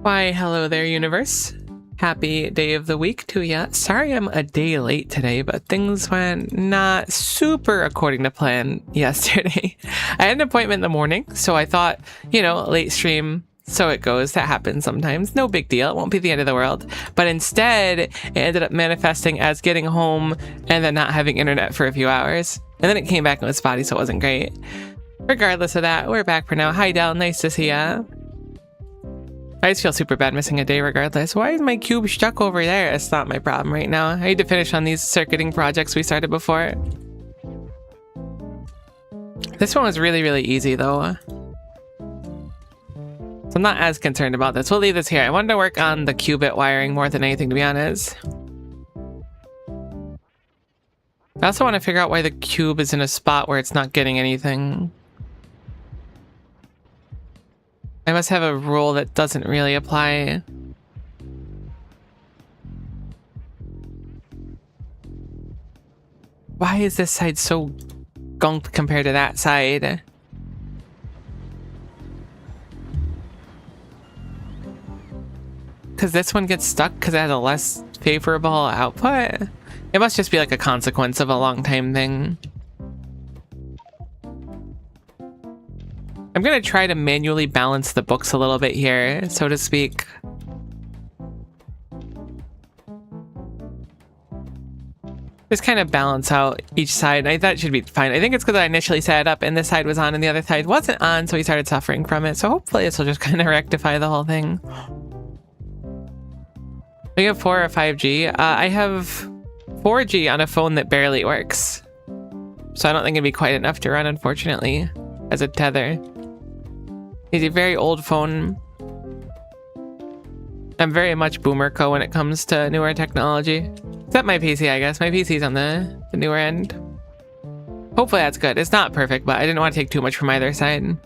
Why, hello there, universe. Happy day of the week to ya. Sorry I'm a day late today, but things went not super according to plan yesterday. I had an appointment in the morning, so I thought, late stream, so it goes. That happens sometimes. No big deal. It won't be the end of the world. But instead, it ended up manifesting as getting home and then not having internet for a few hours. And then it came back and was spotty, so it wasn't great. Regardless of that, we're back for now. Hi, Del. Nice to see ya. I just feel super bad missing a day regardless. Why is my cube stuck over there? It's not my problem right now. I need to finish on these circuiting projects we started before. This one was really, really easy though. So I'm not as concerned about this. We'll leave this here. I wanted to work on the qubit wiring more than anything, to be honest. I also want to figure out why the cube is in a spot where it's not getting anything. I must have a rule that doesn't really apply. Why is this side so gunked compared to that side? Because this one gets stuck because it has a less favorable output? It must just be like a consequence of a long time thing. I'm gonna try to manually balance the books a little bit here, so to speak. Just kind of balance out each side. I thought it should be fine. I think it's because I initially set it up and this side was on and the other side wasn't on, so we started suffering from it. So hopefully this will just kind of rectify the whole thing. We have 4 or 5G. I have 4G on a phone that barely works. So I don't think it'd be quite enough to run, unfortunately, as a tether. It's a very old phone. I'm very much boomer-co when it comes to newer technology. Except my PC, I guess. My PC's on the newer end. Hopefully that's good. It's not perfect, but I didn't want to take too much from either side.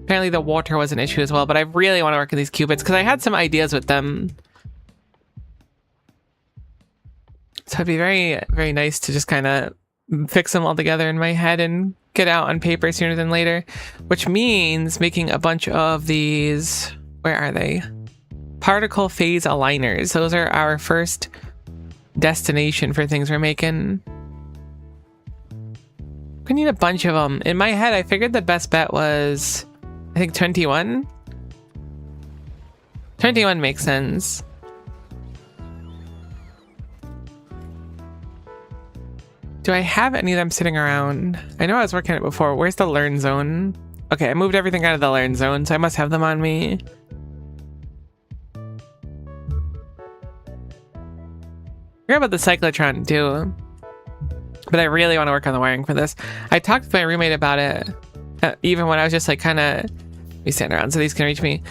Apparently the water was an issue as well, but I really want to work on these qubits because I had some ideas with them. So it'd be very, very nice to just kind of fix them all together in my head and get out on paper sooner than later. Which means making a bunch of these... Where are they? Particle phase aligners. Those are our first destination for things we're making. We need a bunch of them. In my head, I figured the best bet was, I think 21. 21 makes sense. Do I have any of them sitting around? I know I was working on it before. Where's the learn zone? Okay, I moved everything out of the learn zone, so I must have them on me. I forgot about the cyclotron too, but I really want to work on the wiring for this. I talked to my roommate about it, even when I was just like kind of, we stand around so these can reach me.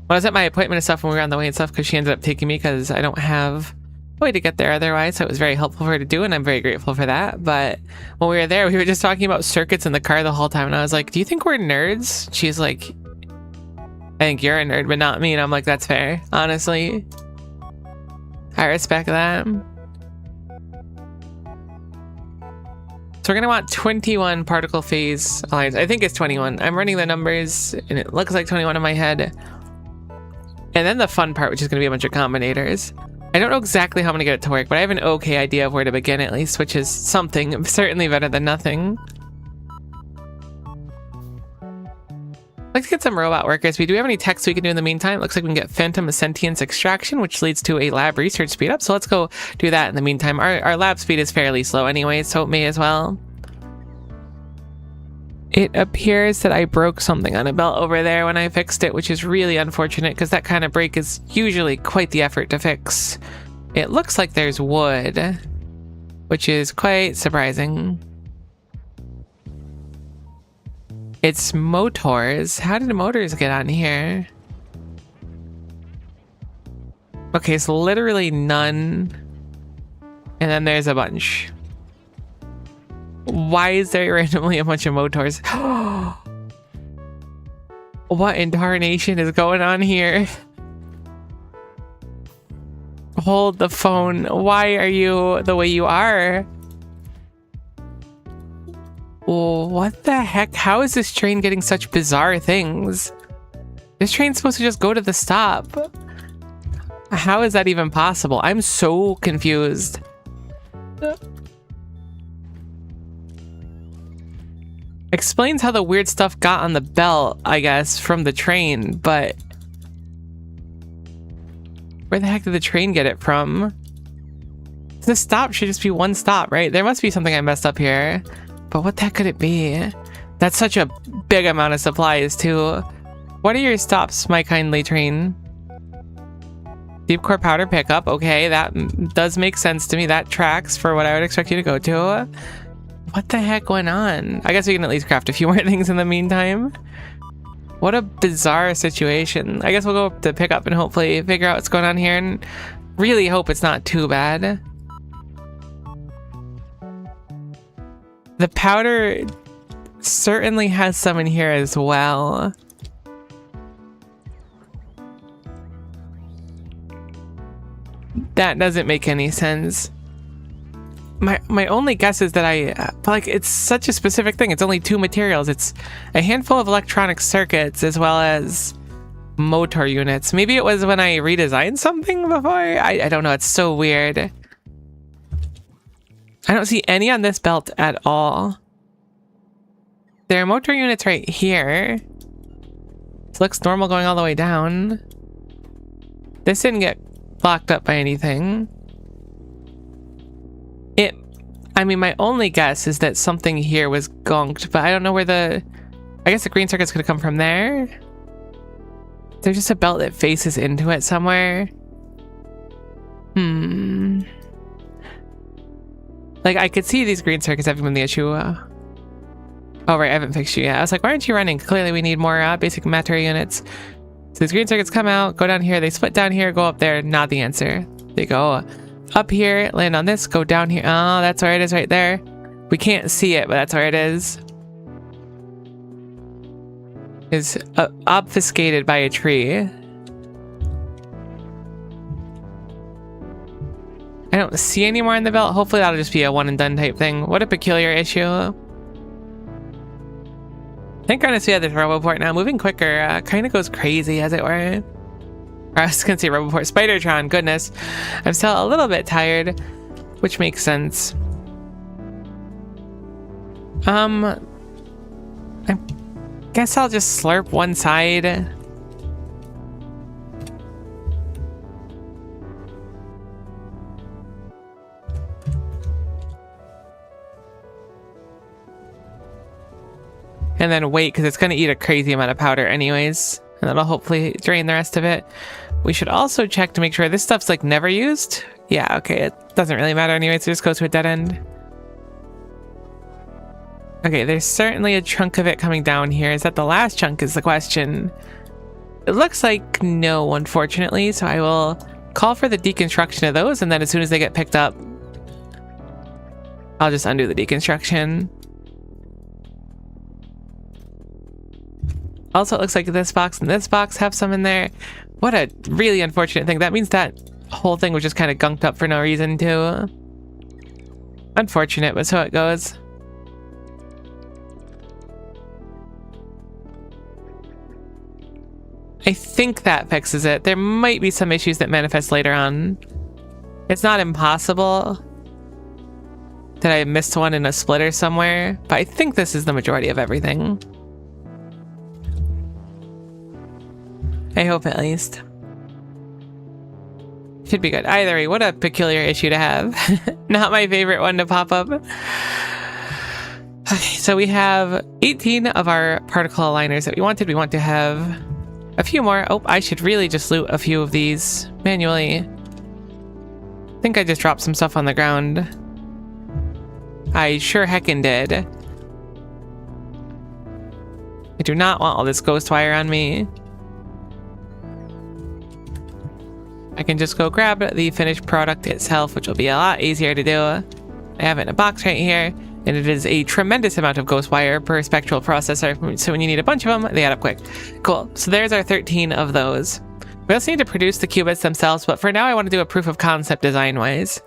When I was at my appointment and stuff, when we were on the way and stuff, because she ended up taking me because I don't have a way to get there otherwise, so it was very helpful for her to do, and I'm very grateful for that. But when we were there, we were just talking about circuits in the car the whole time, and I was like, do you think we're nerds? She's like, I think you're a nerd, but not me. And I'm like, that's fair, honestly. I respect that. So we're gonna want 21 particle phase lines. I think it's 21. I'm running the numbers and it looks like 21 in my head. And then the fun part, which is gonna be a bunch of combinators. I don't know exactly how I'm gonna get it to work, but I have an okay idea of where to begin at least, which is something, certainly better than nothing. Let's get some robot workers. Do we have any techs we can do in the meantime? Looks like we can get phantom sentience extraction, which leads to a lab research speed up. So let's go do that in the meantime. Our lab speed is fairly slow anyway, so it may as well. It appears that I broke something on a belt over there when I fixed it, which is really unfortunate because that kind of break is usually quite the effort to fix. It looks like there's wood, which is quite surprising. It's motors. How did motors get on here? Okay, so literally none. And then there's a bunch. Why is there randomly a bunch of motors? What in tarnation is going on here? Hold the phone. Why are you the way you are? What the heck? How is this train getting such bizarre things? This train's supposed to just go to the stop. How is that even possible? I'm so confused. Explains how the weird stuff got on the belt, I guess, from the train, but where the heck did the train get it from? The stop should just be one stop, right? There must be something I messed up here. But what the heck could it be? That's such a big amount of supplies, too. What are your stops, my kindly train? Deep core powder pickup. Okay, that does make sense to me. That tracks for what I would expect you to go to. What the heck went on? I guess we can at least craft a few more things in the meantime. What a bizarre situation. I guess we'll go to pickup and hopefully figure out what's going on here and really hope it's not too bad. The powder certainly has some in here as well. That doesn't make any sense. My only guess is that like, it's such a specific thing. It's only 2 materials. It's a handful of electronic circuits as well as motor units. Maybe it was when I redesigned something before? I don't know. It's so weird. I don't see any on this belt at all. There are motor units right here. This looks normal going all the way down. This didn't get blocked up by anything. I mean, my only guess is that something here was gunked, but I don't know where I guess the green circuit's gonna come from there. There's just a belt that faces into it somewhere. Like, I could see these green circuits having been the issue. Oh, right, I haven't fixed you yet. I was like, why aren't you running? Clearly we need more basic matter units. So these green circuits come out, go down here, they split down here, go up there. Not the answer. They go up here, land on this, go down here. Oh, that's where it is right there. We can't see it, but that's where it is. Is obfuscated by a tree. I don't see any more in the belt. Hopefully that'll just be a one and done type thing. What a peculiar issue. Thank goodness we have this Roboport now. Moving quicker kind of goes crazy, as it were. Or I was gonna say Roboport. Spidertron, goodness. I'm still a little bit tired, which makes sense. I guess I'll just slurp one side. And then wait, because it's going to eat a crazy amount of powder anyways. And that'll hopefully drain the rest of it. We should also check to make sure this stuff's like never used. Yeah, okay, it doesn't really matter anyways. So just go to a dead end. Okay, there's certainly a chunk of it coming down here. Is that the last chunk is the question? It looks like no, unfortunately. So I will call for the deconstruction of those. And then as soon as they get picked up, I'll just undo the deconstruction. Also, it looks like this box and this box have some in there. What a really unfortunate thing. That means that whole thing was just kind of gunked up for no reason, too. Unfortunate, but so it goes. I think that fixes it. There might be some issues that manifest later on. It's not impossible that I missed one in a splitter somewhere, but I think this is the majority of everything. I hope at least. Should be good. Either way, what a peculiar issue to have. Not my favorite one to pop up. Okay, so we have 18 of our particle aligners that we wanted. We want to have a few more. Oh, I should really just loot a few of these manually. I think I just dropped some stuff on the ground. I sure heckin' did. I do not want all this ghost wire on me. I can just go grab the finished product itself, which will be a lot easier to do. I have it in a box right here, and it is a tremendous amount of ghost wire per spectral processor, so when you need a bunch of them, they add up quick. Cool, so there's our 13 of those. We also need to produce the qubits themselves, but for now I want to do a proof of concept design-wise.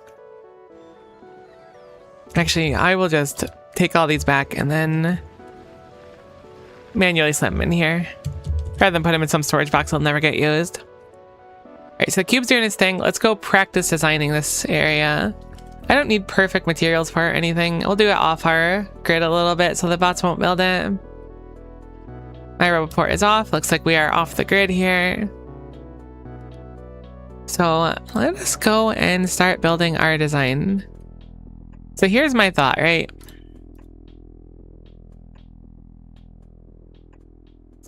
Actually, I will just take all these back and then manually slip them in here. Rather than put them in some storage box that'll never get used. Alright, so the cube's doing its thing. Let's go practice designing this area. I don't need perfect materials for anything. We'll do it off our grid a little bit so the bots won't build it. My Roboport is off. Looks like we are off the grid here. So let us go and start building our design. So here's my thought, right?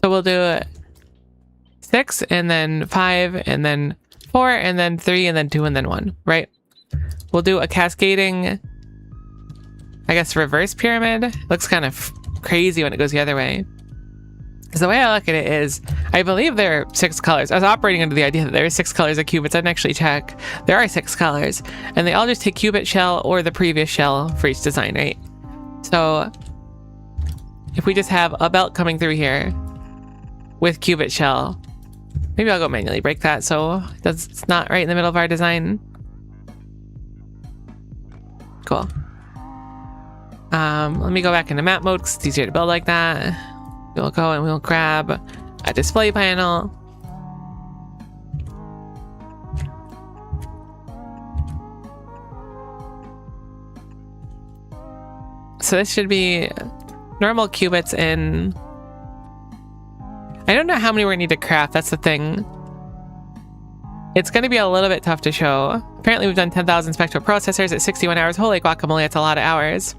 So we'll do 6 and then 5 and then 4 and then 3 and then 2 and then 1, right? We'll do a cascading, I guess, reverse pyramid. Looks kind of crazy when it goes the other way. Because the way I look at it is, I believe there are 6 colors. I was operating under the idea that there are 6 colors of qubits. I didn't actually check. There are 6 colors. And they all just take qubit shell or the previous shell for each design, right? So if we just have a belt coming through here with cubit shell, maybe I'll go manually break that so it's not right in the middle of our design. Cool. Let me go back into map mode because it's easier to build like that. We'll go and we'll grab a display panel. So this should be normal cubits in... I don't know how many we're going to need to craft, that's the thing. It's going to be a little bit tough to show. Apparently we've done 10,000 spectral processors at 61 hours. Holy guacamole, that's a lot of hours.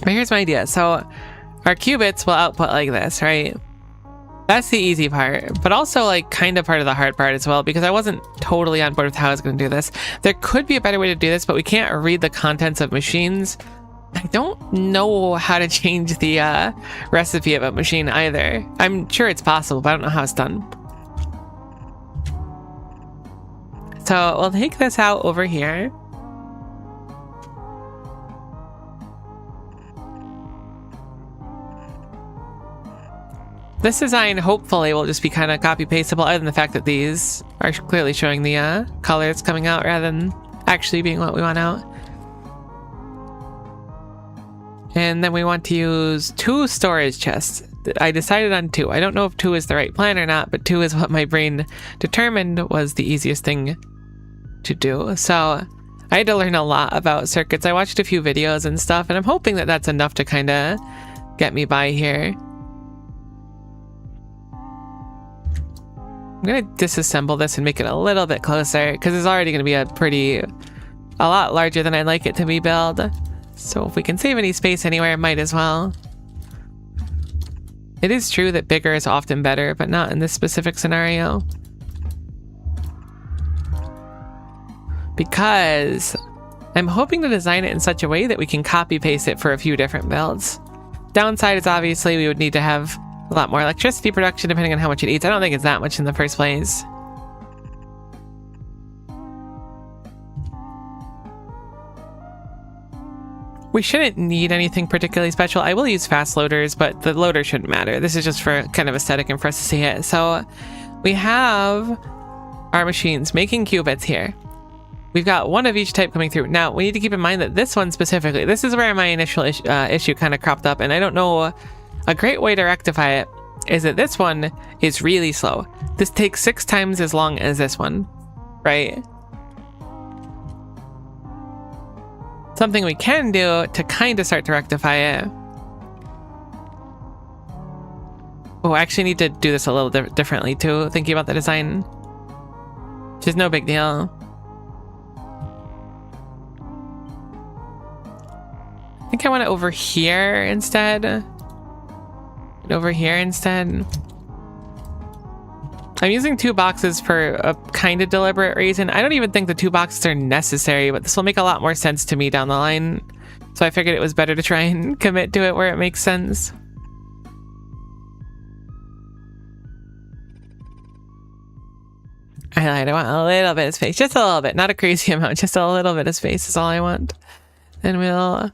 But here's my idea. So our qubits will output like this, right? That's the easy part, but also like kind of part of the hard part as well, because I wasn't totally on board with how I was going to do this. There could be a better way to do this, but we can't read the contents of machines. I don't know how to change the recipe of a machine either. I'm sure it's possible, but I don't know how it's done. So we'll take this out over here. This design hopefully will just be kind of copy pasteable, other than the fact that these are clearly showing the colors coming out rather than actually being what we want out. And then we want to use 2 storage chests. I decided on 2. I don't know if 2 is the right plan or not, but 2 is what my brain determined was the easiest thing to do. So I had to learn a lot about circuits. I watched a few videos and stuff, and I'm hoping that that's enough to kind of get me by here. I'm going to disassemble this and make it a little bit closer, because it's already going to be a lot larger than I'd like it to be built. So if we can save any space anywhere, might as well. It is true that bigger is often better, but not in this specific scenario. Because I'm hoping to design it in such a way that we can copy paste it for a few different builds. Downside is obviously we would need to have a lot more electricity production depending on how much it eats. I don't think it's that much in the first place. We shouldn't need anything particularly special. I will use fast loaders, but the loader shouldn't matter. This is just for kind of aesthetic and for us to see it. So we have our machines making qubits here. We've got 1 of each type coming through. Now, we need to keep in mind that this one specifically, this is where my initial issue kind of cropped up, and I don't know, a great way to rectify it is that this one is really slow. This takes 6 times as long as this one, right? Something we can do to kind of start to rectify it. Oh, I actually need to do this a little differently too, thinking about the design. Which is no big deal. I think I want it over here instead. Over here instead. I'm using 2 boxes for a kind of deliberate reason. I don't even think the 2 boxes are necessary, but this will make a lot more sense to me down the line. So I figured it was better to try and commit to it where it makes sense. I lied, I want a little bit of space. Just a little bit, not a crazy amount. Just a little bit of space is all I want. Then we'll...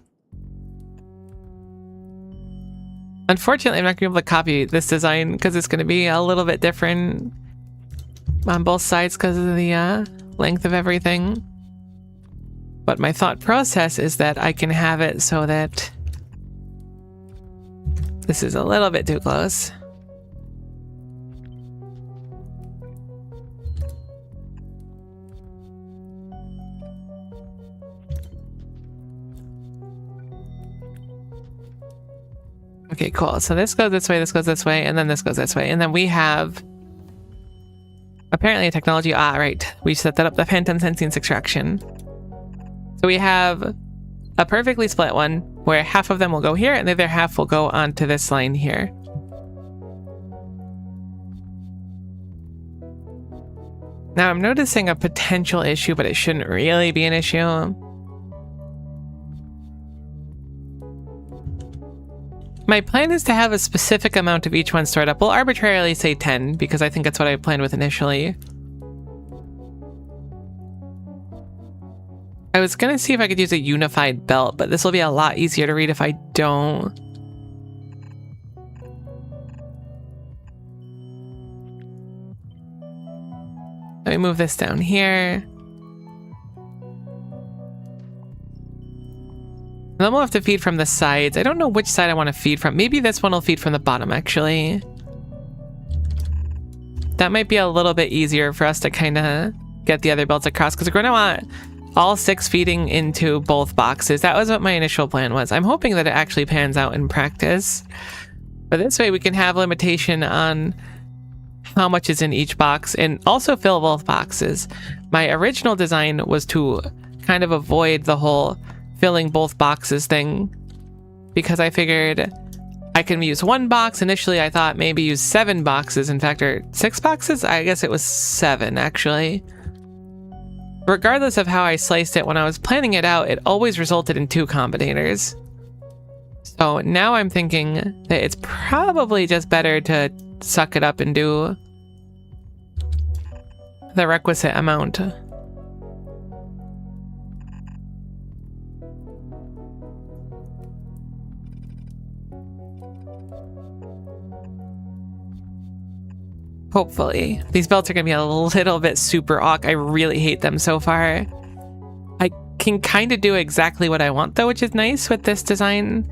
Unfortunately, I'm not going to be able to copy this design because it's going to be a little bit different on both sides because of the length of everything. But my thought process is that I can have it so that this is a little bit too close. Okay, cool. So this goes this way, and then this goes this way. And then we have apparently a technology. Ah, right. We set that up, the phantom sentience extraction. So we have a perfectly split one where half of them will go here and the other half will go onto this line here. Now I'm noticing a potential issue, but it shouldn't really be an issue. My plan is to have a specific amount of each one stored up. We'll arbitrarily say 10 because I think that's what I planned with initially. I was gonna see if I could use a unified belt, but this will be a lot easier to read if I don't. Let me move this down here. Then we'll have to feed from the sides. I don't know which side I want to feed from. Maybe this one will feed from the bottom, actually. That might be a little bit easier for us to kind of get the other belts across, because we're going to want all 6 feeding into both boxes. That was what my initial plan was. I'm hoping that it actually pans out in practice. But this way we can have limitation on how much is in each box and also fill both boxes. My original design was to kind of avoid the whole filling both boxes thing, because I figured I can use 1 box. Initially I thought maybe use 7 boxes, in fact, or 6 boxes? I guess it was 7 actually. Regardless of how I sliced it when I was planning it out, it always resulted in 2 combinators. So now I'm thinking that it's probably just better to suck it up and do the requisite amount. Hopefully. These belts are going to be a little bit super awk. I really hate them so far. I can kind of do exactly what I want though, which is nice with this design.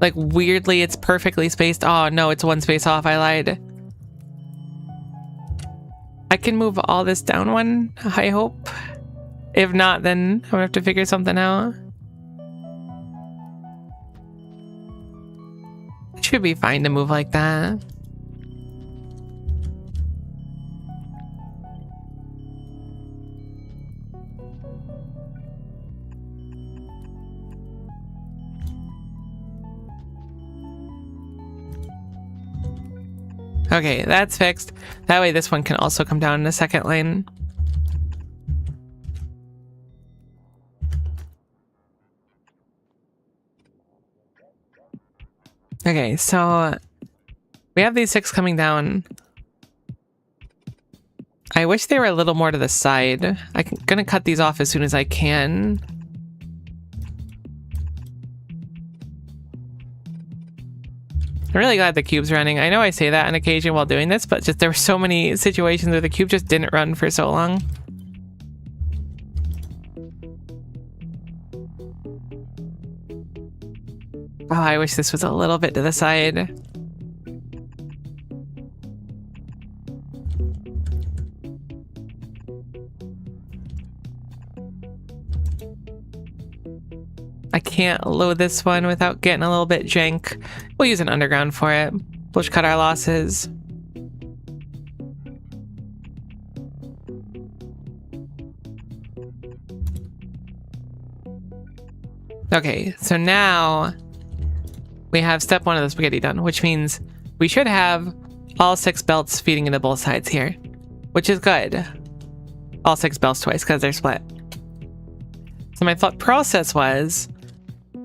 Like, weirdly, it's perfectly spaced. Oh no, it's 1 space off. I lied. I can move all this down 1, I hope. If not, then I'm gonna have to figure something out. Should be fine to move like that. Okay, that's fixed. That way this one can also come down in the second line. Okay, so we have these 6 coming down. I wish they were a little more to the side. I'm gonna cut these off as soon as I can. I'm really glad the cube's running. I know I say that on occasion while doing this, but just there were so many situations where the cube just didn't run for so long. Oh, I wish this was a little bit to the side. I can't load this one without getting a little bit jank. We'll use an underground for it. We'll just cut our losses. Okay, so now we have step 1 of the spaghetti done, which means we should have all 6 belts feeding into both sides here, which is good. All 6 belts twice because they're split. So my thought process was,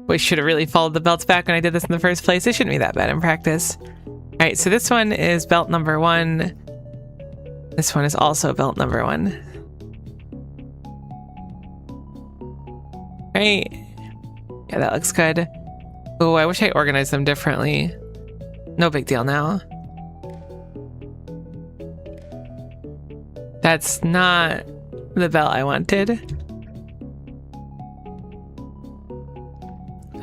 we should have really followed the belts back when I did this in the first place. It shouldn't be that bad in practice. All right, so this one is belt number 1. This one is also belt number 1. Right. Yeah, that looks good. Oh, I wish I organized them differently. No big deal now. That's not the belt I wanted.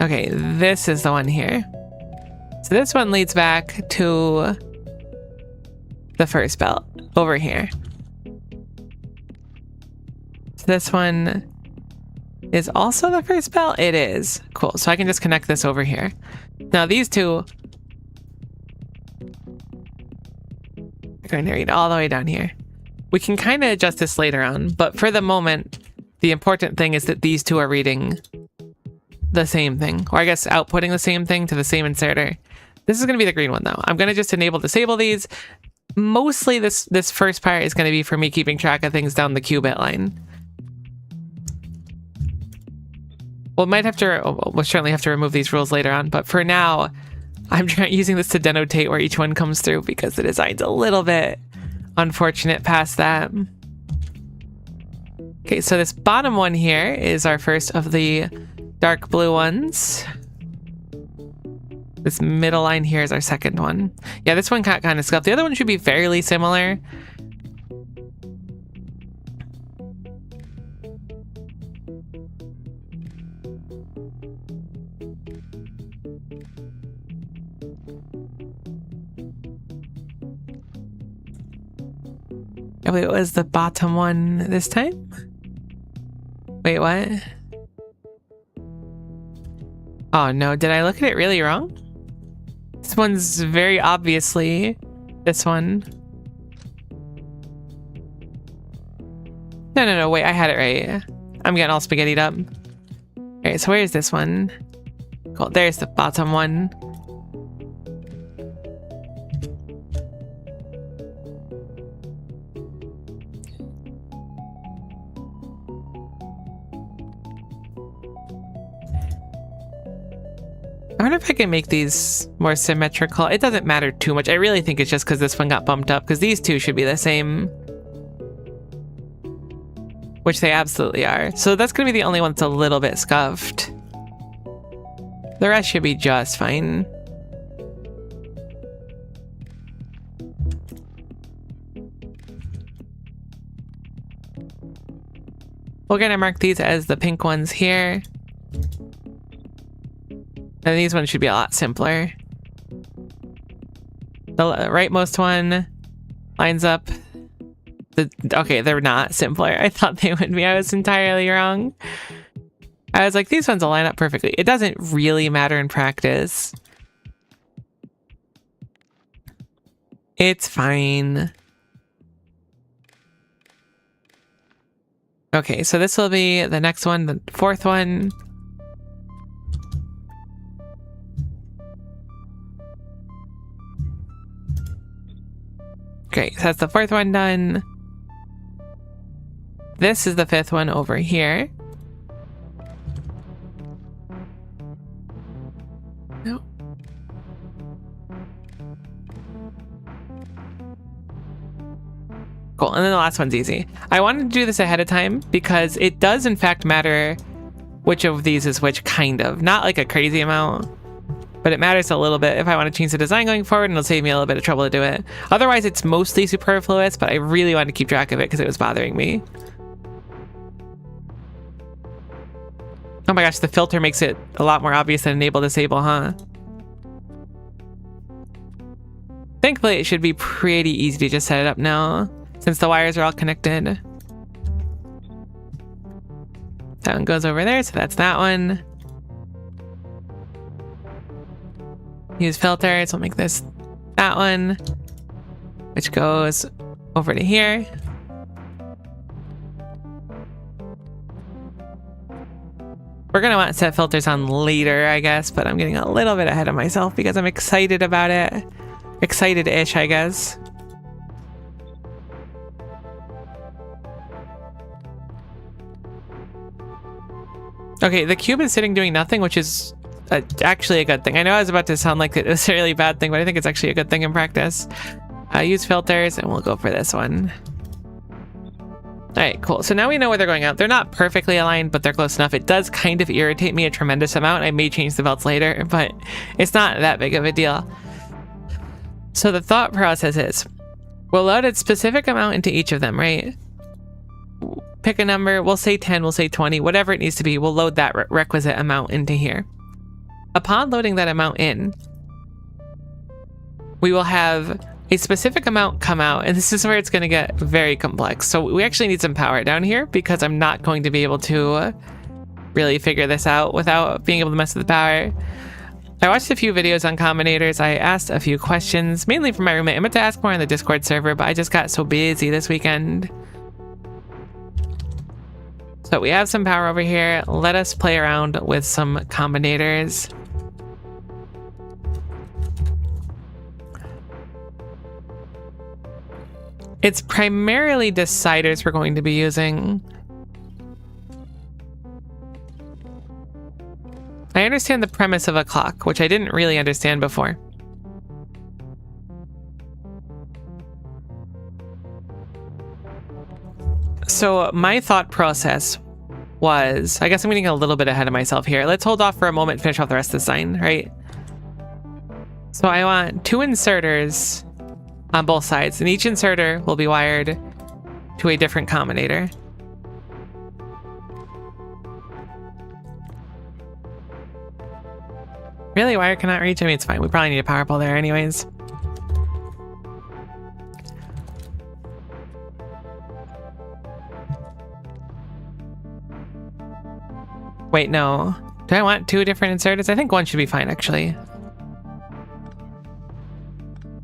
Okay, this is the one here. So this one leads back to the first belt over here. So this one is also the first belt? It is. Cool. So I can just connect this over here. Now these two are going to read all the way down here. We can kind of adjust this later on, but for the moment, the important thing is that these two are reading the same thing, or I guess outputting the same thing to the same inserter. This is going to be the green one though. I'm going to just disable these. Mostly this first part is going to be for me keeping track of things down the qubit line. We'll certainly have to remove these rules later on, but for now, I'm using this to denotate where each one comes through because the design's a little bit unfortunate past that. Okay, so this bottom one here is our first of the dark blue ones. This middle line here is our second one. Yeah, this one got kind of scuffed. The other one should be fairly similar. Oh, wait, it was the bottom one this time? Wait, what? Oh no, did I look at it really wrong? This one's very obviously this one. No, wait, I had it right. I'm getting all spaghettied up. Alright, so where's this one? Cool, there's the bottom one. I wonder if I can make these more symmetrical. It doesn't matter too much. I really think it's just because this one got bumped up, because these two should be the same. Which they absolutely are. So that's going to be the only one that's a little bit scuffed. The rest should be just fine. We're going to mark these as the pink ones here. And these ones should be a lot simpler. The rightmost one lines up. Okay, they're not simpler. I thought they would be. I was entirely wrong. I was like, these ones will line up perfectly. It doesn't really matter in practice. It's fine. Okay, so this will be the next one, the fourth one. Great, so that's the fourth one done. This is the fifth one over here. No. Cool, and then the last one's easy. I wanted to do this ahead of time because it does in fact matter which of these is which, kind of. Not like a crazy amount, but it matters a little bit if I want to change the design going forward, and it'll save me a little bit of trouble to do it. Otherwise, it's mostly superfluous, but I really wanted to keep track of it because it was bothering me. Oh my gosh, the filter makes it a lot more obvious than enable disable, huh? Thankfully, it should be pretty easy to just set it up now, since the wires are all connected. That one goes over there, so that's that one. Use filters, we'll make this that one, which goes over to here. We're gonna want to set filters on later, I guess, but I'm getting a little bit ahead of myself because I'm excited about it. Excited-ish, I guess. Okay, the cube is sitting doing nothing, which is actually a good thing. I know I was about to sound like it was a really bad thing, but I think it's actually a good thing in practice. Use filters, and we'll go for this one. Alright, cool. So now we know where they're going out. They're not perfectly aligned, but they're close enough. It does kind of irritate me a tremendous amount. I may change the belts later, but it's not that big of a deal. So the thought process is, we'll load a specific amount into each of them, right? Pick a number. We'll say 10, we'll say 20, whatever it needs to be. We'll load that requisite amount into here. Upon loading that amount in, we will have a specific amount come out, and this is where it's going to get very complex. So we actually need some power down here because I'm not going to be able to really figure this out without being able to mess with the power. I watched a few videos on combinators. I asked a few questions, mainly from my roommate. I meant to ask more on the Discord server, but I just got so busy this weekend. So we have some power over here. Let us play around with some combinators. It's primarily deciders we're going to be using. I I understand the premise of a clock, which I didn't really understand before. So my thought process was, I guess I'm getting a little bit ahead of myself here. Let's hold off for a moment and finish off the rest of the design, right? So I want 2 inserters on both sides, and each inserter will be wired to a different combinator. Really? Wire cannot reach? I mean, it's fine. We probably need a power pole there anyways. Wait, no. Do I want 2 different inserters? I think one should be fine, actually.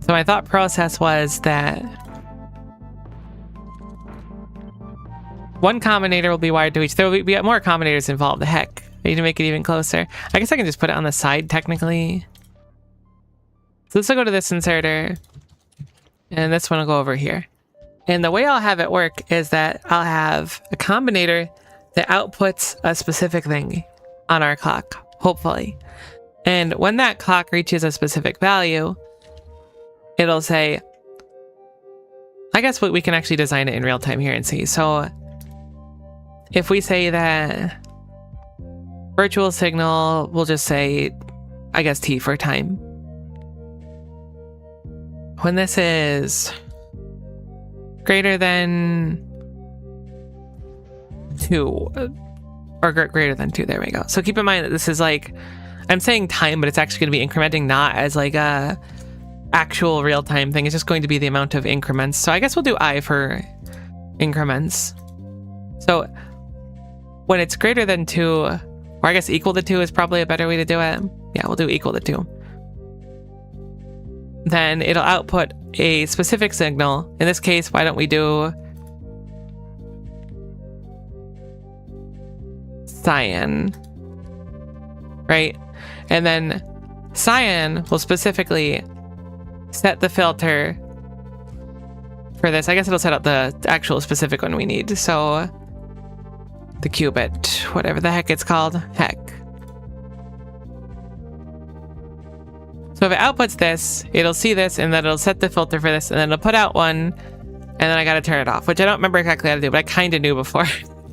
So my thought process was that one combinator will be wired to each. There will be more combinators involved. The heck. I need to make it even closer. I guess I can just put it on the side, technically. So this will go to this inserter. And this one will go over here. And the way I'll have it work is that I'll have a combinator that outputs a specific thing on our clock, hopefully. And when that clock reaches a specific value, it'll say, I guess we can actually design it in real time here and see. So if we say that virtual signal, we'll just say, I guess T for time. When this is greater than 2, or greater than 2, there we go. So keep in mind that this is like, I'm saying time, but it's actually going to be incrementing, not as like a actual real-time thing. It's just going to be the amount of increments. So I guess we'll do I for increments. So when it's greater than 2, or I guess equal to 2 is probably a better way to do it. Yeah, we'll do equal to 2. Then it'll output a specific signal. In this case, why don't we do cyan, right? And then cyan will specifically set the filter for this. I guess it'll set up the actual specific one we need. So the qubit, whatever the heck it's called, heck. So if it outputs this, it'll see this, and then it'll set the filter for this, and then it'll put out one, and then I gotta turn it off, which I don't remember exactly how to do, but I kind of knew before.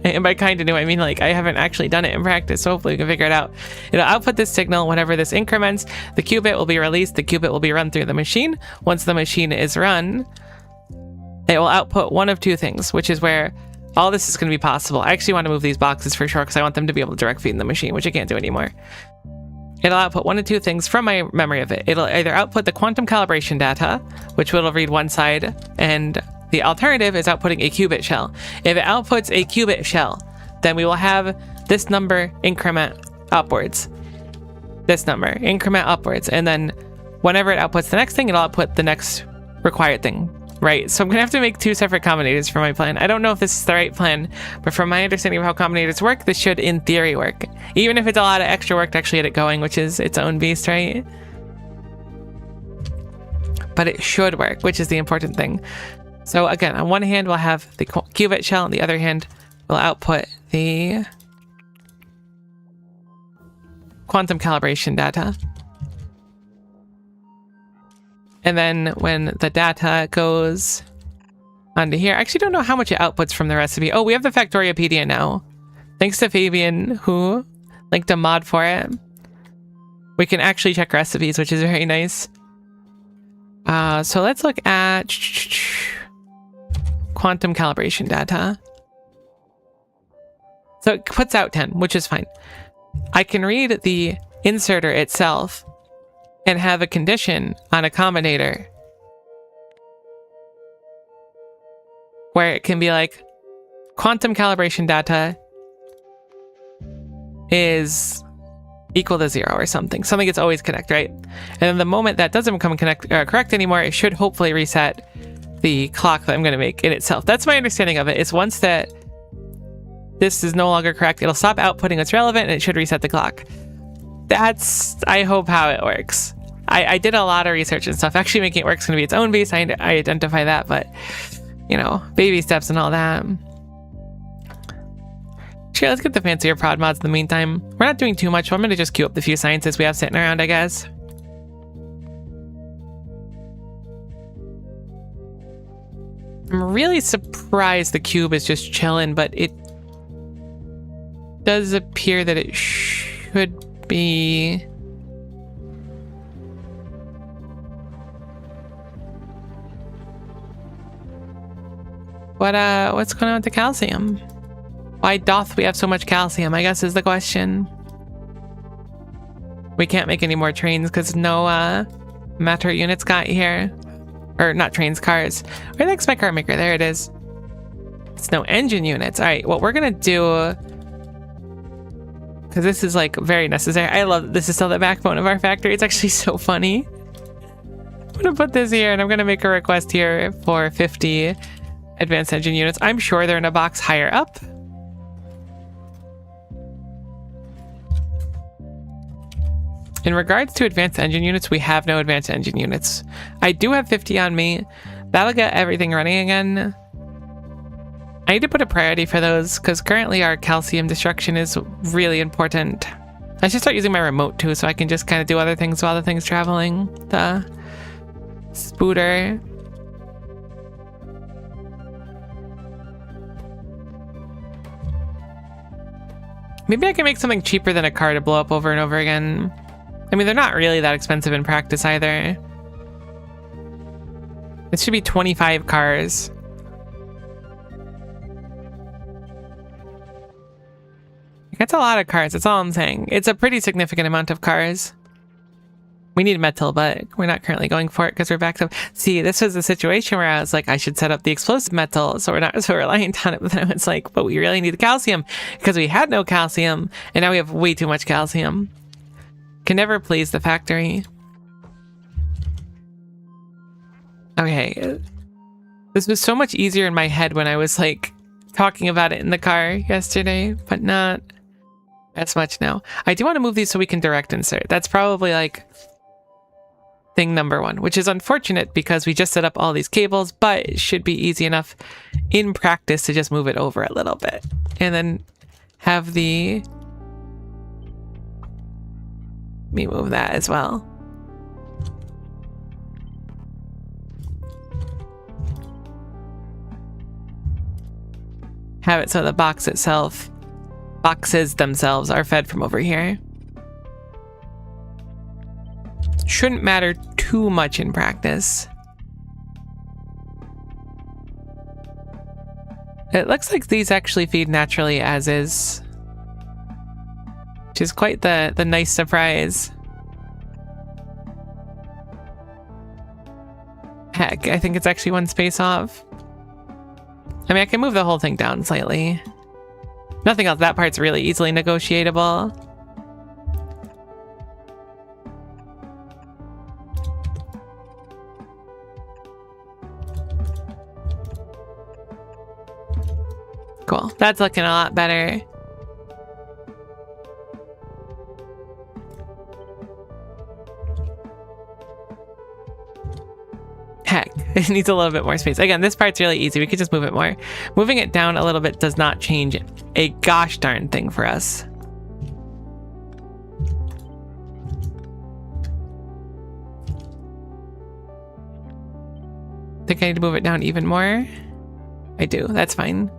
And by kind of knew, I mean like I haven't actually done it in practice, so hopefully we can figure it out. It'll output this signal whenever this increments. The qubit will be released. The qubit will be run through the machine. Once the machine is run, it will output one of 2 things, which is where all this is going to be possible. I actually want to move these boxes for sure because I want them to be able to direct feed in the machine, which I can't do anymore. It'll output 1 of 2 things from my memory of it. It'll either output the quantum calibration data, which will read one side, and the alternative is outputting a qubit shell. If it outputs a qubit shell, then we will have this number increment upwards. This number increment upwards. And then whenever it outputs the next thing, it'll output the next required thing, right? So I'm gonna have to make 2 separate combinators for my plan. I don't know if this is the right plan, but from my understanding of how combinators work, this should in theory work. Even if it's a lot of extra work to actually get it going, which is its own beast, right? But it should work, which is the important thing. So again, on one hand, we'll have the qubit shell, on the other hand, we'll output the quantum calibration data. And then when the data goes onto here, I actually don't know how much it outputs from the recipe. Oh, we have the Factoriopedia now. Thanks to Fabian, who linked a mod for it. We can actually check recipes, which is very nice. So let's look at quantum calibration data. So it puts out 10, which is fine. I can read the inserter itself and have a condition on a combinator where it can be like quantum calibration data is equal to 0 or something. Something gets always correct, right? And then the moment that doesn't become correct anymore, it should hopefully reset the clock that I'm going to make in itself. That's my understanding of it, is once that this is no longer correct, it'll stop outputting what's relevant and it should reset the clock. That's, I hope, how it works. I did a lot of research and stuff. Actually making it work is going to be its own beast. I identify that, but, you know, baby steps and all that. Sure, let's get the fancier prod mods in the meantime. We're not doing too much, so I'm going to just queue up the few sciences we have sitting around, I guess. I'm really surprised the cube is just chilling, but it does appear that it should be... What's going on with the calcium? Why doth we have so much calcium, I guess is the question. We can't make any more trains because no matter units got here. Or not trains, cars. Where the heck's my car maker? There it is. It's no engine units. All right, what we're gonna do, because this is like very necessary. I love that this is still the backbone of our factory. It's actually so funny. I'm gonna put this here and I'm gonna make a request here for 50 advanced engine units. I'm sure they're in a box higher up. In regards to advanced engine units, we have no advanced engine units. I do have 50 on me. That'll get everything running again. I need to put a priority for those because currently our calcium destruction is really important. I should start using my remote too so I can just kind of do other things while the thing's traveling. The spooter. Maybe I can make something cheaper than a car to blow up over and over again. I mean, they're not really that expensive in practice either. It should be 25 cars. That's a lot of cars, that's all I'm saying. It's a pretty significant amount of cars. We need metal, but we're not currently going for it because we're backed up. See, this was a situation where I was like, I should set up the explosive metal so we're not so reliant on it. But then it's like, but we really need the calcium because we had no calcium and now we have way too much calcium. Can never please the factory. Okay. This was so much easier in my head when I was like talking about it in the car yesterday, but not as much now. I do want to move these so we can direct insert. That's probably like thing number one, which is unfortunate because we just set up all these cables, but it should be easy enough in practice to just move it over a little bit and then have the... me move that as well. Have it so the boxes themselves are fed from over here. Shouldn't matter too much in practice. It looks like these actually feed naturally as is. Which is quite the nice surprise. Heck, I think it's actually one space off. I mean, I can move the whole thing down slightly. Nothing else, that part's really easily negotiable. Cool, that's looking a lot better. Heck, it needs a little bit more space. Again, this part's really easy. We could just move it more. Moving it down a little bit does not change a gosh darn thing for us. Think I need to move it down even more? I do. That's fine.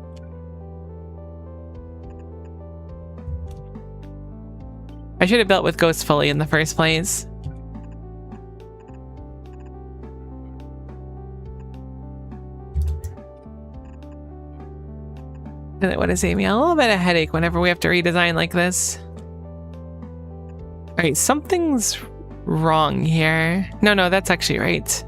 I should have built with ghosts fully in the first place. And it would have saved me a little bit of headache whenever we have to redesign like this. Alright, something's wrong here. No, that's actually right.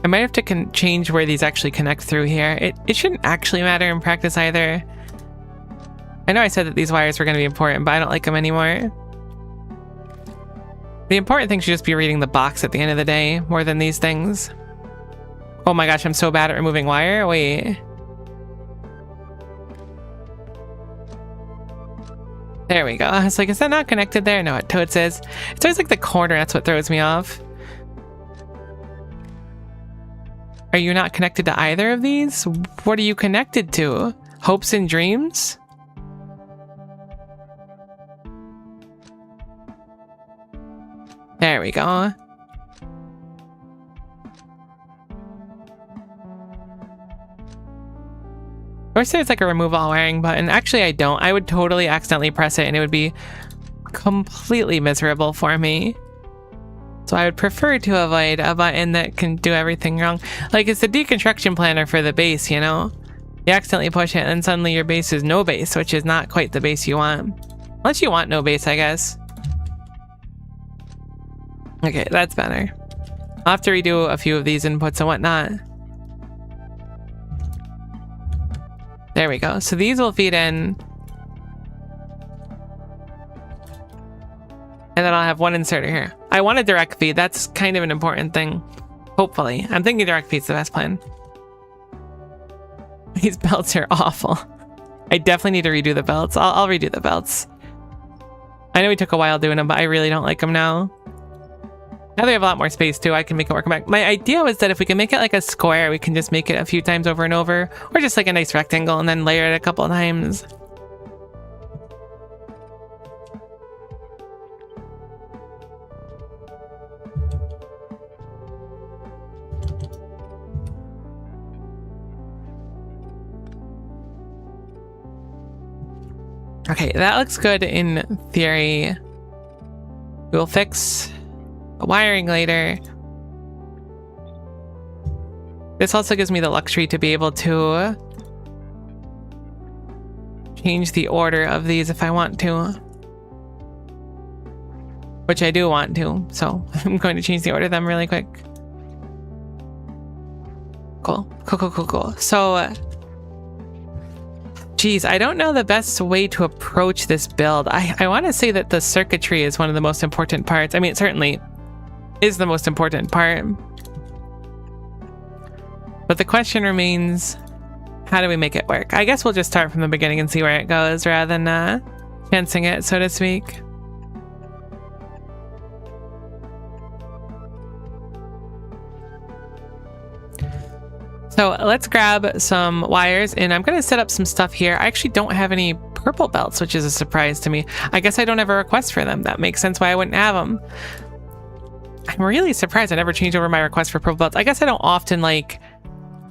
I might have to change where these actually connect through here. It shouldn't actually matter in practice either. I know I said that these wires were going to be important, but I don't like them anymore. The important thing should just be reading the box at the end of the day, more than these things. Oh my gosh, I'm so bad at removing wire. Wait. There we go. I was like, is that not connected there? No, it totes is. It's always like the corner, that's what throws me off. Are you not connected to either of these? What are you connected to? Hopes and dreams? There we go. Or say it's like a remove all wiring button. Actually, I don't. I would totally accidentally press it and it would be completely miserable for me. So I would prefer to avoid a button that can do everything wrong. Like it's the deconstruction planner for the base, you know? You accidentally push it and then suddenly your base is no base, which is not quite the base you want. Unless you want no base, I guess. Okay, that's better. I'll have to redo a few of these inputs and whatnot. There we go. So these will feed in. And then I'll have one inserter here. I want a direct feed. That's kind of an important thing. Hopefully. I'm thinking direct feed's the best plan. These belts are awful. I definitely need to redo the belts. I'll redo the belts. I know we took a while doing them, but I really don't like them now. Now they have a lot more space too. I can make it work back. My idea was that if we can make it like a square, we can just make it a few times over and over. Or just like a nice rectangle and then layer it a couple of times. Okay, that looks good in theory. We'll fix wiring later. This also gives me the luxury to be able to change the order of these if I want to. Which I do want to, so I'm going to change the order of them really quick. Cool. Cool. So, geez, I don't know the best way to approach this build. I want to say that the circuitry is one of the most important parts. I mean, it certainly is the most important part. But the question remains, how do we make it work? I guess we'll just start from the beginning and see where it goes rather than chancing it, so to speak. So let's grab some wires and I'm going to set up some stuff here. I actually don't have any purple belts, which is a surprise to me. I guess I don't have a request for them. That makes sense why I wouldn't have them. I'm really surprised I never changed over my request for purple belts. I guess I don't often like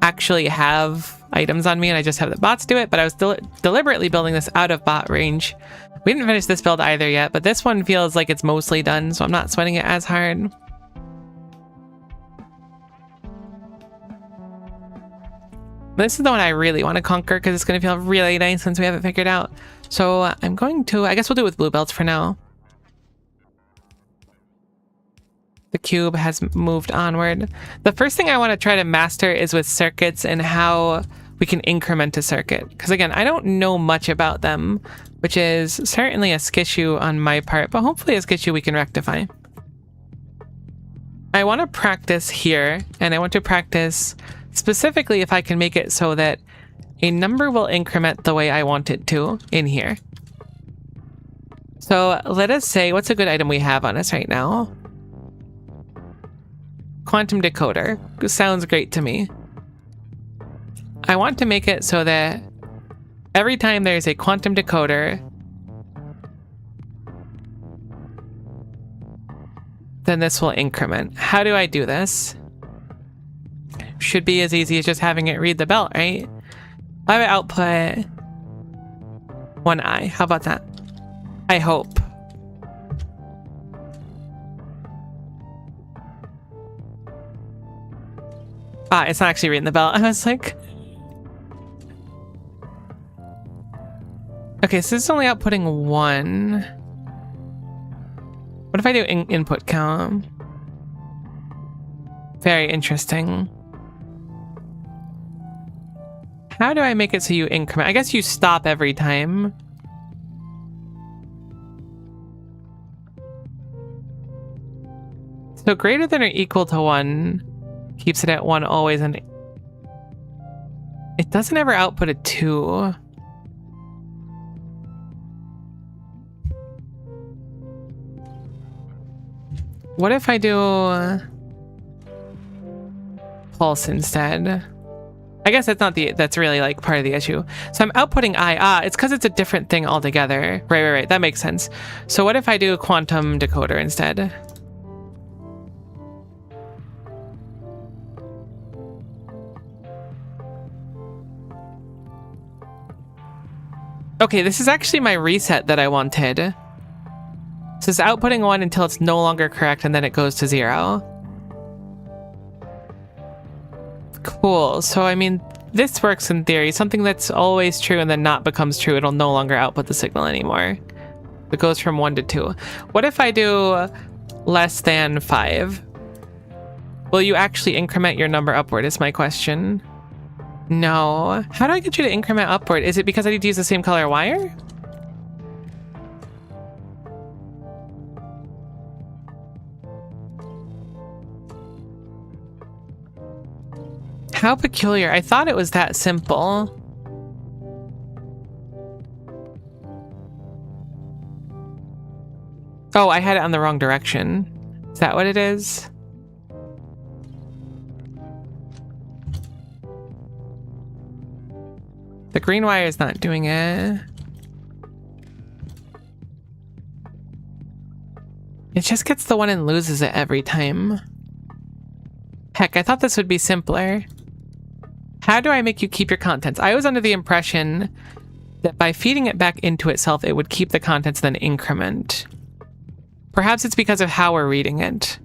actually have items on me and I just have the bots do it, but I was deliberately building this out of bot range. We didn't finish this build either yet, but this one feels like it's mostly done, so I'm not sweating it as hard. This is the one I really want to conquer because it's going to feel really nice since we have it figured out. So I'm going to, I guess we'll do it with blue belts for now. The cube has moved onward. The first thing I want to try to master is with circuits and how we can increment a circuit. Because again, I don't know much about them, which is certainly a skissue on my part, but hopefully a skissue we can rectify. I want to practice here, and I want to practice specifically if I can make it so that a number will increment the way I want it to in here. So let us say, what's a good item we have on us right now? Quantum decoder. Sounds great to me. I want to make it so that every time there's a quantum decoder, then this will increment. How do I do this? Should be as easy as just having it read the belt, right? I have an output 1i. How about that? I hope. Ah, it's not actually reading the belt. I was like... Okay, so this is only outputting 1. What if I do input count? Very interesting. How do I make it so you increment? I guess you stop every time. So greater than or equal to 1 keeps it at 1 always, and it doesn't ever output a 2. What if I do pulse instead. I guess that's really like part of the issue. So I'm outputting it's because it's a different thing altogether. Right. That makes sense. So what if I do quantum decoder instead? Okay, this is actually my reset that I wanted. So it's outputting 1 until it's no longer correct, and then it goes to 0. Cool. So, I mean, this works in theory. Something that's always true and then not becomes true, it'll no longer output the signal anymore. It goes from 1 to 2. What if I do less than 5? Will you actually increment your number upward is my question. No. How do I get you to increment upward? Is it because I need to use the same color wire? How peculiar. I thought it was that simple. Oh, I had it on the wrong direction. Is that what it is? The green wire is not doing it. It just gets the one and loses it every time. Heck, I thought this would be simpler. How do I make you keep your contents? I was under the impression that by feeding it back into itself, it would keep the contents then increment. Perhaps it's because of how we're reading it.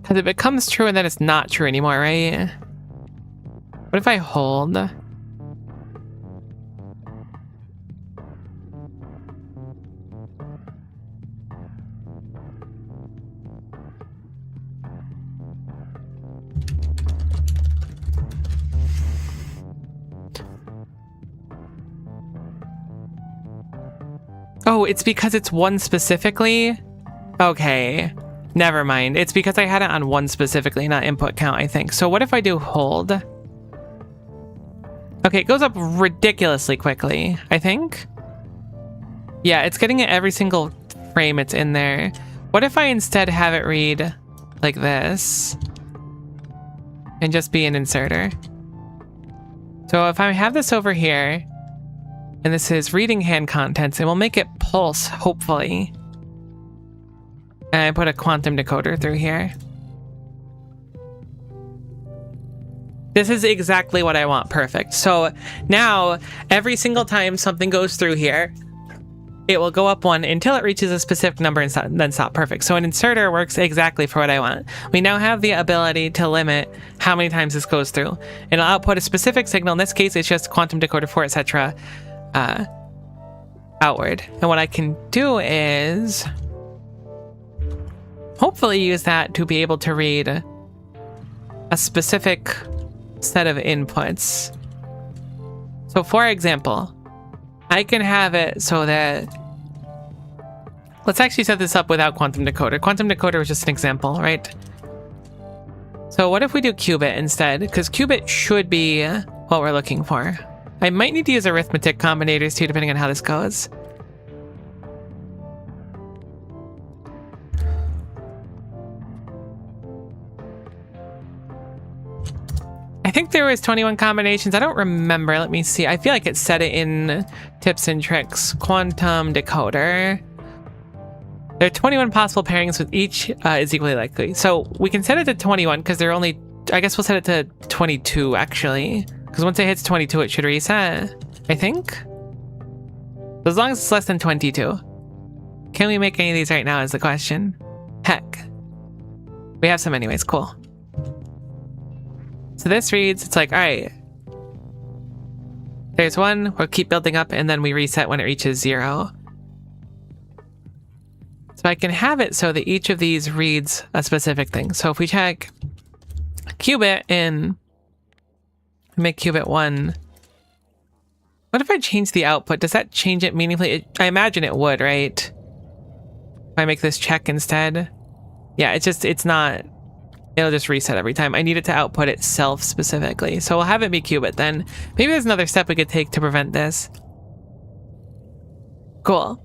Because it becomes true and then it's not true anymore, right? What if I hold? Oh, it's because it's one specifically? Okay. Never mind. It's because I had it on one specifically, not input count, I think. So what if I do hold? Okay, it goes up ridiculously quickly, I think. Yeah, it's getting it every single frame it's in there. What if I instead have it read like this? And just be an inserter. So if I have this over here, and this is reading hand contents, and we'll make it pulse, hopefully. And I put a quantum decoder through here. This is exactly what I want. Perfect. So now, every single time something goes through here, it will go up 1 until it reaches a specific number and then stop. Perfect. So an inserter works exactly for what I want. We now have the ability to limit how many times this goes through. It'll output a specific signal. In this case, it's just quantum decoder 4, etc. Outward. And what I can do is hopefully use that to be able to read a specific set of inputs. So for example, I can have it so that, let's actually set this up without quantum decoder. Quantum decoder was just an example, right? So what if we do qubit instead? Because qubit should be what we're looking for. I might need to use arithmetic combinators too, depending on how this goes. I think there was 21 combinations. I don't remember. Let me see. I feel like it said it in tips and tricks. Quantum decoder. There are 21 possible pairings with each is equally likely. So we can set it to 21 because there are only, I guess we'll set it to 22 actually. Because once it hits 22, it should reset, I think. As long as it's less than 22. Can we make any of these right now is the question. Heck. We have some anyways, cool. So this reads, it's like, all right. There's 1, we'll keep building up, and then we reset when it reaches 0. So I can have it so that each of these reads a specific thing. So if we check qubit in, make qubit 1. What if I change the output? Does that change it meaningfully? I imagine it would, right? If I make this check instead. Yeah, it's not, it'll just reset every time. I need it to output itself specifically. So we'll have it be qubit then. Maybe there's another step we could take to prevent this. Cool.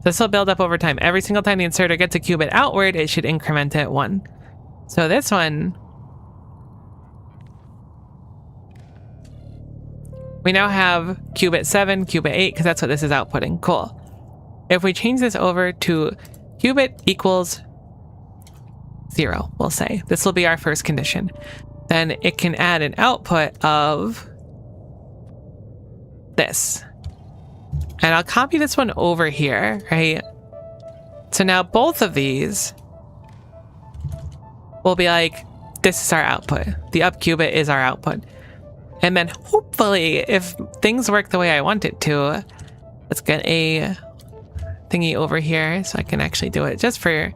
This will build up over time. Every single time the inserter gets a qubit outward, it should increment it 1. So this one, we now have qubit 7, qubit 8, because that's what this is outputting. Cool. If we change this over to qubit equals 0, we'll say. This will be our first condition. Then it can add an output of this. And I'll copy this one over here, right? So now both of these will be like, this is our output. The up qubit is our output. And then hopefully, if things work the way I want it to, let's get a thingy over here so I can actually do it just for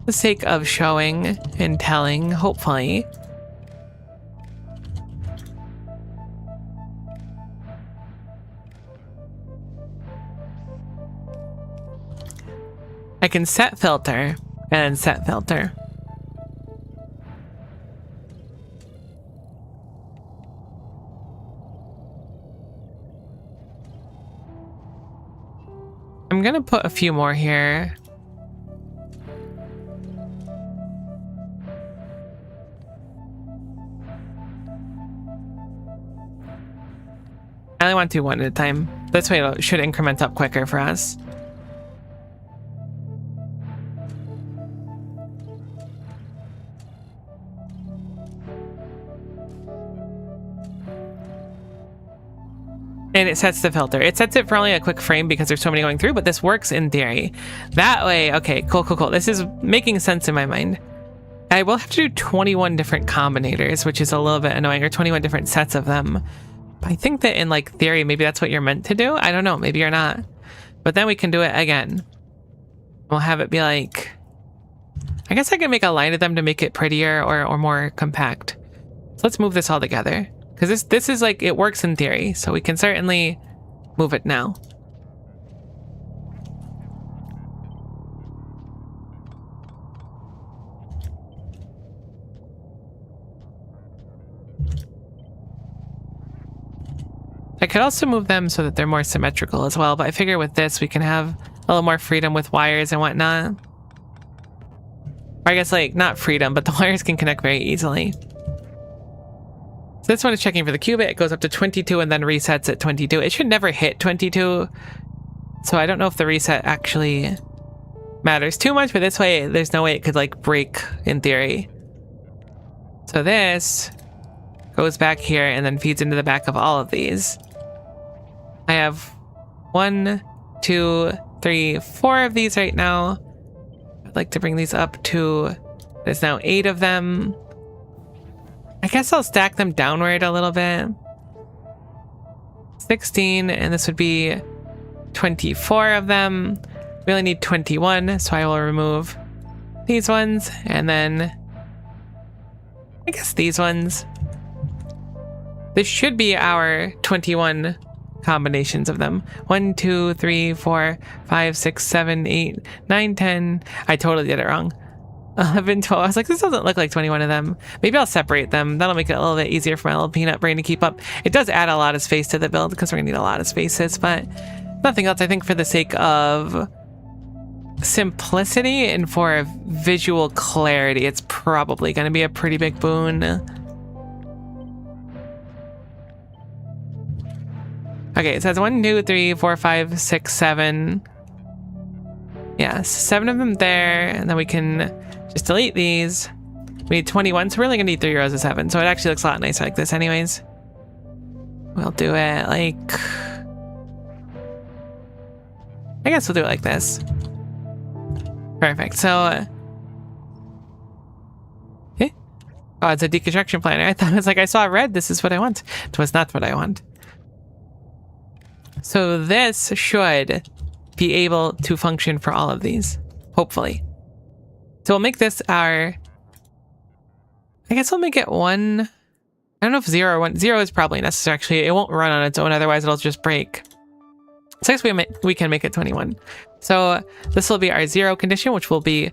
the sake of showing and telling, hopefully. I can set filter and set filter. I'm gonna put a few more here. I only want to do one at a time. This way it should increment up quicker for us. And it sets the filter. It sets it for only a quick frame because there's so many going through, but this works in theory. That way, okay, cool. This is making sense in my mind. I will have to do 21 different combinators, which is a little bit annoying, or 21 different sets of them. But I think that in like theory, maybe that's what you're meant to do. I don't know, maybe you're not. But then we can do it again. We'll have it be like, I guess I can make a line of them to make it prettier or more compact. So let's move this all together. Because this is like, it works in theory, so we can certainly move it now. I could also move them so that they're more symmetrical as well, but I figure with this we can have a little more freedom with wires and whatnot. Or I guess like, not freedom, but the wires can connect very easily. So this one is checking for the qubit. It goes up to 22 and then resets at 22. It should never hit 22. So I don't know if the reset actually matters too much, but this way, there's no way it could like break in theory. So this goes back here and then feeds into the back of all of these. I have 1, 2, 3, 4 of these right now. I'd like to bring these up to, there's now 8 of them. I guess I'll stack them downward a little bit. 16, and this would be 24 of them. We only need 21, so I will remove these ones, and then I guess these ones. This should be our 21 combinations of them. 1, 2, 3, 4, 5, 6, 7, 8, 9, 10. I totally did it wrong. 11, 12. I was like, this doesn't look like 21 of them. Maybe I'll separate them. That'll make it a little bit easier for my little peanut brain to keep up. It does add a lot of space to the build because we're gonna need a lot of spaces, but nothing else. I think for the sake of simplicity and for visual clarity, it's probably gonna be a pretty big boon. Okay, it says 1, 2, 3, 4, 5, 6, 7. Yeah, 7 of them there, and then we can just delete these. We need 21, so we're only gonna need 3 rows of 7, so it actually looks a lot nicer like this anyways. We'll do it like, I guess we'll do it like this. Perfect, so, oh, it's a deconstruction planner. I thought it was like, I saw red, this is what I want. It was not what I want. So this should be able to function for all of these, hopefully. So we'll make this our, I guess we'll make it 1. I don't know if 0 or 1. 0 is probably necessary, actually. It won't run on its own, otherwise it'll just break. So I guess we can make it 21. So this will be our 0 condition, which will be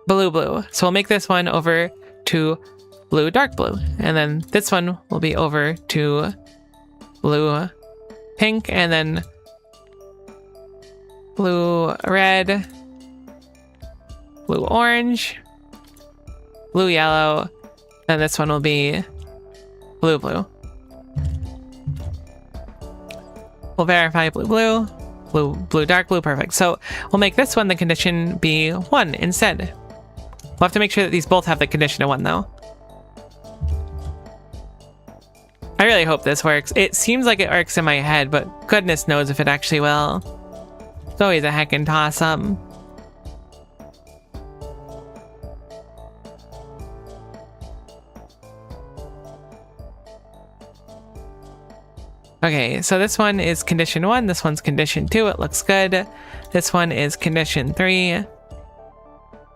blue. So we'll make this one over to blue, dark blue. And then this one will be over to blue, pink, and then blue, red, blue, orange, blue, yellow, and this one will be blue, blue. We'll verify blue, blue, blue, blue, dark blue, perfect. So we'll make this one the condition be 1 instead. We'll have to make sure that these both have the condition of 1 though. I really hope this works. It seems like it works in my head, but goodness knows if it actually will. It's always a heckin' toss-up. Okay, so this one is condition 1, this one's condition 2, it looks good. This one is condition 3.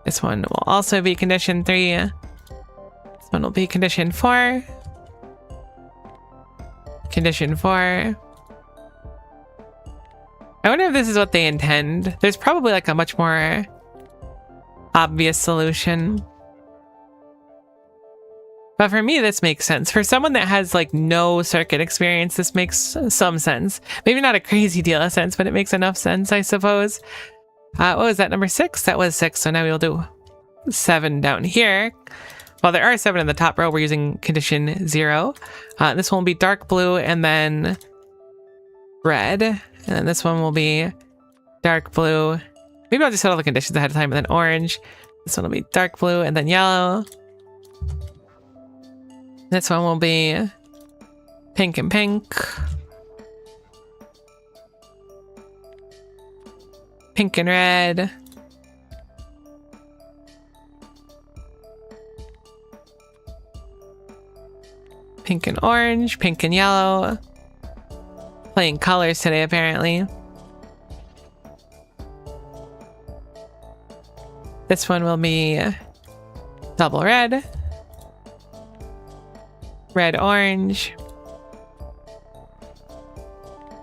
This one will also be condition 3. This one will be condition 4. Condition 4. I wonder if this is what they intend. There's probably like a much more obvious solution. But for me, this makes sense. For someone that has like no circuit experience, this makes some sense. Maybe not a crazy deal of sense, but it makes enough sense, I suppose. What was that, number 6? That was 6, so now we'll do 7 down here. Well, there are 7 in the top row. We're using condition 0. This one will be dark blue and then red. And then this one will be dark blue. Maybe I'll just set all the conditions ahead of time, and then orange. This one will be dark blue and then yellow. This one will be pink and pink. Pink and red. Pink and orange, pink and yellow. Playing colors today, apparently. This one will be double red. Red, orange. I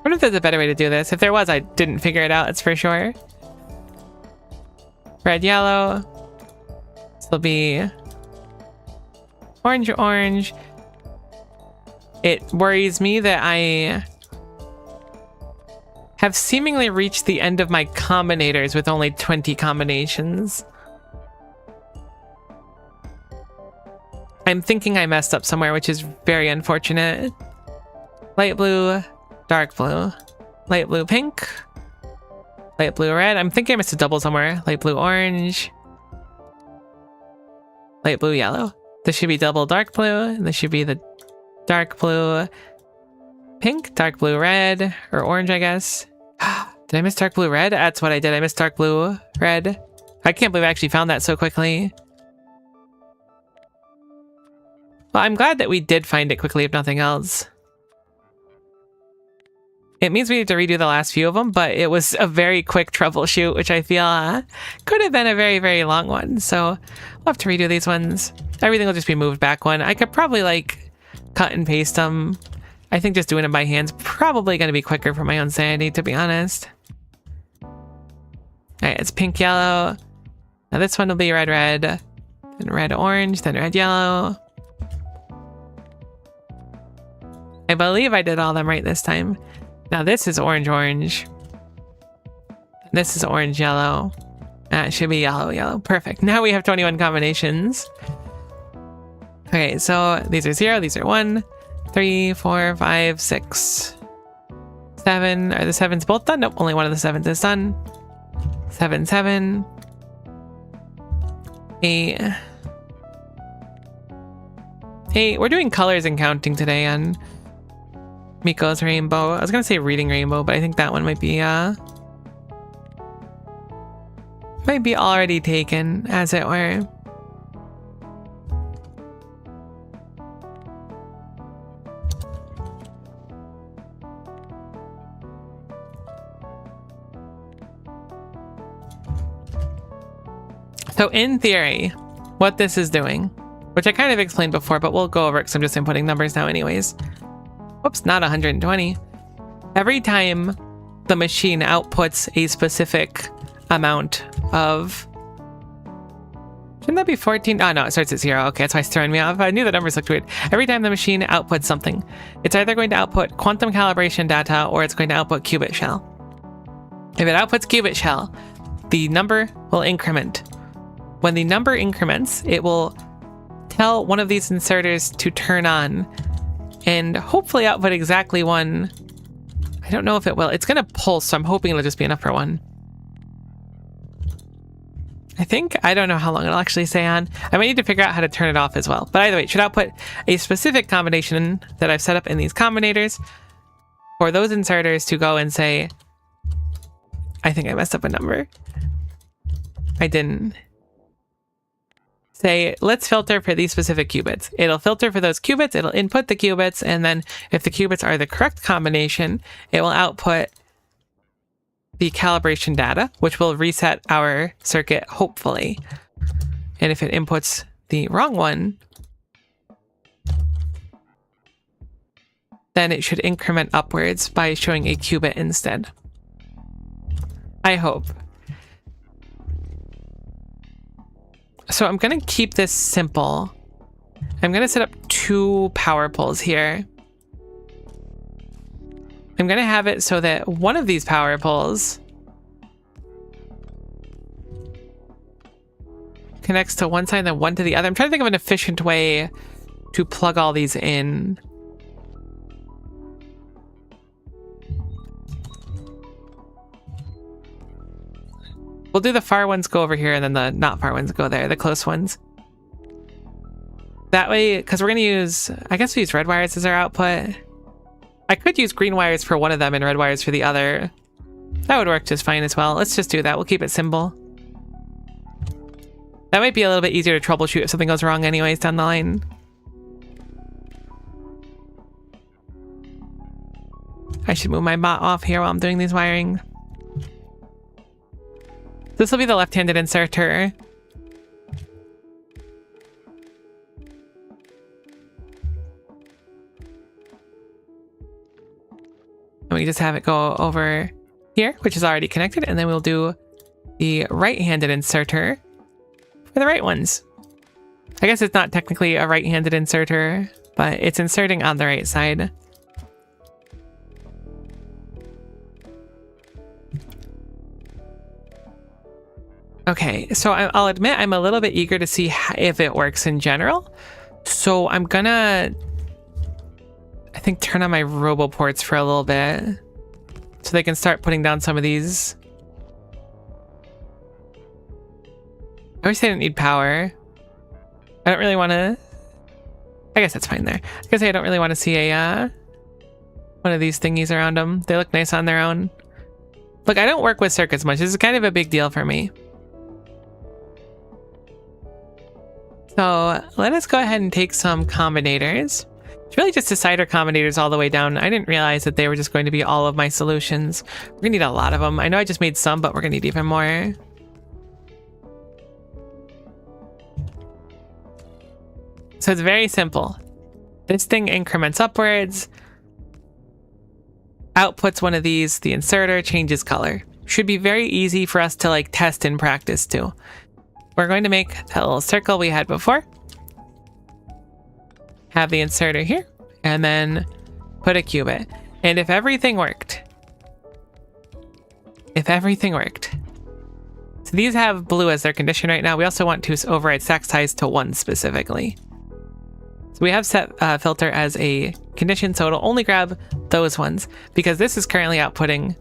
wonder if there's a better way to do this. If there was, I didn't figure it out, it's for sure. Red, yellow. This will be orange, orange. It worries me that I have seemingly reached the end of my combinators with only 20 combinations. I'm thinking I messed up somewhere, which is very unfortunate. Light blue, dark blue, light blue, pink, light blue, red. I'm thinking I missed a double somewhere. Light blue, orange, light blue, yellow. This should be double dark blue, and this should be the dark blue, pink, dark blue, red, or orange, I guess. Did I miss dark blue, red? That's what I did. I missed dark blue, red. I can't believe I actually found that so quickly. Well, I'm glad that we did find it quickly, if nothing else. It means we need to redo the last few of them, but it was a very quick troubleshoot, which I feel could have been a very, very long one. So we'll have to redo these ones. Everything will just be moved back one. I could probably like cut and paste them. I think just doing it by hand's probably going to be quicker for my own sanity, to be honest. All right, it's pink, yellow. Now this one will be red, red, then red, orange, then red, yellow. I believe I did all them right this time. Now this is orange, orange. This is orange, yellow. It should be yellow, yellow. Perfect. Now we have 21 combinations. Okay, so these are 0, these are 1, 3, 4, 5, 6, 7. Are the 7s both done? Nope, only one of the 7s is done. 7, 7, 8. 8. We're doing colors and counting today on Miko's rainbow. I was gonna say reading rainbow, but I think that one might be already taken, as it were. So in theory, what this is doing, which I kind of explained before, but we'll go over it because I'm just inputting numbers now anyways. Whoops, not 120. Every time the machine outputs a specific amount of Shouldn't that be 14? Oh no, it starts at 0. Okay, that's why it's throwing me off. I knew the numbers looked weird. Every time the machine outputs something, it's either going to output quantum calibration data or it's going to output qubit shell. If it outputs qubit shell, the number will increment. When the number increments, it will tell one of these inserters to turn on and hopefully output exactly one. I don't know if it will. It's going to pulse, so I'm hoping it'll just be enough for one. I think. I don't know how long it'll actually stay on. I might need to figure out how to turn it off as well. But either way, it should output a specific combination that I've set up in these combinators for those inserters to go and say, I think I messed up a number. I didn't. Say, let's filter for these specific qubits. It'll filter for those qubits, it'll input the qubits, and then if the qubits are the correct combination, it will output the calibration data, which will reset our circuit, hopefully. And if it inputs the wrong one, then it should increment upwards by showing a qubit instead. I hope. So I'm going to keep this simple. I'm going to set up 2 power poles here. I'm going to have it so that one of these power poles connects to one side and then one to the other. I'm trying to think of an efficient way to plug all these in. We'll do the far ones go over here and then the not far ones go there, the close ones. That way, because we're going to use, I guess we use red wires as our output. I could use green wires for one of them and red wires for the other. That would work just fine as well. Let's just do that. We'll keep it simple. That might be a little bit easier to troubleshoot if something goes wrong anyways down the line. I should move my bot off here while I'm doing these wiring. This will be the left-handed inserter. And we just have it go over here, which is already connected, and then we'll do the right-handed inserter for the right ones. I guess it's not technically a right-handed inserter, but it's inserting on the right side. Okay, so I'll admit I'm a little bit eager to see if it works in general. So I'm gonna, I think, turn on my roboports for a little bit so they can start putting down some of these. I wish they didn't need power. I don't really want to, I guess that's fine there. I guess I don't really want to see a one of these thingies around them. They look nice on their own. Look, I don't work with circuits much. This is kind of a big deal for me. So let us go ahead and take some combinators. It's really just decider combinators all the way down. I didn't realize that they were just going to be all of my solutions. We're gonna need a lot of them. I know I just made some, but we're gonna need even more. So it's very simple. This thing increments upwards, outputs one of these, the inserter changes color. Should be very easy for us to like test in practice too. We're going to make that little circle we had before. Have the inserter here, and then put a qubit. And if everything worked, so these have blue as their condition right now. We also want to override stack size to 1 specifically. So we have set filter as a condition, so it'll only grab those ones because this is currently outputting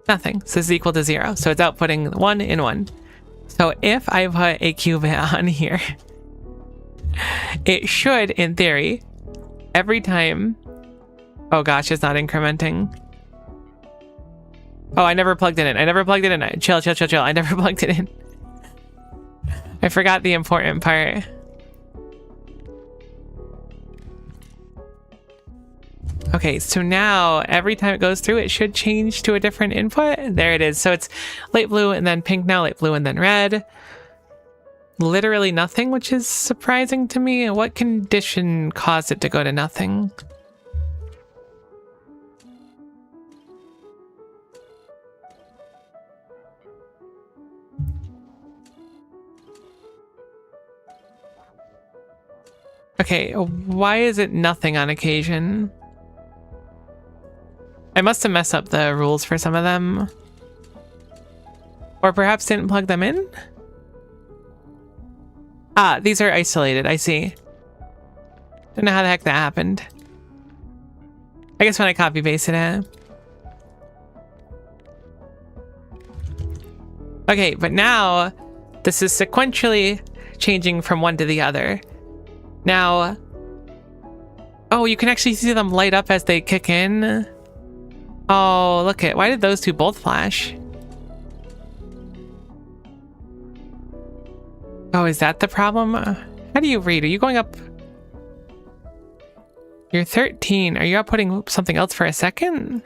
nothing. So this is equal to 0. So it's outputting 1 and 1. So if I put a qubit on here, it should, in theory, every time... Oh gosh, it's not incrementing. Oh, I never plugged it in. Chill. I never plugged it in. I forgot the important part. Okay, so now every time it goes through, it should change to a different input. There it is. So it's light blue and then pink now, light blue and then red. Literally nothing, which is surprising to me. What condition caused it to go to nothing? Okay, why is it nothing on occasion? I must have messed up the rules for some of them. Or perhaps didn't plug them in? Ah, these are isolated, I see. Don't know how the heck that happened. I guess when I copy pasted it. Okay, but now this is sequentially changing from one to the other. Now, oh, you can actually see them light up as they kick in. Oh, look it. Why did those two both flash? Oh, is that the problem? How do you read? Are you going up? You're 13. Are you outputting something else for a second?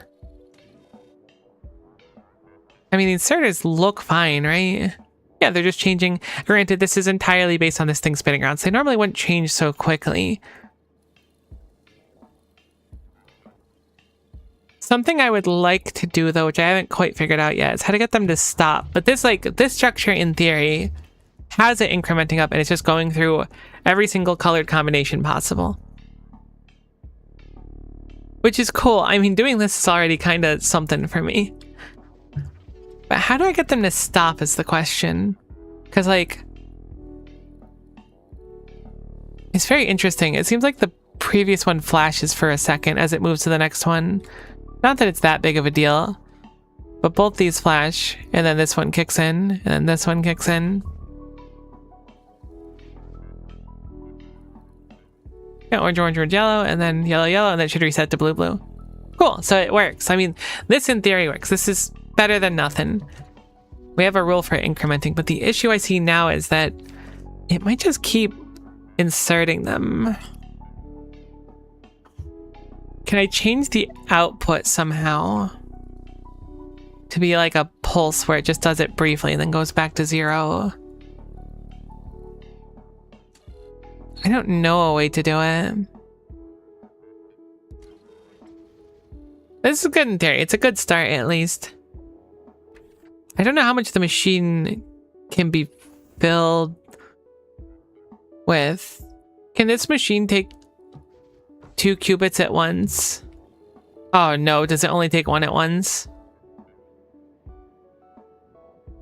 I mean, the inserters look fine, right? Yeah, they're just changing. Granted, this is entirely based on this thing spinning around, so they normally wouldn't change so quickly. Something I would like to do, though, which I haven't quite figured out yet, is how to get them to stop. But this structure, in theory, has it incrementing up, and it's just going through every single colored combination possible. Which is cool. I mean, doing this is already kind of something for me. But how do I get them to stop is the question. Because, like, it's very interesting. It seems like the previous one flashes for a second as it moves to the next one. Not that it's that big of a deal. But both these flash, and then this one kicks in, and then this one kicks in. Yeah, orange, orange, orange, yellow, and then yellow, yellow, and then it should reset to blue, blue. Cool, so it works. I mean, this in theory works. This is better than nothing. We have a rule for incrementing, but the issue I see now is that it might just keep inserting them. Can I change the output somehow to be like a pulse where it just does it briefly and then goes back to 0? I don't know a way to do it. This is good in theory. It's a good start, at least. I don't know how much the machine can be filled with. Can this machine take 2 qubits at once? Oh no, does it only take 1 at once?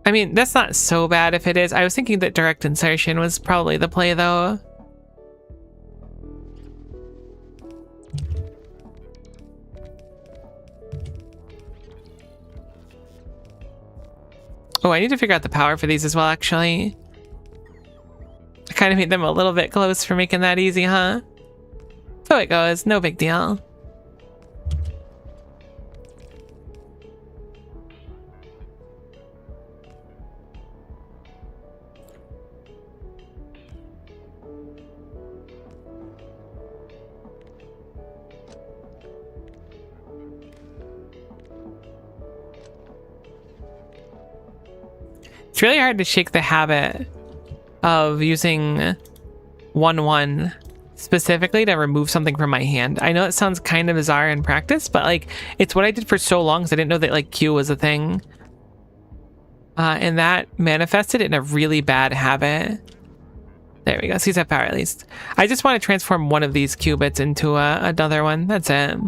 I mean, that's not so bad if it is. I was thinking that direct insertion was probably the play, though. Oh, I need to figure out the power for these as well, actually. I kind of made them a little bit close for making that easy, huh? So it goes, no big deal. It's really hard to shake the habit of using 1-1 specifically to remove something from my hand. I know it sounds kind of bizarre in practice, but like it's what I did for so long because I didn't know that like Q was a thing. And that manifested in a really bad habit. There we go. Sees that power at least. I just want to transform one of these qubits into another one. That's it.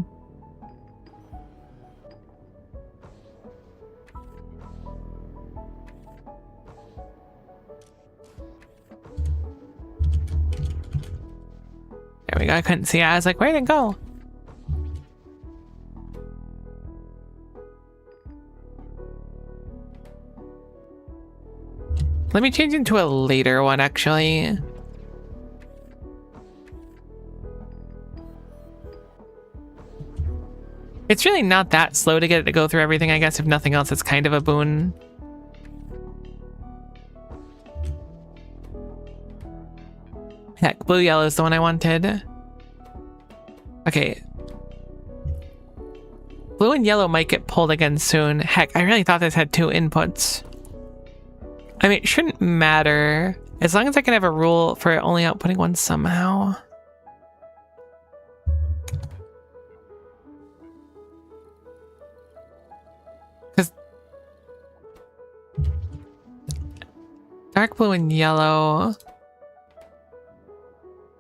There we go. I couldn't see it. I was like, where'd it go? Let me change into a later one, actually. It's really not that slow to get it to go through everything, I guess. If nothing else, it's kind of a boon. Heck, blue yellow is the one I wanted. Okay. Blue and yellow might get pulled again soon. Heck, I really thought this had 2 inputs. I mean, it shouldn't matter. As long as I can have a rule for only outputting one somehow. Because dark blue and yellow...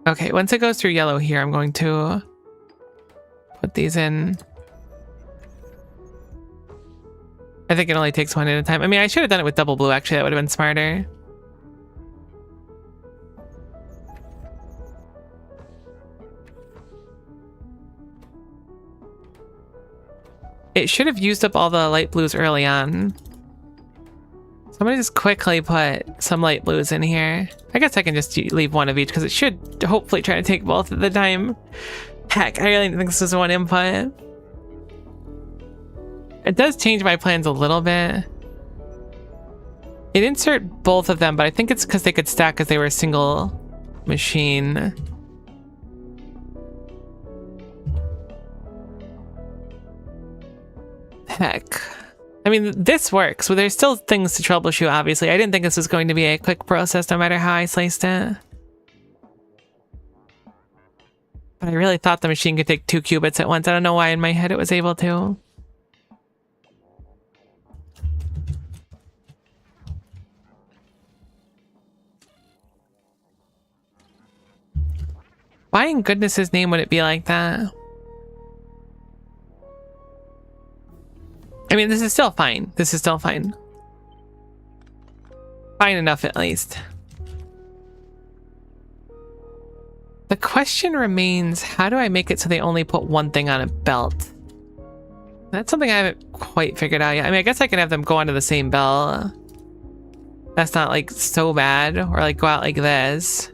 Okay, once it goes through yellow here, I'm going to put these in. I think it only takes one at a time. I mean, I should have done it with double blue, actually. That would have been smarter. It should have used up all the light blues early on. So I'm gonna just quickly put some light blues in here. I guess I can just leave one of each because it should hopefully try to take both at the time. Heck, I really think this is one input. It does change my plans a little bit. It insert both of them, but I think it's because they could stack because they were a single machine. Heck. I mean, this works, but there's still things to troubleshoot, obviously. I didn't think this was going to be a quick process, no matter how I sliced it. But I really thought the machine could take 2 qubits at once. I don't know why in my head it was able to. Why in goodness' name would it be like that? I mean, this is still fine. This is still fine. Fine enough, at least. The question remains, how do I make it so they only put one thing on a belt? That's something I haven't quite figured out yet. I mean, I guess I can have them go onto the same belt. That's not, like, so bad. Or, like, go out like this.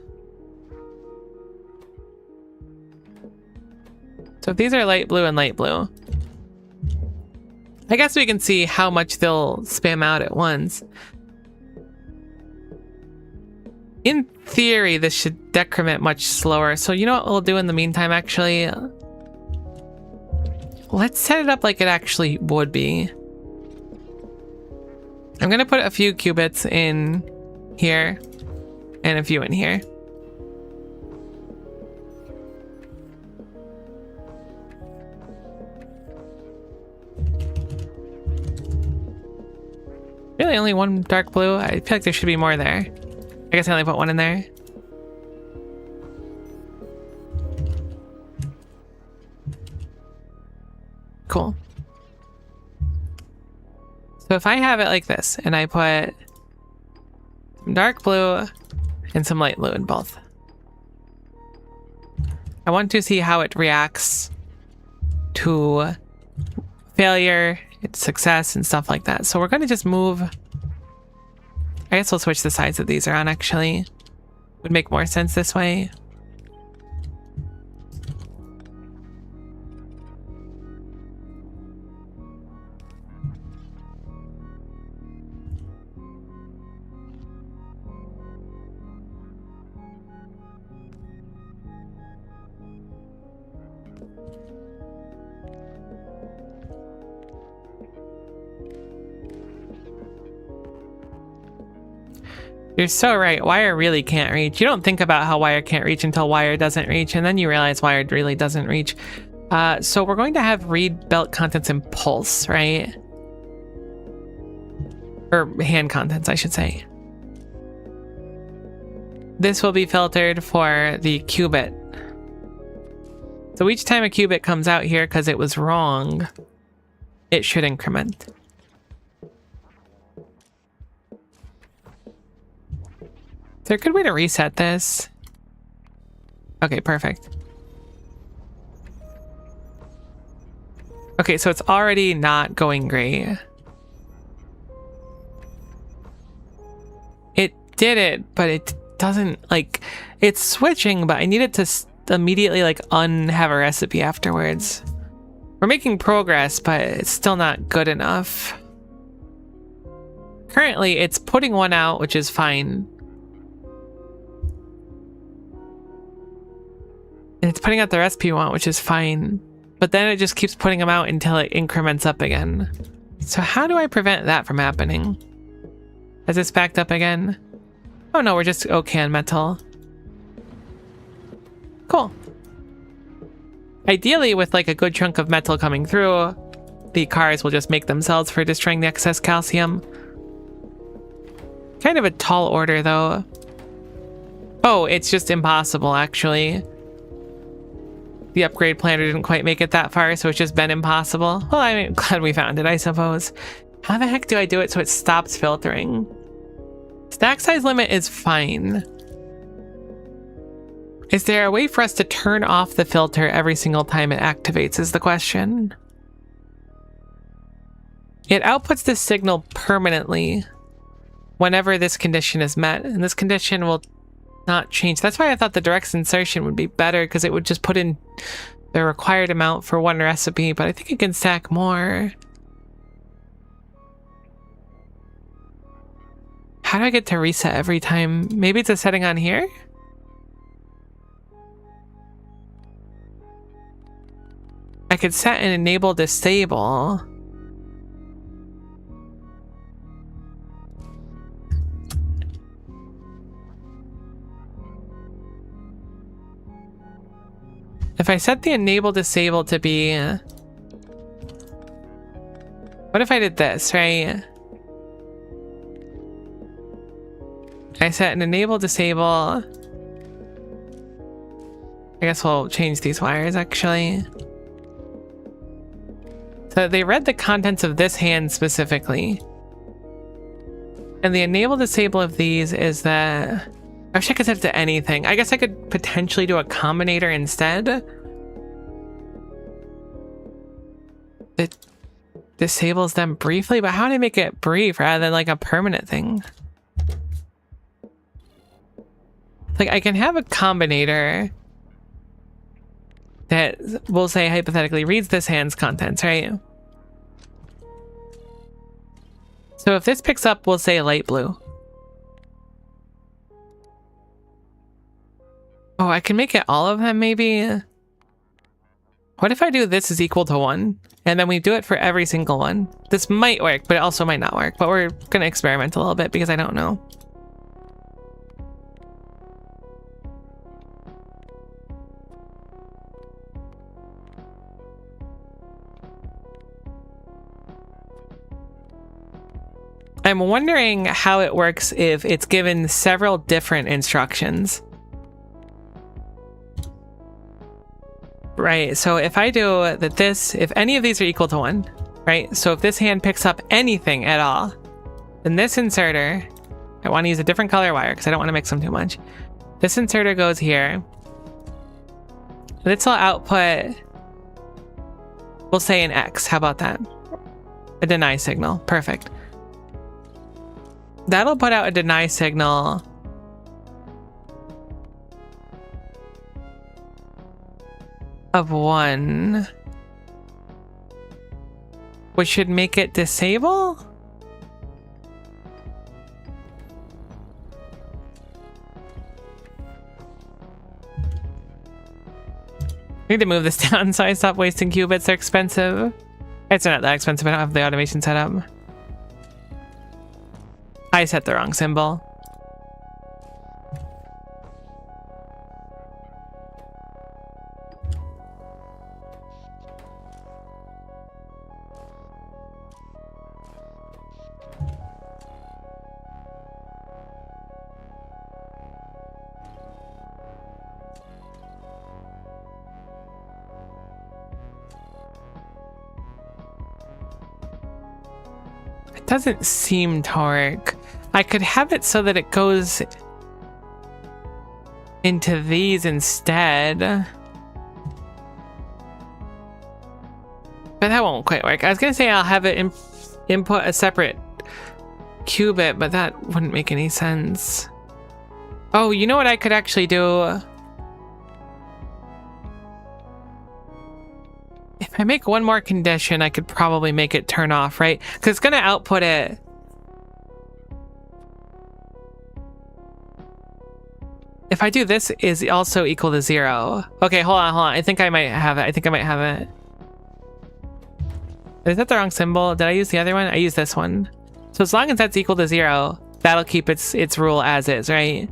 So if these are light blue and light blue, I guess we can see how much they'll spam out at once. In theory, this should decrement much slower. So you know what we'll do in the meantime, actually? Let's set it up like it actually would be. I'm going to put a few qubits in here and a few in here. Really, only one dark blue? I feel like there should be more there. I guess I only put one in there. Cool. So if I have it like this, and I put some dark blue and some light blue in both, I want to see how it reacts to failure, its success, and stuff like that. So we're going to just move. I guess we'll switch the sides that these are on, actually. Would make more sense this way. You're so right. Wire really can't reach. You don't think about how wire can't reach until wire doesn't reach, and then you realize wire really doesn't reach. So we're going to have read belt contents and pulse, right? Or hand contents, I should say. This will be filtered for the qubit. So each time a qubit comes out here because it was wrong, it should increment. Is there a good way to reset this? Okay, perfect. Okay, so it's already not going great. It did it, but it doesn't, like, it's switching, but I need it to immediately, like, unhave a recipe afterwards. We're making progress, but it's still not good enough. Currently, it's putting one out, which is fine. And it's putting out the recipe we want, which is fine. But then it just keeps putting them out until it increments up again. So how do I prevent that from happening? Has this backed up again? Oh no, we're just okay on metal. Cool. Ideally, with like a good chunk of metal coming through, the cars will just make themselves for destroying the excess calcium. Kind of a tall order though. Oh, it's just impossible, actually. The upgrade planner didn't quite make it that far, so it's just been impossible. Well, I'm glad we found it, I suppose. How the heck do I do it so it stops filtering? Stack size limit is fine. Is there a way for us to turn off the filter every single time it activates is the question. It outputs this signal permanently whenever this condition is met, and this condition will not change. That's why I thought the direct insertion would be better, because it would just put in the required amount for one recipe, but I think it can stack more. How do I get to reset every time? Maybe it's a setting on here? I could set and enable disable. If I set the enable disable to be... What if I did this, right? I set an enable disable. I guess we'll change these wires, actually. So they read the contents of this hand specifically. And the enable disable of these is that... I wish I could set it to anything. I guess I could potentially do a combinator instead. It disables them briefly, but how do I make it brief rather than like a permanent thing? Like, I can have a combinator that we'll say hypothetically reads this hand's contents, right? So if this picks up, we'll say light blue. Oh, I can make it all of them, maybe? What if I do this is equal to 1? And then we do it for every single one. This might work, but it also might not work. But we're going to experiment a little bit because I don't know. I'm wondering how it works if it's given several different instructions. Right, so if I do that this, if any of these are equal to 1, right? So if this hand picks up anything at all, then this inserter, I want to use a different color wire because I don't want to mix them too much. This inserter goes here. This will output, we'll say an X. How about that? A deny signal. Perfect. That'll put out a deny signal of 1, which should make it disable? I need to move this down so I stop wasting qubits. They're expensive. It's not that expensive. I don't have the automation set up. I set the wrong symbol. It doesn't seem to work. I could have it so that it goes into these instead. But that won't quite work. I was gonna say I'll have it input a separate qubit, but that wouldn't make any sense. Oh, you know what I could actually do? If I make one more condition, I could probably make it turn off, right? Because it's gonna output it. If I do this is also equal to 0. Okay, hold on. I think I might have it. Is that the wrong symbol? Did I use the other one? I used this one. So as long as that's equal to 0, that'll keep its rule as is, right?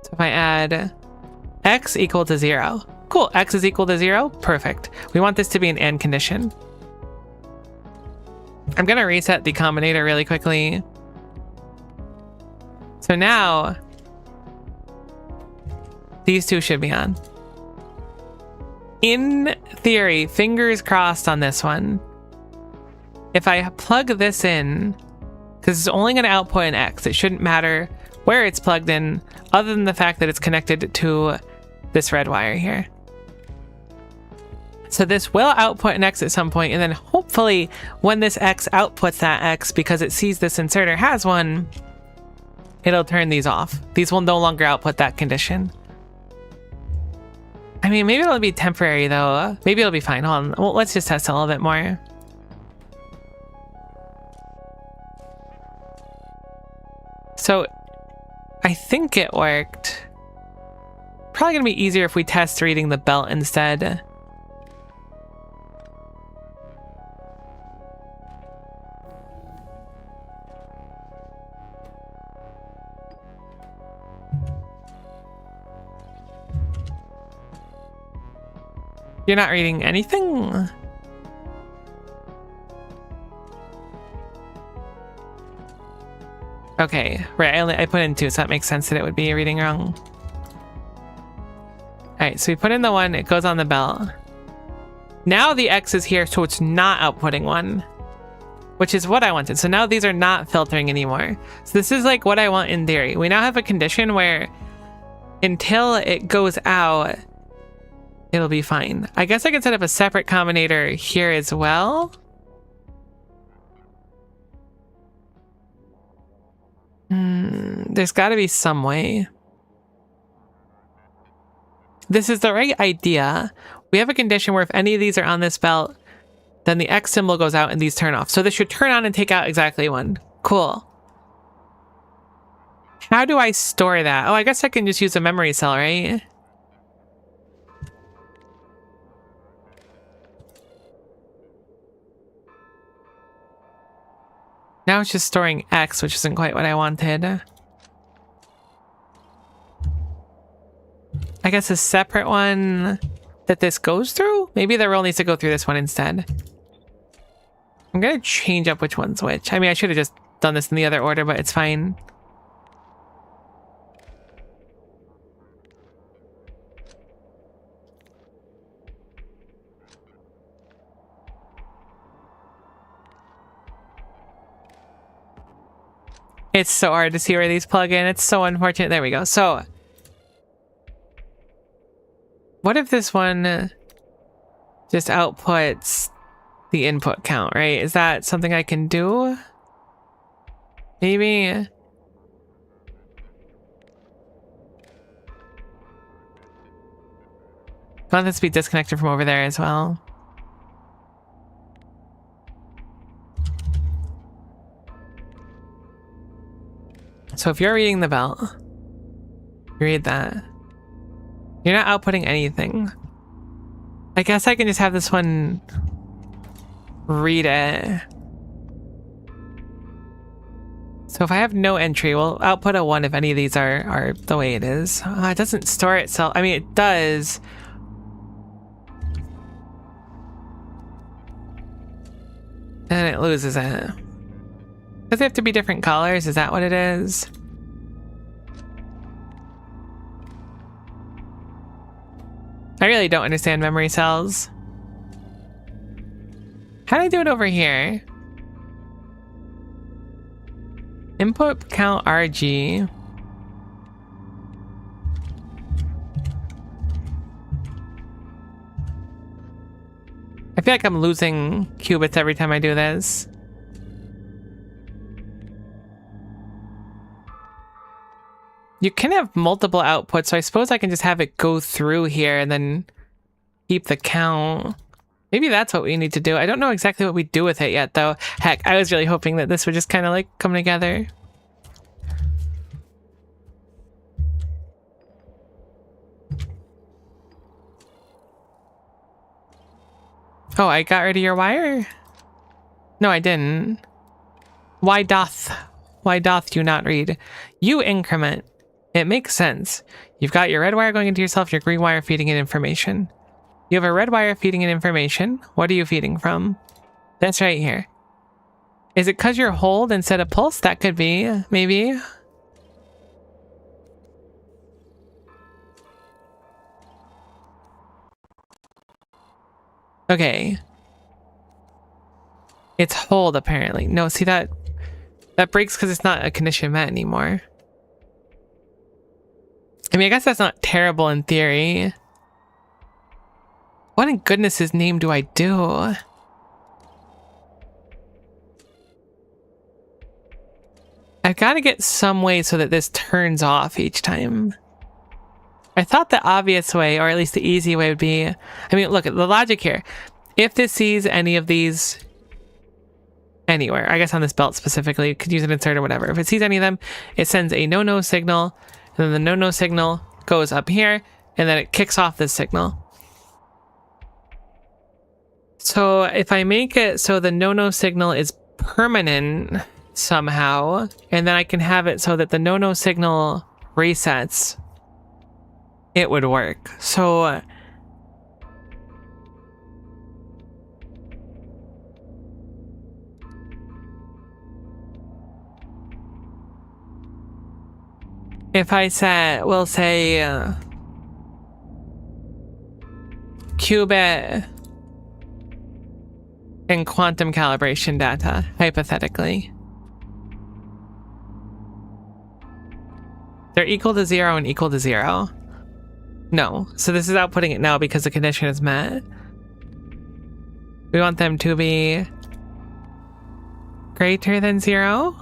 So if I add x equal to 0. Cool, x is equal to 0. Perfect. We want this to be an AND condition. I'm gonna reset the combinator really quickly. So now These two should be on. In theory, fingers crossed on this one. If I plug this in, because it's only going to output an X, it shouldn't matter where it's plugged in, other than the fact that it's connected to this red wire here. So this will output an X at some point, and then hopefully when this X outputs that X, because it sees this inserter has one, it'll turn these off. These will no longer output that condition. I mean, maybe it'll be temporary though. Maybe it'll be fine. Hold on. Well, let's just test a little bit more. So I think it worked. Probably gonna be easier if we test reading the belt instead. You're not reading anything? Okay, right, I put in 2, so that makes sense that it would be reading wrong. Alright, so we put in the 1, it goes on the belt. Now the X is here, so it's not outputting 1, which is what I wanted. So now these are not filtering anymore. So this is like what I want in theory. We now have a condition where until it goes out, it'll be fine. I guess I can set up a separate combinator here as well. There's got to be some way. This is the right idea. We have a condition where if any of these are on this belt, then the X symbol goes out and these turn off. So this should turn on and take out exactly 1. Cool. How do I store that? Oh, I guess I can just use a memory cell, right? Now it's just storing X, which isn't quite what I wanted. I guess a separate one that this goes through? Maybe the roll needs to go through this one instead. I'm gonna change up which one's which. I mean, I should have just done this in the other order, but it's fine. It's so hard to see where these plug in. It's so unfortunate. There we go. So, what if this one just outputs the input count, right? Is that something I can do? Maybe. I want this to be disconnected from over there as well. So if you're reading the belt, you read that. You're not outputting anything. I guess I can just have this one read it. So if I have no entry, we'll output a 1 if any of these are the way it is. It doesn't store itself. I mean, it does. And it loses it. Does it have to be different colors? Is that what it is? I really don't understand memory cells. How do I do it over here? Input count RG. I feel like I'm losing qubits every time I do this. You can have multiple outputs, so I suppose I can just have it go through here and then keep the count. Maybe that's what we need to do. I don't know exactly what we do with it yet, though. Heck, I was really hoping that this would just kind of like come together. Oh, I got rid of your wire? No, I didn't. Why doth you not read? You increment. It makes sense. You've got your red wire going into yourself, your green wire feeding in information. You have a red wire feeding in information. What are you feeding from? That's right here. Is it because you're hold instead of pulse? That could be, maybe. Okay. It's hold, apparently. No, see that breaks because it's not a condition met anymore. I mean, I guess that's not terrible in theory. What in goodness' name do I do? I've got to get some way so that this turns off each time. I thought the obvious way, or at least the easy way, would be... I mean, look at the logic here. If this sees any of these anywhere, I guess on this belt specifically, could use an insert or whatever. If it sees any of them, it sends a no-no signal, and then the no-no signal goes up here, and then it kicks off this signal. So if I make it so the no-no signal is permanent somehow, and then I can have it so that the no-no signal resets, it would work. So if I said, we'll say qubit and quantum calibration data, hypothetically. They're equal to 0 and equal to 0. No. So this is outputting it now because the condition is met. We want them to be greater than 0.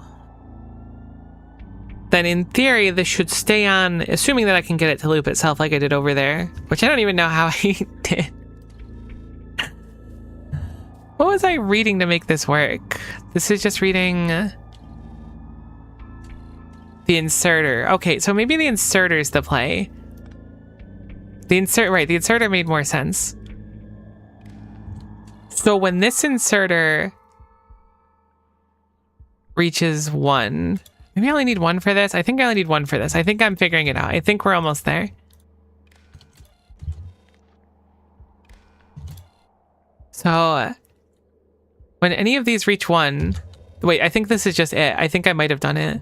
Then in theory, this should stay on, assuming that I can get it to loop itself like I did over there, which I don't even know how I did. What was I reading to make this work? This is just reading the inserter. Okay, so maybe the inserter's the play. The inserter made more sense. So when this inserter reaches 1, maybe I only need 1 for this. I think I only need 1 for this. I think I'm figuring it out. I think we're almost there. So when any of these reach 1, wait, I think this is just it. I think I might have done it.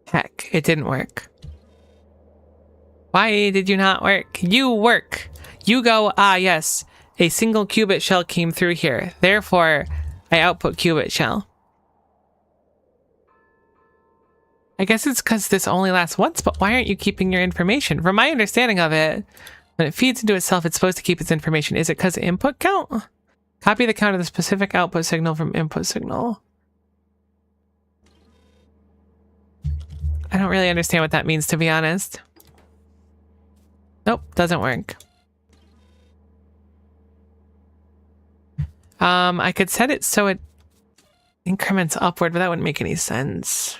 Heck, it didn't work. Why did you not work? You work. You go, ah, yes, a single qubit shell came through here. Therefore, I output qubit shell. I guess it's because this only lasts once, but why aren't you keeping your information? From my understanding of it, when it feeds into itself, it's supposed to keep its information. Is it because input count? Copy the count of the specific output signal from input signal. I don't really understand what that means, to be honest. Nope, doesn't work. I could set it so it increments upward, but that wouldn't make any sense.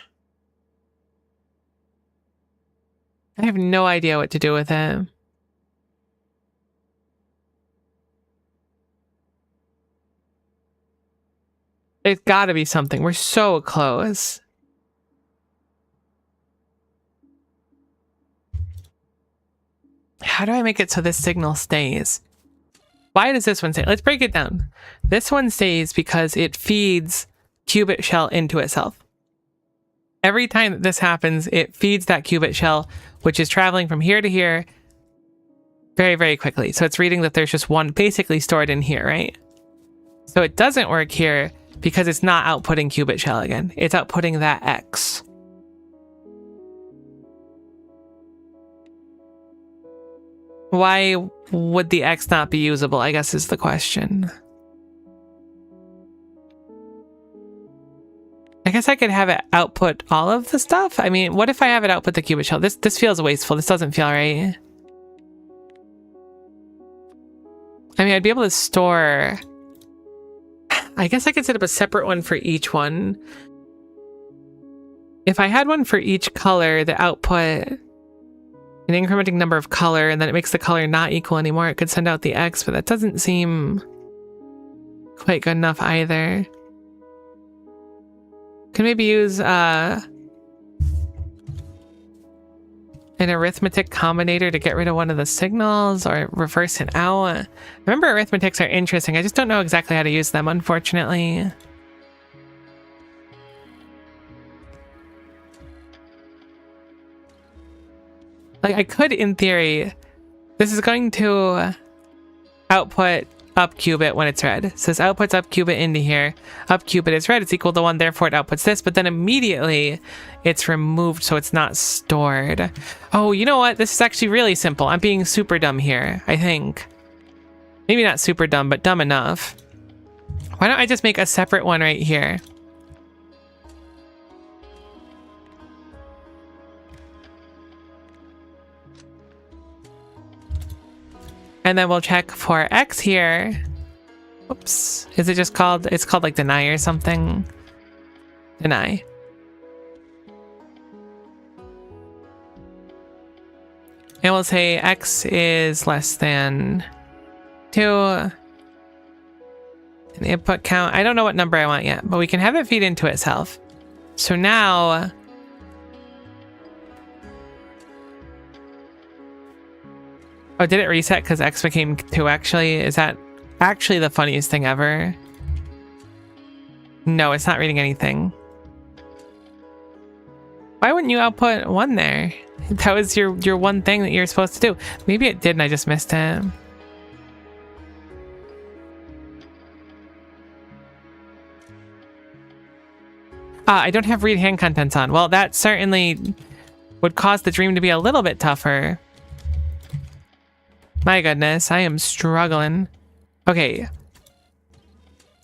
I have no idea what to do with it. It's gotta be something. We're so close. How do I make it so this signal stays? Why does this one stay? Let's break it down. This one stays because it feeds qubit shell into itself. Every time that this happens, it feeds that qubit shell, which is traveling from here to here very, very quickly. So it's reading that there's just one basically stored in here, right? So it doesn't work here because it's not outputting qubit shell again. It's outputting that X. Why would the X not be usable, I guess is the question. I guess I could have it output all of the stuff. I mean, what if I have it output the qubit shell? This feels wasteful. This doesn't feel right. I mean, I'd be able to store... I guess I could set up a separate one for each one. If I had one for each color, the output... an incrementing number of color, and then it makes the color not equal anymore, it could send out the X, but that doesn't seem quite good enough either. Could maybe use an arithmetic combinator to get rid of one of the signals, or reverse it out. Remember, arithmetics are interesting. I just don't know exactly how to use them, unfortunately. Like, I could, in theory, this is going to output upcube it when it's red. It says outputs upcube it into here. Upcube it is red, it's equal to 1, therefore it outputs this, but then immediately it's removed so it's not stored. Oh, you know what? This is actually really simple. I'm being super dumb here, I think. Maybe not super dumb, but dumb enough. Why don't I just make a separate one right here? And then we'll check for X here. Oops. Is it just called, it's called like deny or something? Deny. And we'll say X is less than 2. An input count. I don't know what number I want yet, but we can have it feed into itself. So now... Oh, did it reset because X became 2 actually? Is that actually the funniest thing ever? No, it's not reading anything. Why wouldn't you output 1 there? That was your one thing that you're supposed to do. Maybe it did and I just missed it. I don't have read hand contents on. Well, that certainly would cause the dream to be a little bit tougher. My goodness, I am struggling. Okay.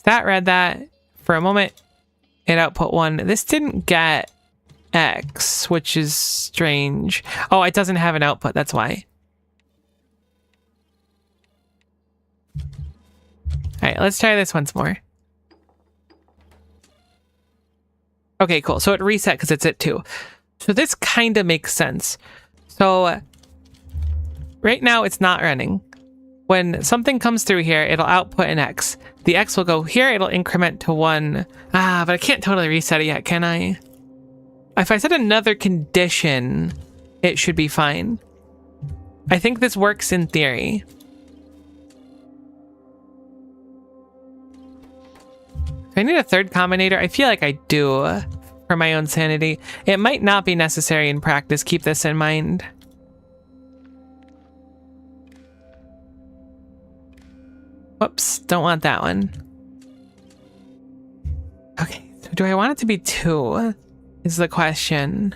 That read that. For a moment, it output 1. This didn't get X, which is strange. Oh, it doesn't have an output, that's why. Alright, let's try this once more. Okay, cool. So it reset because it's at 2. So this kind of makes sense. So right now it's not running. When something comes through here, it'll output an X. The X will go here, it'll increment to 1. But I can't totally reset it yet, can I? If I set another condition, it should be fine. I think this works in theory. I need a third combinator. I feel like I do for my own sanity. It might not be necessary in practice. Keep this in mind. Whoops, don't want that one. Okay, so do I want it to be 2? Is the question.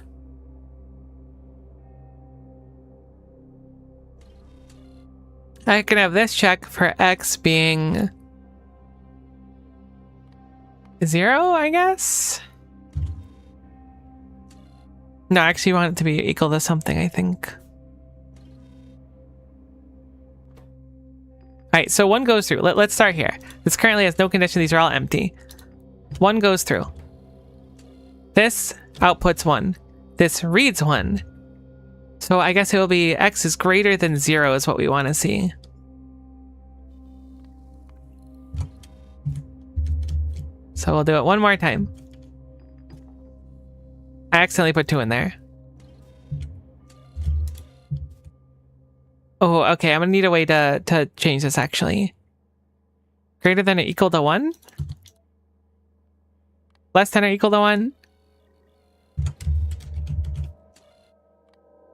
I can have this check for X being 0, I guess? No, I actually want it to be equal to something, I think. Alright, so 1 goes through. Let's start here. This currently has no condition. These are all empty. 1 goes through. This outputs 1. This reads 1. So I guess it will be X is greater than 0 is what we want to see. So we'll do it one more time. I accidentally put 2 in there. Oh, okay. I'm gonna need a way to change this actually. Greater than or equal to 1? Less than or equal to 1?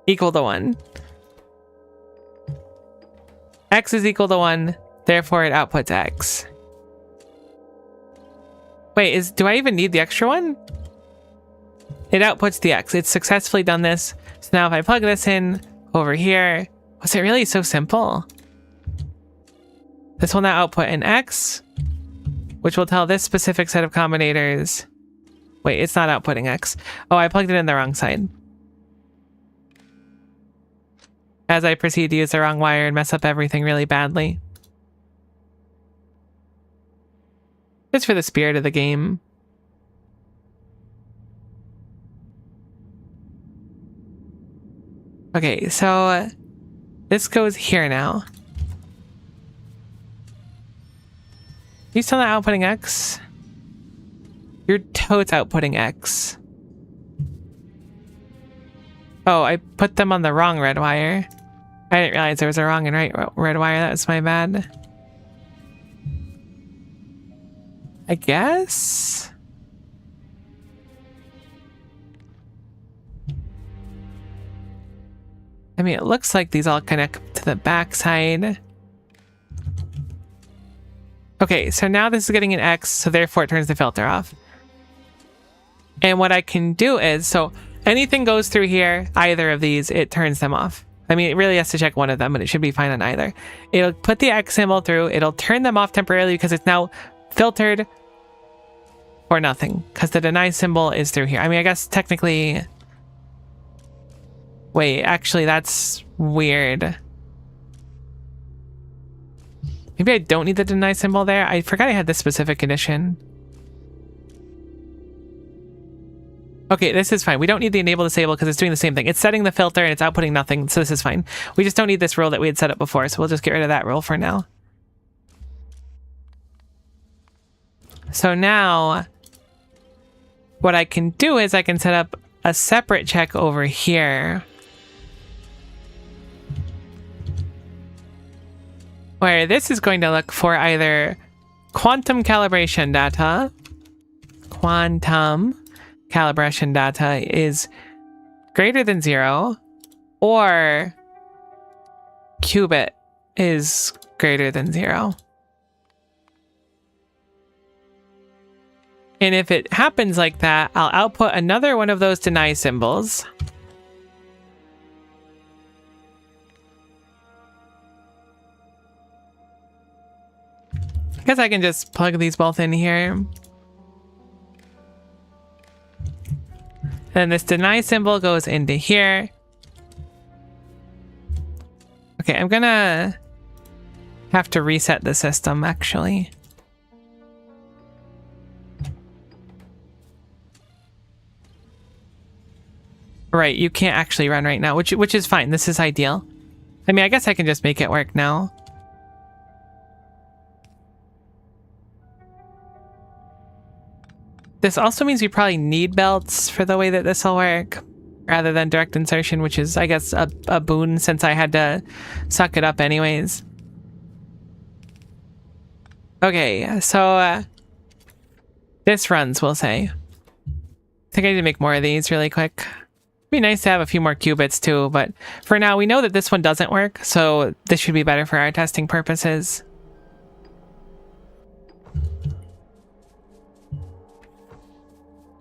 Equal to 1. X is equal to 1, therefore it outputs X. Wait, do I even need the extra one? It outputs the X. It's successfully done this. So now if I plug this in over here, was it really so simple? This will now output an X, which will tell this specific set of combinators. Wait, it's not outputting X. Oh, I plugged it in the wrong side. As I proceed to use the wrong wire and mess up everything really badly. Just for the spirit of the game. Okay, so this goes here now. You still not outputting X? Your toad's outputting X. Oh, I put them on the wrong red wire. I didn't realize there was a wrong and right red wire. That was my bad. I guess? I mean, it looks like these all connect to the back side. Okay, so now this is getting an X, so therefore it turns the filter off. And what I can do is, so anything goes through here, either of these, it turns them off. I mean, it really has to check one of them, but it should be fine on either. It'll put the X symbol through, it'll turn them off temporarily because it's now filtered or nothing, because the deny symbol is through here. I mean, I guess technically... Wait, actually, that's weird. Maybe I don't need the deny symbol there. I forgot I had this specific condition. Okay, this is fine. We don't need the enable disable because it's doing the same thing. It's setting the filter and it's outputting nothing, so this is fine. We just don't need this rule that we had set up before, so we'll just get rid of that rule for now. So now, what I can do is I can set up a separate check over here. Where this is going to look for either quantum calibration data. Quantum calibration data is greater than 0, or qubit is greater than 0. And if it happens like that, I'll output another one of those deny symbols. I guess I can just plug these both in here. And this deny symbol goes into here. Okay, I'm gonna have to reset the system, actually. Right, you can't actually run right now, which is fine. This is ideal. I mean, I guess I can just make it work now. This also means we probably need belts for the way that this will work, rather than direct insertion, which is, I guess, a boon since I had to suck it up anyways. Okay, so this runs, we'll say. I think I need to make more of these really quick. It'd be nice to have a few more qubits too, but for now we know that this one doesn't work, so this should be better for our testing purposes.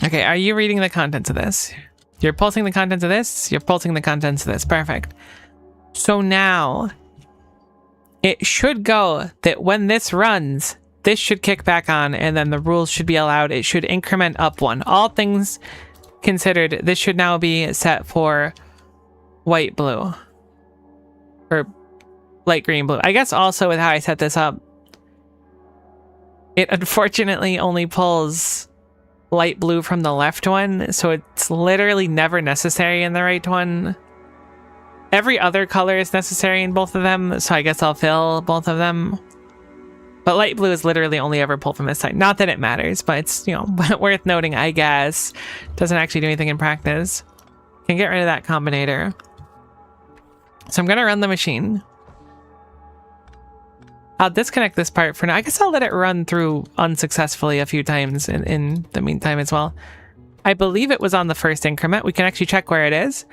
Okay, are you reading the contents of this? You're pulsing the contents of this? You're pulsing the contents of this. Perfect. So now, it should go that when this runs, this should kick back on, and then the rules should be allowed. It should increment up one. All things considered, this should now be set for white blue. Or light green blue. I guess also with how I set this up, it unfortunately only pulls light blue from the left one, so it's literally never necessary in the right one. Every other color is necessary in both of them, so I guess I'll fill both of them. But light blue is literally only ever pulled from this side. Not that it matters, but it's, you know, worth noting, I guess. Doesn't actually do anything in practice. Can get rid of that combinator. So I'm gonna run the machine. I'll disconnect this part for now. I guess I'll let it run through unsuccessfully a few times in the meantime as well. I believe it was on the first increment. We can actually check where it is.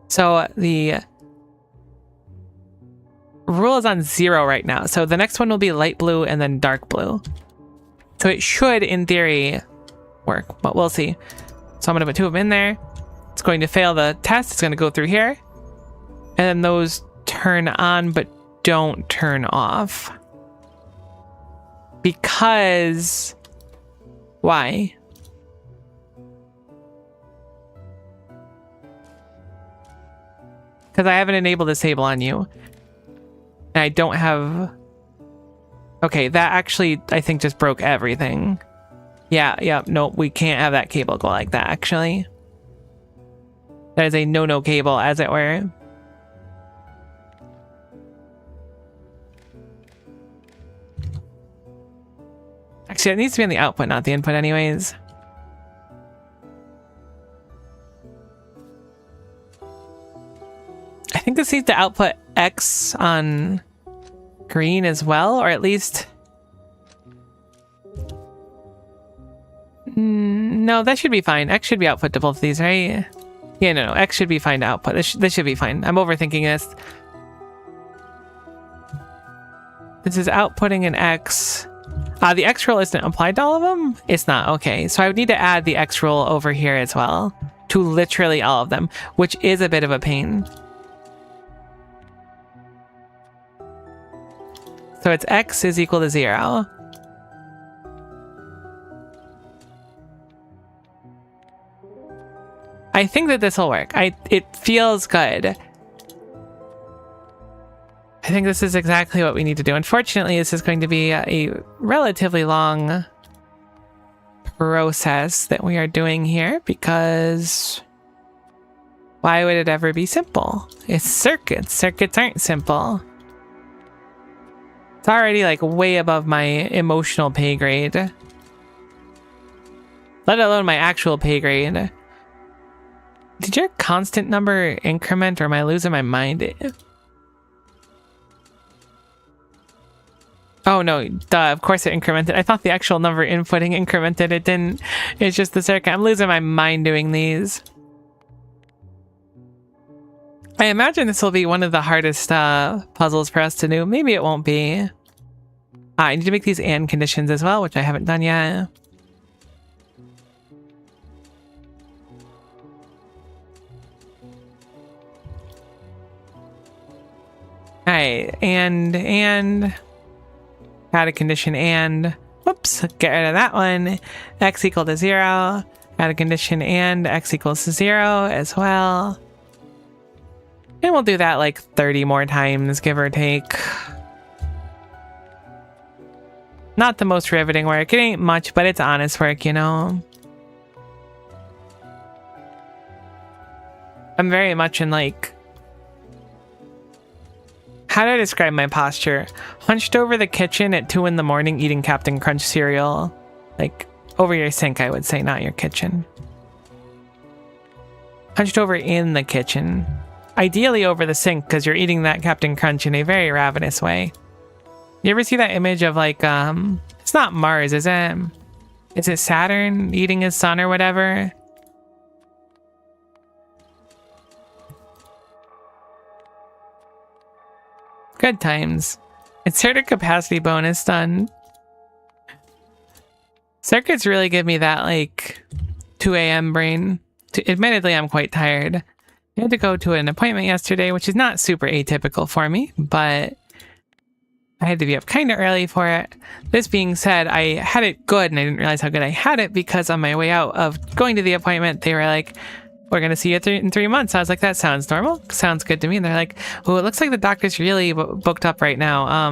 So the rule is on 0 right now. So the next one will be light blue and then dark blue. So it should, in theory, work, but we'll see. So I'm going to put 2 of them in there. It's going to fail the test. It's going to go through here. And then those turn on but don't turn off. Because... why? Because I haven't enabled disable on you. And I don't have... okay, that actually, I think, just broke everything. Yeah, no, we can't have that cable go like that, actually. That is a no-no cable, as it were. Actually, it needs to be on the output, not the input anyways. I think this needs to output X on green as well, or at least... no, that should be fine. X should be output to both of these, right? Yeah, no, X should be fine to output. This should be fine. I'm overthinking this. This is outputting an X. The X roll isn't applied to all of them? It's not. Okay, so I would need to add the X roll over here as well to literally all of them, which is a bit of a pain. So it's X is equal to 0. I think that this will work. It feels good. I think this is exactly what we need to do. Unfortunately, this is going to be a relatively long process that we are doing here because why would it ever be simple? It's circuits. Circuits aren't simple. It's already like way above my emotional pay grade, let alone my actual pay grade. Did your constant number increment, or am I losing my mind? Oh no, duh, of course it incremented. I thought the actual number inputting incremented. It didn't. It's just the circuit. I'm losing my mind doing these. I imagine this will be one of the hardest puzzles for us to do. Maybe it won't be. I need to make these AND conditions as well, which I haven't done yet. Alright, and add a condition and whoops, get rid of that one. X equal to 0. Add a condition and X equals to 0 as well. And we'll do that like 30 more times, give or take. Not the most riveting work. It ain't much, but it's honest work, you know. I'm very much in like... How do I describe my posture? Hunched over the kitchen at 2 in the morning eating Captain Crunch cereal. Like, over your sink, I would say, not your kitchen. Hunched over in the kitchen. Ideally over the sink, because you're eating that Captain Crunch in a very ravenous way. You ever see that image of like, it's not Mars, is it? Is it Saturn eating his sun or whatever? Good times. Insert a capacity bonus done. Circuits really give me that like 2 a.m. brain. Admittedly, I'm quite tired. I had to go to an appointment yesterday, which is not super atypical for me, but I had to be up kind of early for it. This being said, I had it good and I didn't realize how good I had it because on my way out of going to the appointment, they were like, we're going to see you in 3 months. I was like, that sounds normal. Sounds good to me. And they're like, oh, it looks like the doctor's really booked up right now.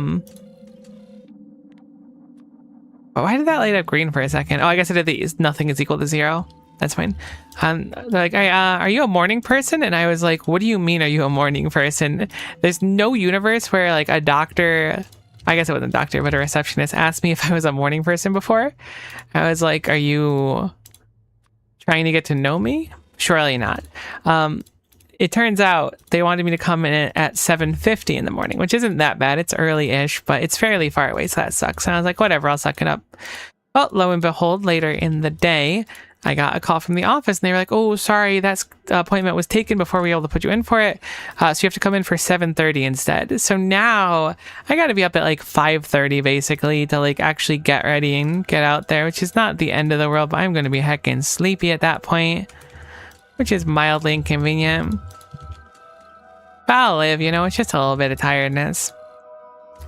Why did that light up green for a second? Oh, I guess it did nothing is equal to 0. That's fine. They're like, are you a morning person? And I was like, what do you mean, are you a morning person? There's no universe where like a doctor, I guess it wasn't a doctor, but a receptionist asked me if I was a morning person before. I was like, are you trying to get to know me? Surely not. It turns out they wanted me to come in at 7:50 in the morning, which isn't that bad. It's early-ish, but it's fairly far away, so that sucks. And I was like, whatever, I'll suck it up. Well, lo and behold, later in the day, I got a call from the office, and they were like, oh, sorry, that appointment was taken before we were able to put you in for it, so you have to come in for 7:30 instead. So now I got to be up at like 5:30 basically to like actually get ready and get out there, which is not the end of the world, but I'm going to be heckin' sleepy at that point, which is mildly inconvenient. But I'll live, you know, it's just a little bit of tiredness.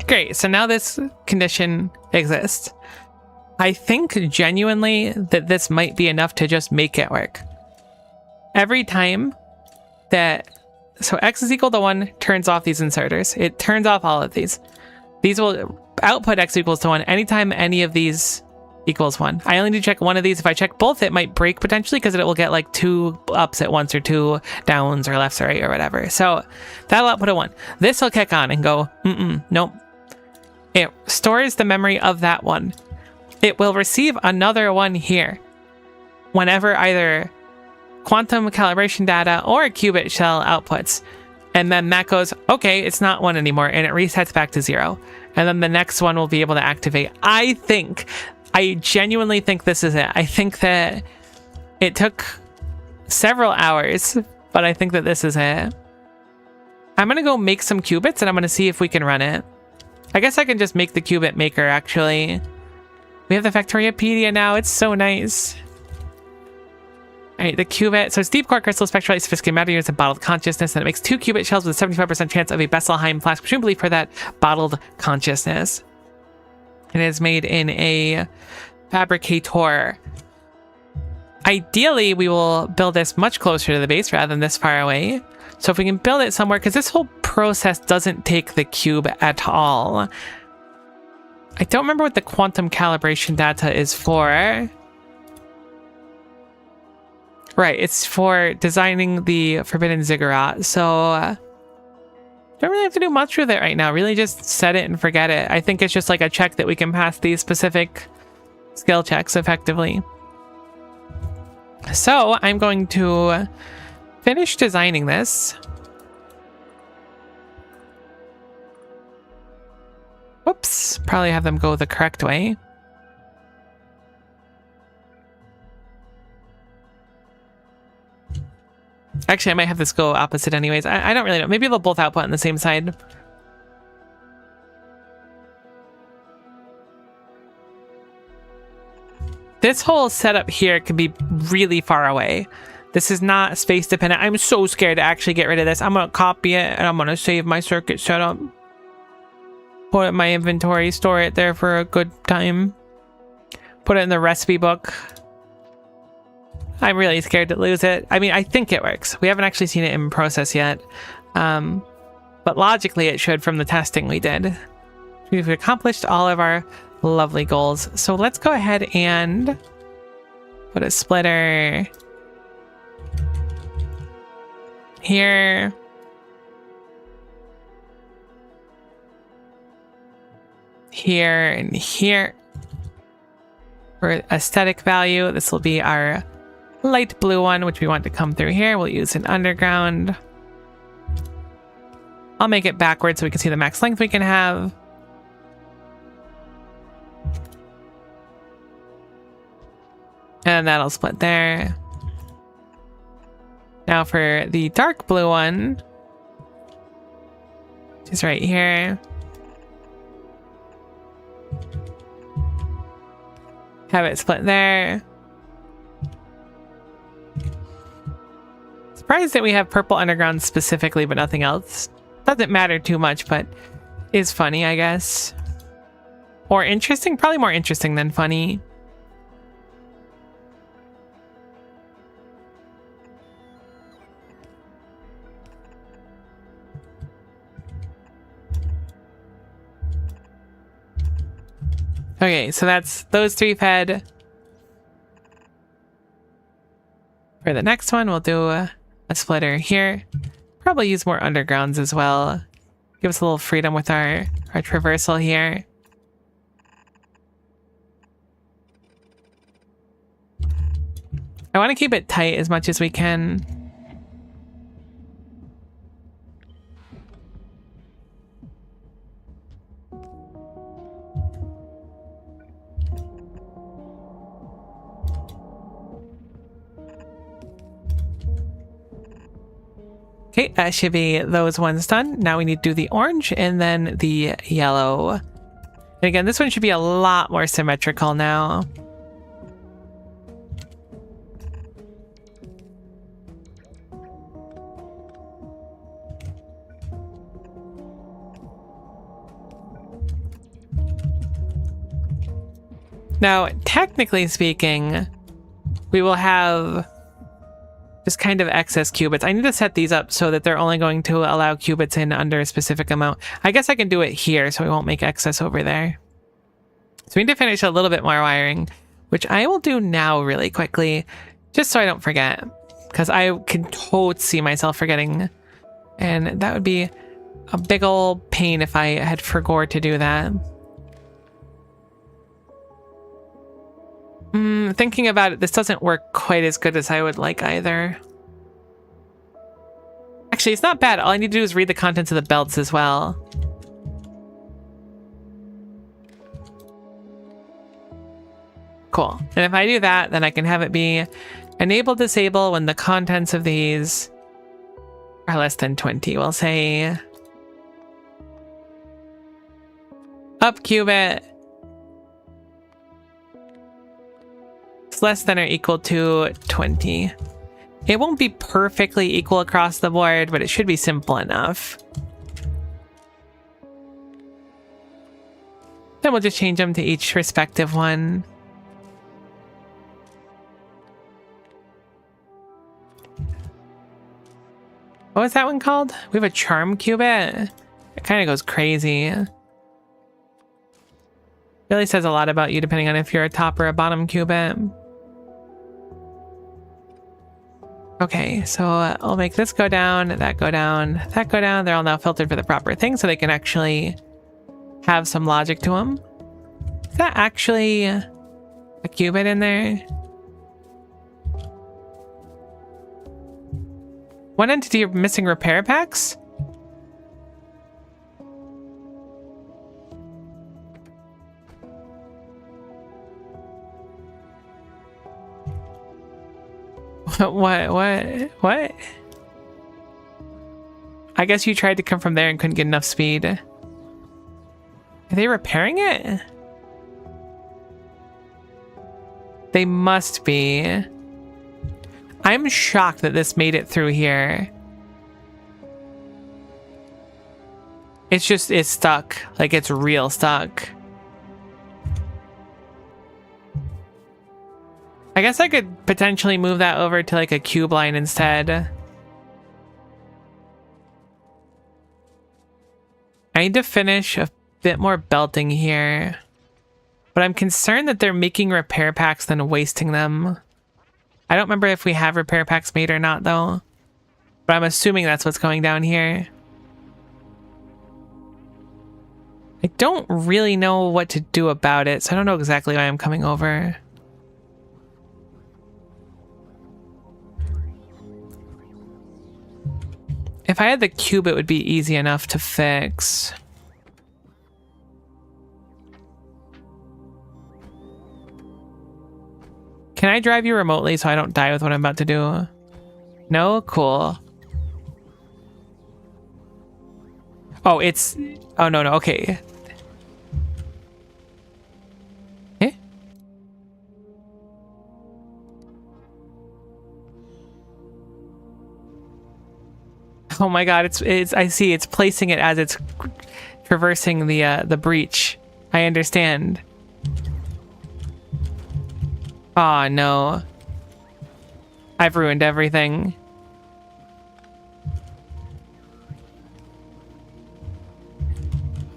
Great, so now this condition exists. I think genuinely that this might be enough to just make it work. Every time that, so X is equal to 1 turns off these inserters. It turns off all of these. These will output X equals to 1 anytime any of these equals 1. I only need to check one of these. If I check both, it might break potentially because it will get like 2 ups at once or 2 downs or lefts or right or whatever. So that'll output a 1. This will kick on and go, nope. It stores the memory of that one. It will receive another one here whenever either quantum calibration data or a qubit shell outputs. And then that goes, okay, it's not 1 anymore, and it resets back to 0. And then the next one will be able to activate. I genuinely think this is it. I think that it took several hours, but I think that this is it. I'm gonna go make some qubits and I'm gonna see if we can run it. I guess I can just make the qubit maker, actually. We have the Factoriopedia now. It's so nice. All right, the qubit. So it's deep core crystal spectrally sophisticated matter units and bottled consciousness, and it makes 2 qubit shells with a 75% chance of a Besselheim flask, presumably for that bottled consciousness. It is made in a fabricator. Ideally, we will build this much closer to the base rather than this far away. So if we can build it somewhere, because this whole process doesn't take the cube at all. I don't remember what the quantum calibration data is for. Right, it's for designing the forbidden ziggurat. So don't really have to do much with it right now. Really just set it and forget it. I think it's just like a check that we can pass these specific skill checks effectively. So I'm going to finish designing this. Whoops, probably have them go the correct way. Actually, I might have this go opposite anyways. I don't really know. Maybe they'll both output on the same side. This whole setup here could be really far away. This is not space dependent. I'm so scared to actually get rid of this. I'm going to copy it and I'm going to save my circuit setup. Put it in my inventory, store it there for a good time. Put it in the recipe book. I'm really scared to lose it. I mean, I think it works. We haven't actually seen it in process yet. But logically it should from the testing we did. We've accomplished all of our lovely goals. So let's go ahead and put a splitter here. Here and here. For aesthetic value, this will be our light blue one, which we want to come through here. We'll use an underground. I'll make it backwards so we can see the max length we can have. And that'll split there. Now for the dark blue one, which is right here. Have it split there. Surprised that we have purple underground specifically, but nothing else. Doesn't matter too much, but is funny, I guess. Or interesting? Probably more interesting than funny. Okay, so that's those 3 fed. For the next one, we'll do a splitter here. Probably use more undergrounds as well. Give us a little freedom with our traversal here. I want to keep it tight as much as we can. Okay, that should be those ones done. Now we need to do the orange and then the yellow. And again, this one should be a lot more symmetrical now. Now, technically speaking, we will have just kind of excess qubits. I need to set these up so that they're only going to allow qubits in under a specific amount. I guess I can do it here so we won't make excess over there. So we need to finish a little bit more wiring, which I will do now really quickly, just so I don't forget, because I can totally see myself forgetting, and that would be a big old pain if I had forgot to do that. Thinking about it, this doesn't work quite as good as I would like either. Actually, it's not bad. All I need to do is read the contents of the belts as well. Cool. And if I do that, then I can have it be Enable, disable when the contents of these are less than 20. We'll say upcube it. It's less than or equal to 20. It won't be perfectly equal across the board, but it should be simple enough. Then we'll just change them to each respective one. What was that one called? We have a charm cubit. It kind of goes crazy. Really says a lot about you depending on if you're a top or a bottom cubit. Okay, so I'll make this go down, that go down, that go down. They're all now filtered for the proper thing so they can actually have some logic to them. Is that actually a cubit in there? One entity are missing repair packs? What? I guess you tried to come from there and couldn't get enough speed. Are they repairing it? They must be. I'm shocked that this made it through here. It's stuck. Like, it's real stuck. I guess I could potentially move that over to like a cube line instead. I need to finish a bit more belting here. But I'm concerned that they're making repair packs then wasting them. I don't remember if we have repair packs made or not though. But I'm assuming that's what's going down here. I don't really know what to do about it, so I don't know exactly why I'm coming over. If I had the cube, it would be easy enough to fix. Can I drive you remotely so I don't die with what I'm about to do? No? Cool. Oh, it's... Oh, no, okay. Eh? Oh my god, it's I see, it's placing it as it's traversing the breach. I understand. Aw, no. I've ruined everything.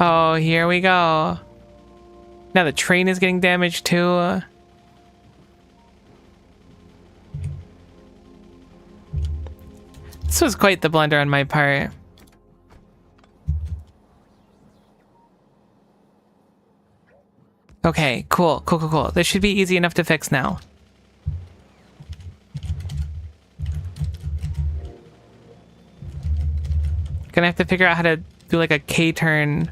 Oh, here we go. Now the train is getting damaged too. This was quite the blunder on my part. Okay, cool. This should be easy enough to fix now. Gonna have to figure out how to do like a K-turn.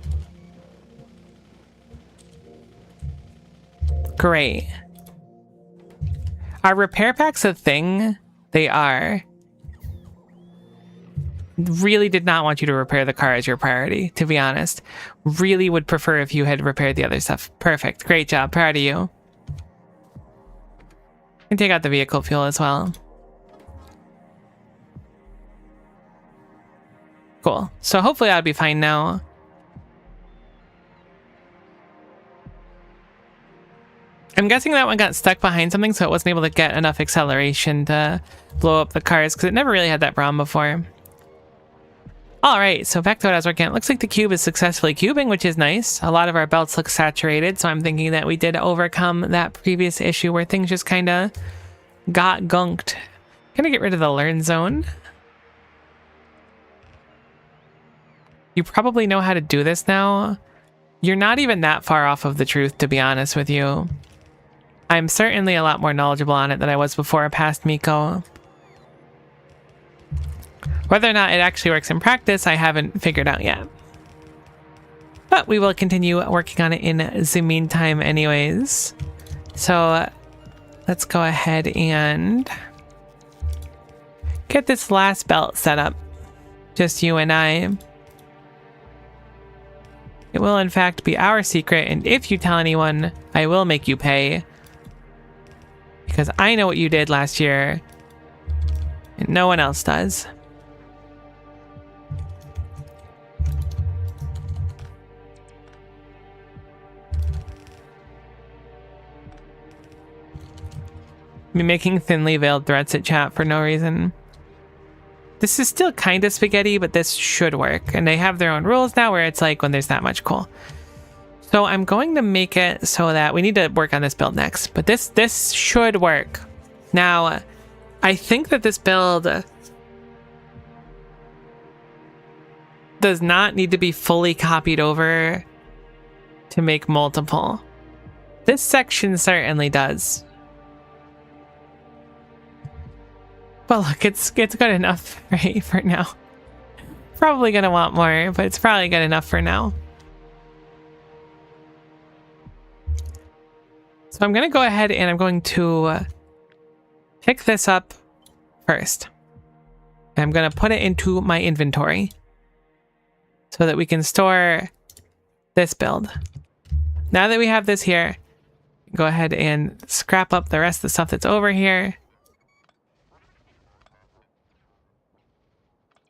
Great. Are repair packs a thing? They are. Really did not want you to repair the car as your priority, to be honest. Really would prefer if you had repaired the other stuff. Perfect. Great job. Proud of you. And take out the vehicle fuel as well. Cool. So hopefully I'll be fine now. I'm guessing that one got stuck behind something, so it wasn't able to get enough acceleration to blow up the cars, because it never really had that problem before. Alright, so back to what I was working on. It looks like the cube is successfully cubing, which is nice. A lot of our belts look saturated, so I'm thinking that we did overcome that previous issue where things just kind of got gunked. Gonna get rid of the learn zone. You probably know how to do this now. You're not even that far off of the truth, to be honest with you. I'm certainly a lot more knowledgeable on it than I was before past Miko. Whether or not it actually works in practice, I haven't figured out yet. But we will continue working on it in the meantime anyways. So let's go ahead and get this last belt set up. Just you and I. It will in fact be our secret, and if you tell anyone, I will make you pay. Because I know what you did last year, and no one else does. Me making thinly veiled threats at chat for no reason. This is still kind of spaghetti, but this should work. And they have their own rules now where it's like when there's that much coal. So I'm going to make it so that we need to work on this build next. But this should work. Now, I think that this build does not need to be fully copied over to make multiple. This section certainly does. But look, it's good enough, right, for now. Probably gonna want more, but it's probably good enough for now. So I'm gonna go ahead and I'm going to pick this up first. I'm gonna put it into my inventory so that we can store this build. Now that we have this here, go ahead and scrap up the rest of the stuff that's over here.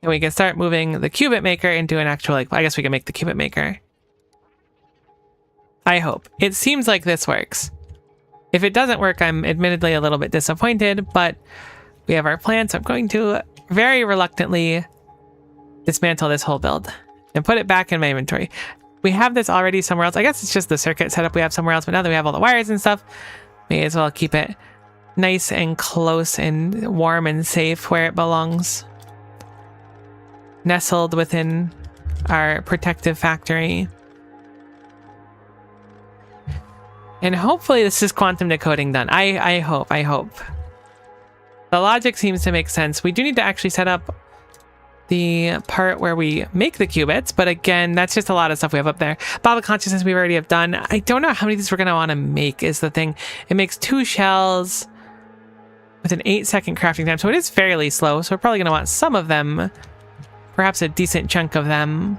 And we can start moving the cubit maker into an actual, like, I guess we can make the cubit maker. I hope. It seems like this works. If it doesn't work, I'm admittedly a little bit disappointed, but we have our plan, so I'm going to very reluctantly dismantle this whole build and put it back in my inventory. We have this already somewhere else. I guess it's just the circuit setup we have somewhere else, but now that we have all the wires and stuff, may as well keep it nice and close and warm and safe where it belongs. Nestled within our protective factory. And hopefully this is quantum decoding done. I hope. The logic seems to make sense. We do need to actually set up the part where we make the qubits, but again, that's just a lot of stuff we have up there. Bottle consciousness we already have done. I don't know how many of these we're going to want to make is the thing. It makes 2 shells with an 8-second crafting time, so it is fairly slow, so we're probably going to want some of them. Perhaps a decent chunk of them.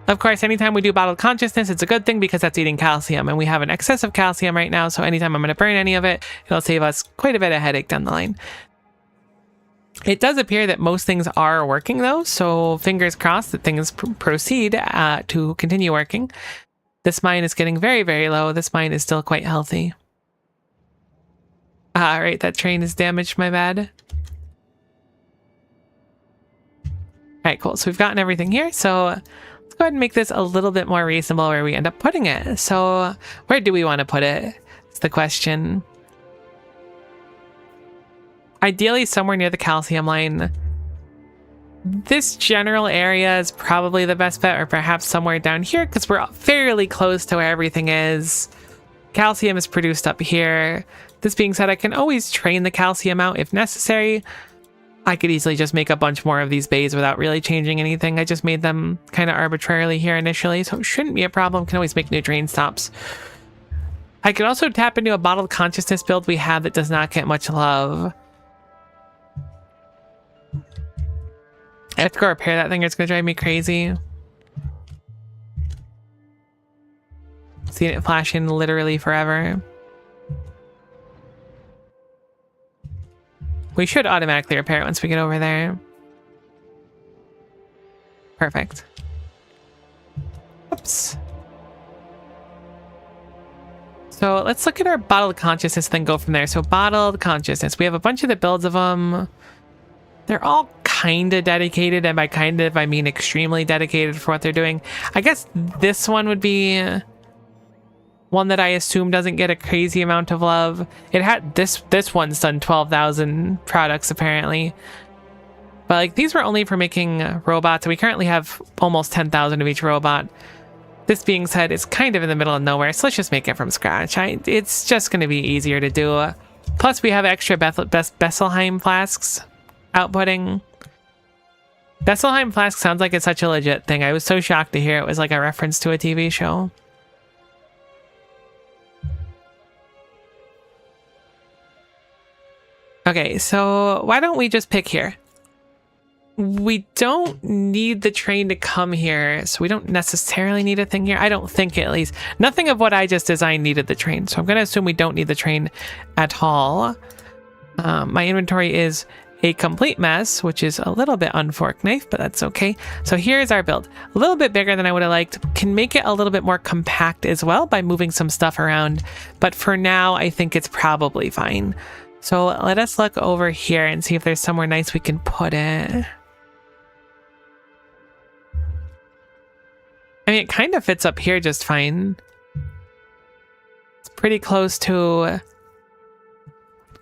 Of course, anytime we do bottled consciousness, it's a good thing because that's eating calcium, and we have an excess of calcium right now, so anytime I'm going to burn any of it, it'll save us quite a bit of headache down the line. It does appear that most things are working, though, so fingers crossed that things proceed to continue working. This mine is getting very, very low. This mine is still quite healthy. Right, that train is damaged, my bad. Alright, cool. So we've gotten everything here. So let's go ahead and make this a little bit more reasonable where we end up putting it. So where do we want to put it? It's the question. Ideally, somewhere near the calcium line. This general area is probably the best bet, or perhaps somewhere down here because we're fairly close to where everything is. Calcium is produced up here. This being said, I can always train the calcium out if necessary. I could easily just make a bunch more of these bays without really changing anything. I just made them kind of arbitrarily here initially, so it shouldn't be a problem. Can always make new drain stops. I could also tap into a bottled consciousness build we have that does not get much love. I have to go repair that thing or it's going to drive me crazy. Seen it flashing literally forever. We should automatically repair it once we get over there. Perfect. Oops. So let's look at our bottled consciousness, then go from there. So bottled consciousness. We have a bunch of the builds of them. They're all kind of dedicated, and by kind of, I mean extremely dedicated for what they're doing. I guess this one would be one that I assume doesn't get a crazy amount of love. It had this one's done 12,000 products apparently. But like these were only for making robots. We currently have almost 10,000 of each robot. This being said, it's kind of in the middle of nowhere, so let's just make it from scratch. It's just going to be easier to do. Plus we have extra Besselheim flasks outputting. Besselheim flask sounds like it's such a legit thing. I was so shocked to hear it was like a reference to a TV show. Okay, so why don't we just pick here? We don't need the train to come here, so we don't necessarily need a thing here. I don't think, at least. Nothing of what I just designed needed the train, so I'm going to assume we don't need the train at all. My inventory is a complete mess, which is a little bit unforked knife, but that's okay. So here's our build. A little bit bigger than I would have liked. Can make it a little bit more compact as well by moving some stuff around, but for now, I think it's probably fine. So let us look over here and see if there's somewhere nice we can put it. I mean, it kind of fits up here just fine. It's pretty close to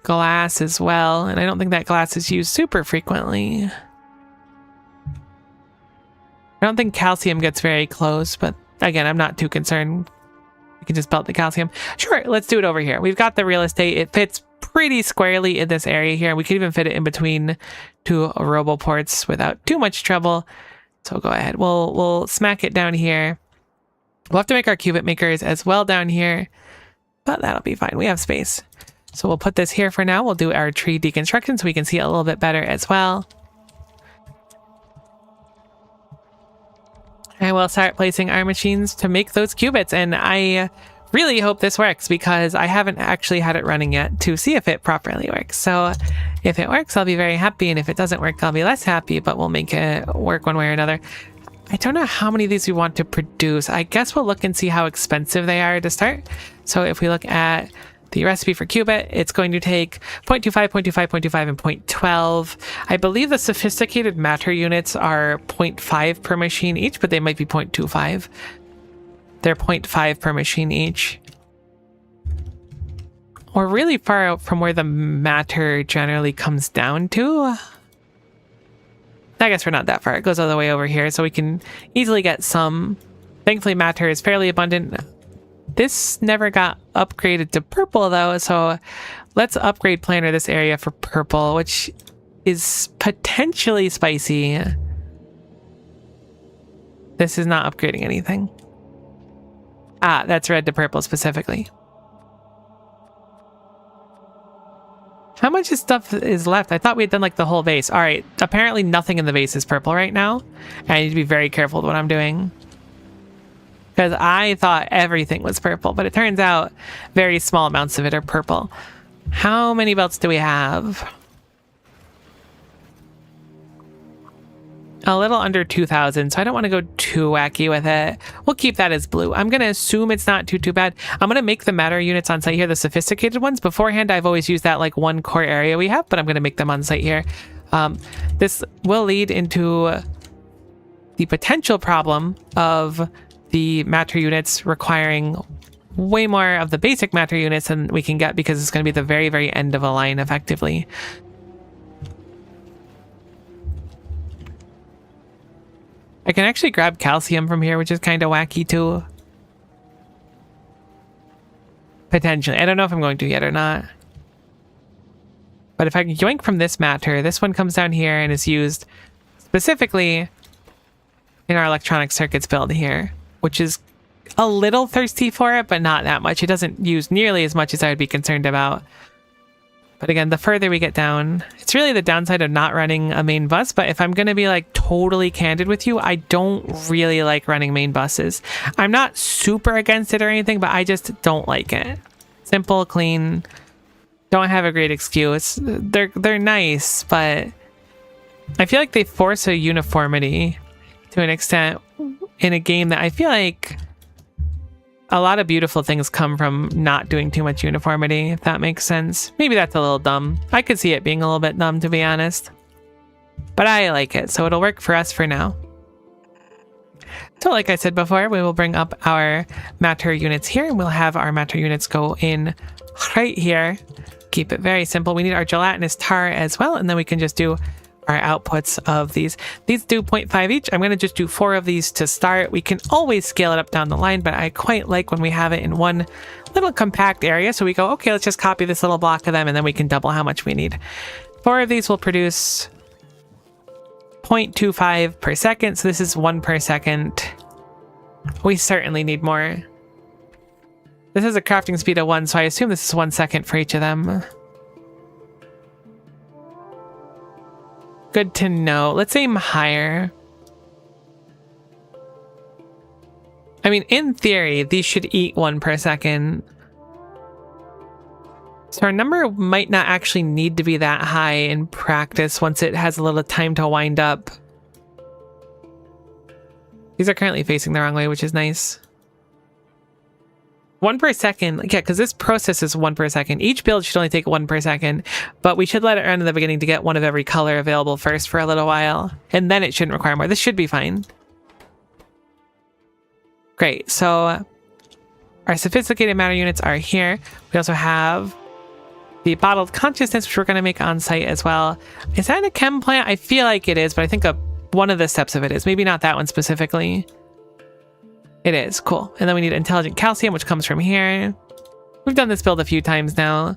glass as well, and I don't think that glass is used super frequently. I don't think calcium gets very close, but again, I'm not too concerned. We can just belt the calcium. Sure, let's do it over here. We've got the real estate. It fits pretty squarely in this area here. We could even fit it in between two roboports without too much trouble. So go ahead. We'll smack it down here. We'll have to make our qubit makers as well down here, but that'll be fine. We have space. So we'll put this here for now. We'll do our tree deconstruction so we can see it a little bit better as well. And we'll start placing our machines to make those qubits. And I really hope this works because I haven't actually had it running yet to see if it properly works. So if it works, I'll be very happy. And if it doesn't work, I'll be less happy, but we'll make it work one way or another. I don't know how many of these we want to produce. I guess we'll look and see how expensive they are to start. So if we look at the recipe for qubit, it's going to take 0.25, 0.25, 0.25, and 0.12. I believe the sophisticated matter units are 0.5 per machine each, but they might be 0.25. They're 0.5 per machine each. We're really far out from where the matter generally comes down to. I guess we're not that far. It goes all the way over here, so we can easily get some. Thankfully, matter is fairly abundant. This never got upgraded to purple, though, so let's upgrade planner this area for purple, which is potentially spicy. This is not upgrading anything. Ah, that's red to purple specifically. How much stuff is left? I thought we had done like the whole vase. All right, apparently nothing in the vase is purple right now. And I need to be very careful with what I'm doing. Because I thought everything was purple, but it turns out very small amounts of it are purple. How many belts do we have? A little under 2,000, so I don't want to go too wacky with it. We'll keep that as blue. I'm going to assume it's not too bad. I'm going to make the matter units on site here, the sophisticated ones. Beforehand, I've always used that like one core area we have, but I'm going to make them on site here. This will lead into the potential problem of the matter units requiring way more of the basic matter units than we can get because it's going to be the very, very end of a line effectively. I can actually grab calcium from here, which is kind of wacky too. Potentially. I don't know if I'm going to yet or not. But if I can yoink from this matter, this one comes down here and is used specifically in our electronic circuits build here, which is a little thirsty for it, but not that much. It doesn't use nearly as much as I would be concerned about. But again, the further we get down, it's really the downside of not running a main bus. But if I'm going to be like totally candid with you, I don't really like running main buses. I'm not super against it or anything, but I just don't like it. Simple, clean, don't have a great excuse. They're nice, but I feel like they force a uniformity to an extent in a game that I feel like a lot of beautiful things come from not doing too much uniformity, if that makes sense. Maybe that's a little dumb. I could see it being a little bit dumb, to be honest. But I like it, so it'll work for us for now. So like I said before, we will bring up our matter units here, and we'll have our matter units go in right here. Keep it very simple. We need our gelatinous tar as well, and then we can just do our outputs of these. These do 0.5 each. I'm going to just do 4 of these to start. We can always scale it up down the line, but I quite like when we have it in one little compact area. So we go, okay, let's just copy this little block of them, and then we can double how much we need. 4 of these will produce 0.25 per second. So this is 1 per second. We certainly need more. This is a crafting speed of 1, so I assume this is 1 second for each of them. Good to know. Let's aim higher. I mean, in theory, these should eat 1 per second. So our number might not actually need to be that high in practice once it has a little time to wind up. These are currently facing the wrong way, which is nice. 1 per second. Yeah, because this process is 1 per second. Each build should only take 1 per second, but we should let it run in the beginning to get one of every color available first for a little while, and then it shouldn't require more. This should be fine. Great, so our sophisticated matter units are here. We also have the bottled consciousness, which we're going to make on site as well. Is that a chem plant? I feel like it is, but I think one of the steps of it is. Maybe not that one specifically. It is. Cool. And then we need intelligent calcium, which comes from here. We've done this build a few times now.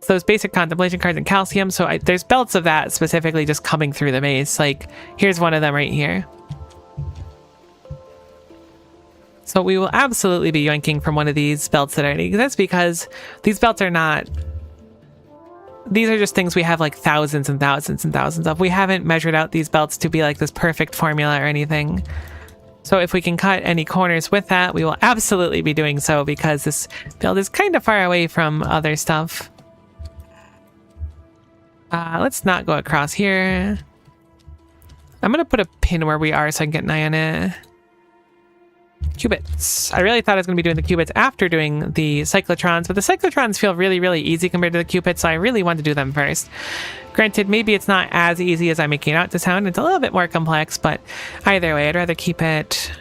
So those basic contemplation cards and calcium. So there's belts of that specifically just coming through the maze. Like, here's one of them right here. So we will absolutely be yoinking from one of these belts that already exist because these belts are not... These are just things we have like thousands and thousands and thousands of. We haven't measured out these belts to be like this perfect formula or anything. So if we can cut any corners with that, we will absolutely be doing so because this build is kind of far away from other stuff. Let's not go across here. I'm going to put a pin where we are so I can get an eye on it. Qubits. I really thought I was going to be doing the qubits after doing the cyclotrons, but the cyclotrons feel really, really easy compared to the qubits, so I really want to do them first. Granted, maybe it's not as easy as I'm making it out to sound. It's a little bit more complex, but either way, I'd rather keep it...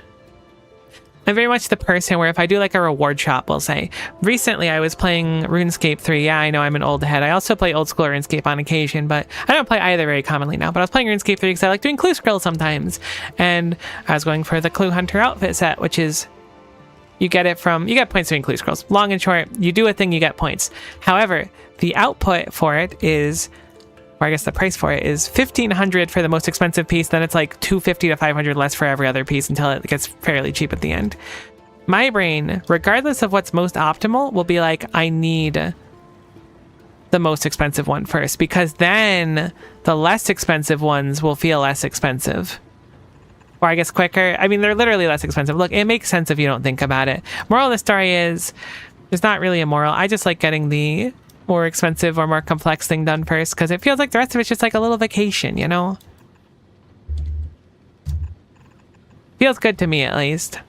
I'm very much the person where if I do like a reward shop, we'll say. Recently, I was playing RuneScape 3. Yeah, I know I'm an old head. I also play old school RuneScape on occasion, but I don't play either very commonly now. But I was playing RuneScape 3 because I like doing clue scrolls sometimes. And I was going for the Clue Hunter outfit set, which is... You get points doing clue scrolls. Long and short, you do a thing, you get points. However, the output for it is... Or I guess the price for it is $1,500 for the most expensive piece. Then it's like $250 to $500 less for every other piece until it gets fairly cheap at the end. My brain, regardless of what's most optimal, will be like, I need the most expensive one first, because then the less expensive ones will feel less expensive. Or I guess quicker. I mean, they're literally less expensive. Look, it makes sense if you don't think about it. Moral of the story is, there's not really a moral. I just like getting the more expensive or more complex thing done first because it feels like the rest of it's just like a little vacation, you know? Feels good to me, at least.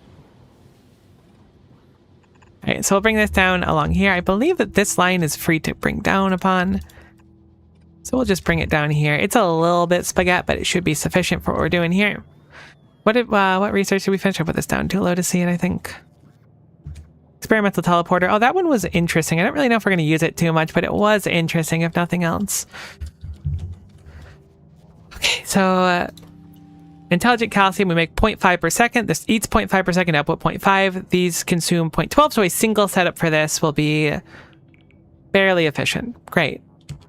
All right, so we'll bring this down along here. I believe that this line is free to bring down upon. So we'll just bring it down here. It's a little bit spaghetti, but it should be sufficient for what we're doing here. What research did we finish? I put this down too low to see it, I think. Experimental teleporter. Oh, that one was interesting. I don't really know if we're going to use it too much, but it was interesting, if nothing else. Okay, so intelligent calcium, we make 0.5 per second. This eats 0.5 per second, output 0.5. These consume 0.12, so a single setup for this will be fairly efficient. Great.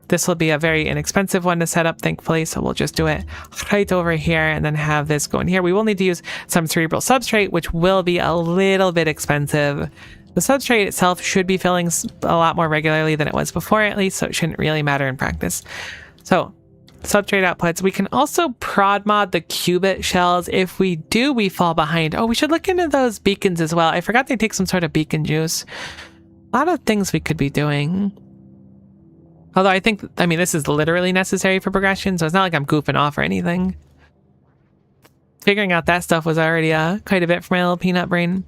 This will be a very inexpensive one to set up, thankfully, so we'll just do it right over here and then have this go in here. We will need to use some cerebral substrate, which will be a little bit expensive. The substrate itself should be filling a lot more regularly than it was before, at least, so it shouldn't really matter in practice. So, substrate outputs. We can also prod mod the qubit shells. If we do, we fall behind. Oh, we should look into those beacons as well. I forgot they take some sort of beacon juice. A lot of things we could be doing. Although I mean, this is literally necessary for progression, so it's not like I'm goofing off or anything. Figuring out that stuff was already quite a bit for my little peanut brain.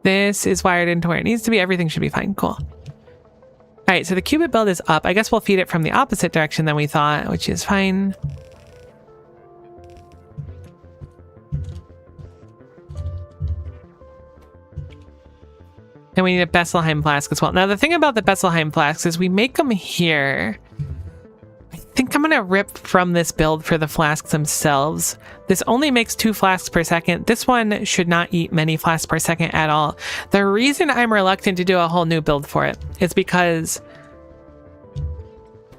This is wired into where it needs to be. Everything should be fine. Cool. All right, so the qubit build is up. I guess we'll feed it from the opposite direction than we thought, which is fine. And we need a Besselheim flask as well. Now, the thing about the Besselheim flasks is we make them here. I think I'm going to rip from this build for the flasks themselves. This only makes 2 flasks per second. This one should not eat many flasks per second at all. The reason I'm reluctant to do a whole new build for it is because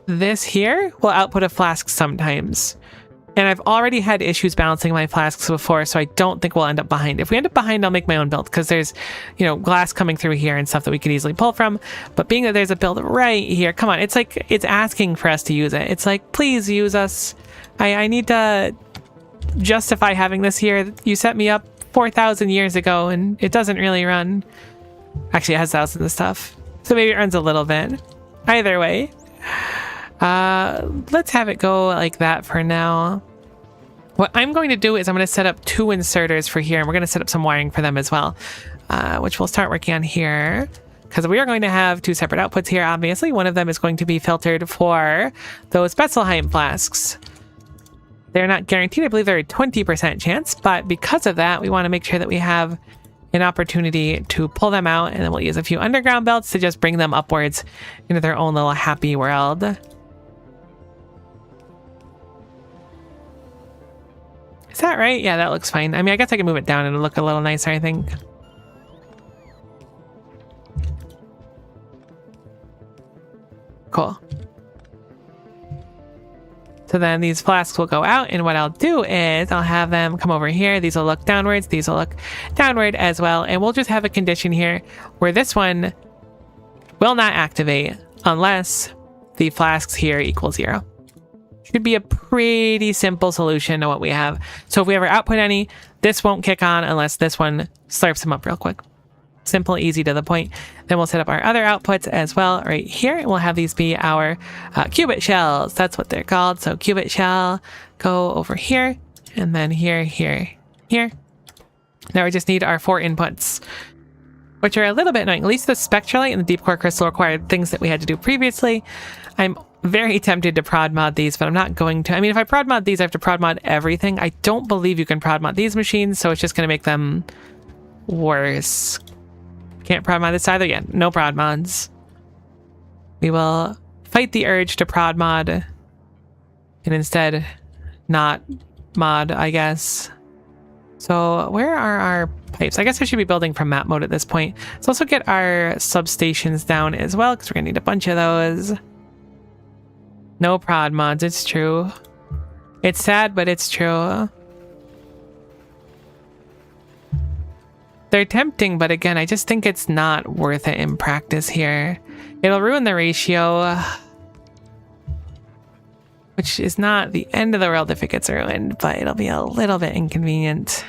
this here will output a flask sometimes. And I've already had issues balancing my flasks before, so I don't think we'll end up behind. If we end up behind, I'll make my own build, because there's, you know, glass coming through here and stuff that we could easily pull from. But being that there's a build right here, come on, it's like, it's asking for us to use it. It's like, please use us. I need to justify having this here. You set me up 4,000 years ago, and it doesn't really run. Actually, it has thousands of stuff. So maybe it runs a little bit. Either way. Let's have it go like that for now. What I'm going to do is I'm going to set up 2 inserters for here, and we're going to set up some wiring for them as well, which we'll start working on here, because we are going to have 2 separate outputs here, obviously. One of them is going to be filtered for those Betzelheim flasks. They're not guaranteed. I believe they're a 20% chance, but because of that, we want to make sure that we have an opportunity to pull them out, and then we'll use a few underground belts to just bring them upwards into their own little happy world. Is that right? Yeah, that looks fine. I mean, I guess I can move it down and it'll look a little nicer, I think. Cool. So then these flasks will go out, and what I'll do is I'll have them come over here. These will look downwards. These will look downward as well. And we'll just have a condition here where this one will not activate unless the flasks here equal 0. Should be a pretty simple solution to what we have. So if we ever output any, this won't kick on unless this one slurps them up real quick. Simple, easy, to the point. Then we'll set up our other outputs as well right here. And we'll have these be our qubit shells. That's what they're called. So qubit shell, go over here, and then here, here, here. Now we just need our 4 inputs, which are a little bit annoying. At least the spectralite and the deep core crystal required things that we had to do previously. I'm very tempted to prod mod these, but I'm not going to. I mean, if I prod mod these, I have to prod mod everything. I don't believe you can prod mod these machines, so it's just going to make them worse. Can't prod mod this either yet. No prod mods. We will fight the urge to prod mod and instead not mod, I guess. So where are our pipes? I guess I should be building from map mode at this point. Let's also get our substations down as well, because we're going to need a bunch of those. No prod mods, it's true. It's sad, but it's true. They're tempting, but again, I just think it's not worth it in practice here. It'll ruin the ratio, which is not the end of the world if it gets ruined, but it'll be a little bit inconvenient.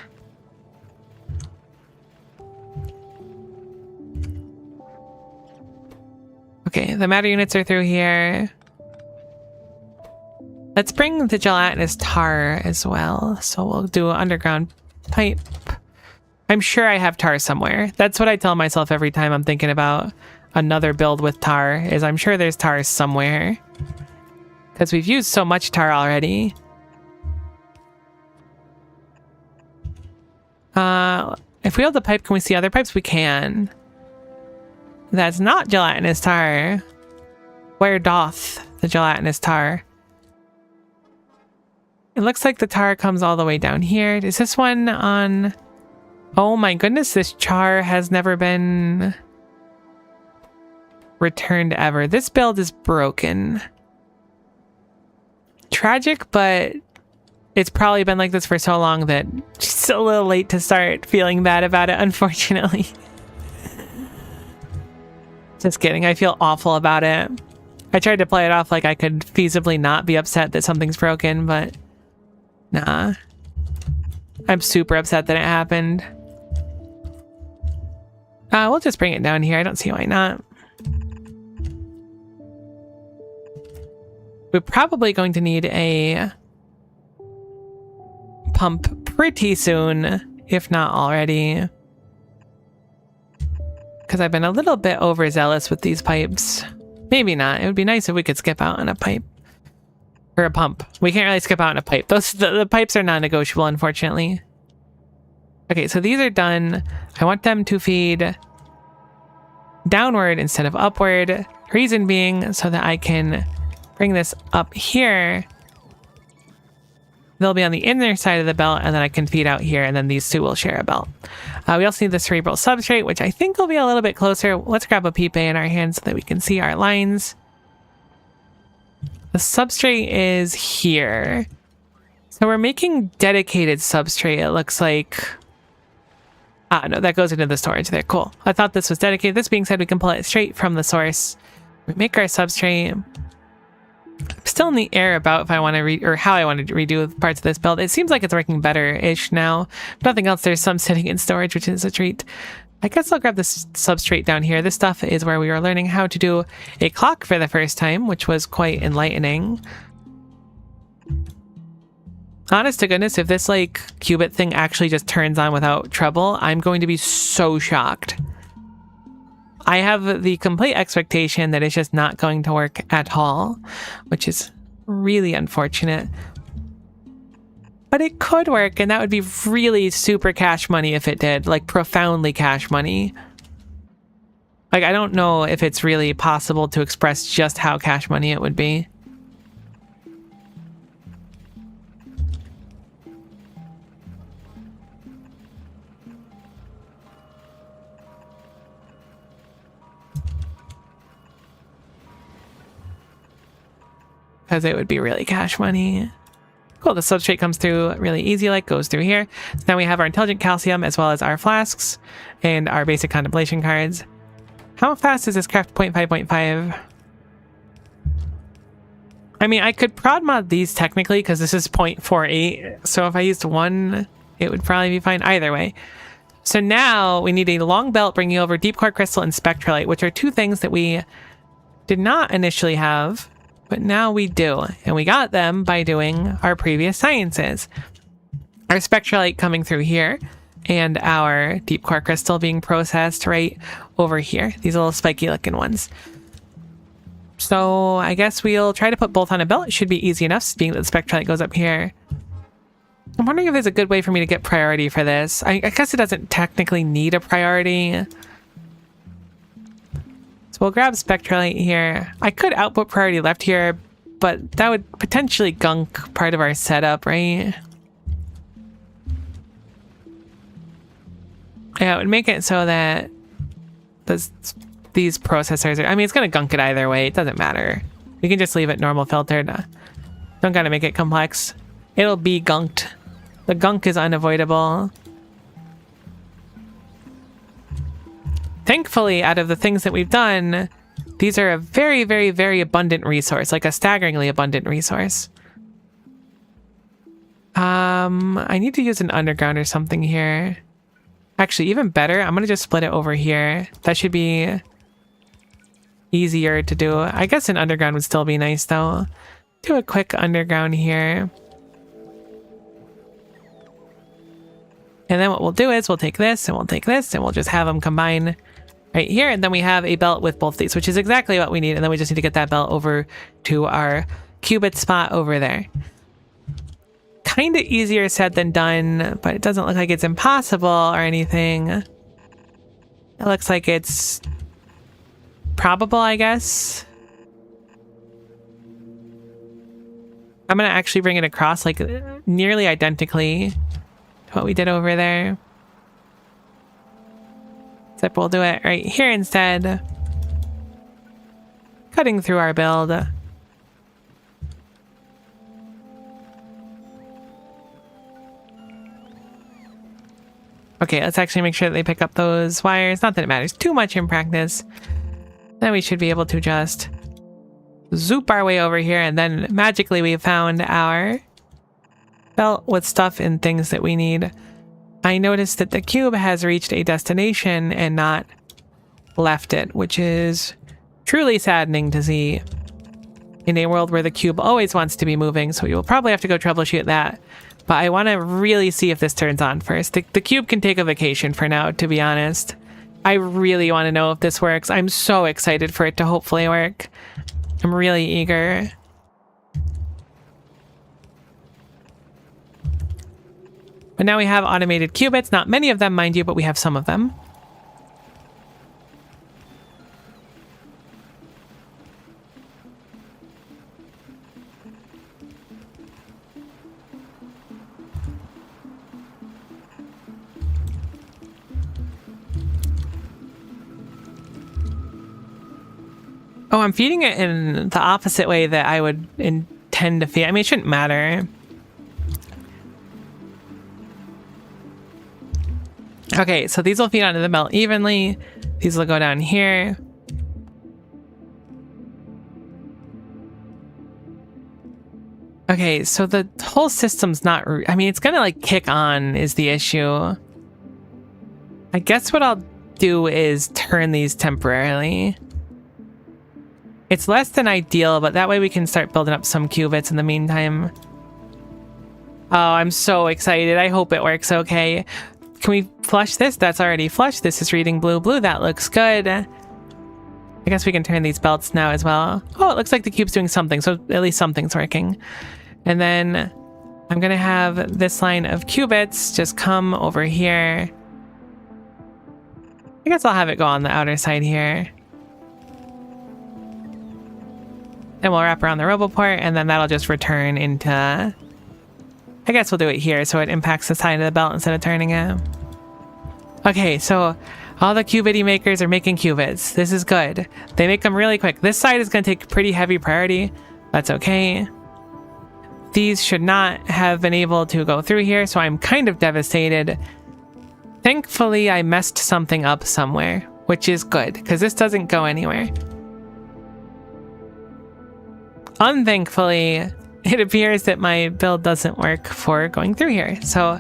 Okay, the matter units are through here. Let's bring the gelatinous tar as well. So we'll do an underground pipe. I'm sure I have tar somewhere. That's what I tell myself every time I'm thinking about another build with tar, is I'm sure there's tar somewhere. Because we've used so much tar already. If we hold the pipe, can we see other pipes? We can. That's not gelatinous tar. Where doth the gelatinous tar? It looks like the tar comes all the way down here. Is this one on... Oh my goodness, this char has never been returned ever. This build is broken. Tragic, but it's probably been like this for so long that it's a little late to start feeling bad about it, unfortunately. Just kidding, I feel awful about it. I tried to play it off like I could feasibly not be upset that something's broken, but nah. I'm super upset that it happened. We'll just bring it down here. I don't see why not. We're probably going to need a pump pretty soon, if not already. Because I've been a little bit overzealous with these pipes. Maybe not. It would be nice if we could skip out on a pipe. Or a pump. We can't really skip out on a pipe. The pipes are non-negotiable, unfortunately. Okay, so these are done. I want them to feed downward instead of upward. Reason being so that I can bring this up here. They'll be on the inner side of the belt, and then I can feed out here, and then these two will share a belt. We also need the cerebral substrate, which I think will be a little bit closer. Let's grab a PPA in our hands so that we can see our lines. The substrate is here. So we're making dedicated substrate, it looks like. Ah, no, that goes into the storage there. Cool. I thought this was dedicated. This being said, we can pull it straight from the source. We make our substrate. I'm still in the air about if I want to or how I want to redo parts of this build. It seems like it's working better-ish now. If nothing else, there's some sitting in storage, which is a treat. I guess I'll grab this substrate down here. This stuff is where we were learning how to do a clock for the first time, which was quite enlightening. Honest to goodness, if this like qubit thing actually just turns on without trouble, I'm going to be so shocked. I have the complete expectation that it's just not going to work at all, which is really unfortunate. But it could work, and that would be really super cash money if it did, like profoundly cash money. Like, I don't know if it's really possible to express just how cash money it would be. Because it would be really cash money. Cool, the substrate comes through really easy, like goes through here. So now we have our intelligent calcium as well as our flasks and our basic contemplation cards. How fast is this craft? 0.5.5? I mean, I could prod mod these technically because this is 0.48. So if I used one, it would probably be fine either way. So now we need a long belt bringing over deep core crystal and spectrolite, which are two things that we did not initially have. But now we do, and we got them by doing our previous sciences. Our spectrolite coming through here, and our deep core crystal being processed right over here. These little spiky looking ones. So I guess we'll try to put both on a belt. It should be easy enough, being that the spectrolite goes up here. I'm wondering if there's a good way for me to get priority for this. I guess it doesn't technically need a priority. So we'll grab spectrolite here. I could output priority left here, but that would potentially gunk part of our setup, right? Yeah, it would make it so that these processors are... I mean, it's going to gunk it either way. It doesn't matter. We can just leave it normal filtered. Don't got to make it complex. It'll be gunked. The gunk is unavoidable. Thankfully, out of the things that we've done, these are a very, very, very abundant resource, like a staggeringly abundant resource. I need to use an underground or something here. Actually, even better, I'm going to just split it over here. That should be easier to do. I guess an underground would still be nice, though. Do a quick underground here. And then what we'll do is we'll take this and we'll take this and we'll just have them combine right here. And then we have a belt with both these, which is exactly what we need. And then we just need to get that belt over to our qubit spot over there. Kind of easier said than done, but it doesn't look like it's impossible or anything. It looks like it's probable, I guess. I'm going to actually bring it across like nearly identically to what we did over there. Except we'll do it right here instead. Cutting through our build. Okay, let's actually make sure that they pick up those wires. Not that it matters too much in practice. Then we should be able to just zoop our way over here, and then magically we found our belt with stuff and things that we need. I noticed that the cube has reached a destination and not left it, which is truly saddening to see in a world where the cube always wants to be moving, so we will probably have to go troubleshoot that. But I want to really see if this turns on first. The cube can take a vacation for now, to be honest. I really want to know if this works. I'm so excited for it to hopefully work. I'm really eager. But now we have automated qubits. Not many of them, mind you, but we have some of them. Oh, I'm feeding it in the opposite way that I would intend to feed. I mean, it shouldn't matter. Okay, so these will feed onto the belt evenly. These will go down here. Okay, so the whole system's not... I mean, it's gonna like kick on is the issue. I guess what I'll do is turn these temporarily. It's less than ideal, but that way we can start building up some qubits in the meantime. Oh, I'm so excited. I hope it works okay. Can we flush this? That's already flushed. This is reading blue, blue. That looks good. I guess we can turn these belts now as well. Oh, it looks like the cube's doing something, so at least something's working. And then I'm gonna have this line of qubits just come over here. I guess I'll have it go on the outer side here. Then we'll wrap around the roboport, and then that'll just return into... I guess we'll do it here so it impacts the side of the belt instead of turning it. Okay, so all the qubity makers are making qubits. This is good. They make them really quick. This side is going to take pretty heavy priority. That's okay. These should not have been able to go through here, so I'm kind of devastated. Thankfully, I messed something up somewhere, which is good, because this doesn't go anywhere. Unthankfully, it appears that my build doesn't work for going through here, so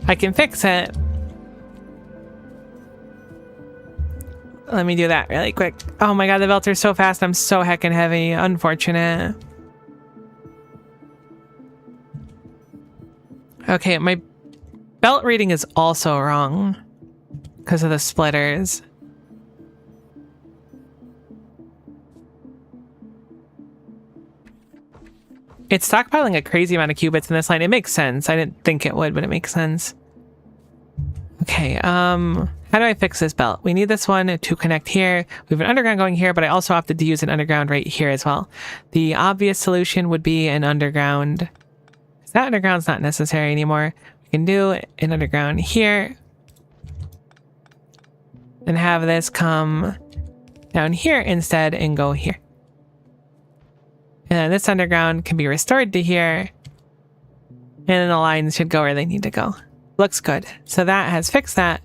I can fix it. Let me do that really quick. Oh my god, the belts are so fast. I'm so heckin' heavy. Unfortunate. Okay, my belt reading is also wrong because of the splitters. It's stockpiling a crazy amount of qubits in this line. It makes sense. I didn't think it would, but it makes sense. Okay, how do I fix this belt? We need this one to connect here. We have an underground going here, but I also opted to use an underground right here as well. The obvious solution would be an underground. That underground's not necessary anymore. We can do an underground here. And have this come down here instead and go here. And then this underground can be restored to here. And then the lines should go where they need to go. Looks good. So that has fixed that.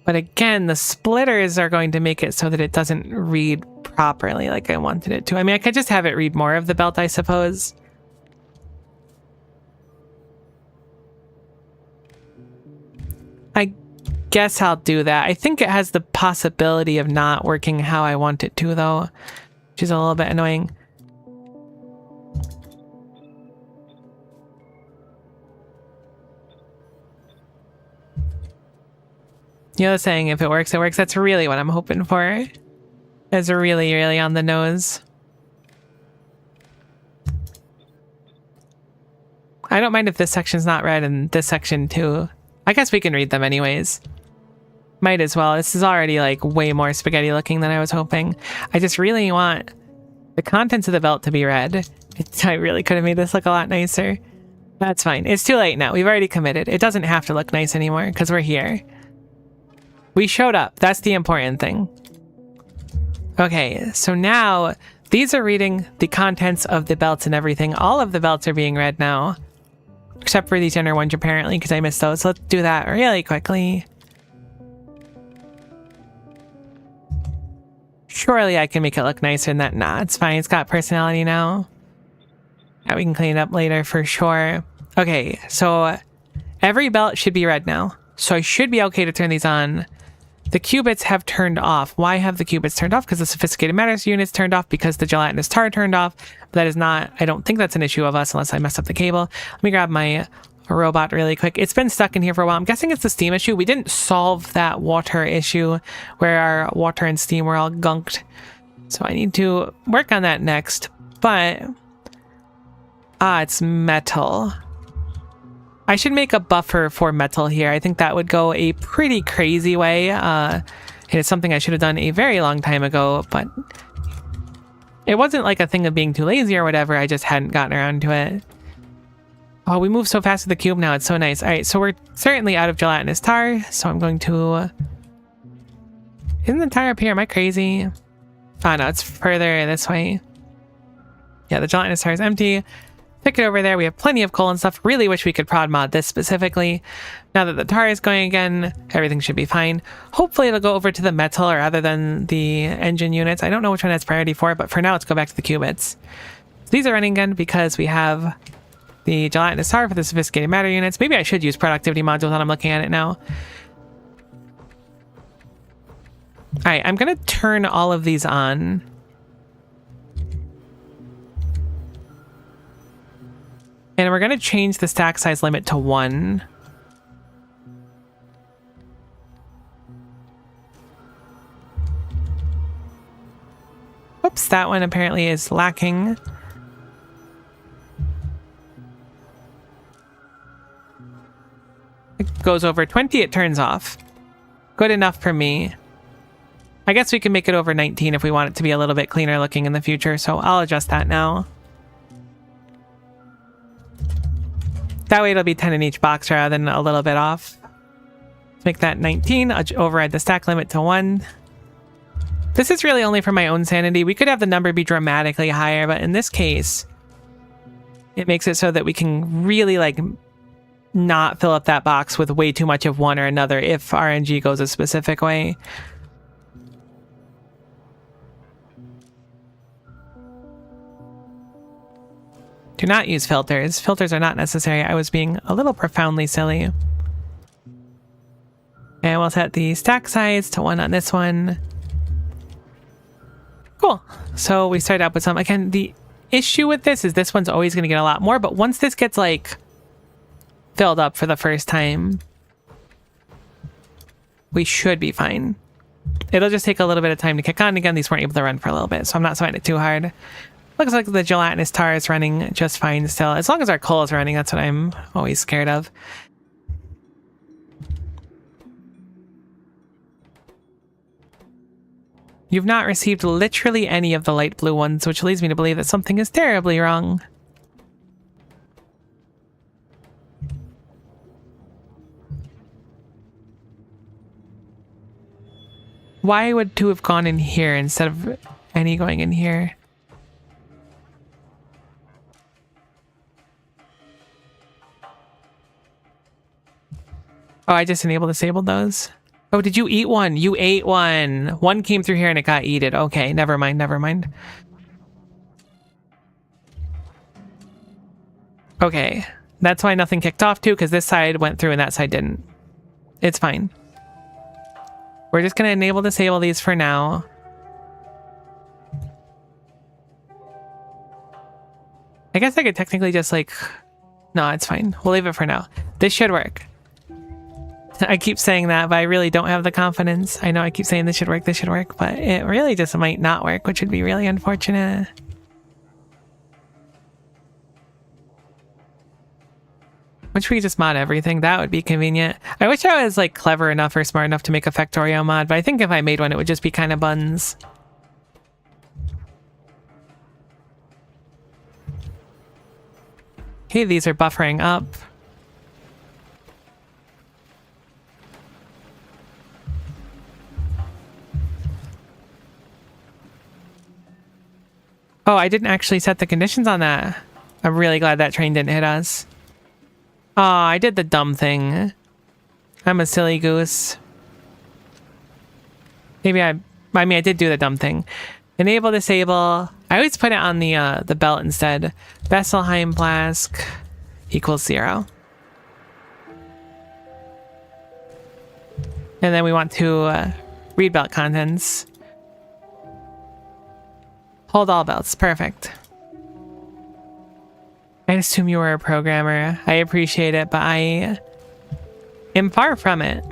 But again, the splitters are going to make it so that it doesn't read properly like I wanted it to. I mean, I could just have it read more of the belt, I suppose. I guess I'll do that. I think it has the possibility of not working how I want it to, though, which is a little bit annoying. You know the saying, if it works, it works. That's really what I'm hoping for. It's really, really on the nose. I don't mind if this section's not read and this section too. I guess we can read them anyways. Might as well. This is already like way more spaghetti looking than I was hoping. I just really want the contents of the belt to be read. I really could have made this look a lot nicer. That's fine. It's too late now. We've already committed. It doesn't have to look nice anymore because we're here. We showed up. That's the important thing. Okay, so now these are reading the contents of the belts and everything. All of the belts are being read now. Except for these inner ones, apparently, because I missed those. So let's do that really quickly. Surely I can make it look nicer than that. Nah, it's fine. It's got personality now. Yeah, we can clean it up later for sure. Okay, so every belt should be read now. So I should be okay to turn these on. The qubits have turned off. Why have the qubits turned off? Because the sophisticated matters unit's turned off, because the gelatinous tar turned off. But that is not, I don't think that's an issue of us unless I messed up the cable. Let me grab my robot really quick. It's been stuck in here for a while. I'm guessing it's the steam issue. We didn't solve that water issue where our water and steam were all gunked. So I need to work on that next. But, it's metal. I should make a buffer for metal here. I think that would go a pretty crazy way. It's something I should have done a very long time ago, but it wasn't like a thing of being too lazy or whatever. I just hadn't gotten around to it. Oh, we move so fast with the cube now. It's so nice. All right, so we're certainly out of gelatinous tar. So I'm going to... Isn't the tar up here? Am I crazy? Oh, no, it's further this way. Yeah, the gelatinous tar is empty. Stick it over there. We have plenty of coal and stuff. Really wish we could prod mod this specifically. Now that the tar is going again, everything should be fine. Hopefully it'll go over to the metal or other than the engine units. I don't know which one has priority for, but for now let's go back to the qubits. These are running again because we have the gelatinous tar for the sophisticated matter units. Maybe I should use productivity modules when I'm looking at it now. Alright, I'm going to turn all of these on. And we're going to change the stack size limit to 1. Oops, that one apparently is lacking. It goes over 20, it turns off. Good enough for me. I guess we can make it over 19 if we want it to be a little bit cleaner looking in the future, so I'll adjust that now. That way it'll be 10 in each box rather than a little bit off. Let's make that 19. I'll override the stack limit to 1. This is really only for my own sanity. We could have the number be dramatically higher, but in this case, it makes it so that we can really like not fill up that box with way too much of one or another if RNG goes a specific way. Do not use filters. Filters are not necessary. I was being a little profoundly silly. And we'll set the stack size to 1 on this one. Cool. So we started up with some. Again, the issue with this is this one's always going to get a lot more, but once this gets like filled up for the first time, we should be fine. It'll just take a little bit of time to kick on. Again, these weren't able to run for a little bit, so I'm not sweating it too hard. Looks like the gelatinous tar is running just fine still. As long as our coal is running, that's what I'm always scared of. You've not received literally any of the light blue ones, which leads me to believe that something is terribly wrong. Why would 2 have gone in here instead of any going in here? Oh, I just disabled those. Oh, did you eat one? You ate one. One came through here and it got eaten. Okay, never mind, never mind. Okay, that's why nothing kicked off too, because this side went through and that side didn't. It's fine. We're just going to disable these for now. I guess I could technically just like... No, it's fine. We'll leave it for now. This should work. I keep saying that, but I really don't have the confidence. I know I keep saying this should work, but it really just might not work, which would be really unfortunate. Wish we could just mod everything. That would be convenient. I wish I was like clever enough or smart enough to make a Factorio mod, but I think if I made one, it would just be kind of buns. Okay, these are buffering up. Oh, I didn't actually set the conditions on that. I'm really glad that train didn't hit us. Oh, I did the dumb thing. I'm a silly goose. Maybe I mean, I did do the dumb thing. Enable, disable. I always put it on the belt instead. Besselheim Flask equals 0. And then we want to read belt contents. Hold all belts. Perfect. I assume you were a programmer. I appreciate it, but I am far from it.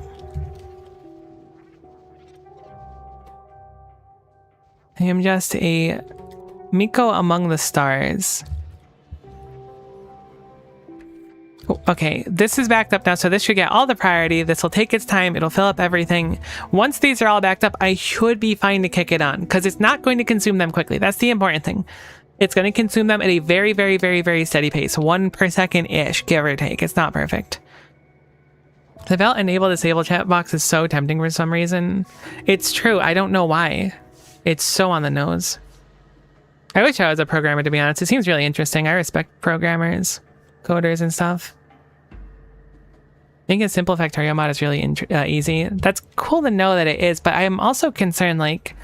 I am just a Miko among the stars. Oh, okay, this is backed up now, so this should get all the priority. This will take its time. It'll fill up everything. Once these are all backed up, I should be fine to kick it on, because it's not going to consume them quickly. That's the important thing. It's going to consume them at a very, very, very, very steady pace. 1 per second-ish, give or take. It's not perfect. The belt enable disable chat box is so tempting for some reason. It's true. I don't know why. It's so on the nose. I wish I was a programmer, to be honest. It seems really interesting. I respect programmers, coders, and stuff. Making a simple Factorio mod is really easy. That's cool to know that it is, but I'm also concerned, like,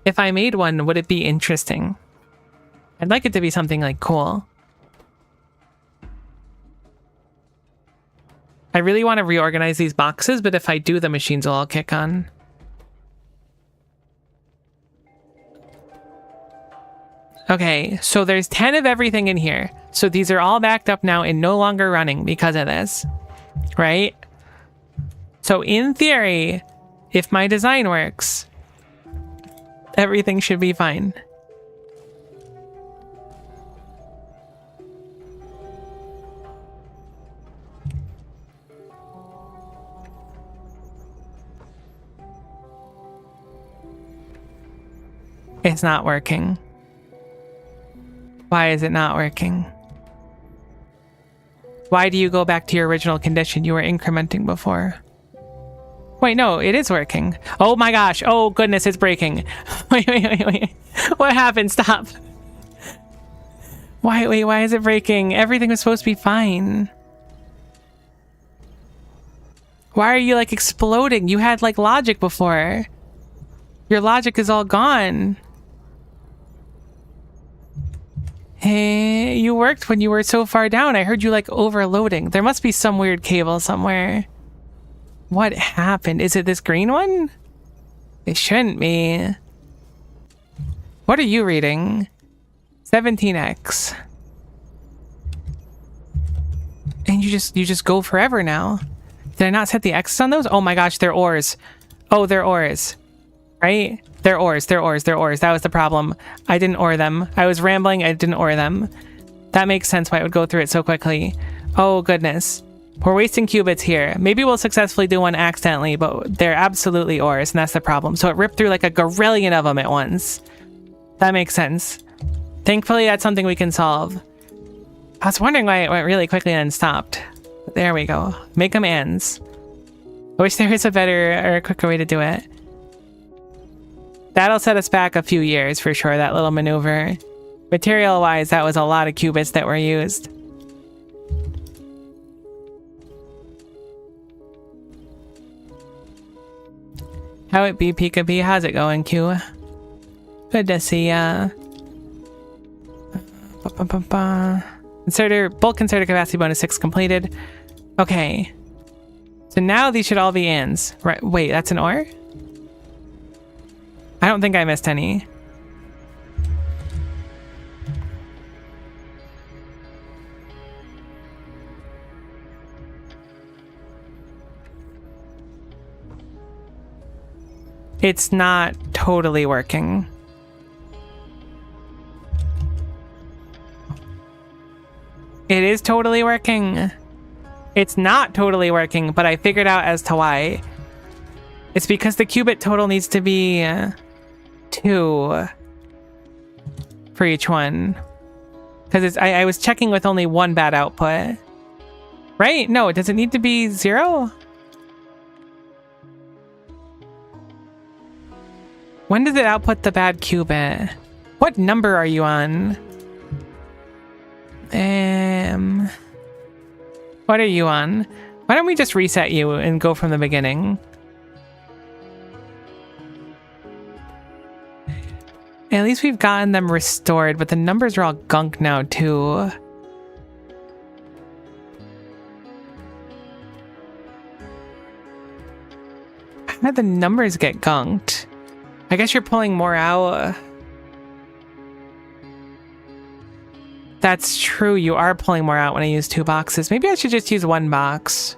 if I made one, would it be interesting? I'd like it to be something, like, cool. I really want to reorganize these boxes, but if I do, the machines will all kick on. Okay, so there's 10 of everything in here. So these are all backed up now and no longer running because of this. Right? So in theory, if my design works, everything should be fine. It's not working. Why is it not working? Why do you go back to your original condition you were incrementing before? Wait, no, it is working. Oh my gosh. Oh goodness, it's breaking. Wait. What happened? Stop. Why is it breaking? Everything was supposed to be fine. Why are you like exploding? You had like logic before. Your logic is all gone. Hey, you worked when you were so far down. I heard you like overloading. There must be some weird cable somewhere. What happened? Is it this green one? It shouldn't be. What are you reading? 17x. And you just go forever now. Did I not set the X's on those? Oh my gosh, they're ores. Oh, they're ores. Right? They're ores. That was the problem. I didn't ore them. I was rambling, I didn't ore them. That makes sense why it would go through it so quickly. Oh goodness. We're wasting qubits here. Maybe we'll successfully do one accidentally, but they're absolutely ores, and that's the problem. So it ripped through like a gorillion of them at once. That makes sense. Thankfully, that's something we can solve. I was wondering why it went really quickly and stopped. But there we go. Make them ends. I wish there was a better or a quicker way to do it. That'll set us back a few years for sure, that little maneuver. Material-wise, that was a lot of qubits that were used. How it be, Pika-Pee? How's it going, Q? Good to see ya. Bulk concerted capacity bonus 6 completed. Okay. So now these should all be ands. Right, wait, that's an ore? I don't think I missed any. It's not totally working. It is totally working. It's not totally working, but I figured out as to why. It's because the qubit total needs to be 2 for each one. Because I was checking with only one bad output. Right? No, does it need to be 0? When does it output the bad qubit? What number are you on? What are you on? Why don't we just reset you and go from the beginning? At least we've gotten them restored, but the numbers are all gunk now too. How did the numbers get gunked? I guess you're pulling more out. That's true, you are pulling more out when I use 2 boxes. Maybe I should just use 1 box.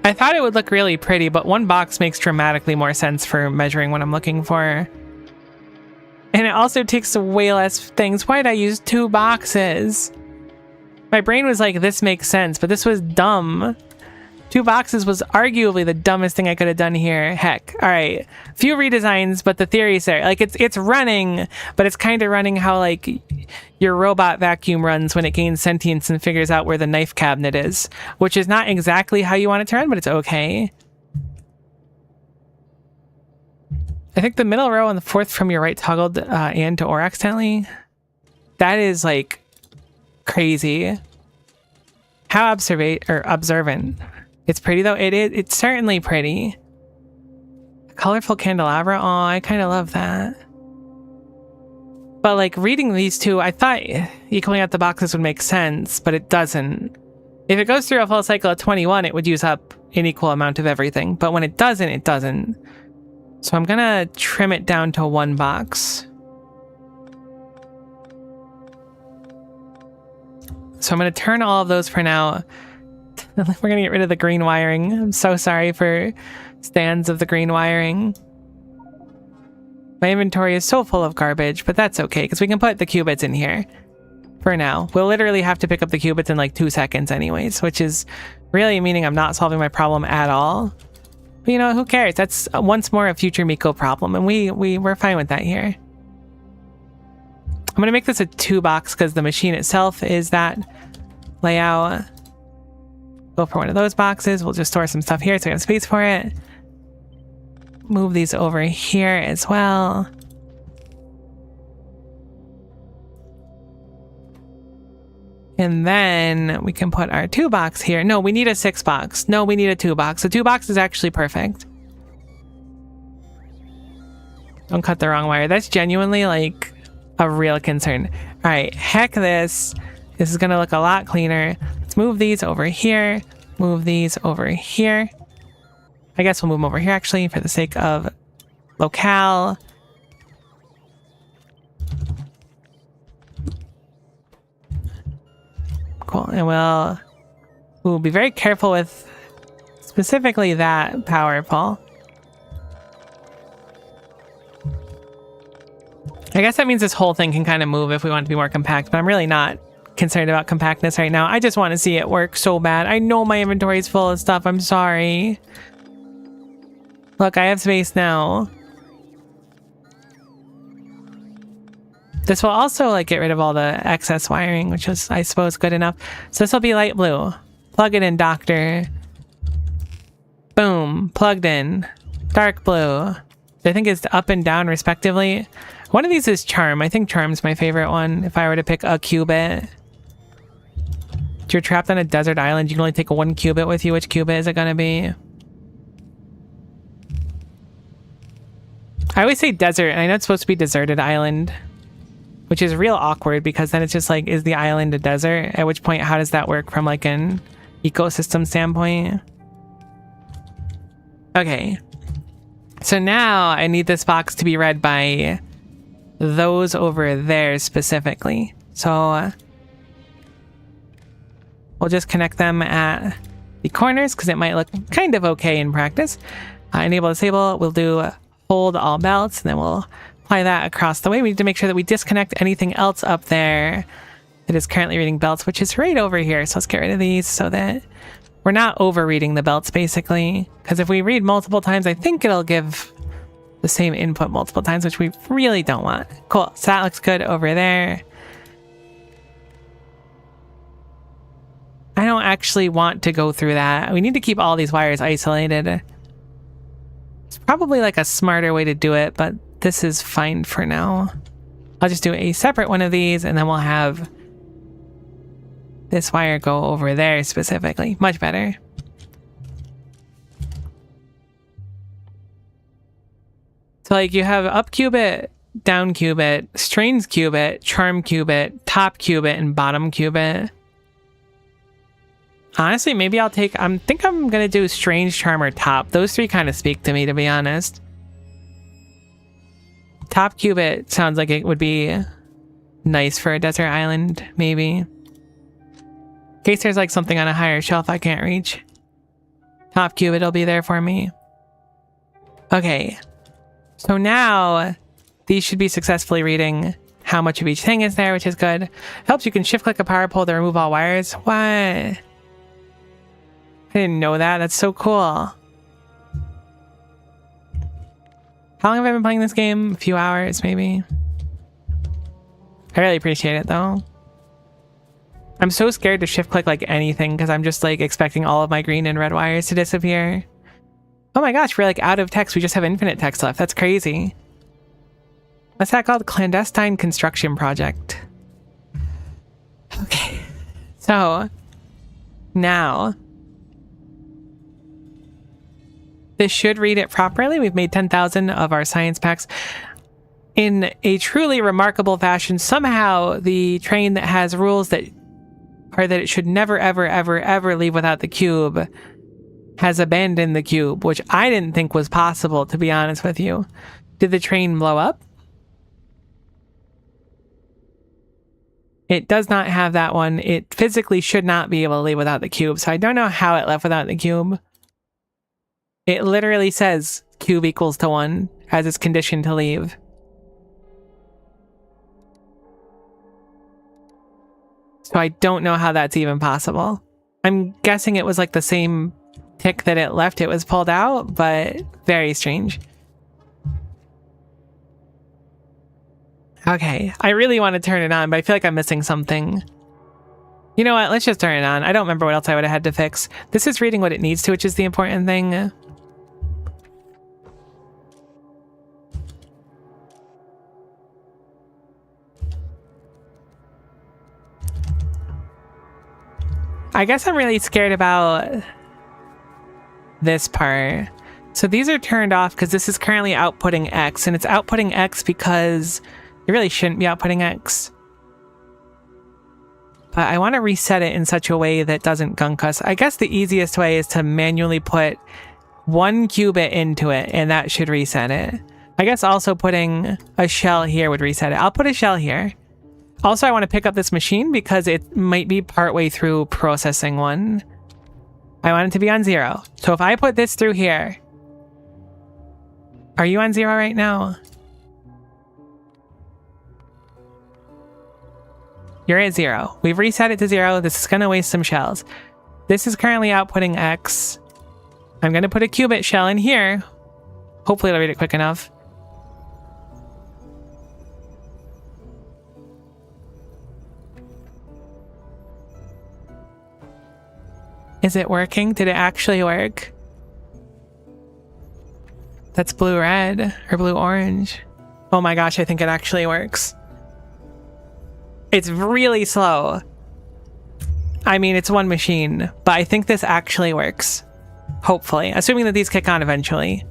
I thought it would look really pretty, but 1 box makes dramatically more sense for measuring what I'm looking for. And it also takes way less things. Why did I use 2 boxes? My brain was like, this makes sense, but this was dumb. 2 boxes was arguably the dumbest thing I could have done here. Heck. All right. Few redesigns, but the theory's there. Like, it's running, but it's kind of running how, like, your robot vacuum runs when it gains sentience and figures out where the knife cabinet is, which is not exactly how you want it to run, but it's okay. I think the middle row and the fourth from your right toggled and to or accidentally. That is like crazy. How observant. It's pretty though. It's certainly pretty. A colorful candelabra. Oh, I kind of love that. But like reading these two, I thought equaling out the boxes would make sense, but it doesn't. If it goes through a full cycle of 21, it would use up an equal amount of everything. But when it doesn't, it doesn't. So I'm gonna trim it down to one box. So I'm going to turn all of those for now. We're going to get rid of the green wiring. I'm so sorry for stands of the green wiring. My inventory is so full of garbage, but that's okay because we can put the qubits in here for now. We'll literally have to pick up the qubits in like 2 seconds anyways, which is really meaning I'm not solving my problem at all. But you know, who cares? That's once more a future Miko problem, and we're fine with that here. I'm going to make this a 2-box because the machine itself is that layout. Go for one of those boxes. We'll just store some stuff here so we have space for it. Move these over here as well. And then we can put our 2-box here. No, we need a 6-box. No, we need a 2-box. The 2-box is actually perfect. Don't cut the wrong wire. That's genuinely like a real concern. All right, heck this. This is gonna look a lot cleaner. Let's move these over here. Move these over here. I guess we'll move them over here actually for the sake of locale. Cool, and we'll be very careful with specifically that power pole. I guess that means this whole thing can kind of move if we want it to be more compact, but I'm really not concerned about compactness right now. I just want to see it work so bad. I know my inventory is full of stuff. I'm sorry. Look, I have space now. This will also like get rid of all the excess wiring, which is, I suppose, good enough. So this will be light blue. Plug it in, doctor. Boom. Plugged in. Dark blue. I think it's up and down respectively. One of these is charm. I think charm's my favorite one if I were to pick a qubit. If you're trapped on a desert island, you can only take 1 qubit with you. Which qubit is it going to be? I always say desert, and I know it's supposed to be deserted island, which is real awkward because then it's just like, is the island a desert? At which point, how does that work from like an ecosystem standpoint? Okay. So now I need this box to be read by those over there specifically. So we'll just connect them at the corners because it might look kind of okay in practice. Enable, disable, we'll do hold all belts, and then we'll apply that across the way. We need to make sure that we disconnect anything else up there that is currently reading belts, which is right over here. So let's get rid of these so that we're not over-reading the belts, basically. Because if we read multiple times, I think it'll give the same input multiple times, which we really don't want. Cool. So that looks good over there. I don't actually want to go through that. We need to keep all these wires isolated. It's probably like a smarter way to do it, but this is fine for now. I'll just do a separate one of these, and then we'll have this wire go over there specifically. Much better. So like you have up qubit, down qubit, strange qubit, charm qubit, top qubit, and bottom qubit. Honestly, maybe I'll take, I think I'm going to do strange, charm, or top. Those 3 kind of speak to me, to be honest. Top qubit sounds like it would be nice for a desert island, maybe. In case there's like something on a higher shelf I can't reach. Top qubit will be there for me. Okay. So now these should be successfully reading how much of each thing is there, which is good. Helps you can shift click a power pole to remove all wires. What? I didn't know that. That's so cool. How long have I been playing this game? A few hours, maybe. I really appreciate it, though. I'm so scared to shift click like anything because I'm just like expecting all of my green and red wires to disappear. Oh my gosh, we're like out of text. We just have infinite text left. That's crazy. What's that called? Clandestine construction project. Okay. So now this should read it properly. We've made 10,000 of our science packs in a truly remarkable fashion. Somehow the train that has rules that are that it should never, ever, ever, ever leave without the cube has abandoned the cube, which I didn't think was possible, to be honest with you. Did the train blow up? It does not have that one. It physically should not be able to leave without the cube, so I don't know how it left without the cube. It literally says cube equals to 1 as its condition to leave. So I don't know how that's even possible. I'm guessing it was like the same tick that it left it was pulled out, but very strange. Okay, I really want to turn it on, but I feel like I'm missing something. You know what? Let's just turn it on. I don't remember what else I would have had to fix. This is reading what it needs to, which is the important thing. I guess I'm really scared about this part. So these are turned off because this is currently outputting X, and it's outputting X because it really shouldn't be outputting X. But I want to reset it in such a way that doesn't gunk us. I guess the easiest way is to manually put 1 qubit into it, and that should reset it. I guess also putting a shell here would reset it. I'll put a shell here. Also, I want to pick up this machine because it might be partway through processing one. I want it to be on 0. So if I put this through here... Are you on 0 right now? You're at 0. We've reset it to 0. This is going to waste some shells. This is currently outputting X. I'm going to put a qubit shell in here. Hopefully it'll read it quick enough. Is it working? Did it actually work? That's blue-red or blue-orange. Oh my gosh, I think it actually works. It's really slow. I mean, it's one machine, but I think this actually works. Hopefully, assuming that these kick on eventually.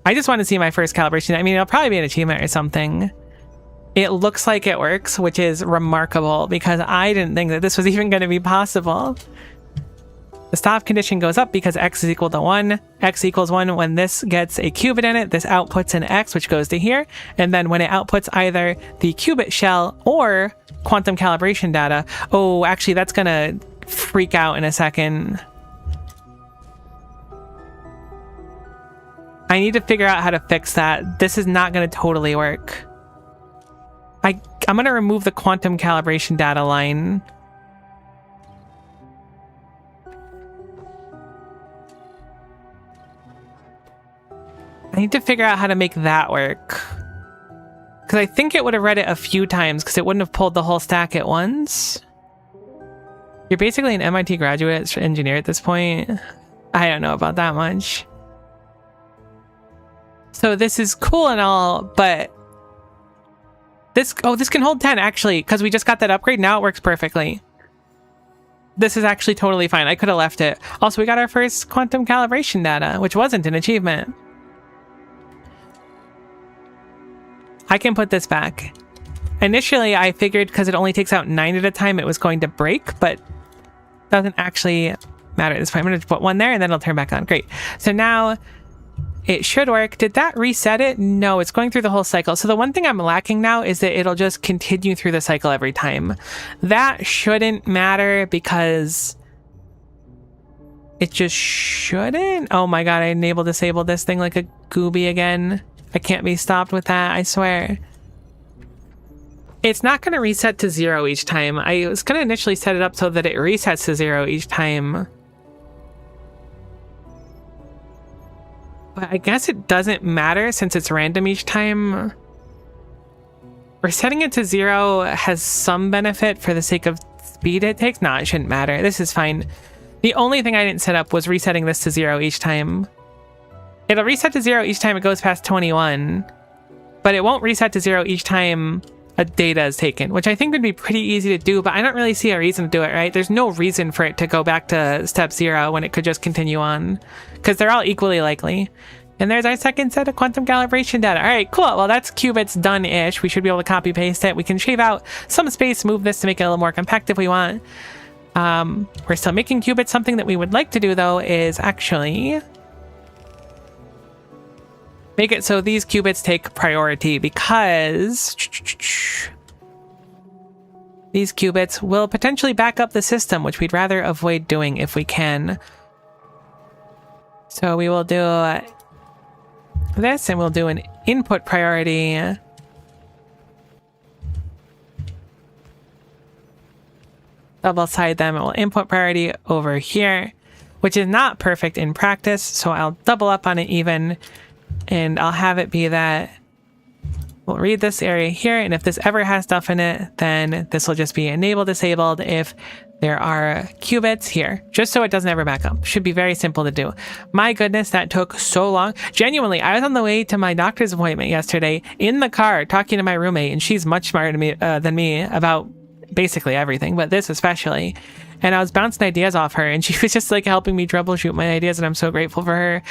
I just want to see my first calibration. I mean, it'll probably be an achievement or something. It looks like it works, which is remarkable because I didn't think that this was even going to be possible. The stop condition goes up because X is equal to 1. X equals 1 when this gets a qubit in it. This outputs an X, which goes to here. And then when it outputs either the qubit shell or quantum calibration data. Oh, actually, that's going to freak out in a second. I need to figure out how to fix that. This is not going to totally work. I'm going to remove the quantum calibration data line. I need to figure out how to make that work. Because I think it would have read it a few times because it wouldn't have pulled the whole stack at once. You're basically an MIT graduate engineer at this point. I don't know about that much. So this is cool and all, but this can hold 10 actually, because we just got that upgrade. Now it works perfectly. This is actually totally fine. I could have left it. Also, we got our first quantum calibration data, which wasn't an achievement. I can put this back. Initially, I figured because it only takes out 9 at a time, it was going to break, but doesn't actually matter at this point. I'm going to put 1 there and then it'll turn back on. Great. So now it should work. Did that reset it? No, it's going through the whole cycle. So the one thing I'm lacking now is that it'll just continue through the cycle every time. That shouldn't matter because it just shouldn't. Oh my God, I enable disable this thing like a gooby again. I can't be stopped with that, I swear. It's not going to reset to 0 each time. I was going to initially set it up so that it resets to 0 each time. But I guess it doesn't matter since it's random each time. Resetting it to 0 has some benefit for the sake of speed it takes. No, it shouldn't matter. This is fine. The only thing I didn't set up was resetting this to 0 each time. It'll reset to 0 each time it goes past 21, but it won't reset to 0 each time a data is taken, which I think would be pretty easy to do, but I don't really see a reason to do it, right? There's no reason for it to go back to step 0 when it could just continue on, because they're all equally likely. And there's our second set of quantum calibration data. All right, cool. Well, that's qubits done-ish. We should be able to copy paste it. We can shave out some space, move this to make it a little more compact if we want. We're still making qubits. Something that we would like to do, though, is actually make it so these qubits take priority, because these qubits will potentially back up the system, which we'd rather avoid doing if we can. So we will do this, and we'll do an input priority. Double side them, and we'll input priority over here, which is not perfect in practice. So I'll double up on it even, and I'll have it be that we'll read this area here, and if this ever has stuff in it, then this will just be enable disabled if there are qubits here, just so it doesn't ever back up. Should be very simple to do. My goodness, that took so long. Genuinely, I was on the way to my doctor's appointment yesterday in the car talking to my roommate, and she's much smarter than me about basically everything, but this especially. And I was bouncing ideas off her, and she was just like helping me troubleshoot my ideas, and I'm so grateful for her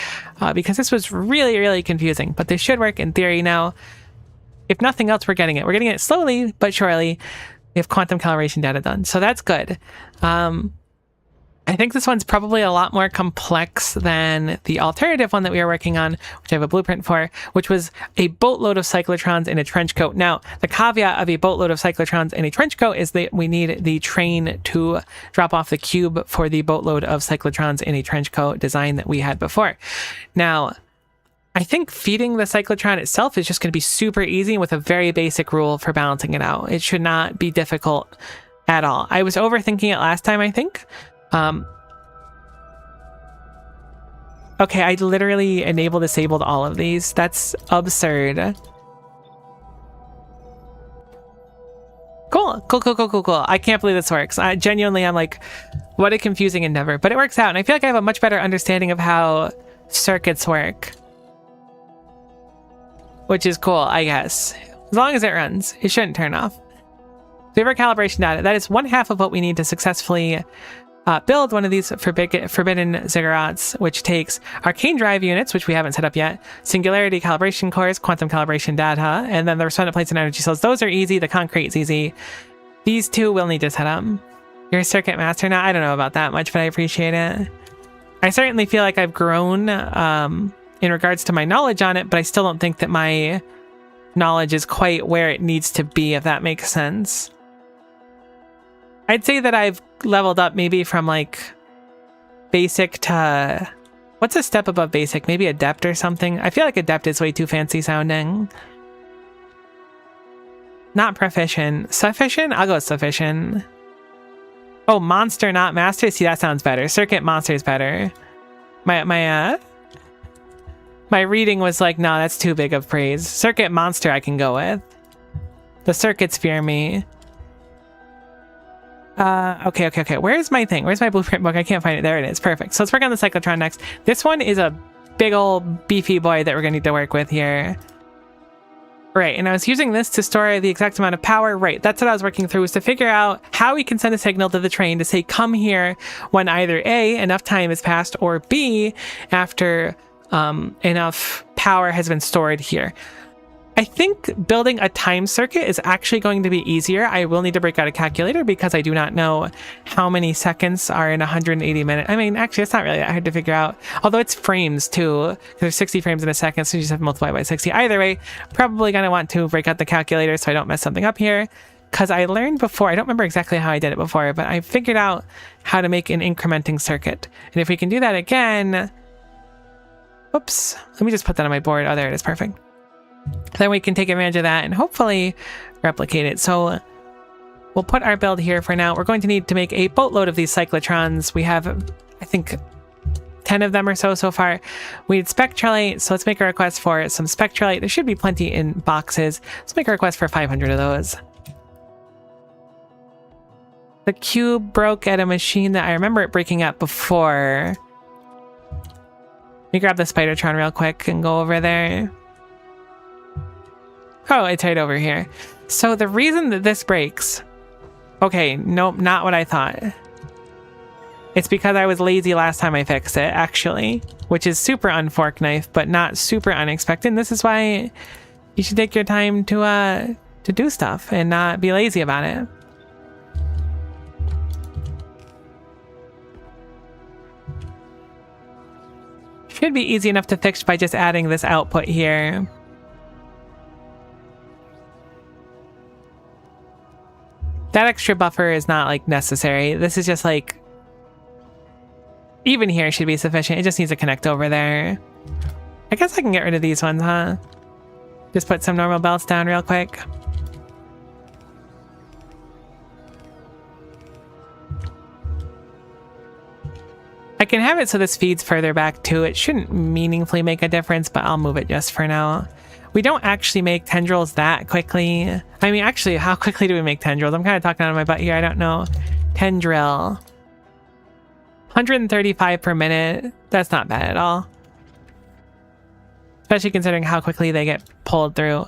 because this was really, really confusing. But this should work in theory now. If nothing else, we're getting it. We're getting it slowly but surely. We have quantum calibration data done, so that's good. I think this one's probably a lot more complex than the alternative one that we were working on, which I have a blueprint for, which was a boatload of cyclotrons in a trench coat. Now, the caveat of a boatload of cyclotrons in a trench coat is that we need the train to drop off the cube for the boatload of cyclotrons in a trench coat design that we had before. Now, I think feeding the cyclotron itself is just going to be super easy with a very basic rule for balancing it out. It should not be difficult at all. I was overthinking it last time, I think. Okay, I literally disabled all of these. That's absurd. Cool. I can't believe this works. Genuinely, I'm like, what a confusing endeavor. But it works out, and I feel like I have a much better understanding of how circuits work, which is cool, I guess. As long as it runs, it shouldn't turn off. So we have our calibration data. That is 1/2 of what we need to successfully build one of these forbidden ziggurats, which takes arcane drive units, which we haven't set up yet, singularity calibration cores, quantum calibration data, and then the resonant plates and energy cells. Those are easy. The concrete is easy. These two we'll need to set up. You're a circuit master now. I don't know about that much, but I appreciate it. I certainly feel like I've grown in regards to my knowledge on it, but I still don't think that my knowledge is quite where it needs to be, if that makes sense. I'd say that I've leveled up maybe from like basic to, what's a step above basic? Maybe adept or something. I feel like adept is way too fancy sounding. Not proficient. Sufficient? I'll go with sufficient. Oh, monster, not master. See, that sounds better. Circuit monster is better. My reading was like, no, that's too big of praise. Circuit monster I can go with. The circuits fear me. Okay. Where's my thing? Where's my blueprint book? I can't find it. There it is. Perfect. So let's work on the cyclotron next. This one is a big old beefy boy that we're going to need to work with here. Right, and I was using this to store the exact amount of power. Right, that's what I was working through, was to figure out how we can send a signal to the train to say, come here when either A, enough time has passed, or B, after enough power has been stored here. I think building a time circuit is actually going to be easier. I will need to break out a calculator because I do not know how many seconds are in 180 minutes. I mean, actually, it's not really that hard to figure out. Although it's frames too. There's 60 frames in a second, so you just have to multiply by 60. Either way, probably going to want to break out the calculator so I don't mess something up here. Because I learned before, I don't remember exactly how I did it before, but I figured out how to make an incrementing circuit. And if we can do that again... Oops. Let me just put that on my board. Oh, there it is. Perfect. Then we can take advantage of that and hopefully replicate it. So we'll put our build here for now. We're going to need to make a boatload of these cyclotrons. We have, I think, 10 of them or so far. We need spectrolite, so let's make a request for some spectrolite. There should be plenty in boxes. Let's make a request for 500 of those. The cube broke at a machine that I remember it breaking at before. Let me grab the Spidertron real quick and go over there. Oh, it's right over here. So the reason that this breaks... Okay, nope, not what I thought. It's because I was lazy last time I fixed it, actually. Which is super unfork knife, but not super unexpected. This is why you should take your time to do stuff and not be lazy about it. Should be easy enough to fix by just adding this output here. That extra buffer is not like necessary. This is just like, even here should be sufficient. It just needs to connect over there. I guess I can get rid of these ones, huh? Just put some normal belts down real quick. I can have it so this feeds further back too. It shouldn't meaningfully make a difference, but I'll move it just for now. We don't actually make tendrils that quickly. I mean, actually, how quickly do we make tendrils? I'm kind of talking out of my butt here. I don't know. Tendril. 135 per minute. That's not bad at all. Especially considering how quickly they get pulled through.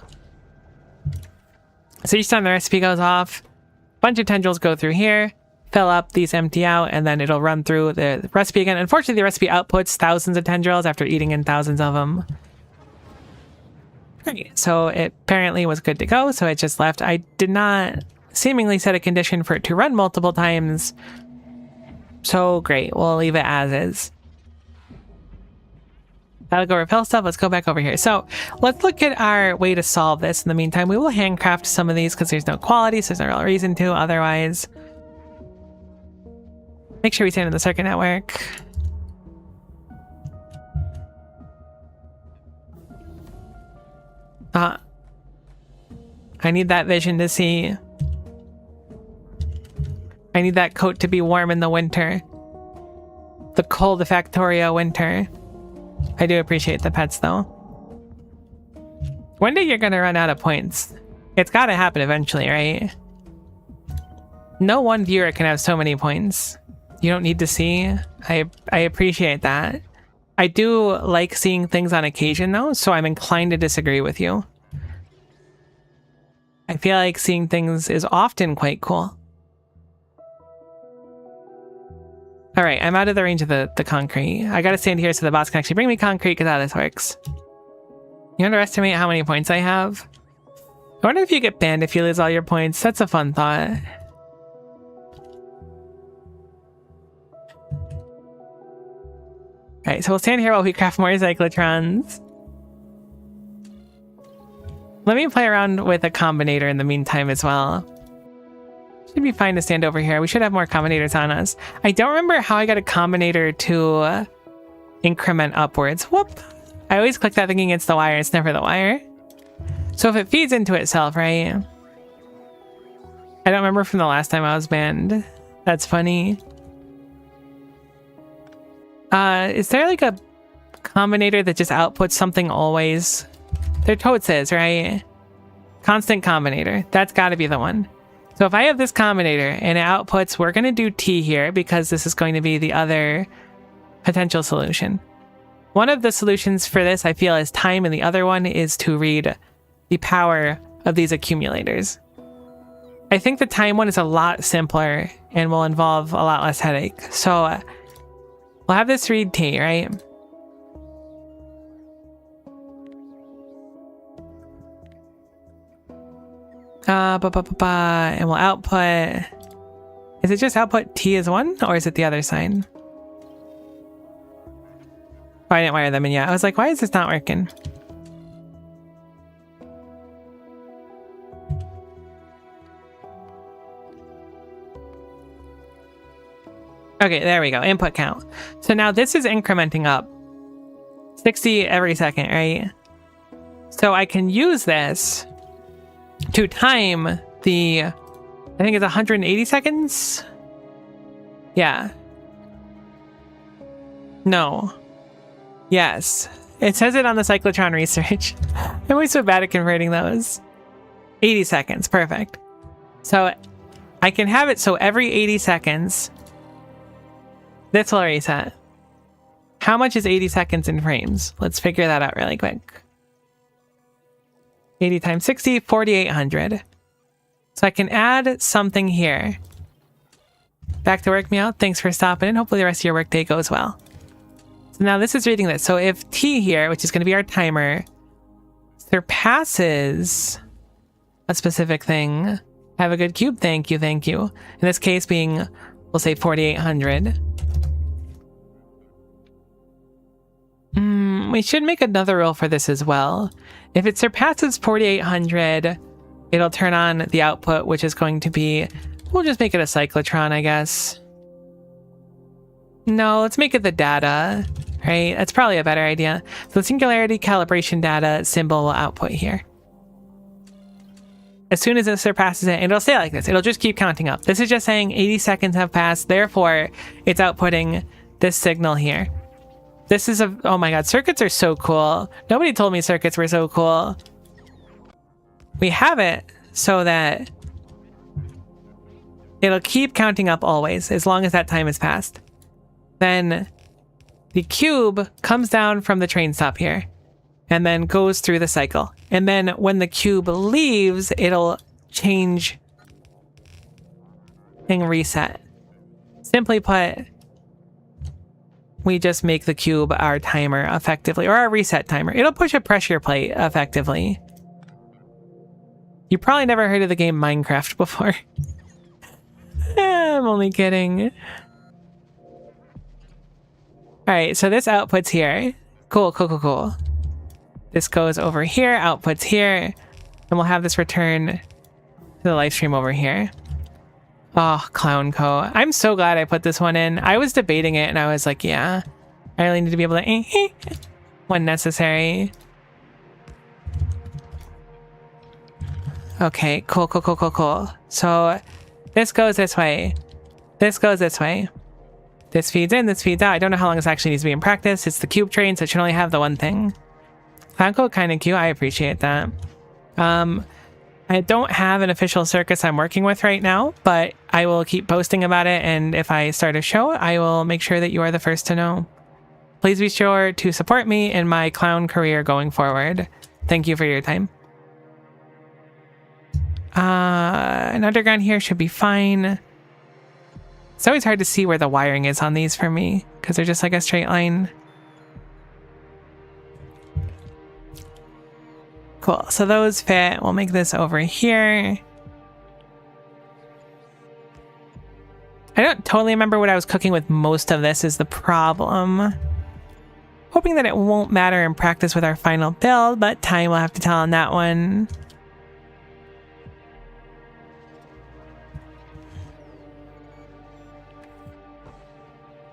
So each time the recipe goes off, a bunch of tendrils go through here, fill up, these empty out, and then it'll run through the recipe again. Unfortunately, the recipe outputs thousands of tendrils after eating in thousands of them. Great. So it apparently was good to go, so it just left. I did not seemingly set a condition for it to run multiple times. So great, we'll leave it as is. That'll go repel stuff. Let's go back over here. So let's look at our way to solve this. In the meantime, we will handcraft some of these because there's no quality, so there's no real reason to otherwise. Make sure we stand in the circuit network. I need that vision to see. I need that coat to be warm in the winter. The cold Factorio winter. I do appreciate the pets though. One day you're gonna run out of points. It's gotta happen eventually, right? No one viewer can have so many points. You don't need to see. I appreciate that. I do like seeing things on occasion though, so I'm inclined to disagree with you. I feel like seeing things is often quite cool. Alright, I'm out of the range of the concrete. I gotta stand here so the boss can actually bring me concrete because how this works. You underestimate how many points I have? I wonder if you get banned if you lose all your points. That's a fun thought. Alright, so we'll stand here while we craft more cyclotrons. Let me play around with a combinator in the meantime as well. Should be fine to stand over here. We should have more combinators on us. I don't remember how I got a combinator to increment upwards. Whoop! I always click that thinking it's the wire. It's never the wire. So if it feeds into itself, right? I don't remember from the last time I was banned. That's funny. Is there like a combinator that just outputs something always? There totes is, right? Constant combinator. That's got to be the one. So if I have this combinator and it outputs, we're going to do T here because this is going to be the other potential solution. One of the solutions for this I feel is time, and the other one is to read the power of these accumulators. I think the time one is a lot simpler and will involve a lot less headache. So we'll have this read T, right? And we'll output... Is it just output T as 1, or is it the other sign? Oh, I didn't wire them in yet. I was like, why is this not working? Okay, there we go. Input count. So now this is incrementing up. 60 every second, right? So I can use this to time the, I think it's 180 seconds? Yeah. No. Yes. It says it on the cyclotron research. I'm always so bad at converting those. 80 seconds. Perfect. So I can have it so every 80 seconds, this will reset. How much is 80 seconds in frames? Let's figure that out really quick. 80 times 60, 4,800. So I can add something here. Back to work, Meow. Thanks for stopping in. Hopefully the rest of your workday goes well. So now this is reading this. So if T here, which is going to be our timer, surpasses a specific thing, have a good cube. Thank you, thank you. In this case being, we'll say 4,800. We should make another rule for this as well. If it surpasses 4,800, it'll turn on the output, which is going to be, we'll just make it a cyclotron, I guess. No, let's make it the data, right? That's probably a better idea. So the singularity calibration data symbol will output here. As soon as it surpasses it, it'll stay like this. It'll just keep counting up. This is just saying 80 seconds have passed. Therefore, it's outputting this signal here. This is a, oh my god, circuits are so cool. Nobody told me circuits were so cool. We have it so that it'll keep counting up always, as long as that time has passed. Then the cube comes down from the train stop here, and then goes through the cycle. And then when the cube leaves, it'll change and reset. Simply put, we just make the cube our timer effectively, or our reset timer. It'll push a pressure plate effectively. You probably never heard of the game Minecraft before. I'm only kidding. Alright, so this outputs here. Cool, cool, cool, cool. This goes over here, outputs here, and we'll have this return to the live stream over here. Oh, Clown Co. I'm so glad I put this one in. I was debating it and I was like, yeah, I really need to be able to when necessary. Okay, cool, cool, cool, cool, cool. So this goes this way. This goes this way. This feeds in, this feeds out. I don't know how long this actually needs to be in practice. It's the cube train, so it should only have the one thing. Clown Co kind of cute. I appreciate that. I don't have an official circus I'm working with right now, but I will keep posting about it, and if I start a show, I will make sure that you are the first to know. Please be sure to support me in my clown career going forward. Thank you for your time. An underground here should be fine. It's always hard to see where the wiring is on these for me, because they're just like a straight line. Cool, so those fit. We'll make this over here. I don't totally remember what I was cooking with most of this is the problem. Hoping that it won't matter in practice with our final build, but time will have to tell on that one.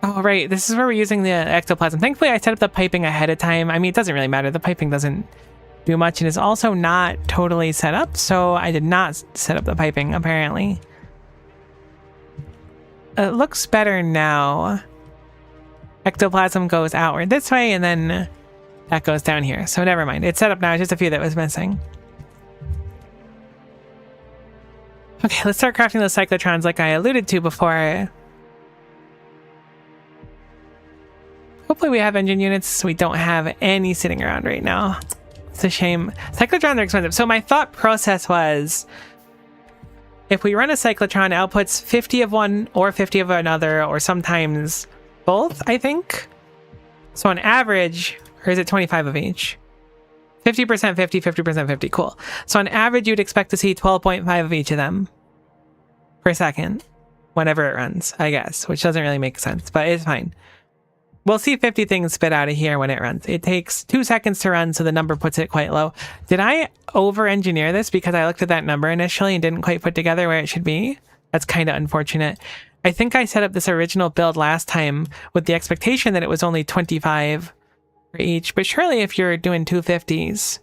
Oh, right, this is where we're using the ectoplasm. Thankfully, I set up the piping ahead of time. I mean, it doesn't really matter. The piping doesn't do much and is also not totally set up, so I did not set up the piping apparently. It looks better now. Ectoplasm goes outward this way and then that goes down here, so never mind. It's set up now, just a few that was missing. Okay, let's start crafting those cyclotrons like I alluded to before. Hopefully we have engine units. We don't have any sitting around right now. It's a shame. Cyclotrons are expensive. So my thought process was, if we run a cyclotron, it outputs 50 of one or 50 of another, or sometimes both, I think. So on average, or is it 25 of each? 50% 50, 50% 50. Cool. So on average, you'd expect to see 12.5 of each of them per second whenever it runs, I guess, which doesn't really make sense, but it's fine. We'll see 50 things spit out of here when it runs. It takes 2 seconds to run, so the number puts it quite low. Did I over-engineer this because I looked at that number initially and didn't quite put together where it should be? That's kind of unfortunate. I think I set up this original build last time with the expectation that it was only 25 for each, but surely if you're doing 250s,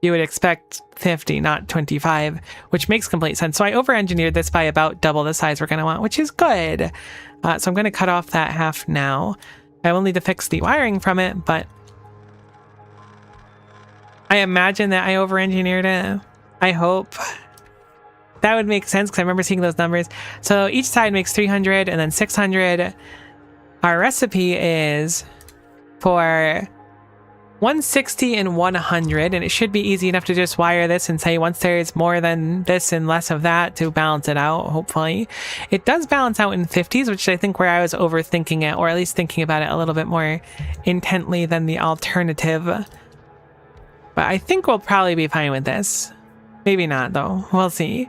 you would expect 50, not 25, which makes complete sense. So I over-engineered this by about double the size we're going to want, which is good. So I'm going to cut off that half now. I will need to fix the wiring from it, but I imagine that I over-engineered it. I hope. That would make sense because I remember seeing those numbers. So each side makes 300 and then 600. Our recipe is for 160 and 100, and it should be easy enough to just wire this and say once there's more than this and less of that to balance it out, hopefully. It does balance out in 50s, which I think where I was overthinking it, or at least thinking about it a little bit more intently than the alternative. But I think we'll probably be fine with this. Maybe not, though. We'll see.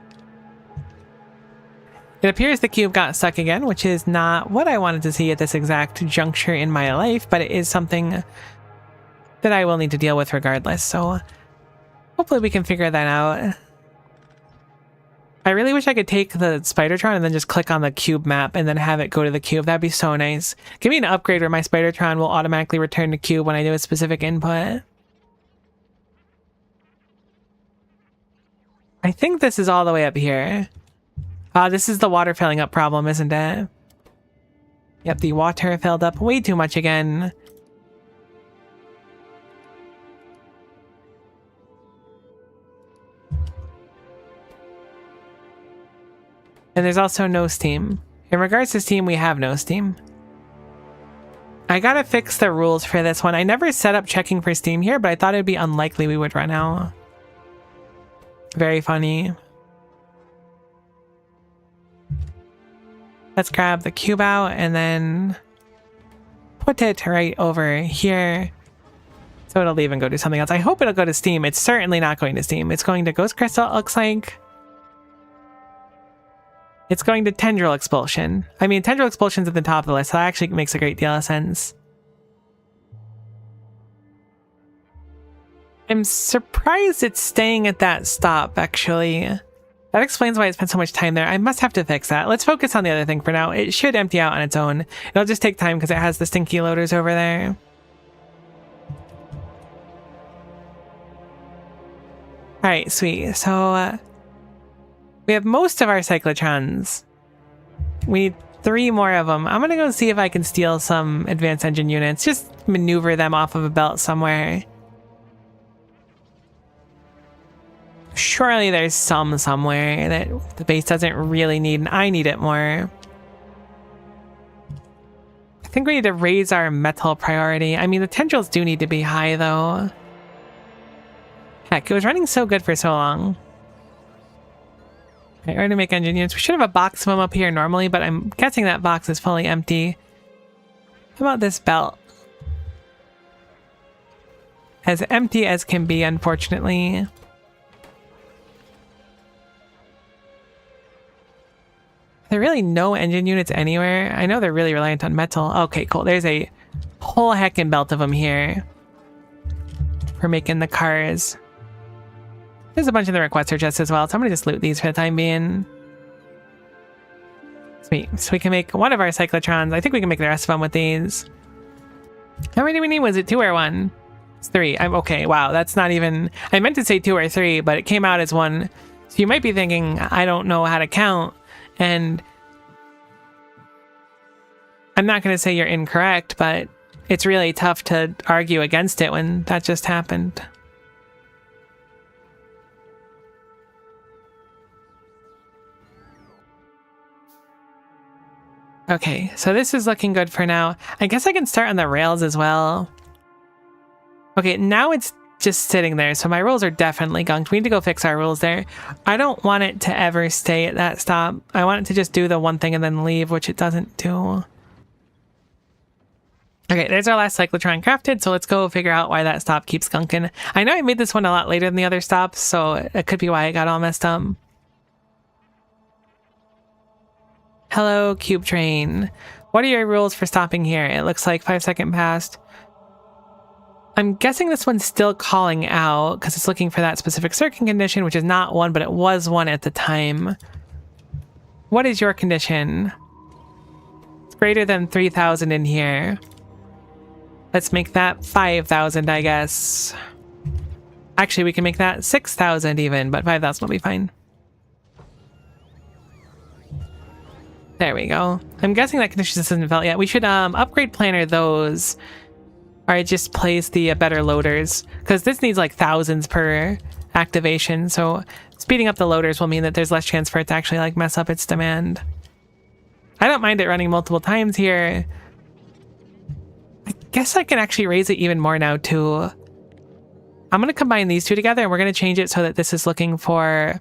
It appears the cube got stuck again, which is not what I wanted to see at this exact juncture in my life, but it is something that I will need to deal with regardless, so hopefully we can figure that out. I really wish I could take the Spidertron and then just click on the cube map and then have it go to the cube. That'd be so nice. Give me an upgrade where my Spidertron will automatically return to cube when I do a specific input. I think this is all the way up here. This is the water filling up problem, isn't it? Yep, the water filled up way too much again. And there's also no steam. In regards to steam, we have no steam. I gotta fix the rules for this one. I never set up checking for steam here, but I thought it'd be unlikely we would run out. Very funny. Let's grab the cube out and then put it right over here. So it'll leave and go do something else. I hope it'll go to steam. It's certainly not going to steam. It's going to Ghost Crystal, it looks like. It's going to Tendril Expulsion. I mean, Tendril Expulsion's at the top of the list, so that actually makes a great deal of sense. I'm surprised it's staying at that stop, actually. That explains why I spent so much time there. I must have to fix that. Let's focus on the other thing for now. It should empty out on its own. It'll just take time because it has the stinky loaders over there. Alright, sweet. So, we have most of our cyclotrons. We need 3 more of them. I'm gonna go see if I can steal some advanced engine units. Just maneuver them off of a belt somewhere. Surely there's some somewhere that the base doesn't really need, and I need it more. I think we need to raise our metal priority. I mean, the tendrils do need to be high, though. Heck, it was running so good for so long. Alright, we're gonna make engine units. We should have a box of them up here normally, but I'm guessing that box is fully empty. How about this belt? As empty as can be, unfortunately. Are there really no engine units anywhere? I know they're really reliant on metal. Okay, cool. There's a whole heckin' belt of them here for making the cars. There's a bunch of the requester chests as well, so I'm gonna just loot these for the time being. Sweet. So we can make one of our cyclotrons. I think we can make the rest of them with these. How many do we need? Was it 2 or 1? It's 3. I'm okay. Wow, that's not even... I meant to say 2 or 3, but it came out as 1. So you might be thinking, I don't know how to count. And I'm not going to say you're incorrect, but it's really tough to argue against it when that just happened. Okay, so this is looking good for now. I guess I can start on the rails as well. Okay, now it's just sitting there, so my rules are definitely gunked. We need to go fix our rules there. I don't want it to ever stay at that stop. I want it to just do the one thing and then leave, which it doesn't do. Okay, there's our last cyclotron crafted, so let's go figure out why that stop keeps gunking. I know I made this one a lot later than the other stops, so it could be why it got all messed up. Hello, Cube Train. What are your rules for stopping here? It looks like 5 seconds passed. I'm guessing this one's still calling out because it's looking for that specific circuit condition, which is not 1, but it was 1 at the time. What is your condition? It's greater than 3,000 in here. Let's make that 5,000, I guess. Actually, we can make that 6,000 even, but 5,000 will be fine. There we go. I'm guessing that condition just hasn't felt yet. We should upgrade planner those. Or just place the better loaders. Because this needs like thousands per activation. So speeding up the loaders will mean that there's less chance for it to actually like mess up its demand. I don't mind it running multiple times here. I guess I can actually raise it even more now too. I'm going to combine these two together and we're going to change it so that this is looking for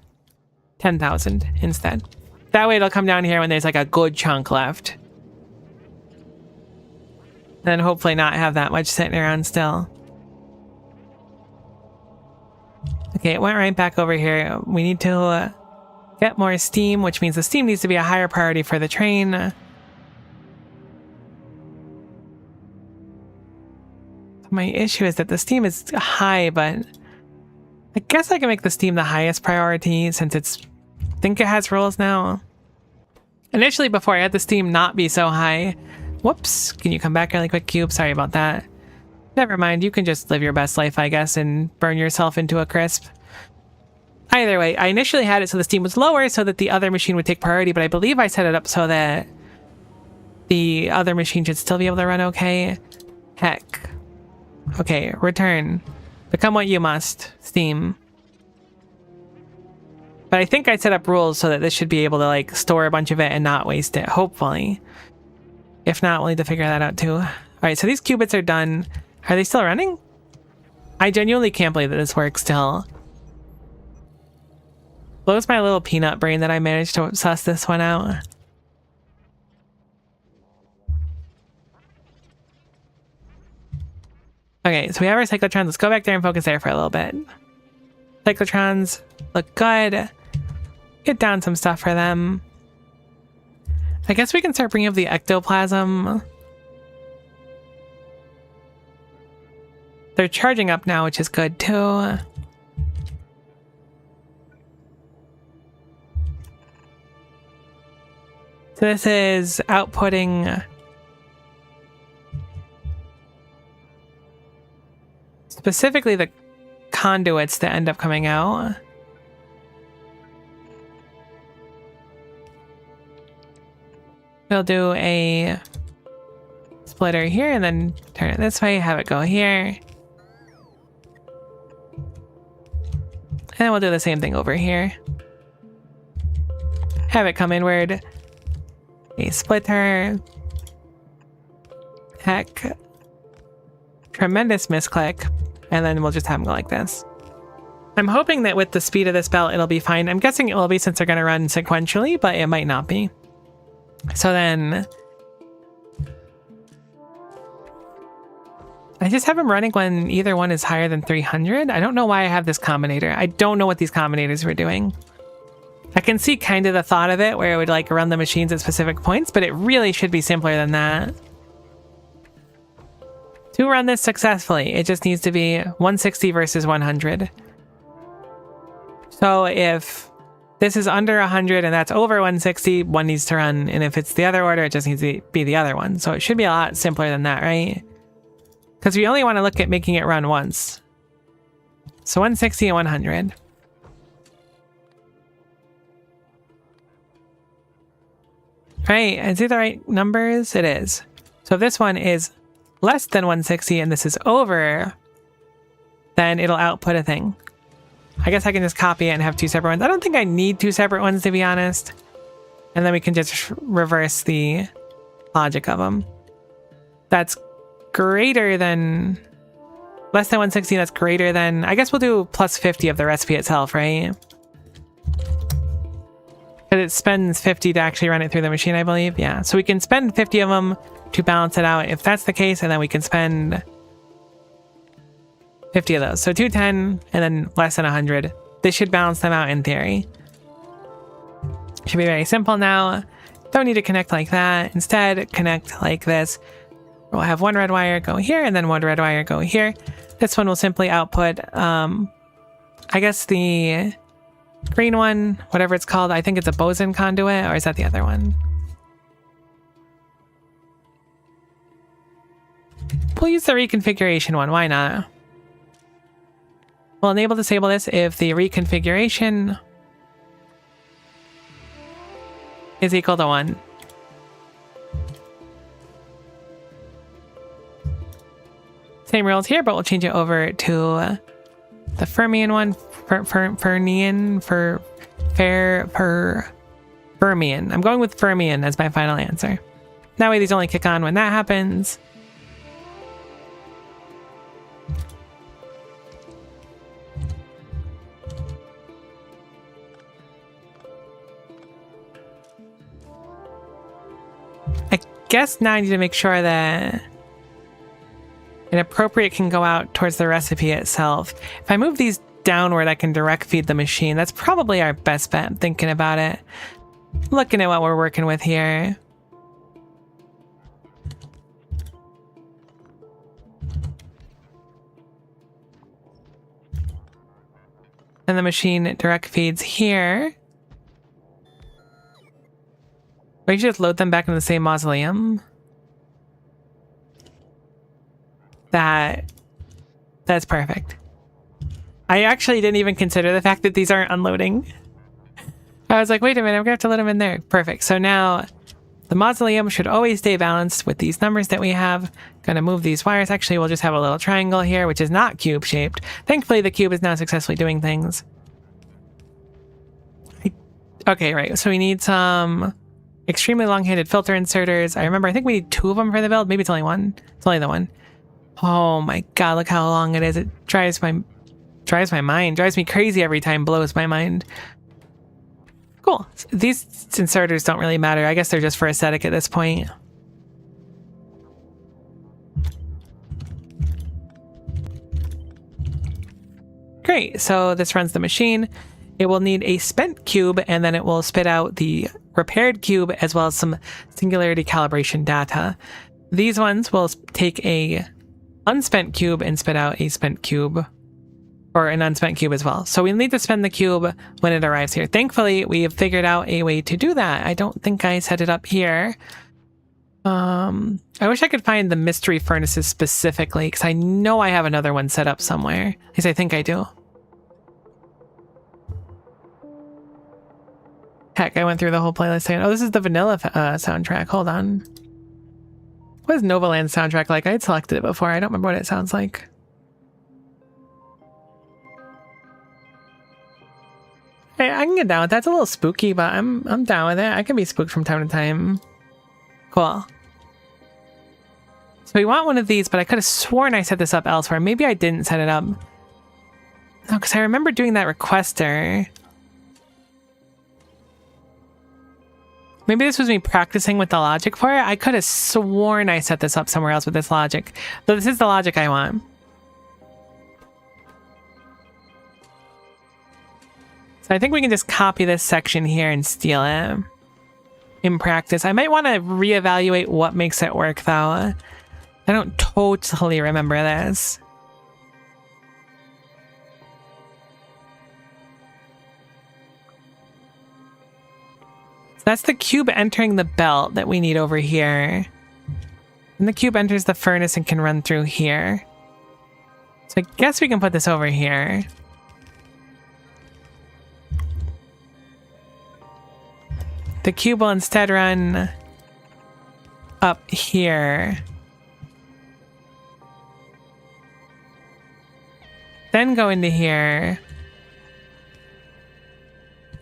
10,000 instead. That way it'll come down here when there's like a good chunk left. And then hopefully not have that much sitting around still. Okay, it went right back over here. We need to get more steam, which means the steam needs to be a higher priority for the train. My issue is that the steam is high, but I guess I can make the steam the highest priority since I think it has rules now. Initially, before I had the steam not be so high. Whoops, can you come back really quick, Cube? Sorry about that. Never mind, you can just live your best life, I guess, and burn yourself into a crisp. Either way, I initially had it so the steam was lower so that the other machine would take priority, but I believe I set it up so that the other machine should still be able to run okay. Heck. Okay, return. Become what you must. Steam. But I think I set up rules so that this should be able to like store a bunch of it and not waste it, hopefully. If not, we'll need to figure that out too. Alright, so these qubits are done. Are they still running? I genuinely can't believe that this works still. Blows my little peanut brain that I managed to suss this one out. Okay, so we have our cyclotrons. Let's go back there and focus there for a little bit. Cyclotrons look good. Get down some stuff for them. I guess we can start bringing up the ectoplasm. They're charging up now, which is good too. So this is outputting specifically the conduits that end up coming out. We'll do a splitter here and then turn it this way, have it go here. And we'll do the same thing over here. Have it come inward. A splitter. Heck. Tremendous misclick. And then we'll just have them go like this. I'm hoping that with the speed of this belt, it'll be fine. I'm guessing it will be since they're going to run sequentially, but it might not be. So then I just have them running when either one is higher than 300. I don't know why I have this combinator. I don't know what these combinators were doing. I can see kind of the thought of it where it would like run the machines at specific points, but it really should be simpler than that. To run this successfully, it just needs to be 160 versus 100. So if this is under 100 and that's over 160, one needs to run. And if it's the other order, it just needs to be the other one. So it should be a lot simpler than that, right? Because we only want to look at making it run once. So 160 and 100. Right, is it the right numbers? It is. So if this one is less than 160 and this is over, then it'll output a thing. I guess I can just copy it and have two separate ones. I don't think I need two separate ones, to be honest. And then we can just reverse the logic of them. That's greater than... Less than 160, that's greater than... I guess we'll do plus 50 of the recipe itself, right? Because it spends 50 to actually run it through the machine, I believe. Yeah, so we can spend 50 of them to balance it out if that's the case, and then we can spend 50 of those. So 210 and then less than 100. This should balance them out in theory. Should be very simple now. Don't need to connect like that. Instead, connect like this. We'll have one red wire go here and then one red wire go here. This one will simply output, I guess the green one, whatever it's called, I think it's a boson conduit, or is that the other one? We'll use the reconfiguration one, why not? We'll enable disable this if the reconfiguration is equal to 1. Same rules here, but we'll change it over to the Fermion one. Fermion. I'm going with Fermion as my final answer. That way these only kick on when that happens. guess now I need to make sure that an appropriate can go out towards the recipe itself. If I move these downward, I can direct feed the machine. That's probably our best bet, thinking about it. Looking at what we're working with here. And the machine direct feeds here. Or you just load them back in the same mausoleum. That's perfect. I actually didn't even consider the fact that these aren't unloading. I was like, wait a minute, I'm gonna have to let them in there. Perfect. So now the mausoleum should always stay balanced with these numbers that we have. Gonna move these wires. Actually, we'll just have a little triangle here, which is not cube shaped. Thankfully, the cube is now successfully doing things. Okay, right. So we need some extremely long-handed filter inserters. I remember, I think we need 2 of them for the build. Maybe it's only 1. It's only the 1. Oh my god, look how long it is. It drives my mind. Drives me crazy every time. Blows my mind. Cool. These inserters don't really matter. I guess they're just for aesthetic at this point. Great. So this runs the machine. It will need a spent cube, and then it will spit out the repaired cube as well as some singularity calibration data. These ones will take a unspent cube and spit out a spent cube, or an unspent cube as well. So we need to spend the cube when it arrives here. Thankfully, we have figured out a way to do that. I don't think I set it up here. I wish I could find the mystery furnaces specifically, because I know I have another one set up somewhere. At least I think I do. Heck, I went through the whole playlist saying, oh, this is the vanilla soundtrack. Hold on. What is Novaland's soundtrack like? I had selected it before. I don't remember what it sounds like. Hey, I can get down with that. It's a little spooky, but I'm down with it. I can be spooked from time to time. Cool. So we want one of these, but I could have sworn I set this up elsewhere. Maybe I didn't set it up. No, because I remember doing that requester. Maybe this was me practicing with the logic for it. I could have sworn I set this up somewhere else with this logic. So this is the logic I want. So I think we can just copy this section here and steal it in practice. I might want to reevaluate what makes it work, though. I don't totally remember this. That's the cube entering the belt that we need over here. And the cube enters the furnace and can run through here. So I guess we can put this over here. The cube will instead run up here. Then go into here.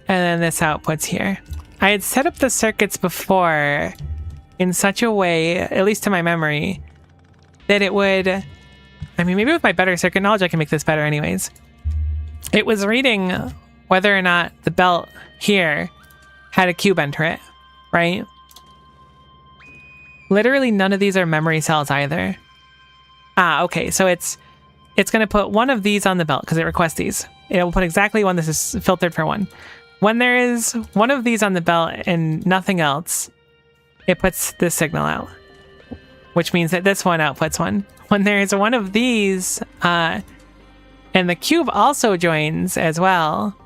And then this output's here. I had set up the circuits before in such a way, at least to my memory, that it would... I mean, maybe with my better circuit knowledge, I can make this better anyways. It was reading whether or not the belt here had a cube enter it, right? Literally none of these are memory cells either. Ah, okay, so it's going to put one of these on the belt because it requests these. It will put exactly one. This is filtered for one. When there is one of these on the belt and nothing else, it puts this signal out, which means that this one outputs one. When there is one of these, and the cube also joins as well,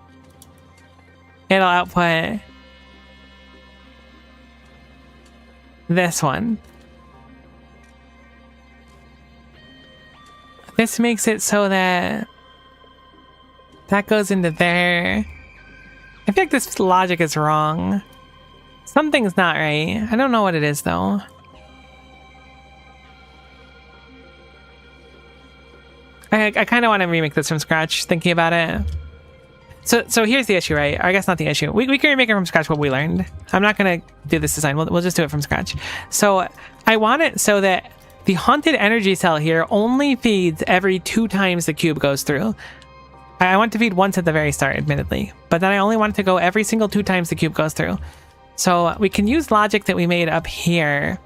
it'll output this one. This makes it so that that goes into there. I feel like this logic is wrong. Something's not right. I don't know what it is, though. I kind of want to remake this from scratch, thinking about it. So here's the issue, right? Or I guess not the issue. We can remake it from scratch what we learned. I'm not going to do this design. We'll just do it from scratch. So I want it so that the haunted energy cell here only feeds every 2 times the cube goes through. I want to feed once at the very start, admittedly, but then I only want it to go every single 2 times the cube goes through. So we can use logic that we made up here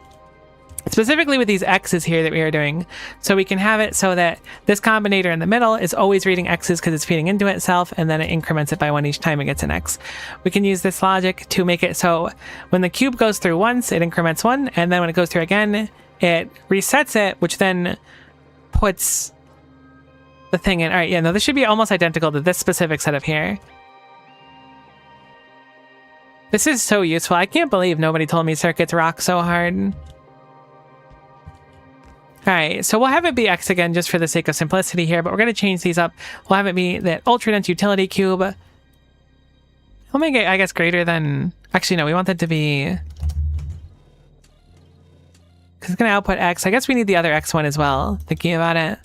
Specifically with these x's here that we are doing. So we can have it so that this combinator in the middle is always reading x's because it's feeding into itself, and then it increments it by 1 each time it gets an x. We can use this logic to make it so when the cube goes through once, it increments 1, and then when it goes through again, it resets it, which then puts the thing in. All right, yeah, no, this should be almost identical to this specific setup here. This is so useful. I can't believe nobody told me circuits rock so hard. Alright, so we'll have it be X again just for the sake of simplicity here, but we're going to change these up. We'll have it be that ultra-dense utility cube. We'll make it, I guess, greater than... Actually, no, we want that to be... Because it's going to output X. I guess we need the other X one as well, thinking about it.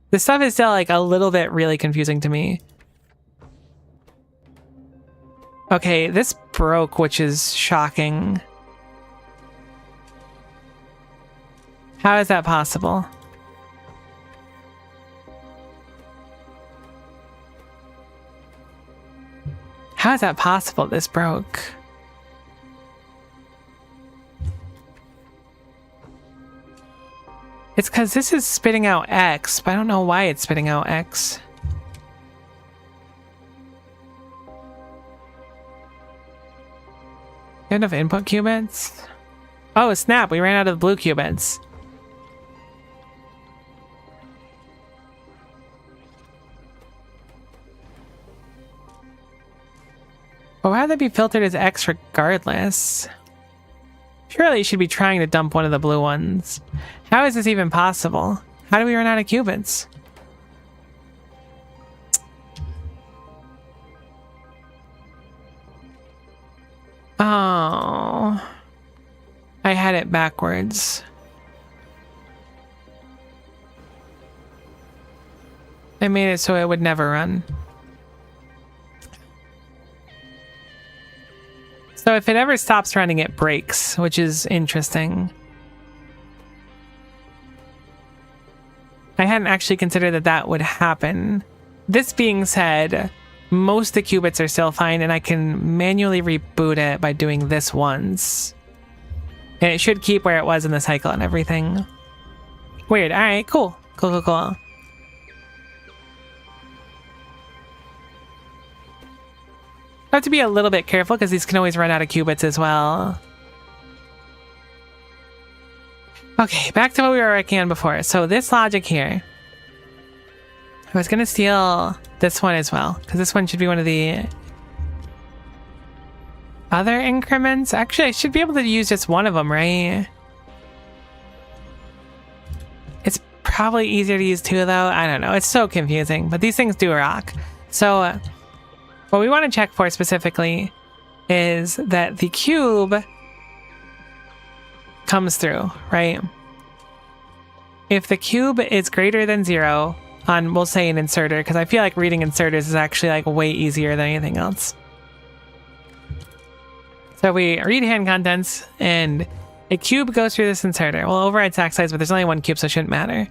This stuff is still, like, a little bit really confusing to me. Okay, this broke, which is shocking. How is that possible? How is that possible? This broke. It's because this is spitting out X, but I don't know why it's spitting out X. You have enough input qubits? Oh, snap, we ran out of the blue qubits. But why would they be filtered as X regardless? Surely you should be trying to dump one of the blue ones. How is this even possible? How do we run out of qubits? Oh. I had it backwards. I made it so it would never run. So if it ever stops running, it breaks, which is interesting. I hadn't actually considered that that would happen. This being said, most of the qubits are still fine, and I can manually reboot it by doing this once. And it should keep where it was in the cycle and everything. Weird. All right, cool. Cool. I have to be a little bit careful because these can always run out of qubits as well. Okay, back to what we were working on before. So this logic here. I was going to steal this one as well, because this one should be one of the other increments. Actually, I should be able to use just one of them, right? It's probably easier to use two, though. I don't know. It's so confusing, but these things do rock. So what we want to check for specifically is that the cube comes through, right? If the cube is greater than 0 on, we'll say, an inserter, because I feel like reading inserters is actually like way easier than anything else. So we read hand contents, and a cube goes through this inserter. We'll override stack size, but there's only one cube, so it shouldn't matter.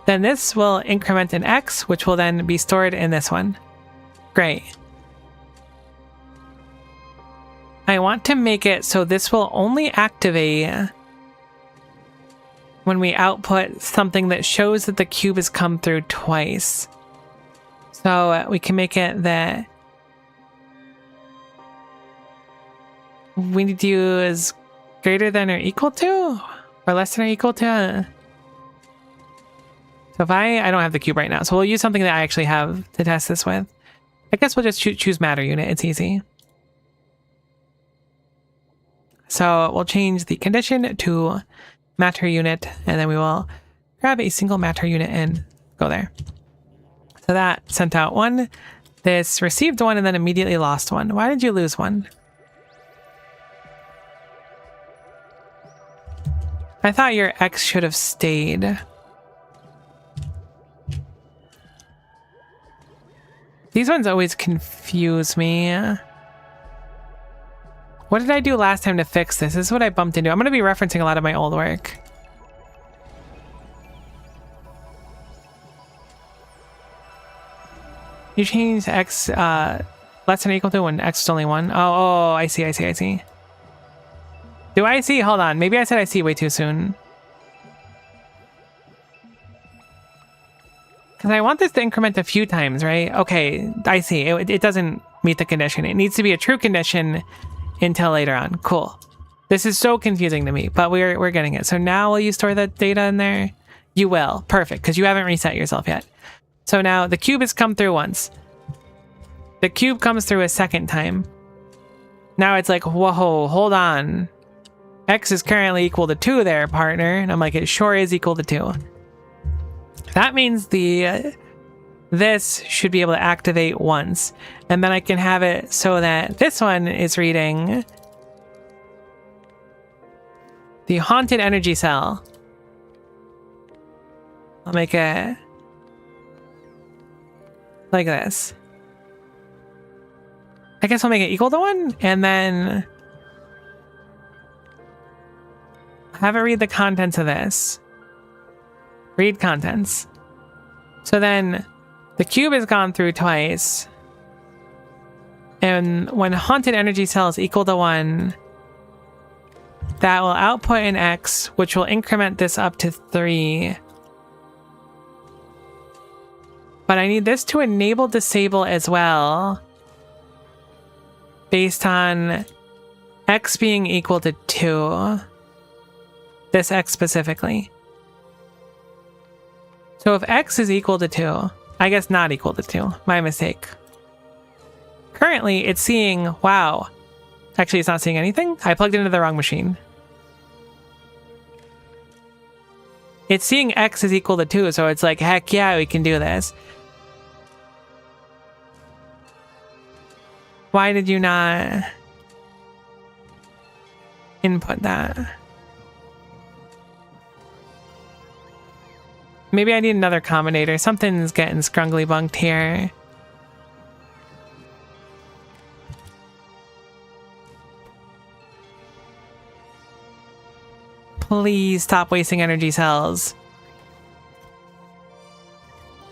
Then this will increment in X, which will then be stored in this one. Great. I want to make it so this will only activate when we output something that shows that the cube has come through twice. So we can make it that we need to use greater than or equal to, or less than or equal to. So if I don't have the cube right now, so we'll use something that I actually have to test this with. I guess we'll just choose matter unit. It's easy. So we'll change the condition to matter unit, and then we will grab a single matter unit and go there. So that sent out 1. This received 1 and then immediately lost 1. Why did you lose 1? I thought your X should have stayed. These ones always confuse me. What did I do last time to fix this? This is what I bumped into. I'm going to be referencing a lot of my old work. You changed X less than or equal to when X was only 1. Oh, I see. Do I see? Hold on. Maybe I said I see way too soon. Because I want this to increment a few times, right? Okay, I see. It doesn't meet the condition. It needs to be a true condition until later on. Cool. This is so confusing to me, but we're getting it. So now will you store the data in there? You will. Perfect, because you haven't reset yourself yet. So now the cube has come through once. The cube comes through a second time. Now it's like, whoa, hold on. X is currently equal to 2 there, partner. And I'm like, it sure is equal to 2. That means this should be able to activate once. And then I can have it so that this one is reading the haunted energy cell. I'll make it like this. I guess I'll make it equal to 1 and then have it read the contents of this. Read contents. So then the cube has gone through twice. And when haunted energy cell is equal to 1, that will output an X, which will increment this up to 3. But I need this to enable disable as well, based on X being equal to 2. This X specifically. So if X is equal to 2, I guess not equal to 2, my mistake. Currently, it's seeing, wow. Actually, it's not seeing anything. I plugged into the wrong machine. It's seeing X is equal to 2, so it's like, heck yeah, we can do this. Why did you not input that? Maybe I need another combinator. Something's getting scrungly bunked here. Please stop wasting energy cells.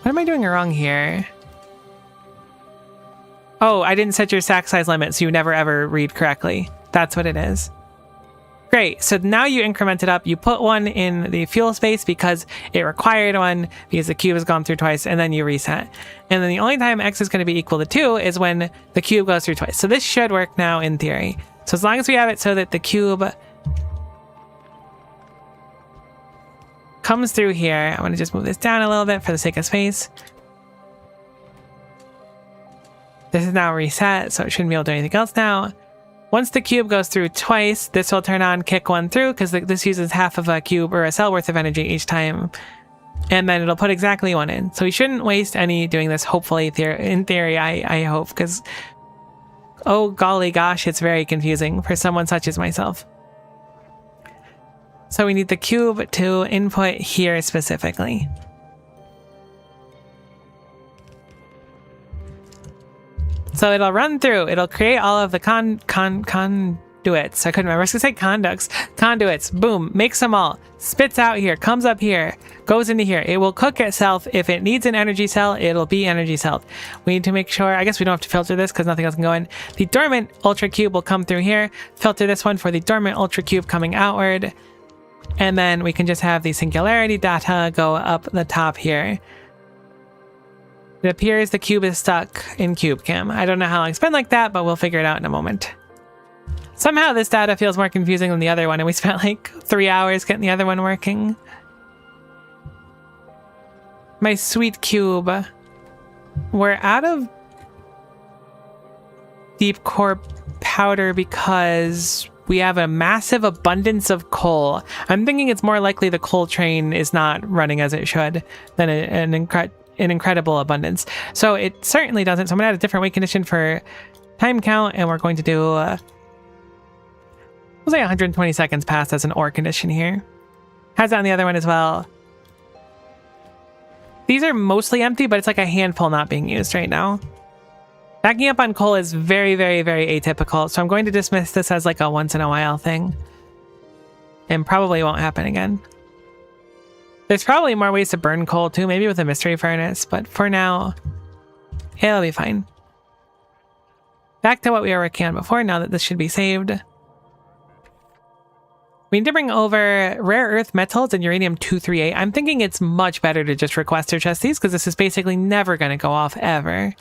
What am I doing wrong here? Oh, I didn't set your stack size limit, so you never ever read correctly. That's what it is. Great, so now you increment it up. You put 1 in the fuel space because it required 1, because the cube has gone through twice, and then you reset. And then the only time X is going to be equal to 2 is when the cube goes through twice. So this should work now in theory. So as long as we have it so that the cube comes through here, I'm going to just move this down a little bit for the sake of space. This is now reset, so it shouldn't be able to do anything else now. Once the cube goes through twice, this will turn on kick 1 through, because this uses half of a cube or a cell worth of energy each time. And then it'll put exactly 1 in. So we shouldn't waste any doing this, hopefully, in theory, I hope, because, oh golly gosh, it's very confusing for someone such as myself. So we need the cube to input here specifically. So it'll run through, it'll create all of the conduits. I couldn't remember. I was gonna say conducts. Conduits. Boom. Makes them all. Spits out here. Comes up here. Goes into here. It will cook itself. If it needs an energy cell, it'll be energy celled. We need to make sure, I guess we don't have to filter this because nothing else can go in. The dormant ultra cube will come through here. Filter this one for the dormant ultra cube coming outward. And then we can just have the singularity data go up the top here. It appears the cube is stuck in CubeCam. I don't know how long it's been like that, but we'll figure it out in a moment. Somehow this data feels more confusing than the other one, and we spent like 3 hours getting the other one working. My sweet cube. We're out of deep core powder because we have a massive abundance of coal. I'm thinking it's more likely the coal train is not running as it should than an incredible abundance. So it certainly doesn't. So I'm going to add a different weight condition for time count, and we're going to do, we'll say 120 seconds passed as an ore condition here. Has that on the other one as well. These are mostly empty, but it's like a handful not being used right now. Backing up on coal is very, very, very atypical, so I'm going to dismiss this as like a once in a while thing. And probably won't happen again. There's probably more ways to burn coal too, maybe with a mystery furnace, but for now, it'll be fine. Back to what we were working on before, now that this should be saved. We need to bring over rare earth metals and uranium-238. I'm thinking it's much better to just requester chest these because this is basically never going to go off ever.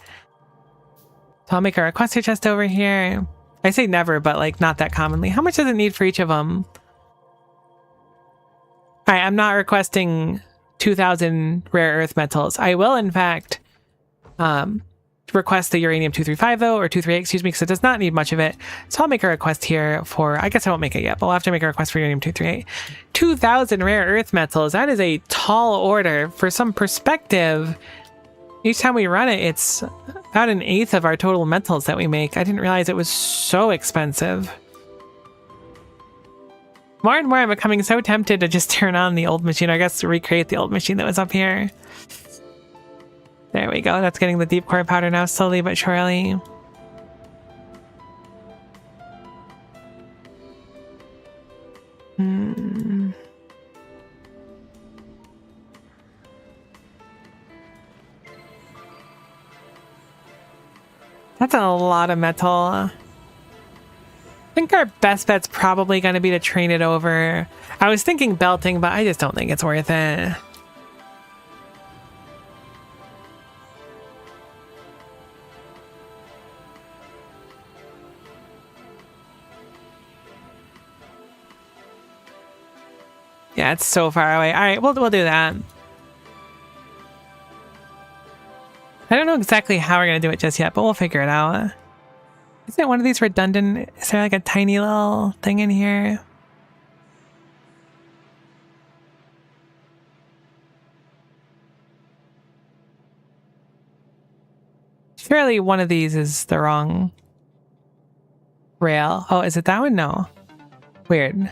So I'll make a requester chest over here. I say never, but like not that commonly. How much does it need for each of them? All right, I'm not requesting 2,000 rare earth metals. I will, in fact, request the uranium-235 though, or 238, excuse me, because it does not need much of it. So I'll make a request here for, I guess I won't make it yet, but I'll have to make a request for uranium-238. 2,000 rare earth metals, that is a tall order. For some perspective, each time we run it, it's about 1/8 of our total metals that we make. I didn't realize it was so expensive. More and more I'm becoming so tempted to just turn on the old machine, or I guess to recreate the old machine that was up here. There we go. That's getting the deep core powder now, slowly but surely. That's a lot of metal. I think our best bet's probably going to be to train it over. I was thinking belting, but I just don't think it's worth it. Yeah, it's so far away. All right, we'll do that. I don't know exactly how we're going to do it just yet, but we'll figure it out. Isn't it one of these redundant? Is there like a tiny little thing in here? Surely one of these is the wrong rail. Oh, is it that one? No. Weird.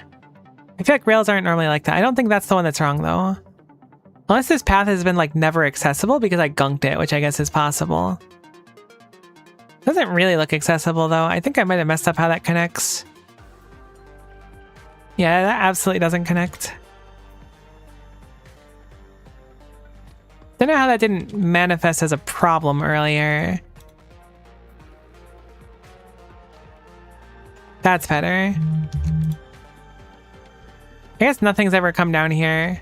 I feel like rails aren't normally like that. I don't think that's the one that's wrong, though. Unless this path has been, like, never accessible because I gunked it, which I guess is possible. Doesn't really look accessible, though. I think I might have messed up how that connects. Yeah, that absolutely doesn't connect. Don't know how that didn't manifest as a problem earlier. That's better. I guess nothing's ever come down here.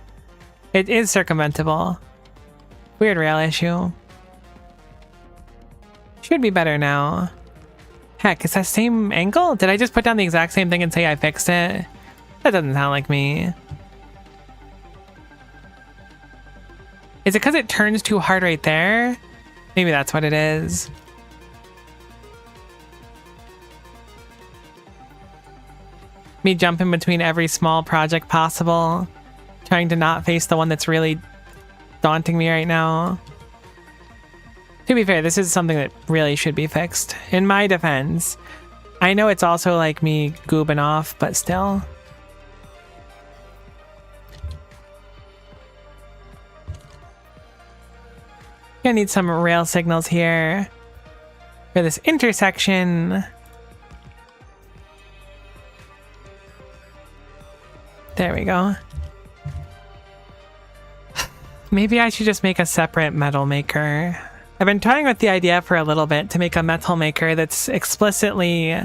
It is circumventable. Weird rail issue. Should be better now. Heck, is that same angle? Did I just put down the exact same thing and say I fixed it? That doesn't sound like me. Is it because it turns too hard right there? Maybe that's what it is. Me jumping between every small project possible, trying to not face the one that's really daunting me right now. To be fair, this is something that really should be fixed. In my defense, I know it's also like me goobing off, but still. Gonna need some rail signals here for this intersection. There we go. Maybe I should just make a separate metal maker. I've been toying with the idea for a little bit to make a metal maker that's explicitly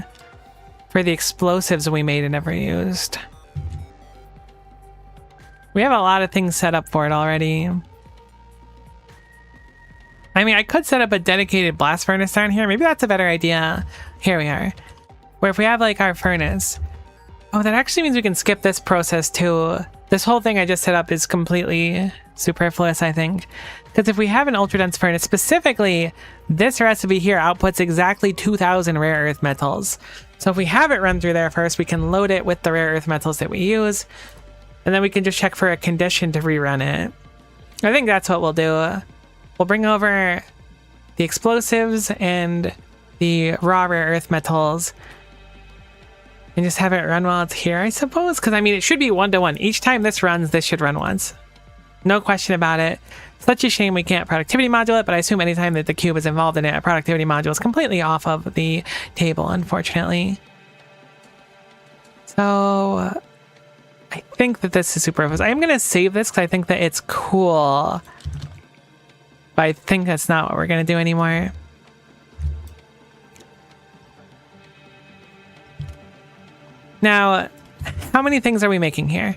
for the explosives we made and never used. We have a lot of things set up for it already. I mean, I could set up a dedicated blast furnace down here. Maybe that's a better idea. Here we are. Where if we have like our furnace. Oh, that actually means we can skip this process too. This whole thing I just set up is completely superfluous, I think. Because if we have an ultra dense furnace, specifically, this recipe here outputs exactly 2,000 rare earth metals. So if we have it run through there first, we can load it with the rare earth metals that we use. And then we can just check for a condition to rerun it. I think that's what we'll do. We'll bring over the explosives and the raw rare earth metals and just have it run while it's here, I suppose. Because, I mean, it should be 1-to-1. Each time this runs, this should run once. No question about it. Such a shame we can't productivity module it, but I assume anytime that the cube is involved in it, a productivity module is completely off of the table, unfortunately. So I think that this is superfluous. I am going to save this because I think that it's cool. But I think that's not what we're going to do anymore. Now, How many things are we making here?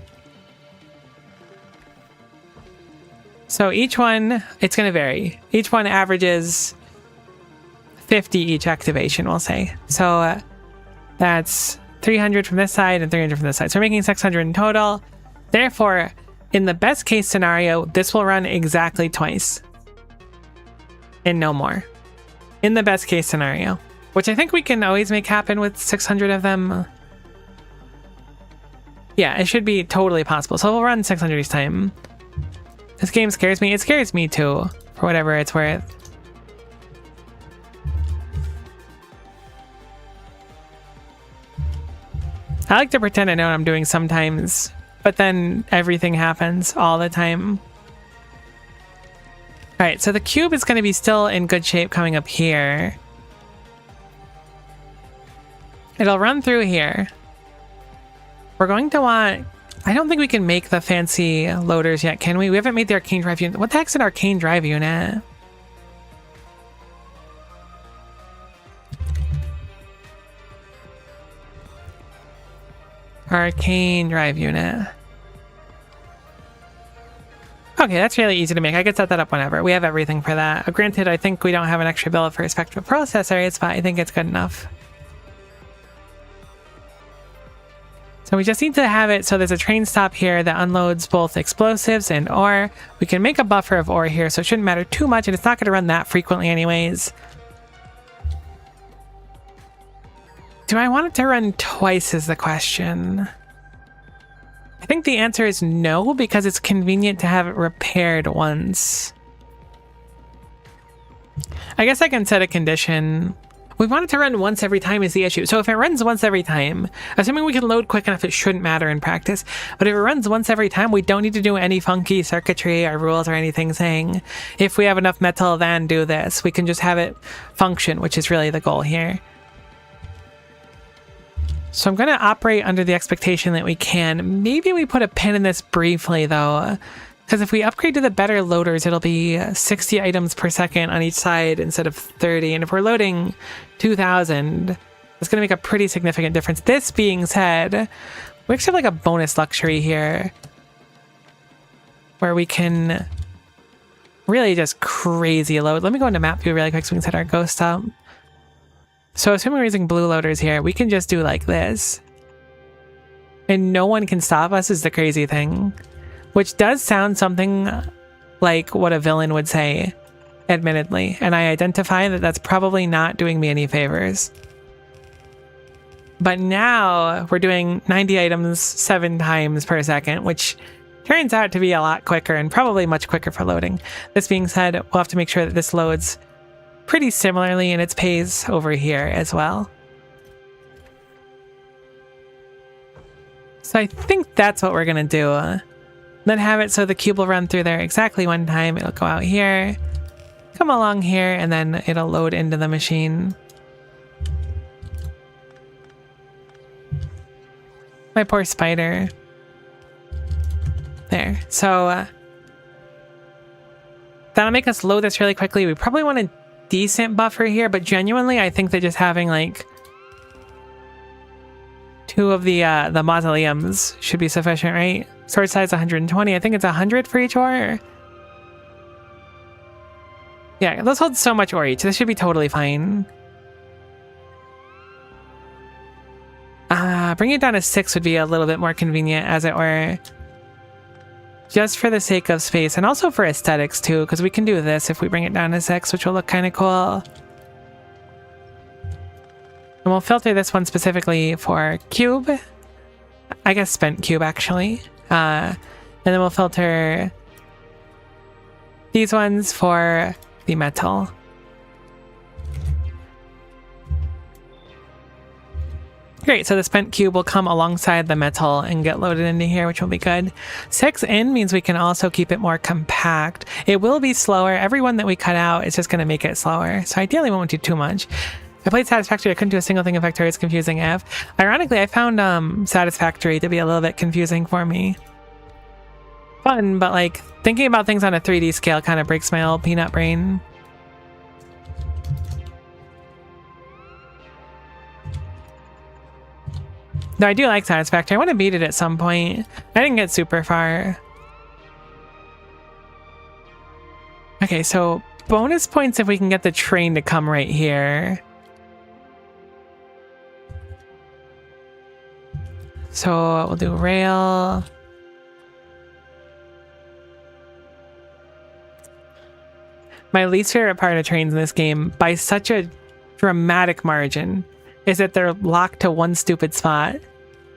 So each one, it's going to vary. Each one averages 50 each activation, we'll say. So that's 300 from this side and 300 from this side. So we're making 600 in total. Therefore, in the best case scenario, this will run exactly twice. And no more. In the best case scenario. Which I think we can always make happen with 600 of them. Yeah, it should be totally possible. So we'll run 600 each time. This game scares me. It scares me too, for whatever it's worth. I like to pretend I know what I'm doing sometimes, but then everything happens all the time. Alright, so the cube is going to be still in good shape coming up here. It'll run through here. We're going to want... I don't think we can make the fancy loaders yet, can we? We haven't made the arcane drive unit. What the heck's an arcane drive unit? Arcane drive unit. Okay, that's really easy to make. I could set that up whenever. We have everything for that. Granted, I think we don't have an extra billet for a spectral processor. It's fine. I think it's good enough. So we just need to have it so there's a train stop here that unloads both explosives and ore. We can make a buffer of ore here, so it shouldn't matter too much, and it's not going to run that frequently anyways. Do I want it to run twice is the question. I think the answer is no, because it's convenient to have it repaired once. I guess I can set a condition. We want it to run once every time is the issue. So if it runs once every time, assuming we can load quick enough, it shouldn't matter in practice. But if it runs once every time, we don't need to do any funky circuitry or rules or anything saying, if we have enough metal, then do this. We can just have it function, which is really the goal here. So I'm going to operate under the expectation that we can. Maybe we put a pin in this briefly, though. Because if we upgrade to the better loaders, it'll be 60 items per second on each side instead of 30. And if we're loading 2,000, it's going to make a pretty significant difference. This being said, we actually have like a bonus luxury here where we can really just crazy load. Let me go into map view really quick so we can set our ghost up. So assuming we're using blue loaders here, we can just do like this. And no one can stop us is the crazy thing. Which does sound something like what a villain would say, admittedly. And I identify that that's probably not doing me any favors. But now we're doing 90 items 7 times per second, which turns out to be a lot quicker and probably much quicker for loading. This being said, we'll have to make sure that this loads pretty similarly in its pace over here as well. So I think that's what we're going to do. Then have it so the cube will run through there exactly one time. It'll go out here, come along here, and then it'll load into the machine. My poor spider. There. So that'll make us load this really quickly. We probably want a decent buffer here, but genuinely I think that just having like 2 of the mausoleums should be sufficient, right? Storage size 120. I think it's 100 for each ore. Yeah, those hold so much ore each. This should be totally fine. Bringing it down to 6 would be a little bit more convenient, as it were. Just for the sake of space, and also for aesthetics too, because we can do this if we bring it down to 6, which will look kind of cool. And we'll filter this one specifically for cube. I guess spent cube, actually. And then we'll filter these ones for the metal. Great, so the spent cube will come alongside the metal and get loaded into here, which will be good. 6 in means we can also keep it more compact. It will be slower. Every one that we cut out is just going to make it slower. So ideally we won't do too much. I played Satisfactory. I couldn't do a single thing in Factorio. It's confusing AF. Ironically, I found Satisfactory to be a little bit confusing for me. Fun, but like thinking about things on a 3D scale kind of breaks my old peanut brain. Though I do like Satisfactory. I want to beat it at some point. I didn't get super far. Okay, so bonus points if we can get the train to come right here. So we'll do rail. My least favorite part of trains in this game, by such a dramatic margin, is that they're locked to one stupid spot.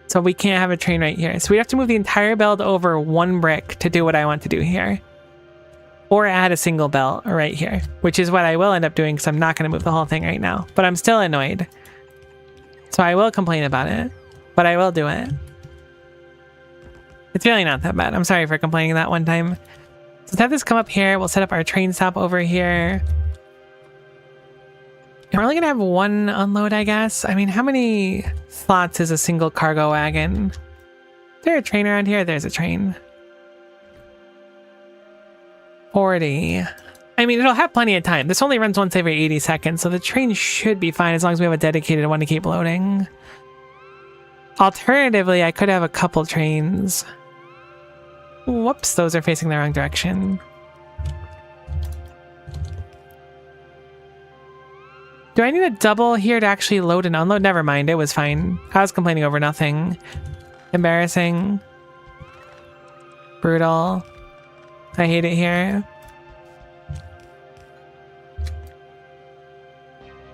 So we can't have a train right here. So we have to move the entire build over one brick to do what I want to do here. Or add a single belt right here, which is what I will end up doing because I'm not going to move the whole thing right now. But I'm still annoyed. So I will complain about it, but I will do it. It's really not that bad. I'm sorry for complaining that one time. So let's have this come up here. We'll set up our train stop over here. And we're only going to have one unload, I guess. I mean, how many slots is a single cargo wagon? Is there a train around here? There's a train. 40. I mean, it'll have plenty of time. This only runs once every 80 seconds, so the train should be fine as long as we have a dedicated one to keep loading. Alternatively, I could have a couple trains. Whoops, those are facing the wrong direction. Do I need a double here to actually load and unload? Never mind, it was fine. I was complaining over nothing. Embarrassing. Brutal. I hate it here.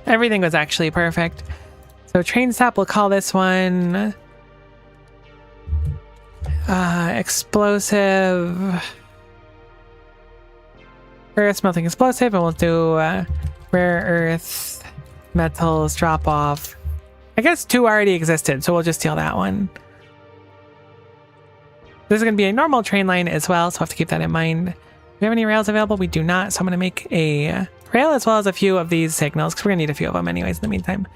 Everything was actually perfect. So train stop, we'll call this one explosive earth smelting explosive, and we'll do rare earth metals drop off. I guess 2 already existed, so we'll just steal that one. This is going to be a normal train line as well, so I have to keep that in mind. Do we have any rails available? We do not, so I'm going to make a rail as well as a few of these signals, because we're going to need a few of them anyways in the meantime.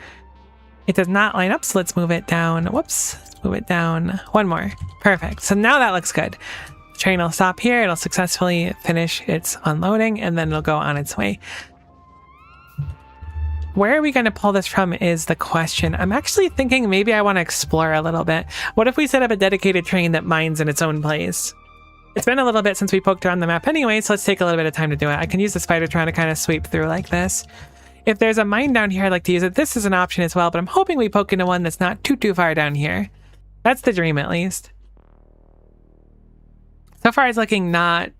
It does not line up, so let's move it down. Whoops. Let's move it down. One more. Perfect. So now that looks good. The train will stop here. It'll successfully finish its unloading, and then it'll go on its way. Where are we going to pull this from is the question. I'm actually thinking maybe I want to explore a little bit. What if we set up a dedicated train that mines in its own place? It's been a little bit since we poked around the map anyway, so let's take a little bit of time to do it. I can use the Spidertron to kind of sweep through like this. If there's a mine down here, I'd like to use it. This is an option as well, but I'm hoping we poke into one that's not too far down here. That's the dream, at least. So far, it's looking not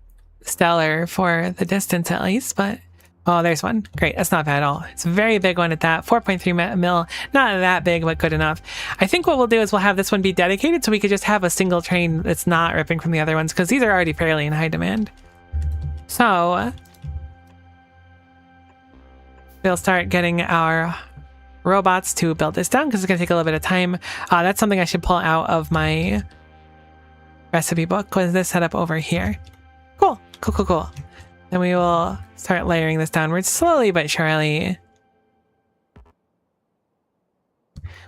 stellar for the distance, at least, but... Oh, there's one. Great. That's not bad at all. It's a very big one at that. 4.3 mil. Not that big, but good enough. I think what we'll do is we'll have this one be dedicated so we could just have a single train that's not ripping from the other ones, because these are already fairly in high demand. So we'll start getting our robots to build this down because it's going to take a little bit of time. That's something I should pull out of my recipe book. Was this set up over here? Cool. Cool, cool, cool. Then we will start layering this downwards slowly but surely.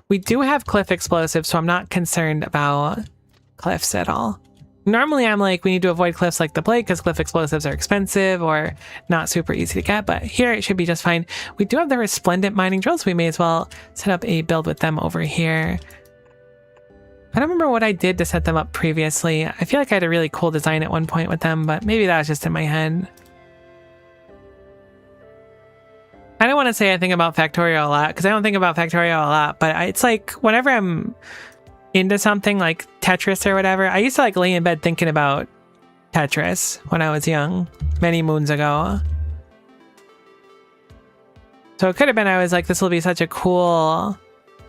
We do have cliff explosives, so I'm not concerned about cliffs at all. Normally I'm like, we need to avoid cliffs like the plague because cliff explosives are expensive or not super easy to get, but here it should be just fine. We do have the resplendent mining drills, so we may as well set up a build with them over here. I don't remember what I did to set them up previously. I feel like I had a really cool design at one point with them, but maybe that was just in my head. I don't want to say I think about Factorio a lot, because I don't think about Factorio a lot, but it's like whenever I'm into something like Tetris or whatever, I used to like lay in bed thinking about Tetris when I was young, many moons ago. So it could have been I was like, this will be such a cool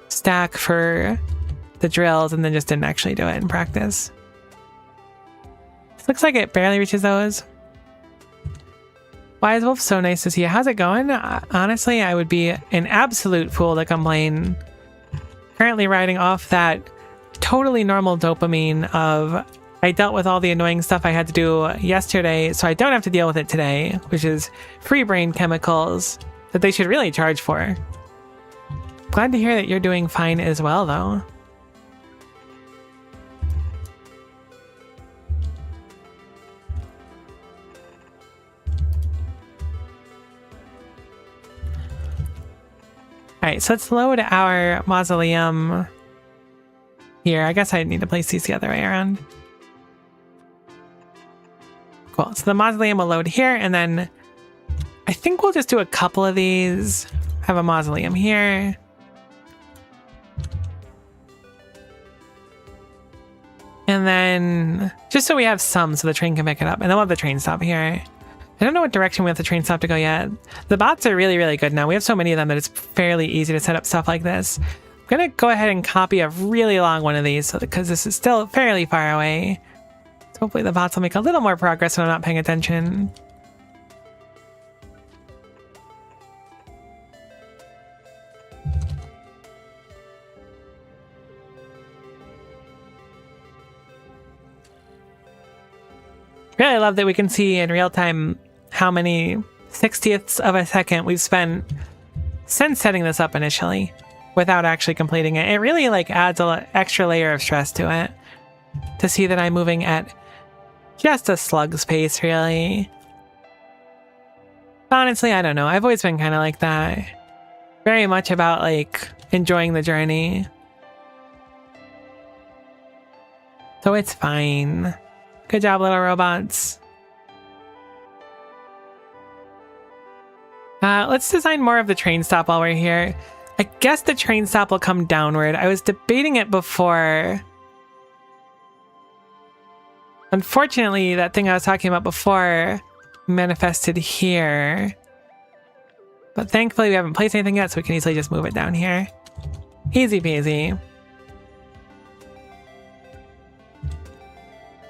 stack for the drills, and then just didn't actually do it in practice. This looks like it barely reaches those. Why is Wolf so nice to see you? How's it going? Honestly, I would be an absolute fool to complain. Currently riding off that totally normal dopamine of I dealt with all the annoying stuff I had to do yesterday, so I don't have to deal with it today, which is free brain chemicals that they should really charge for. Glad to hear that you're doing fine as well, though. Alright, so let's load our mausoleum here. I guess I need to place these the other way around. Cool. So the mausoleum will load here, and then I think we'll just do a couple of these. Have a mausoleum here. And then just so we have some so the train can pick it up. And then we'll have the train stop here. I don't know what direction we have the train stop to go yet. The bots are really, really good now. We have so many of them that it's fairly easy to set up stuff like this. I'm going to go ahead and copy a really long one of these because this is still fairly far away. So hopefully the bots will make a little more progress when I'm not paying attention. Really love that we can see in real time how many 60ths of a second we've spent since setting this up initially without actually completing it. It really like adds an extra layer of stress to it to see that I'm moving at just a slug's pace, really. Honestly, I don't know. I've always been kind of like that. Very much about like enjoying the journey. So it's fine. Good job, little robots. Let's design more of the train stop while we're here. I guess the train stop will come downward. I was debating it before. Unfortunately, that thing I was talking about before manifested here. But thankfully, we haven't placed anything yet, so we can easily just move it down here. Easy peasy.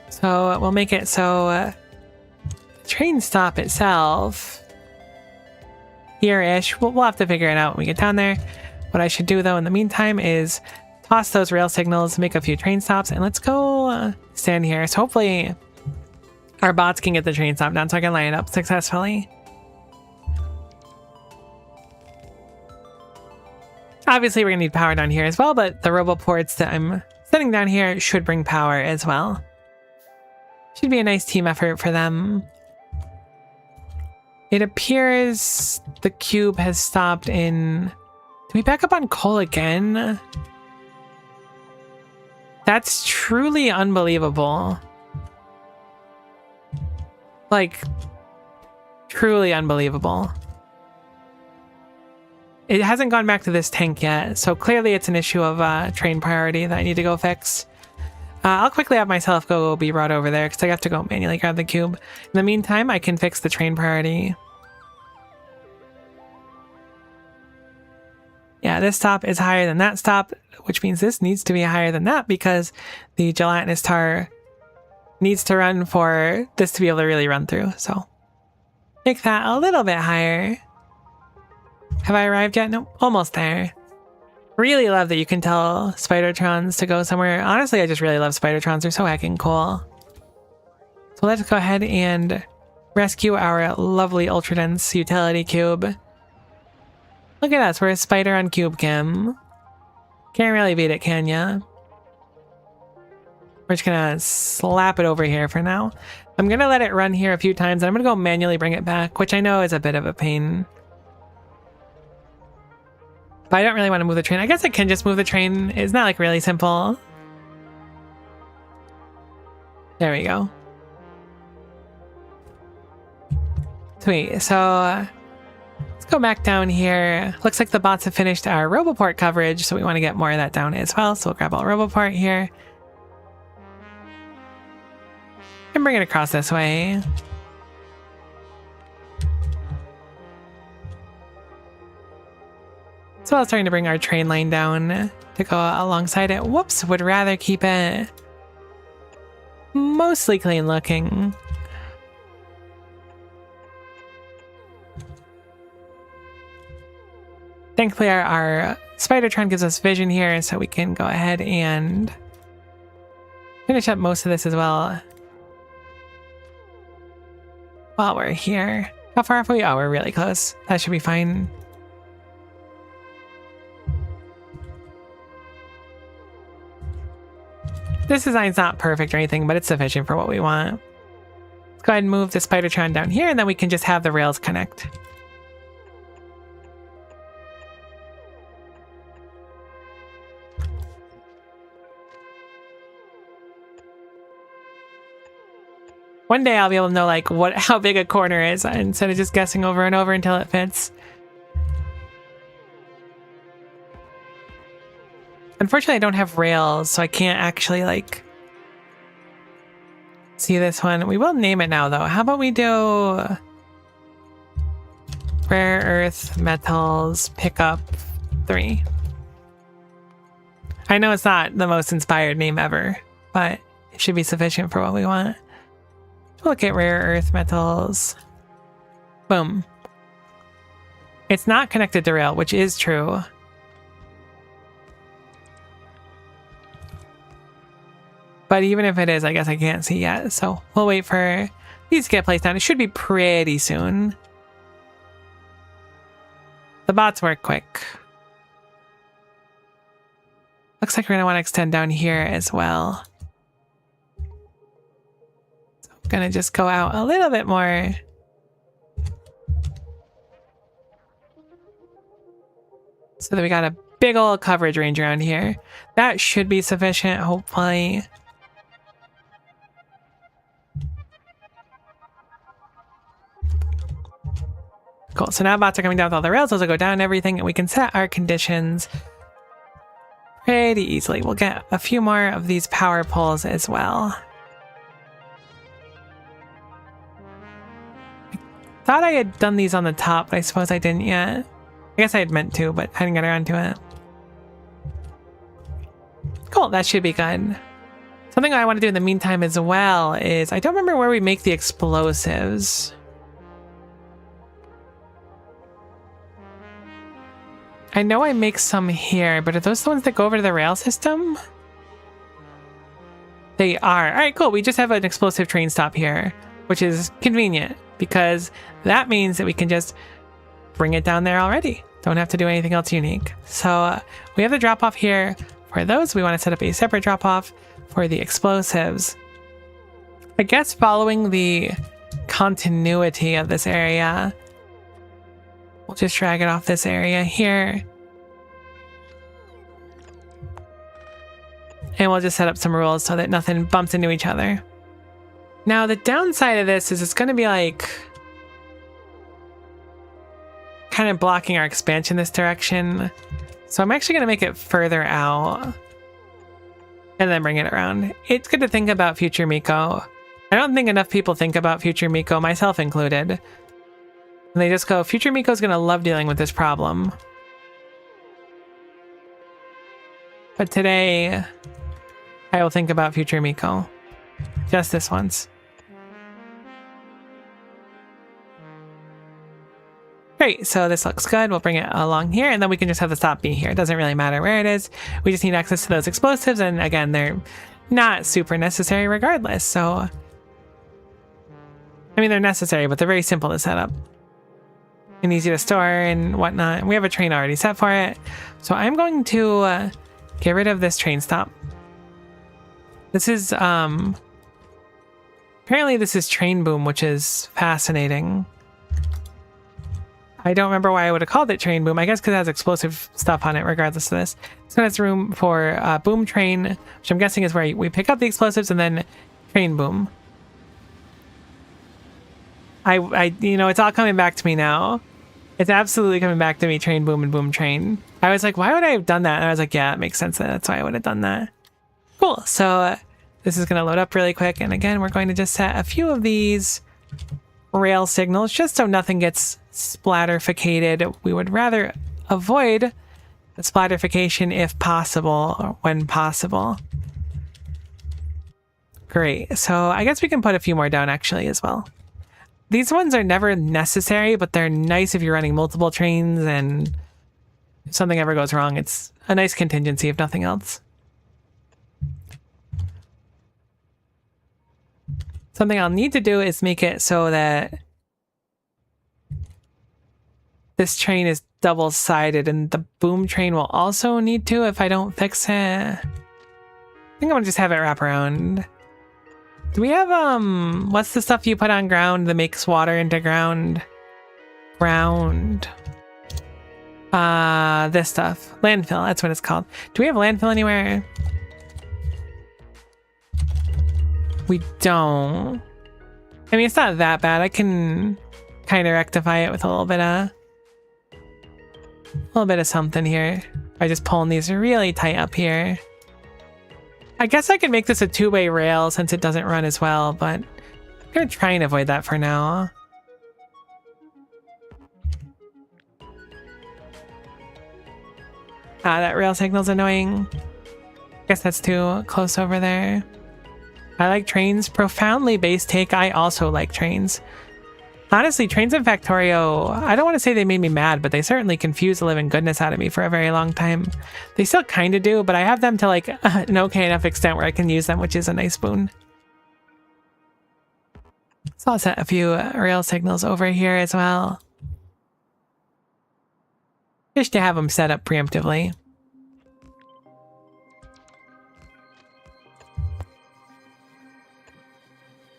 So we'll make it so the train stop itself here-ish. We'll have to figure it out when we get down there. What I should do though in the meantime is toss those rail signals, make a few train stops, and let's go stand here. So hopefully our bots can get the train stop down so I can line it up successfully. Obviously we're gonna need power down here as well, but the roboports that I'm setting down here should bring power as well. Should be a nice team effort for them. It appears the cube has stopped in... Do we back up on coal again? That's truly unbelievable. Like, truly unbelievable. It hasn't gone back to this tank yet, so clearly it's an issue of train priority that I need to go fix. I'll quickly have myself go be brought over there because I have to go manually grab the cube. In the meantime, I can fix the train priority. Yeah, this stop is higher than that stop, which means this needs to be higher than that because the gelatinous tar needs to run for this to be able to really run through. So make that a little bit higher. Have I arrived yet? No, almost there. Really love that you can tell Spidertrons to go somewhere. Honestly, I just really love Spidertrons. They're so heckin' cool. So let's go ahead and rescue our lovely ultra dense utility cube. Look at us, we're a spider on cube cam. Can't really beat it, can ya? We're just gonna slap it over here for now. I'm gonna let it run here a few times and I'm gonna go manually bring it back, which I know is a bit of a pain. But I don't really want to move the train. I guess I can just move the train. It's not like really simple. There we go. Sweet. So let's go back down here. Looks like the bots have finished our Roboport coverage, so we want to get more of that down as well. So we'll grab all Roboport here. And bring it across this way. So I was starting to bring our train line down to go alongside it. Whoops, would rather keep it mostly clean looking. Thankfully our Spidertron gives us vision here so we can go ahead and finish up most of this as well while we're here. How far off are we? Oh, we're really close. That should be fine. This design's not perfect or anything, but it's sufficient for what we want. Let's go ahead and move the Spidertron down here, and then we can just have the rails connect. One day I'll be able to know like how big a corner is instead of just guessing over and over until it fits. Unfortunately, I don't have rails, so I can't actually like see this one. We will name it now though. How about we do rare earth metals pickup 3. I know it's not the most inspired name ever, but it should be sufficient for what we want. Look at rare earth metals. Boom. It's not connected to rail, which is true. But even if it is, I guess I can't see yet. So we'll wait for these to get placed down. It should be pretty soon. The bots work quick. Looks like we're going to want to extend down here as well. So I'm going to just go out a little bit more. So that we got a big old coverage range around here. That should be sufficient, hopefully. Cool, so now bots are coming down with all the rails. Those will go down and everything, and we can set our conditions pretty easily. We'll get a few more of these power poles as well. I thought I had done these on the top, but I suppose I didn't yet. I guess I had meant to, but I didn't get around to it. Cool, that should be good. Something I want to do in the meantime as well is, I don't remember where we make the explosives. I know I make some here, but are those the ones that go over to the rail system? They are. All right, cool. We just have an explosive train stop here, which is convenient because that means that we can just bring it down there already. Don't have to do anything else unique. So we have the drop off here for those. We want to set up a separate drop off for the explosives. I guess following the continuity of this area, we'll just drag it off this area here. And we'll just set up some rules so that nothing bumps into each other. Now, the downside of this is it's going to be like kind of blocking our expansion this direction. So I'm actually going to make it further out and then bring it around. It's good to think about future Miko. I don't think enough people think about future Miko, myself included. And they just go, future Miko's going to love dealing with this problem. But today, I will think about future Miko. Just this once. Great, so this looks good. We'll bring it along here, and then we can just have the stop be here. It doesn't really matter where it is. We just need access to those explosives, and again, they're not super necessary regardless, so... I mean, they're necessary, but they're very simple to set up. And easy to store and whatnot. We have a train already set for it. So I'm going to get rid of this train stop. This is, apparently this is train boom, which is fascinating. I don't remember why I would have called it train boom. I guess because it has explosive stuff on it, regardless of this. So it's room for boom train, which I'm guessing is where we pick up the explosives and then train boom. You know, it's all coming back to me now. It's absolutely coming back to me, train boom and boom train. I was like, why would I have done that? And I was like, yeah, it makes sense. That's why I would have done that. Cool. So this is going to load up really quick. And again, we're going to just set a few of these rail signals just so nothing gets splatterificated. We would rather avoid the splatterification if possible, or when possible. Great. So I guess we can put a few more down actually as well. These ones are never necessary, but they're nice if you're running multiple trains and if something ever goes wrong, it's a nice contingency if nothing else. Something I'll need to do is make it so that this train is double-sided and the boom train will also need to if I don't fix it. I think I'm gonna just have it wrap around. Do we have, what's the stuff you put on ground that makes water into ground? This stuff. Landfill, that's what it's called. Do we have landfill anywhere? We don't. I mean, it's not that bad. I can kind of rectify it with a little bit of something here. By just pulling these really tight up here. I guess I could make this a two-way rail since it doesn't run as well, but I'm gonna try and avoid that for now. Ah, that rail signal's annoying. Guess that's too close over there. I like trains. Profoundly base take. I also like trains. Honestly, trains in Factorio, I don't want to say they made me mad, but they certainly confused the living goodness out of me for a very long time. They still kind of do, but I have them to like an okay enough extent where I can use them, which is a nice boon. So I'll set a few rail signals over here as well. Just to have them set up preemptively.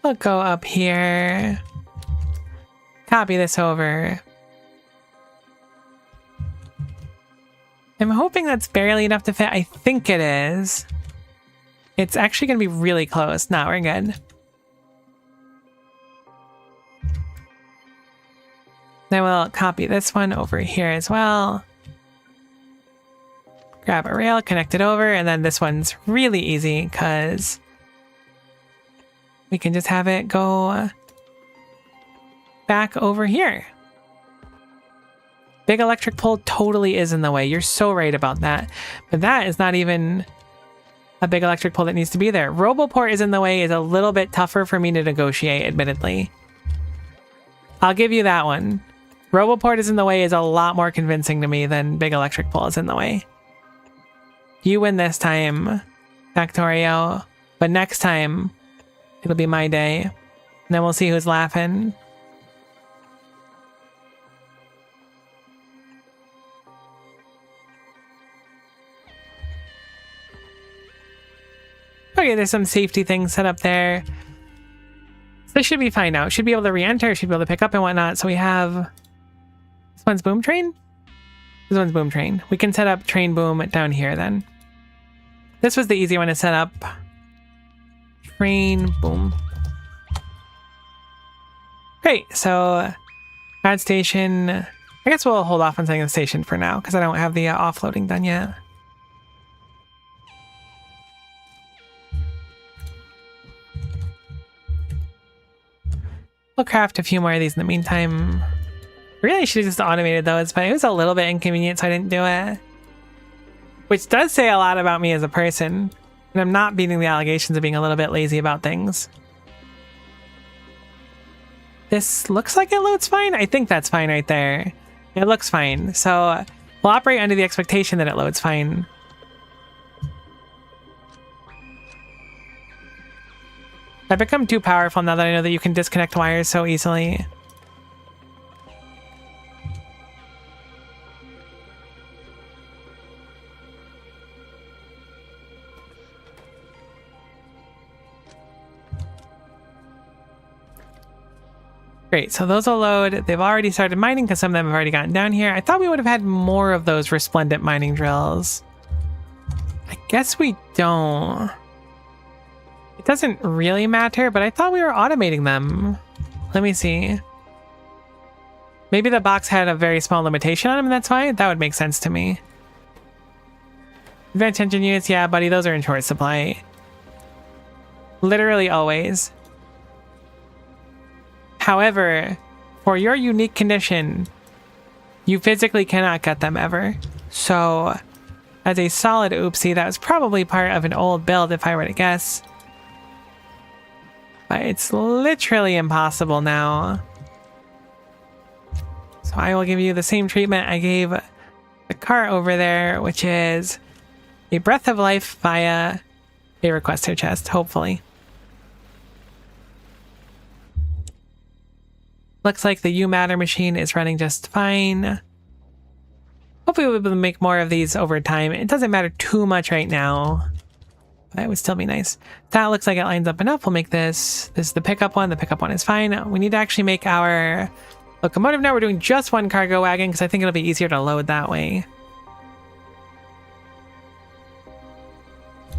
I'll go up here. Copy this over. I'm hoping that's barely enough to fit. I think it is. It's actually going to be really close. No, we're good. Then we'll copy this one over here as well. Grab a rail, connect it over, and then this one's really easy because we can just have it go back over here. Big electric pole totally is in the way. You're so right about that. But that is not even a big electric pole that needs to be there. Roboport is in the way is a little bit tougher for me to negotiate, admittedly. I'll give you that one. Roboport is in the way is a lot more convincing to me than big electric pole is in the way. You win this time, Factorio. But next time, it'll be my day. And then we'll see who's laughing. Okay, there's some safety things set up there. So this should be fine now. It should be able to re-enter, should be able to pick up and whatnot. So we have... This one's boom train? This one's boom train. We can set up train boom down here then. This was the easy one to set up. Train boom. Great, so... add station... I guess we'll hold off on setting the station for now, because I don't have the offloading done yet. We'll craft a few more of these in the meantime. Really should have just automated those, but it was a little bit inconvenient, so I didn't do it. Which does say a lot about me as a person. And I'm not beating the allegations of being a little bit lazy about things. This looks like it loads fine. I think that's fine right there. It looks fine. So we'll operate under the expectation that it loads fine. I've become too powerful now that I know that you can disconnect wires so easily. Great, so those will load. They've already started mining because some of them have already gotten down here. I thought we would have had more of those resplendent mining drills. I guess we don't. It doesn't really matter, but I thought we were automating them. Let me see. Maybe the box had a very small limitation on them, and that's fine. That would make sense to me. Advanced engine units, yeah, buddy, those are in short supply. Literally always. However, for your unique condition, you physically cannot get them ever. So, as a solid oopsie, that was probably part of an old build if I were to guess. But it's literally impossible now. So I will give you the same treatment I gave the cart over there, which is a breath of life via a requester chest, hopefully. Looks like the U-Matter machine is running just fine. Hopefully we'll be able to make more of these over time. It doesn't matter too much right now. That would still be nice. That looks like it lines up enough. We'll make this. This is the pickup one. The pickup one is fine. We need to actually make our locomotive now. We're doing just one cargo wagon because I think it'll be easier to load that way.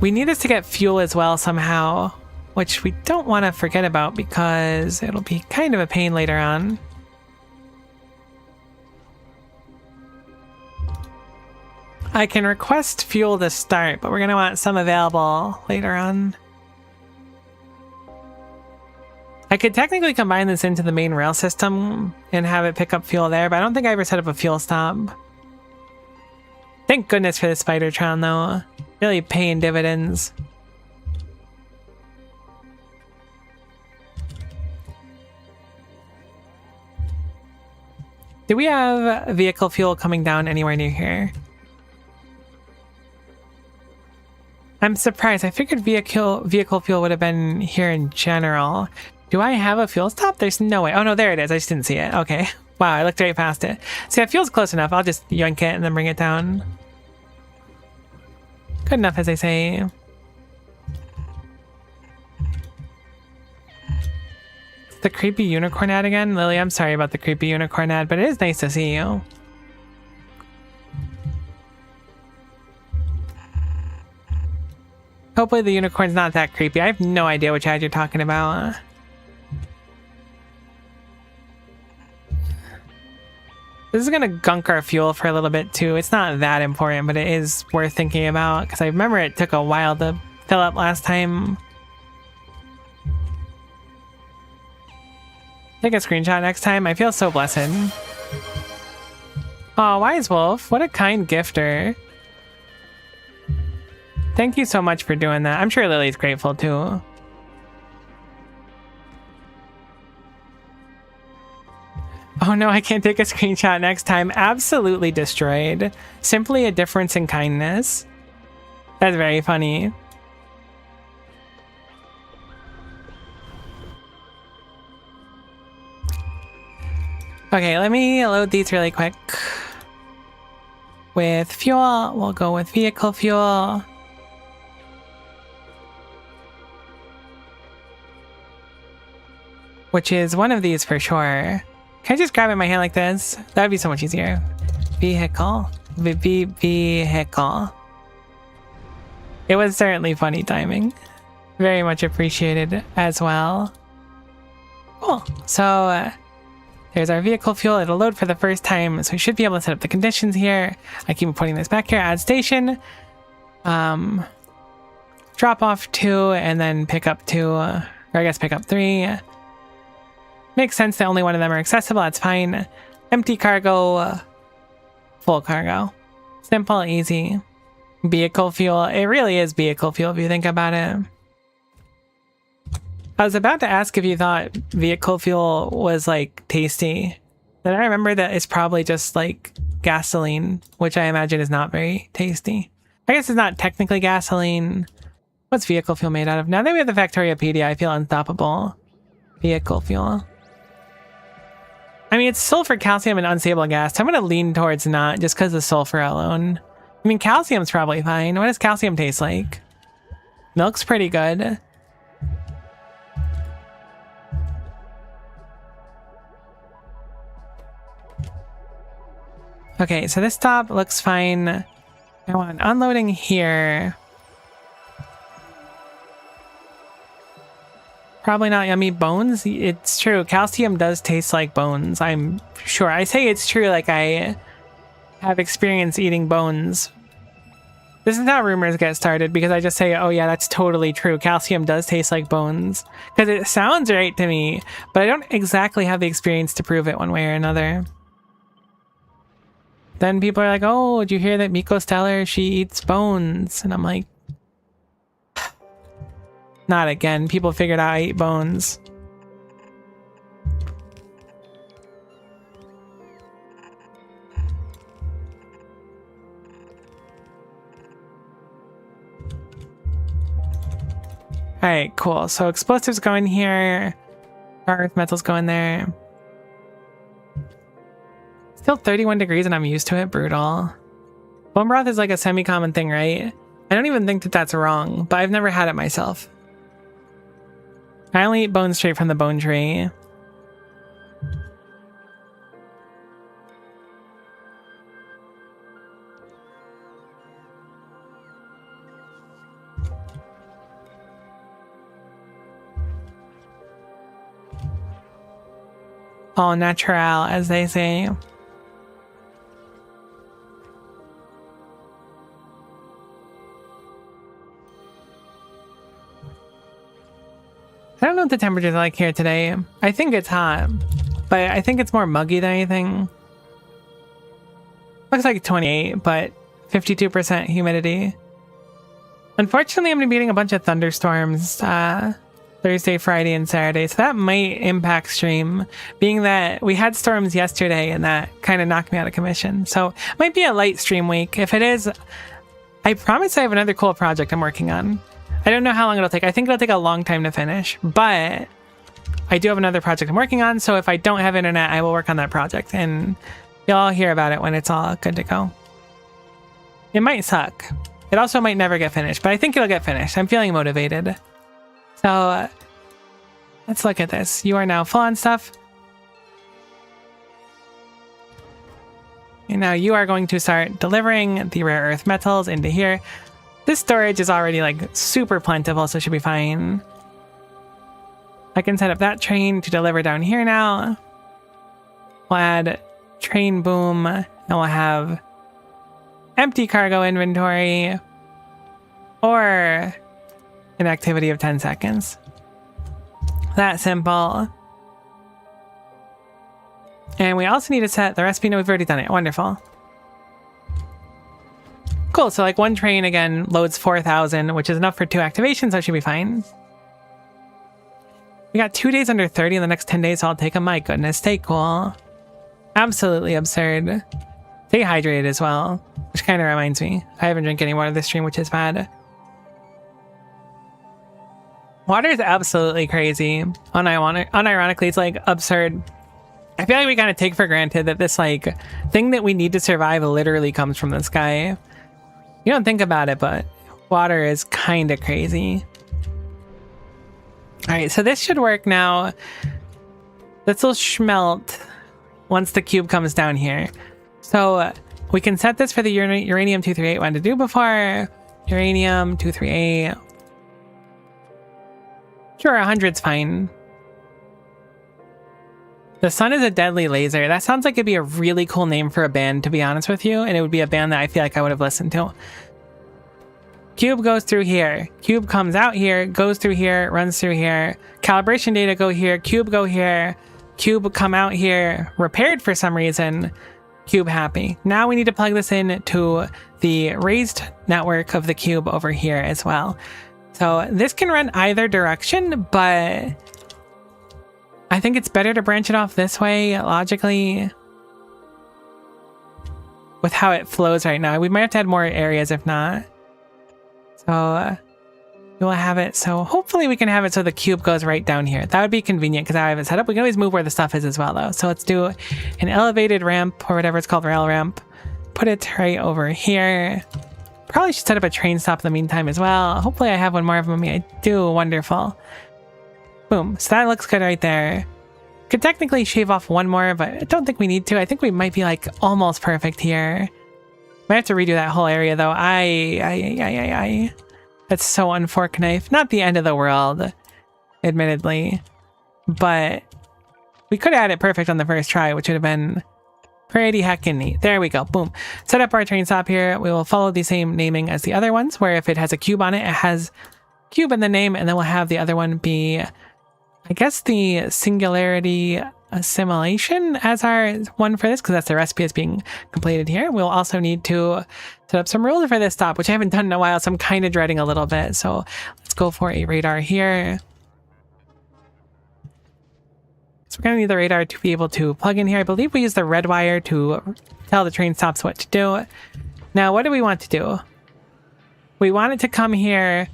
We need this to get fuel as well somehow. which we don't want to forget about because it'll be kind of a pain later on. I can request fuel to start, but we're going to want some available later on. I could technically combine this into the main rail system and have it pick up fuel there, but I don't think I ever set up a fuel stop. Thank goodness for the Spidertron, though. Really paying dividends. Do we have vehicle fuel coming down anywhere near here? I'm surprised. I figured vehicle fuel would have been here in general. Do I have a fuel stop? There's no way. Oh no, there it is. I just didn't see it. Okay. Wow, I looked right past it. See, that fuel's close enough. I'll just yoink it and then bring it down. Good enough, as they say. The creepy unicorn ad again? Lily, I'm sorry about the creepy unicorn ad, but it is nice to see you. Hopefully the unicorn's not that creepy. I have no idea which ad you're talking about. This is gonna gunk our fuel for a little bit too. It's not that important, but it is worth thinking about because I remember it took a while to fill up last time. Take a screenshot next time. I feel so blessed. Aw, Wise Wolf, what a kind gifter. Thank you so much for doing that. I'm sure Lily's grateful too. Oh no, I can't take a screenshot next time. Absolutely destroyed. Simply a difference in kindness. That's very funny. Okay, let me load these really quick. With fuel, we'll go with vehicle fuel. Which is one of these for sure. Can I just grab it in my hand like this? That would be so much easier. Vehicle. Vehicle. It was certainly funny timing. Very much appreciated as well. Cool. So, there's our vehicle fuel. It'll load for the first time, so we should be able to set up the conditions here. I keep putting this back here. Add station. Drop off 2, and then pick up 2. Or I guess pick up 3. Makes sense that only one of them are accessible. That's fine. Empty cargo. Full cargo. Simple, easy. Vehicle fuel. It really is vehicle fuel if you think about it. I was about to ask if you thought vehicle fuel was like tasty. Then I remember that it's probably just like gasoline, which I imagine is not very tasty. I guess it's not technically gasoline. What's vehicle fuel made out of? Now that we have the Factoriopedia, I feel unstoppable. Vehicle fuel. I mean, it's sulfur, calcium, and unstable gas. I'm going to lean towards not, just because of sulfur alone. I mean, calcium's probably fine. What does calcium taste like? Milk's pretty good. Okay, so this stop looks fine. I want unloading here. Probably not yummy. Bones? It's true. Calcium does taste like bones. I'm sure. I say it's true like I have experience eating bones. This is how rumors get started because I just say, oh yeah, that's totally true. Calcium does taste like bones. Because it sounds right to me, but I don't exactly have the experience to prove it one way or another. Then people are like, oh, did you hear that Miko Stellar, she eats bones? And I'm like, not again. People figured out I eat bones. Alright, cool. So explosives go in here. Earth metals go in there. Still 31 degrees and I'm used to it. Brutal. Bone broth is like a semi-common thing, right? I don't even think that that's wrong, but I've never had it myself. I only eat bones straight from the bone tree. All natural, as they say. I don't know what the temperatures are like here today. I think it's hot, but I think it's more muggy than anything. Looks like 28, but 52% humidity. Unfortunately, I'm going to be getting a bunch of thunderstorms Thursday, Friday, and Saturday, so that might impact stream, being that we had storms yesterday and that kind of knocked me out of commission. So it might be a light stream week. If it is, I promise I have another cool project I'm working on. I don't know how long it'll take. I think it'll take a long time to finish, but I do have another project I'm working on, so if I don't have internet, I will work on that project, and you'll all hear about it when it's all good to go. It might suck. It also might never get finished, but I think it'll get finished. I'm feeling motivated. So, let's look at this. You are now full on stuff. And now you are going to start delivering the rare earth metals into here. This storage is already like super plentiful, so it should be fine. I can set up that train to deliver down here now. We'll add train boom, and we'll have empty cargo inventory, or an activity of 10 seconds. That simple. And we also need to set the recipe. No, we've already done it. Wonderful. Cool, so like one train again loads 4,000, which is enough for 2 activations, so it should be fine. We got 2 days under 30 in the next 10 days, so I'll take them. My goodness, stay cool. Absolutely absurd. Stay hydrated as well, which kind of reminds me. I haven't drank any water this stream, which is bad. Water is absolutely crazy. Unironically, it's like absurd. I feel like we kind of take for granted that this like thing that we need to survive literally comes from the sky. You don't think about it, but water is kind of crazy. All right, so this should work now. This will smelt once the cube comes down here. So we can set this for the uranium 238 one to do before. Uranium 238. Sure, 100's fine. The sun is a deadly laser. That sounds like it'd be a really cool name for a band, to be honest with you. And it would be a band that I feel like I would have listened to. Cube goes through here. Cube comes out here, goes through here, runs through here. Calibration data go here. Cube go here. Cube come out here. Repaired for some reason. Cube happy. Now we need to plug this in to the raised network of the cube over here as well. So this can run either direction, but I think it's better to branch it off this way, logically, with how it flows right now. We might have to add more areas if not. So we'll have it. So hopefully we can have it so the cube goes right down here. That would be convenient because I have it set up. We can always move where the stuff is as well, though. So let's do an elevated ramp or whatever it's called, rail ramp. Put it right over here. Probably should set up a train stop in the meantime as well. Hopefully I have one more of them. I do. Wonderful. Boom. So that looks good right there. Could technically shave off one more, but I don't think we need to. I think we might be like almost perfect here. Might have to redo that whole area though. That's so unfork knife. Not the end of the world, admittedly, but we could have had it perfect on the first try, which would have been pretty heckin' neat. There we go. Boom. Set up our train stop here. We will follow the same naming as the other ones, where if it has a cube on it, it has cube in the name, and then we'll have the other one be, I guess, the singularity assimilation as our one for this, because that's the recipe that's being completed here. We'll also need to set up some rules for this stop, which I haven't done in a while, so I'm kind of dreading a little bit. So let's go for a radar here. So we're going to need the radar to be able to plug in here. I believe we use the red wire to tell the train stops what to do. Now, what do we want to do? We want it to come here.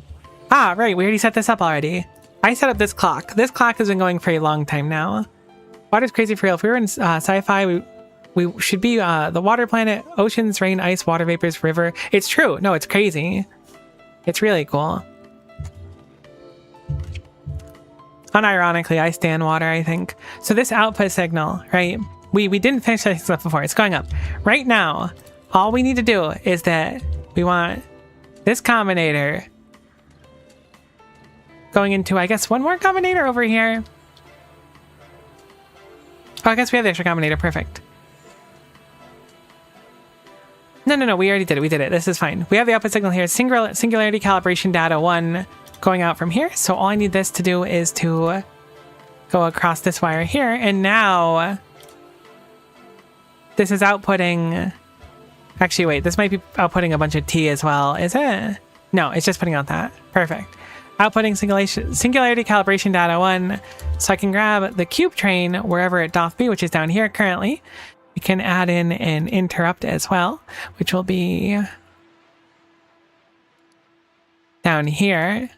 Ah, right. We already set this up already. I set up this clock. This clock has been going for a long time now. Water's crazy for real. If we were in sci-fi, we should be the water planet, oceans, rain, ice, water vapors, river. It's true. No, it's crazy. It's really cool. Unironically, I stand water, I think. So this output signal, right? We didn't finish this stuff before. It's going up. Right now, all we need to do is that we want this combinator going into, I guess, one more combinator over here. Oh, I guess we have the extra combinator. Perfect. No. We already did it. We did it. This is fine. We have the output signal here. Singularity calibration data 1 going out from here. So all I need this to do is to go across this wire here. And now this is outputting... Actually, wait. This might be outputting a bunch of T as well. Is it? No, it's just putting out that. Perfect. Outputting singularity calibration data 1. So I can grab the cube train wherever it doth be, which is down here currently. We can add in an interrupt as well, which will be down here.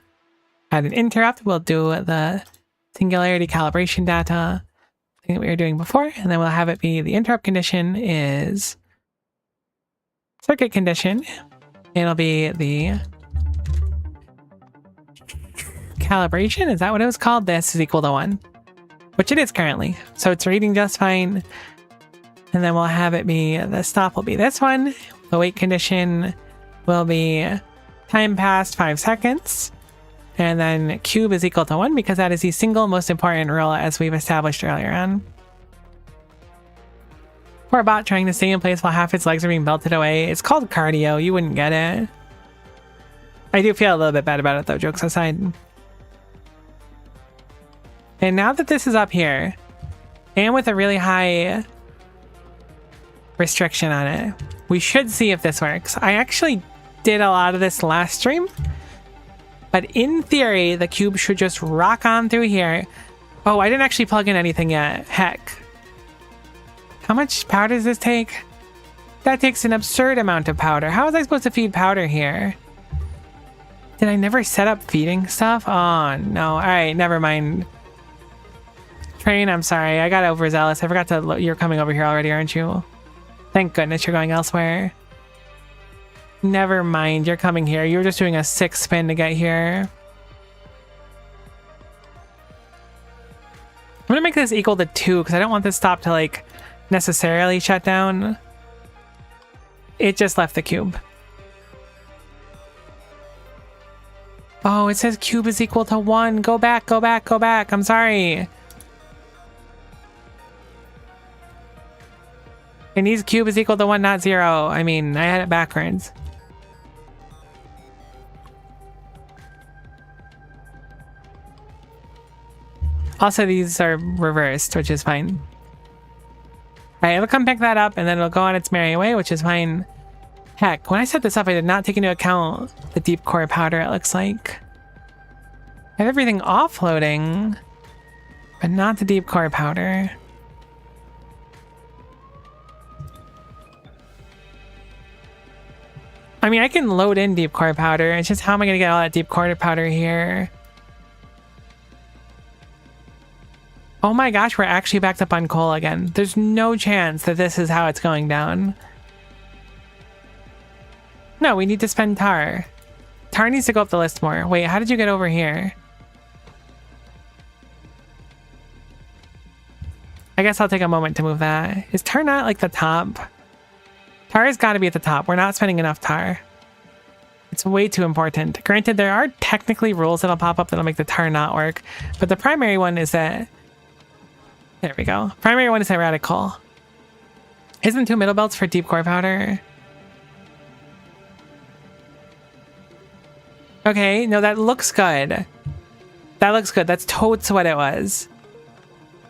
Add an interrupt. We'll do the singularity calibration data thing that we were doing before, and then we'll have it be the interrupt condition is circuit condition. It'll be the calibration. Is that what it was called? This is equal to 1, which it is currently. So it's reading just fine. And then we'll have it be, the stop will be this one. The wait condition will be time passed 5 seconds. And then cube is equal to 1 because that is the single most important rule as we've established earlier on. Poor bot trying to stay in place while half its legs are being belted away. It's called cardio. You wouldn't get it. I do feel a little bit bad about it though, jokes aside. And now that this is up here, and with a really high restriction on it, we should see if this works. I actually did a lot of this last stream, but in theory, the cube should just rock on through here. Oh, I didn't actually plug in anything yet. Heck. How much powder does this take? That takes an absurd amount of powder. How was I supposed to feed powder here? Did I never set up feeding stuff? Oh, no. All right, never mind. Train, I'm sorry. I got overzealous. I forgot to... You're coming over here already, aren't you? Thank goodness you're going elsewhere. Never mind, you're coming here. You were just doing a 6 spin to get here. I'm gonna make this equal to 2 because I don't want this stop to like necessarily shut down. It just left the cube. Oh, it says cube is equal to 1. Go back, go back, go back. I'm sorry. It needs cube is equal to 1, not 0. I mean, I had it backwards. Also, these are reversed, which is fine. Alright, it'll come pick that up, and then it'll go on its merry way, which is fine. Heck, when I set this up, I did not take into account the deep core powder, it looks like. I have everything offloading, but not the deep core powder. I mean, I can load in deep core powder. It's just how am I going to get all that deep core powder here? Oh my gosh, we're actually backed up on coal again. There's no chance that this is how it's going down. No, we need to spend tar. Tar needs to go up the list more. Wait, how did you get over here? I guess I'll take a moment to move that. Is tar not like the top? Tar has got to be at the top. We're not spending enough tar. It's way too important. Granted, there are technically rules that'll pop up that'll make the tar not work, but the primary one is that... There we go. Primary one is that radical. Isn't 2 middle belts for deep core powder? Okay, no, that looks good. That looks good. That's totes what it was.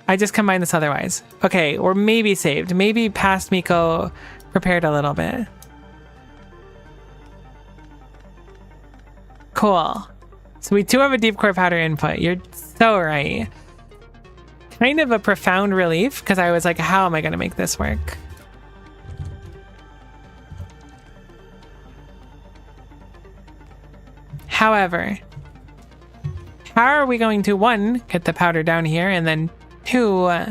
I just combined this otherwise. Okay, or maybe saved. Maybe past Miko prepared a little bit. Cool. So we do have a deep core powder input. You're so right. Kind of a profound relief, because I was like, how am I going to make this work? However, how are we going to, 1, get the powder down here, and then 2,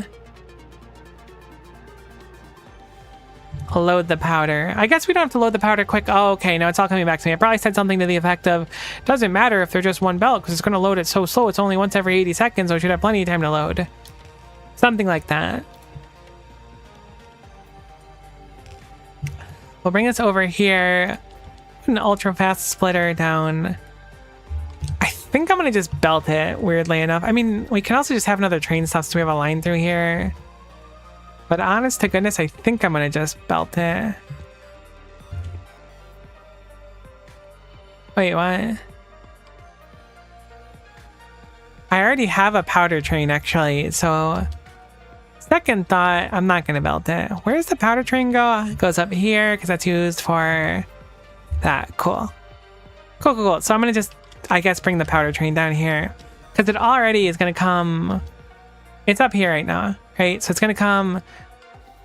load the powder? I guess we don't have to load the powder quick. Oh, okay, no, it's all coming back to me. I probably said something to the effect of, doesn't matter if they're just 1 belt, because it's going to load it so slow. It's only once every 80 seconds, so it should have plenty of time to load. Something like that. We'll bring this over here. An ultra fast splitter down. I think I'm gonna just belt it, weirdly enough. I mean, we can also just have another train stop so we have a line through here. But honest to goodness, I think I'm gonna just belt it. Wait, what? I already have a powder train, actually, so second thought, I'm not gonna belt it. Where's the powder train go? It goes up here, because that's used for that. Cool. Cool. So I'm gonna just, I guess, bring the powder train down here, because it already is gonna come, it's up here right now, right? So it's gonna come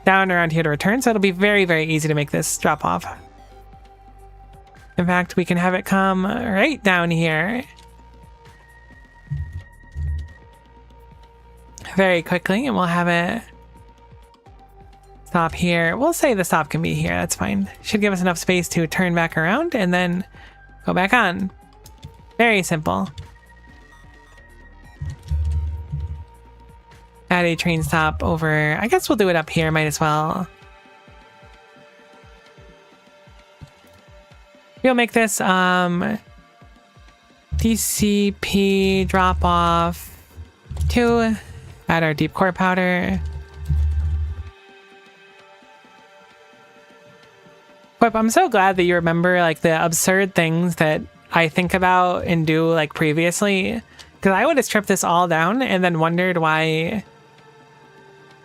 down around here to return, so it'll be very, very easy to make this drop off. In fact, we can have it come right down here very quickly, and we'll have it stop here. We'll say the stop can be here. That's fine. Should give us enough space to turn back around and then go back on. Very simple. Add a train stop over. I guess we'll do it up here. Might as well. We'll make this DCP drop off 2. Add our deep core powder. Whip, I'm so glad that you remember like the absurd things that I think about and do like previously, because I would have stripped this all down and then wondered why.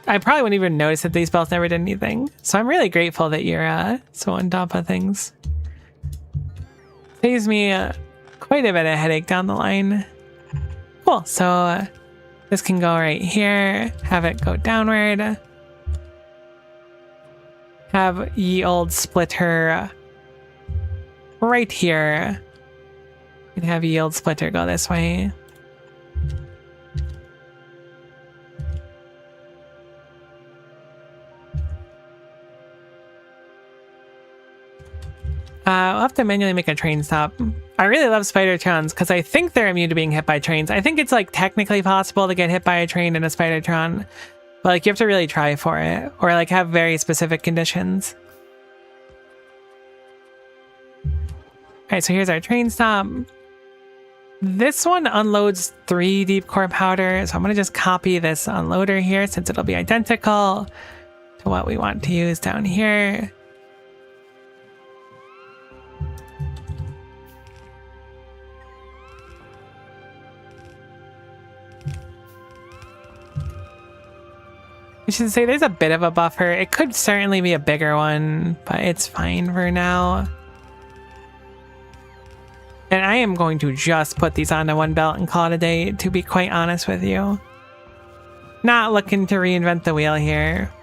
I probably wouldn't even notice that these belts never did anything. So I'm really grateful that you're so on top of things. Saves me quite a bit of headache down the line. Cool. So this can go right here. Have it go downward. Have ye old splitter right here. And have ye old splitter go this way. I'll have to manually make a train stop. I really love spider trons because I think they're immune to being hit by trains. I think it's like technically possible to get hit by a train in a spider tron, but like you have to really try for it or like have very specific conditions. All right, so here's our train stop. This one unloads 3 deep core powder, so I'm gonna just copy this unloader here since it'll be identical to what we want to use down here. I should say there's a bit of a buffer. It could certainly be a bigger one, but it's fine for now. And I am going to just put these onto one belt and call it a day, to be quite honest with you. Not looking to reinvent the wheel here.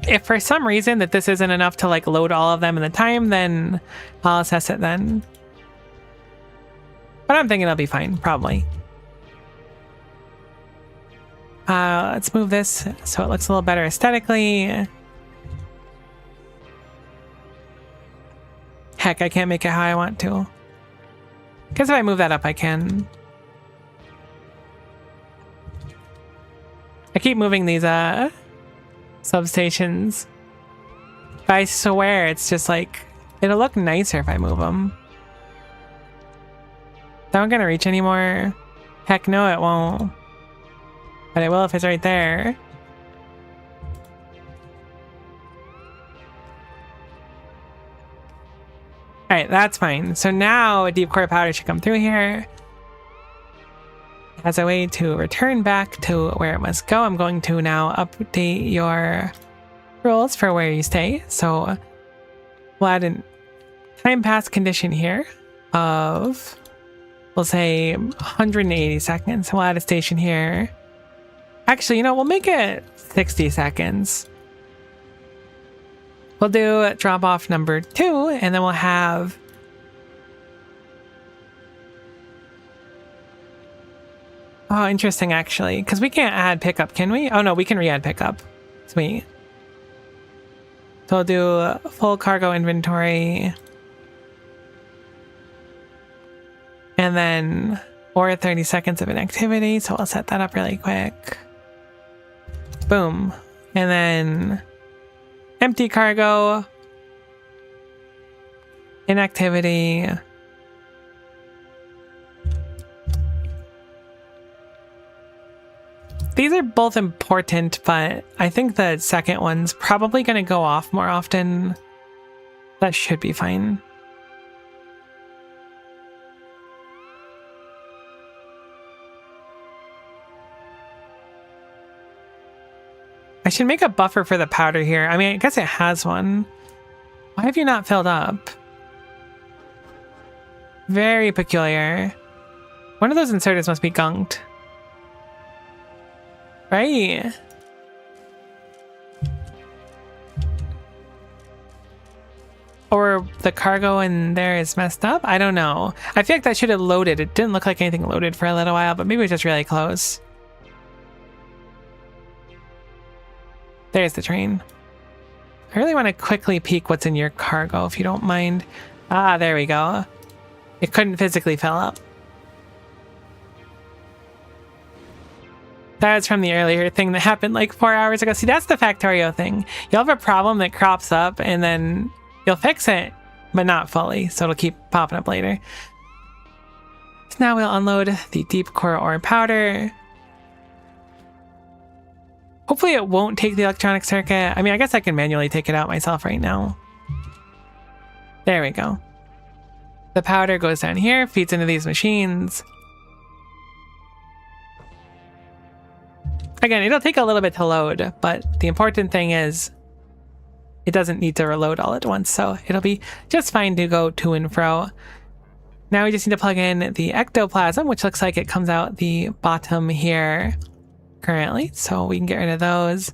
If for some reason that this isn't enough to like load all of them in the time, then I'll assess it then. But I'm thinking it'll be fine, probably. Let's move this so it looks a little better aesthetically. Heck, I can't make it how I want to. Because if I move that up, I can. I keep moving these substations. But I swear it's just like, it'll look nicer if I move them. That one gonna reach anymore? Heck no, it won't. But it will if it's right there. Alright, that's fine. So now a deep core powder should come through here. As a way to return back to where it must go, I'm going to now update your rules for where you stay. So we'll add a time pass condition here of, we'll say 180 seconds. We'll add a station here. Actually, you know, we'll make it 60 seconds. We'll do drop off number 2, and then we'll have oh, interesting, actually, because we can't add pickup, can we? Oh no, we can re-add pickup. Sweet. So we'll do full cargo inventory. And then or 30 seconds of inactivity, so I'll set that up really quick. Boom. And then empty cargo, inactivity, These are both important, but I think the second one's probably going to go off more often. That should be fine. I should make a buffer for the powder here. I mean, I guess it has one. Why have you not filled up? Very peculiar. One of those inserters must be gunked. Right. Or the cargo in there is messed up? I don't know. I feel like that should have loaded. It didn't look like anything loaded for a little while, but maybe it was just really close. There's the train. I really want to quickly peek what's in your cargo, if you don't mind. Ah, there we go. It couldn't physically fill up. That was from the earlier thing that happened like 4 hours ago. See, that's the Factorio thing. You'll have a problem that crops up and then you'll fix it, but not fully. So it'll keep popping up later. So now we'll unload the deep core ore powder. Hopefully it won't take the electronic circuit. I mean, I guess I can manually take it out myself right now. There we go. The powder goes down here, feeds into these machines. Again, it'll take a little bit to load, but the important thing is it doesn't need to reload all at once, so it'll be just fine to go to and fro. Now we just need to plug in the ectoplasm, which looks like it comes out the bottom here currently, so we can get rid of those.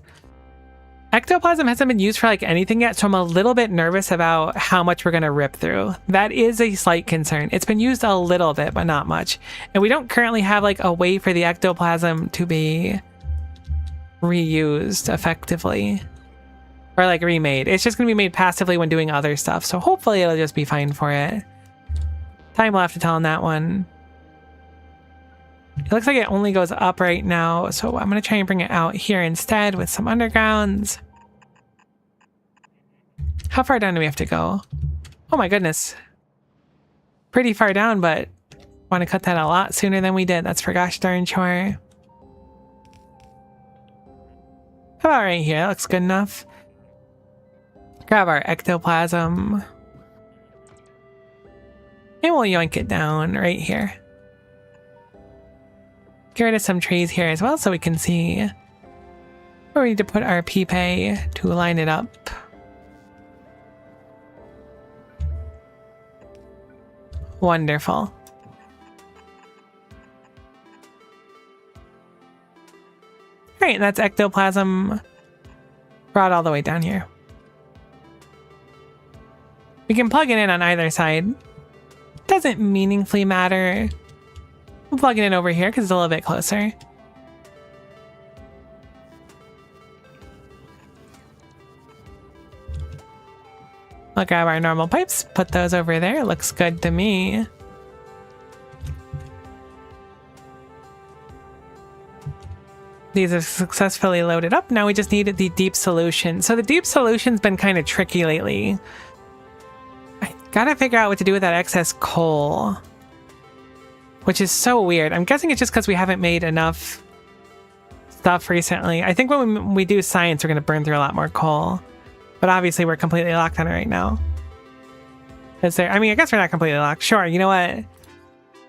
Ectoplasm hasn't been used for like anything yet, so I'm a little bit nervous about how much we're going to rip through. That is a slight concern. It's been used a little bit, but not much. And we don't currently have like a way for the ectoplasm to be reused effectively. Or like remade. It's just going to be made passively when doing other stuff, so hopefully it'll just be fine for it. Time will have to tell on that one. It looks like it only goes up right now, so I'm going to try and bring it out here instead with some undergrounds. How far down do we have to go? Oh my goodness. Pretty far down, but want to cut that a lot sooner than we did. That's for gosh darn sure. How about right here? That looks good enough. Grab our ectoplasm. And we'll yoink it down right here. Get rid of some trees here as well so we can see where we need to put our pipe to line it up. Wonderful. Alright, that's ectoplasm brought all the way down here. We can plug it in on either side. Doesn't meaningfully matter. We'll plug it in over here because it's a little bit closer. We'll grab our normal pipes, put those over there. Looks good to me. These are successfully loaded up. Now we just need the deep solution. So the deep solution's been kind of tricky lately. I gotta figure out what to do with that excess coal. Which is so weird. I'm guessing it's just because we haven't made enough stuff recently. I think when we do science, we're going to burn through a lot more coal. But obviously, we're completely locked on it right now. Is there? I mean, I guess we're not completely locked. Sure, you know what?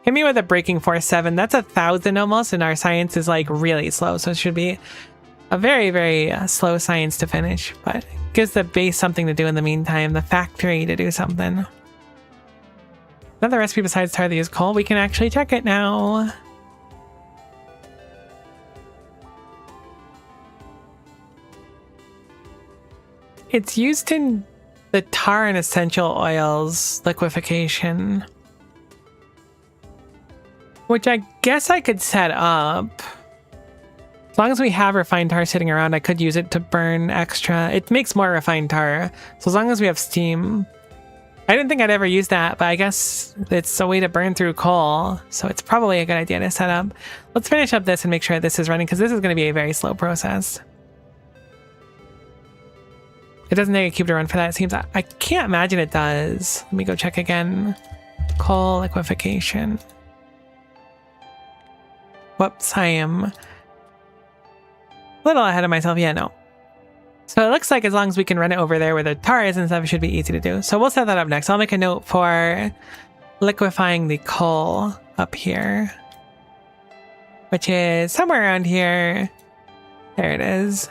Hit me with a breaking force 7. That's 1,000 almost, and our science is like really slow. So it should be a very, very slow science to finish. But it gives the base something to do in the meantime. The factory to do something. Another recipe besides tar to use coal. We can actually check it now. It's used in the tar and essential oils liquefaction. Which I guess I could set up. As long as we have refined tar sitting around, I could use it to burn extra. It makes more refined tar. So as long as we have steam. I didn't think I'd ever use that, but I guess it's a way to burn through coal. So it's probably a good idea to set up. Let's finish up this and make sure this is running because this is going to be a very slow process. It doesn't take a cube to run for that, it seems. I can't imagine it does. Let me go check again. Coal liquefaction. Whoops, I am A little ahead of myself. Yeah, no. So it looks like as long as we can run it over there where the tar is and stuff, it should be easy to do. So we'll set that up next. I'll make a note for liquefying the coal up here, which is somewhere around here. There it is.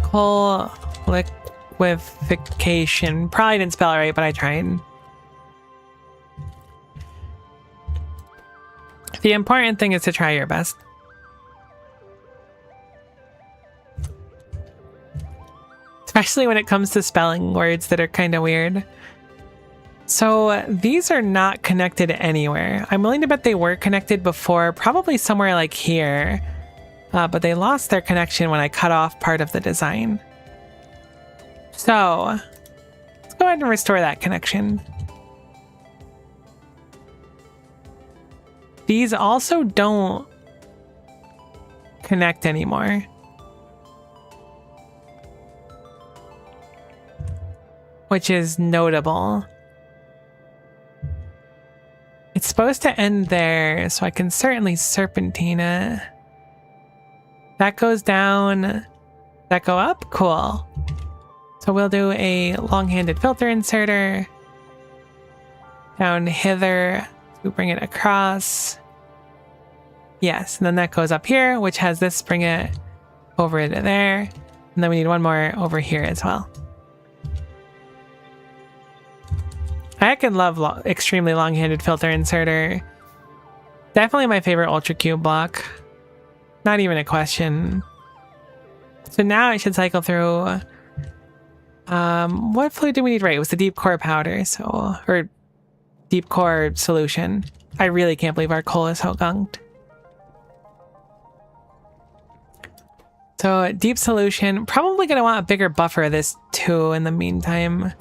Coal liquefaction. Probably didn't spell it right, but I tried. The important thing is to try your best. Especially when it comes to spelling words that are kind of weird. So these are not connected anywhere. I'm willing to bet they were connected before, probably somewhere like here. But they lost their connection when I cut off part of the design. So let's go ahead and restore that connection. These also don't connect anymore. Which is notable. It's supposed to end there, so I can certainly serpentine it. That goes down. That go up? Cool. So we'll do a long-handed filter inserter. Down hither to bring it across. Yes, and then that goes up here, which has this bring it over to there. And then we need one more over here as well. I can love extremely long-handed filter inserter. Definitely my favorite ultracube block. Not even a question. So now I should cycle through. What fluid do we need? Right, it was the deep core powder, so or deep core solution. I really can't believe our coal is so gunked. So deep solution. Probably gonna want a bigger buffer of this too in the meantime.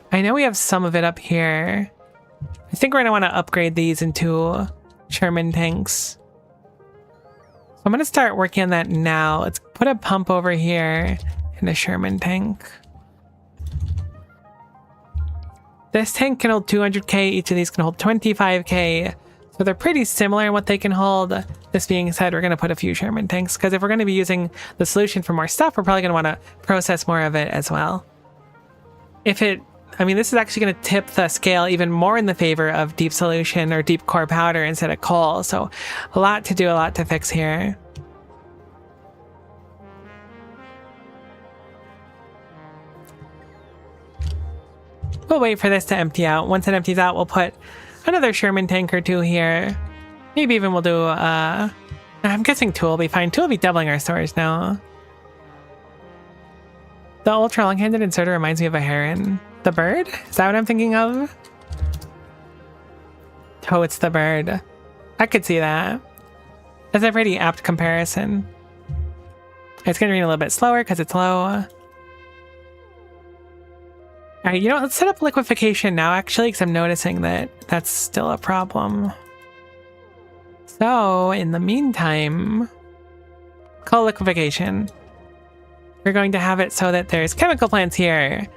I know we have some of it up here. I think we're going to want to upgrade these into Sherman tanks. So I'm going to start working on that now. Let's put a pump over here and a Sherman tank. This tank can hold 200k. Each of these can hold 25k. So they're pretty similar in what they can hold. This being said, we're going to put a few Sherman tanks because if we're going to be using the solution for more stuff, we're probably going to want to process more of it as well. I mean, this is actually going to tip the scale even more in the favor of deep solution or deep core powder instead of coal. So a lot to do, a lot to fix here. We'll wait for this to empty out. Once it empties out, we'll put another Sherman tank or two here. Maybe even we'll do, I'm guessing 2 will be fine. 2 will be doubling our storage now. The ultra long-handed inserter reminds me of a heron. The bird? Is that what I'm thinking of? Oh, it's the bird. I could see that. That's a pretty apt comparison. It's going to read a little bit slower because it's low. Alright, you know what? Let's set up liquefaction now, actually, because I'm noticing that that's still a problem. So, in the meantime, coal liquefaction. We're going to have it so that there's chemical plants here.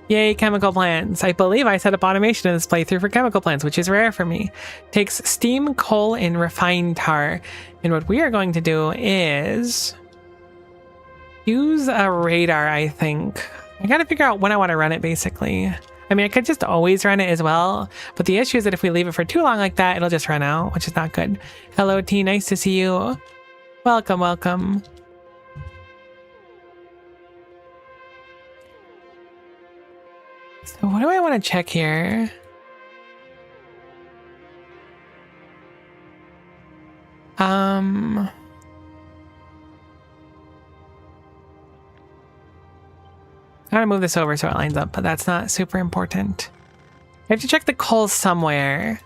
Yay, chemical plants. I believe I set up automation in this playthrough for chemical plants, which is rare for me. Takes steam, coal, and refined tar. And what we are going to do is use a radar, I think. I gotta figure out when I want to run it, basically. I mean, I could just always run it as well, but the issue is that if we leave it for too long like that, it'll just run out, which is not good. Hello, T. Nice to see you. Welcome, welcome. So what do I want to check here? I'm gonna move this over so it lines up, but that's not super important. I have to check the coal somewhere.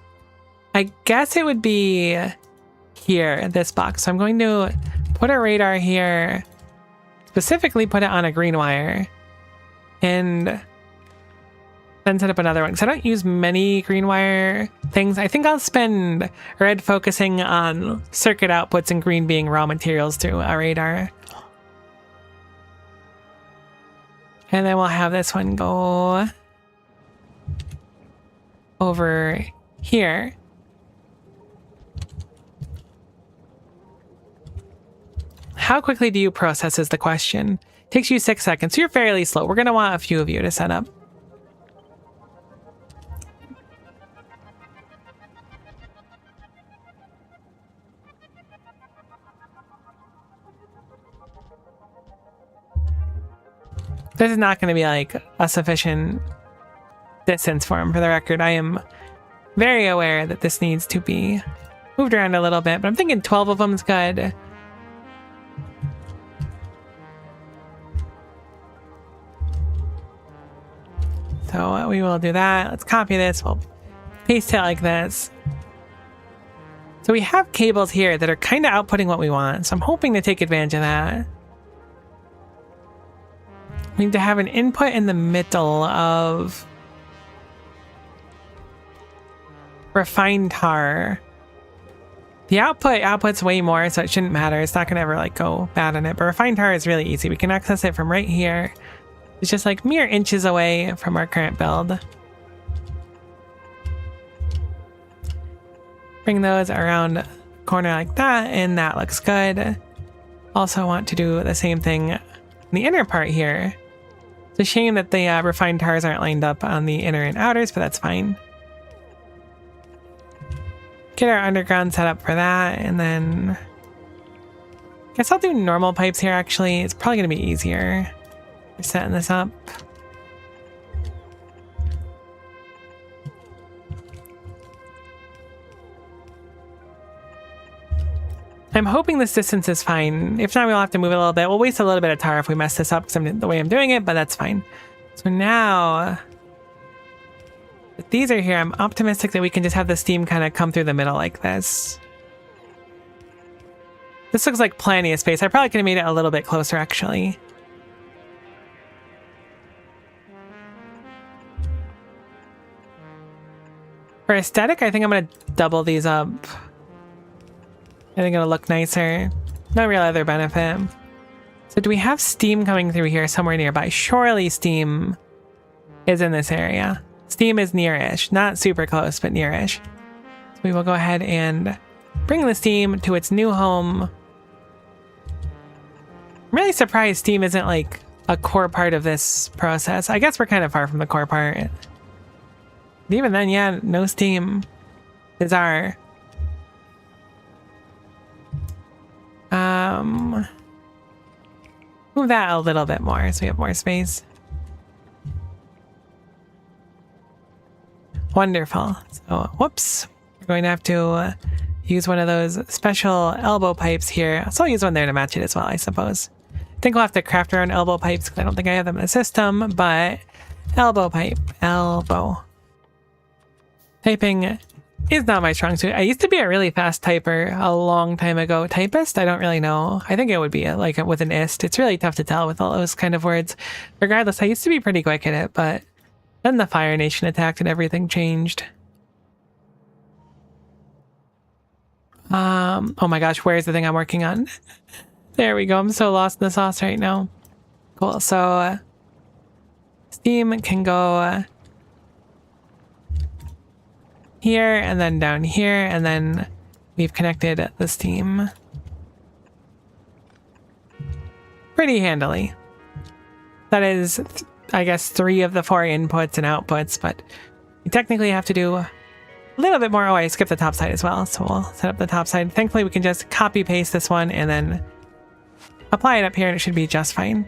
I guess it would be here, this box. So I'm going to put a radar here, specifically put it on a green wire, and then set up another one. Because I don't use many green wire things. I think I'll spend red focusing on circuit outputs and green being raw materials through a radar. And then we'll have this one go over here. How quickly do you process is the question. Takes you 6 seconds, so you're fairly slow. We're going to want a few of you to set up. This is not going to be like a sufficient distance for him, for the record. I am very aware that this needs to be moved around a little bit, but I'm thinking 12 of them is good. So we will do that. Let's copy this. We'll paste it like this. So we have cables here that are kind of outputting what we want. So I'm hoping to take advantage of that. We need to have an input in the middle of refined tar. The outputs way more, so it shouldn't matter. It's not going to ever like go bad on it. But refined tar is really easy. We can access it from right here. It's just like mere inches away from our current build. Bring those around the corner like that, and that looks good. Also want to do the same thing in the inner part here. It's a shame that the refined tars aren't lined up on the inner and outers, but that's fine. Get our underground set up for that, and then I guess I'll do normal pipes here actually. It's probably going to be easier for setting this up. I'm hoping this distance is fine. If not, we'll have to move it a little bit. We'll waste a little bit of tar if we mess this up because the way I'm doing it, but that's fine. So now, if these are here, I'm optimistic that we can just have the steam kind of come through the middle like this. This looks like plenty of space. I probably could have made it a little bit closer, actually. For aesthetic, I think I'm going to double these up. I think it'll look nicer. No real other benefit. So do we have steam coming through here somewhere nearby? Surely steam is in this area. Steam is near-ish. Not super close, but near-ish. So we will go ahead and bring the steam to its new home. I'm really surprised steam isn't like a core part of this process. I guess we're kind of far from the core part. But even then, yeah, no steam. Bizarre. Move that a little bit more so we have more space. Wonderful. So, whoops. We're going to have to use one of those special elbow pipes here. So I'll use one there to match it as well, I suppose. I think we'll have to craft our own elbow pipes because I don't think I have them in the system, but elbow pipe. Elbow. Typing is not my strong suit. I used to be a really fast typer a long time ago. Typist? I don't really know. I think it would be like with an ist. It's really tough to tell with all those kind of words. Regardless, I used to be pretty quick at it, but then the Fire Nation attacked and everything changed. Oh my gosh, where's the thing I'm working on? There we go. I'm so lost in the sauce right now. Cool. So steam can go here and then down here, and then we've connected the steam pretty handily. That is, I guess, 3 of the 4 inputs and outputs, but we technically have to do a little bit more. Oh, I skipped the top side as well, so we'll set up the top side. Thankfully, we can just copy paste this one and then apply it up here, and it should be just fine.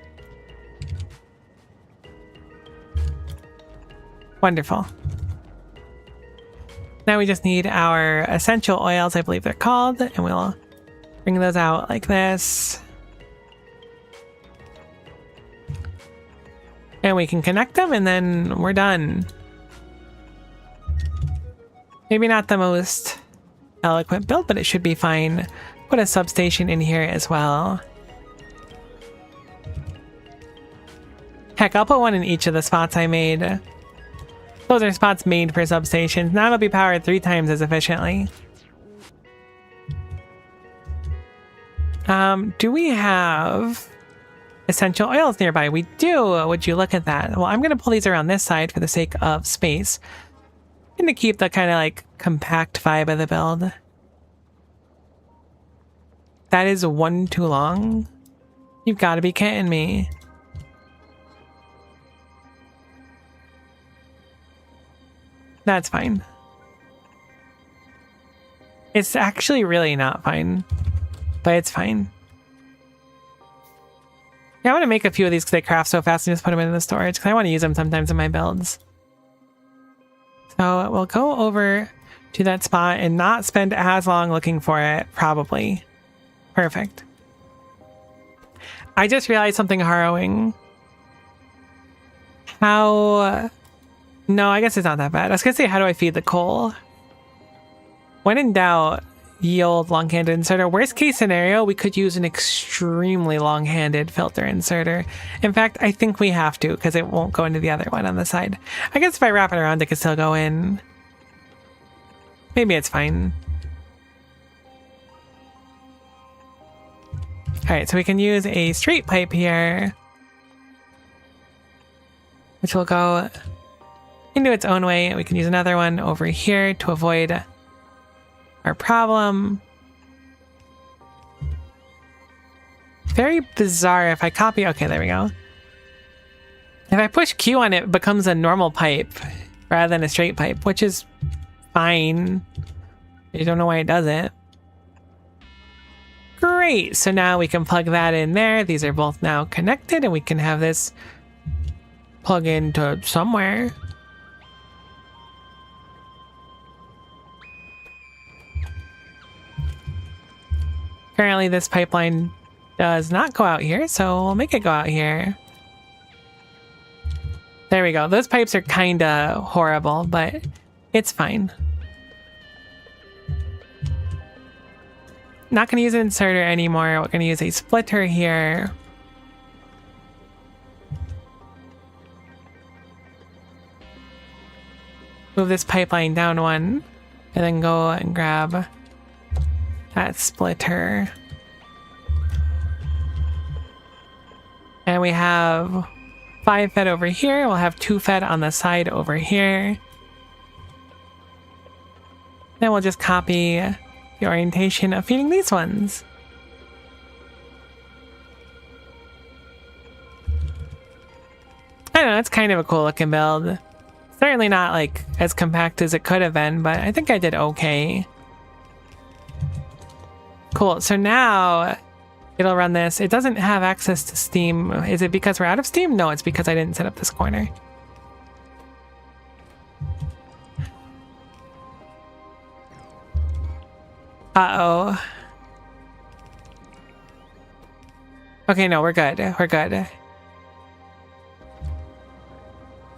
Wonderful. Now we just need our essential oils, I believe they're called, and we'll bring those out like this. And we can connect them, and then we're done. Maybe not the most eloquent build, but it should be fine. Put a substation in here as well. Heck, I'll put one in each of the spots I made. Those are spots made for substations. Now it'll be powered 3 times as efficiently. Do we have essential oils nearby? We do. Would you look at that? Well, I'm going to pull these around this side for the sake of space. And to keep the kind of like compact vibe of the build. That is one too long. You've got to be kidding me. That's fine. It's actually really not fine, but it's fine. Yeah, I want to make a few of these because they craft so fast and just put them in the storage because I want to use them sometimes in my builds. So we'll go over to that spot and not spend as long looking for it, probably. Perfect. I just realized something harrowing. How... No, I guess it's not that bad. I was going to say, how do I feed the coal? When in doubt, yield long-handed inserter. Worst case scenario, we could use an extremely long-handed filter inserter. In fact, I think we have to because it won't go into the other one on the side. I guess if I wrap it around, it could still go in. Maybe it's fine. Alright, so we can use a straight pipe here, which will go into its own way. We can use another one over here to avoid our problem. Very bizarre. If I copy... Okay, there we go. If I push Q on it, it becomes a normal pipe rather than a straight pipe, which is fine. I don't know why it does it. Great. So now we can plug that in there. These are both now connected, and we can have this plug into somewhere. Apparently this pipeline does not go out here, so we'll make it go out here. There we go. Those pipes are kind of horrible, but it's fine. Not going to use an inserter anymore. We're going to use a splitter here. Move this pipeline down one, and then go and grab that splitter. And we have 5 fed over here. We'll have 2 fed on the side over here. Then we'll just copy the orientation of feeding these ones. I don't know, it's kind of a cool looking build. Certainly not like as compact as it could have been, but I think I did okay. Cool, so now it'll run this. It doesn't have access to Steam. Is it because we're out of Steam? No, it's because I didn't set up this corner. Uh-oh. Okay, no, we're good. We're good.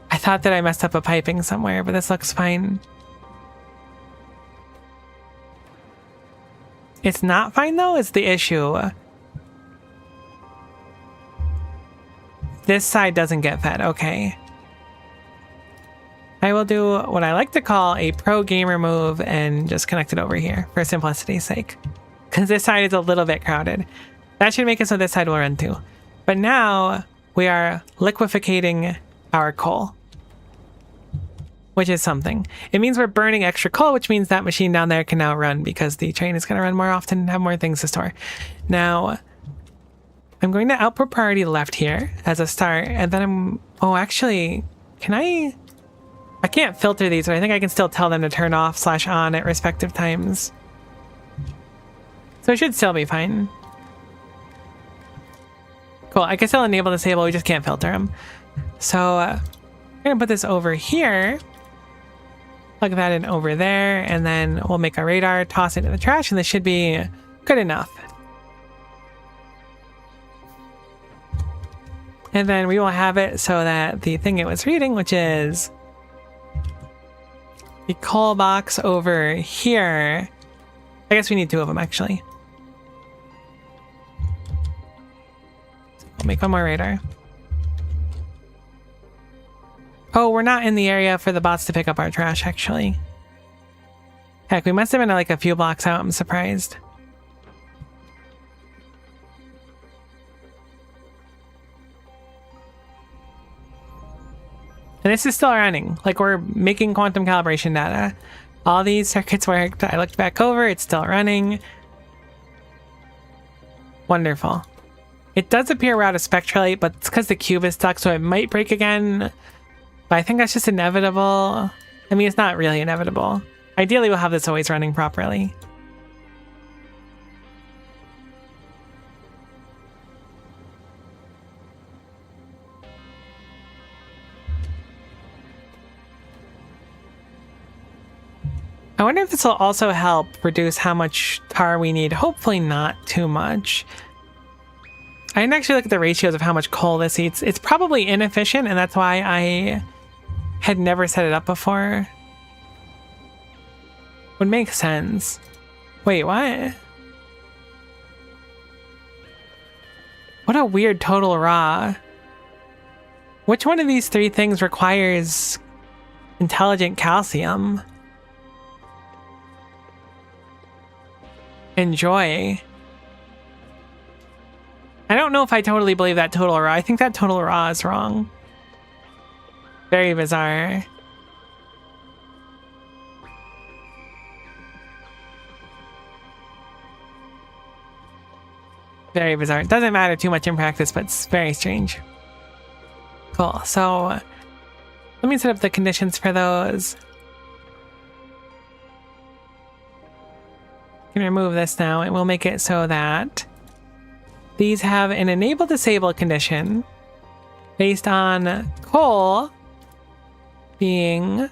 I thought that I messed up a piping somewhere, but this looks fine. It's not fine, though, is the issue. This side doesn't get fed. Okay. I will do what I like to call a pro gamer move and just connect it over here for simplicity's sake. Because this side is a little bit crowded. That should make it so this side will run too. But now we are liqueficating our coal, which is something. It means we're burning extra coal, which means that machine down there can now run because the train is going to run more often and have more things to store. Now, I'm going to output priority left here as a start, and then I'm... Oh, actually, can I can't filter these, but I think I can still tell them to turn off / on at respective times. So it should still be fine. Cool, I can still enable disable, we just can't filter them. So I'm going to put this over here. Plug that in over there, and then we'll make a radar, toss it in the trash, and this should be good enough. And then we will have it so that the thing it was reading, which is the coal box over here. I guess we need 2 of them, actually. So we'll make one more radar. Oh, we're not in the area for the bots to pick up our trash, actually. Heck, we must have been like a few blocks out, I'm surprised. And this is still running. Like, we're making quantum calibration data. All these circuits worked. I looked back over, it's still running. Wonderful. It does appear we're out of spectralite, but it's because the cube is stuck, so it might break again. But I think that's just inevitable. I mean, it's not really inevitable. Ideally, we'll have this always running properly. I wonder if this will also help reduce how much tar we need. Hopefully not too much. I didn't actually look at the ratios of how much coal this eats. It's probably inefficient, and that's why I had never set it up before. Would make sense. Wait, what? What a weird total raw. Which one of these three things requires intelligent calcium? Enjoy. I don't know if I totally believe that total raw. I think that total raw is wrong. Very bizarre. Very bizarre. It doesn't matter too much in practice, but it's very strange. Cool. So let me set up the conditions for those. Can remove this now, and we'll make it so that these have an enable disable condition based on coal being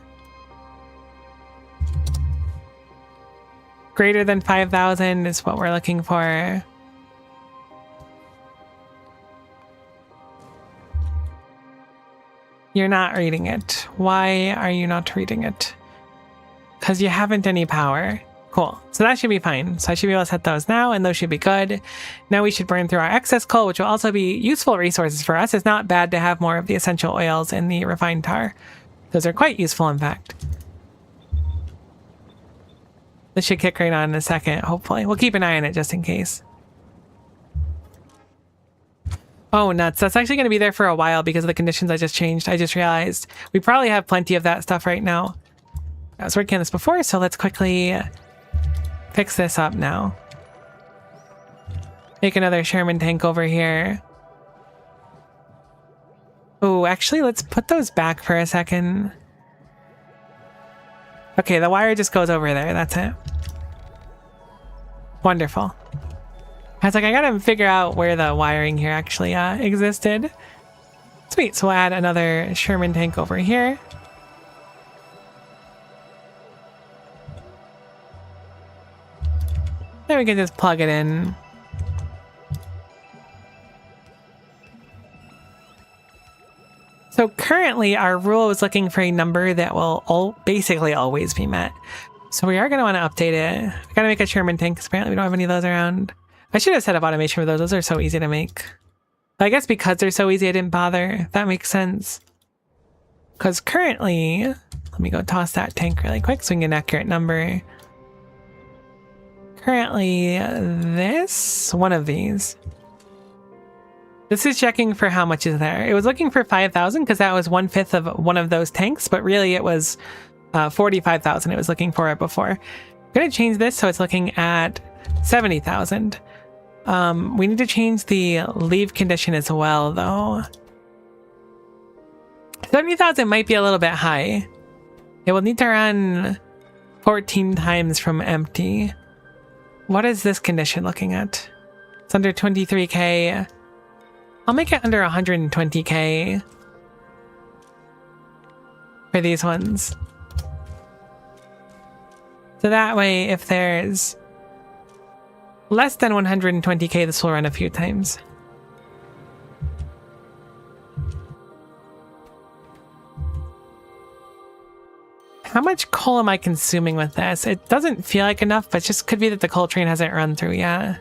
greater than 5,000 is what we're looking for. You're not reading it. Why are you not reading it? Because you haven't any power. Cool. So that should be fine. So I should be able to set those now, and those should be good. Now we should burn through our excess coal, which will also be useful resources for us. It's not bad to have more of the essential oils in the refined tar. Those are quite useful, in fact. This should kick right on in a second, hopefully. We'll keep an eye on it just in case. Oh, nuts. That's actually going to be there for a while because of the conditions I just changed. I just realized we probably have plenty of that stuff right now. I was working on this before, so let's quickly fix this up now. Make another Sherman tank over here. Oh, actually, let's put those back for a second. Okay, the wire just goes over there. That's it. Wonderful. I was like, I gotta figure out where the wiring here actually existed. Sweet, so we'll add another Sherman tank over here. Then we can just plug it in. So currently our rule is looking for a number that will basically always be met. So we are going to want to update it. We got to make a Sherman tank because apparently we don't have any of those around. I should have set up automation for those. Those are so easy to make. I guess because they're so easy I didn't bother. That makes sense. Because currently, let me go toss that tank really quick so we can get an accurate number. Currently, one of these. This is checking for how much is there. It was looking for 5,000 because that was 1/5 of one of those tanks, but really it was 45,000 it was looking for it before. I'm going to change this so it's looking at 70,000. We need to change the leave condition as well, though. 70,000 might be a little bit high. It will need to run 14 times from empty. What is this condition looking at? It's under 23k. I'll make it under 120k for these ones. So that way, if there's less than 120k, this will run a few times. How much coal am I consuming with this? It doesn't feel like enough, but it just could be that the coal train hasn't run through yet.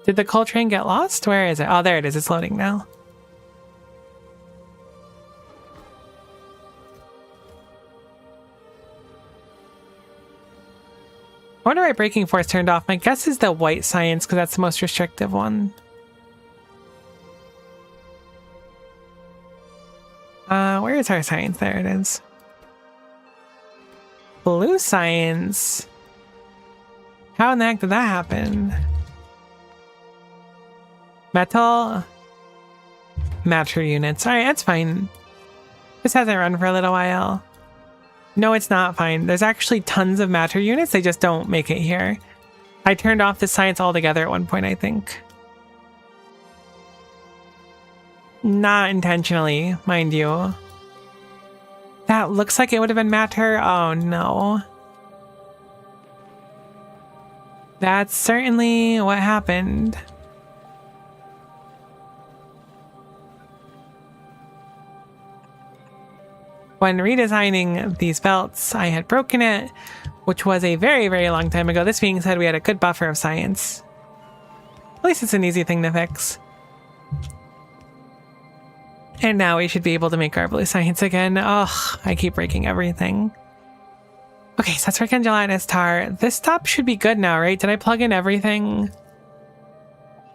Did the coal train get lost? Where is it? Oh, there it is. It's loading now. I wonder why braking force turned off. My guess is the white science, because that's the most restrictive one. Where is our science? There it is. Blue science How in the heck did that happen? Metal? Matter units. Alright, that's fine. This hasn't run for a little while. No, it's not fine. There's actually tons of matter units. They just don't make it here. I turned off the science altogether at one point, I think. Not intentionally, mind you. That looks like it would have been matter. Oh no. That's certainly what happened. When redesigning these belts, I had broken it, which was a very, very long time ago. This being said, we had a good buffer of science. At least it's an easy thing to fix. And now we should be able to make our blue science again. Ugh, I keep breaking everything. Okay, so that's working gelatinous tar. This top should be good now, right? Did I plug in everything?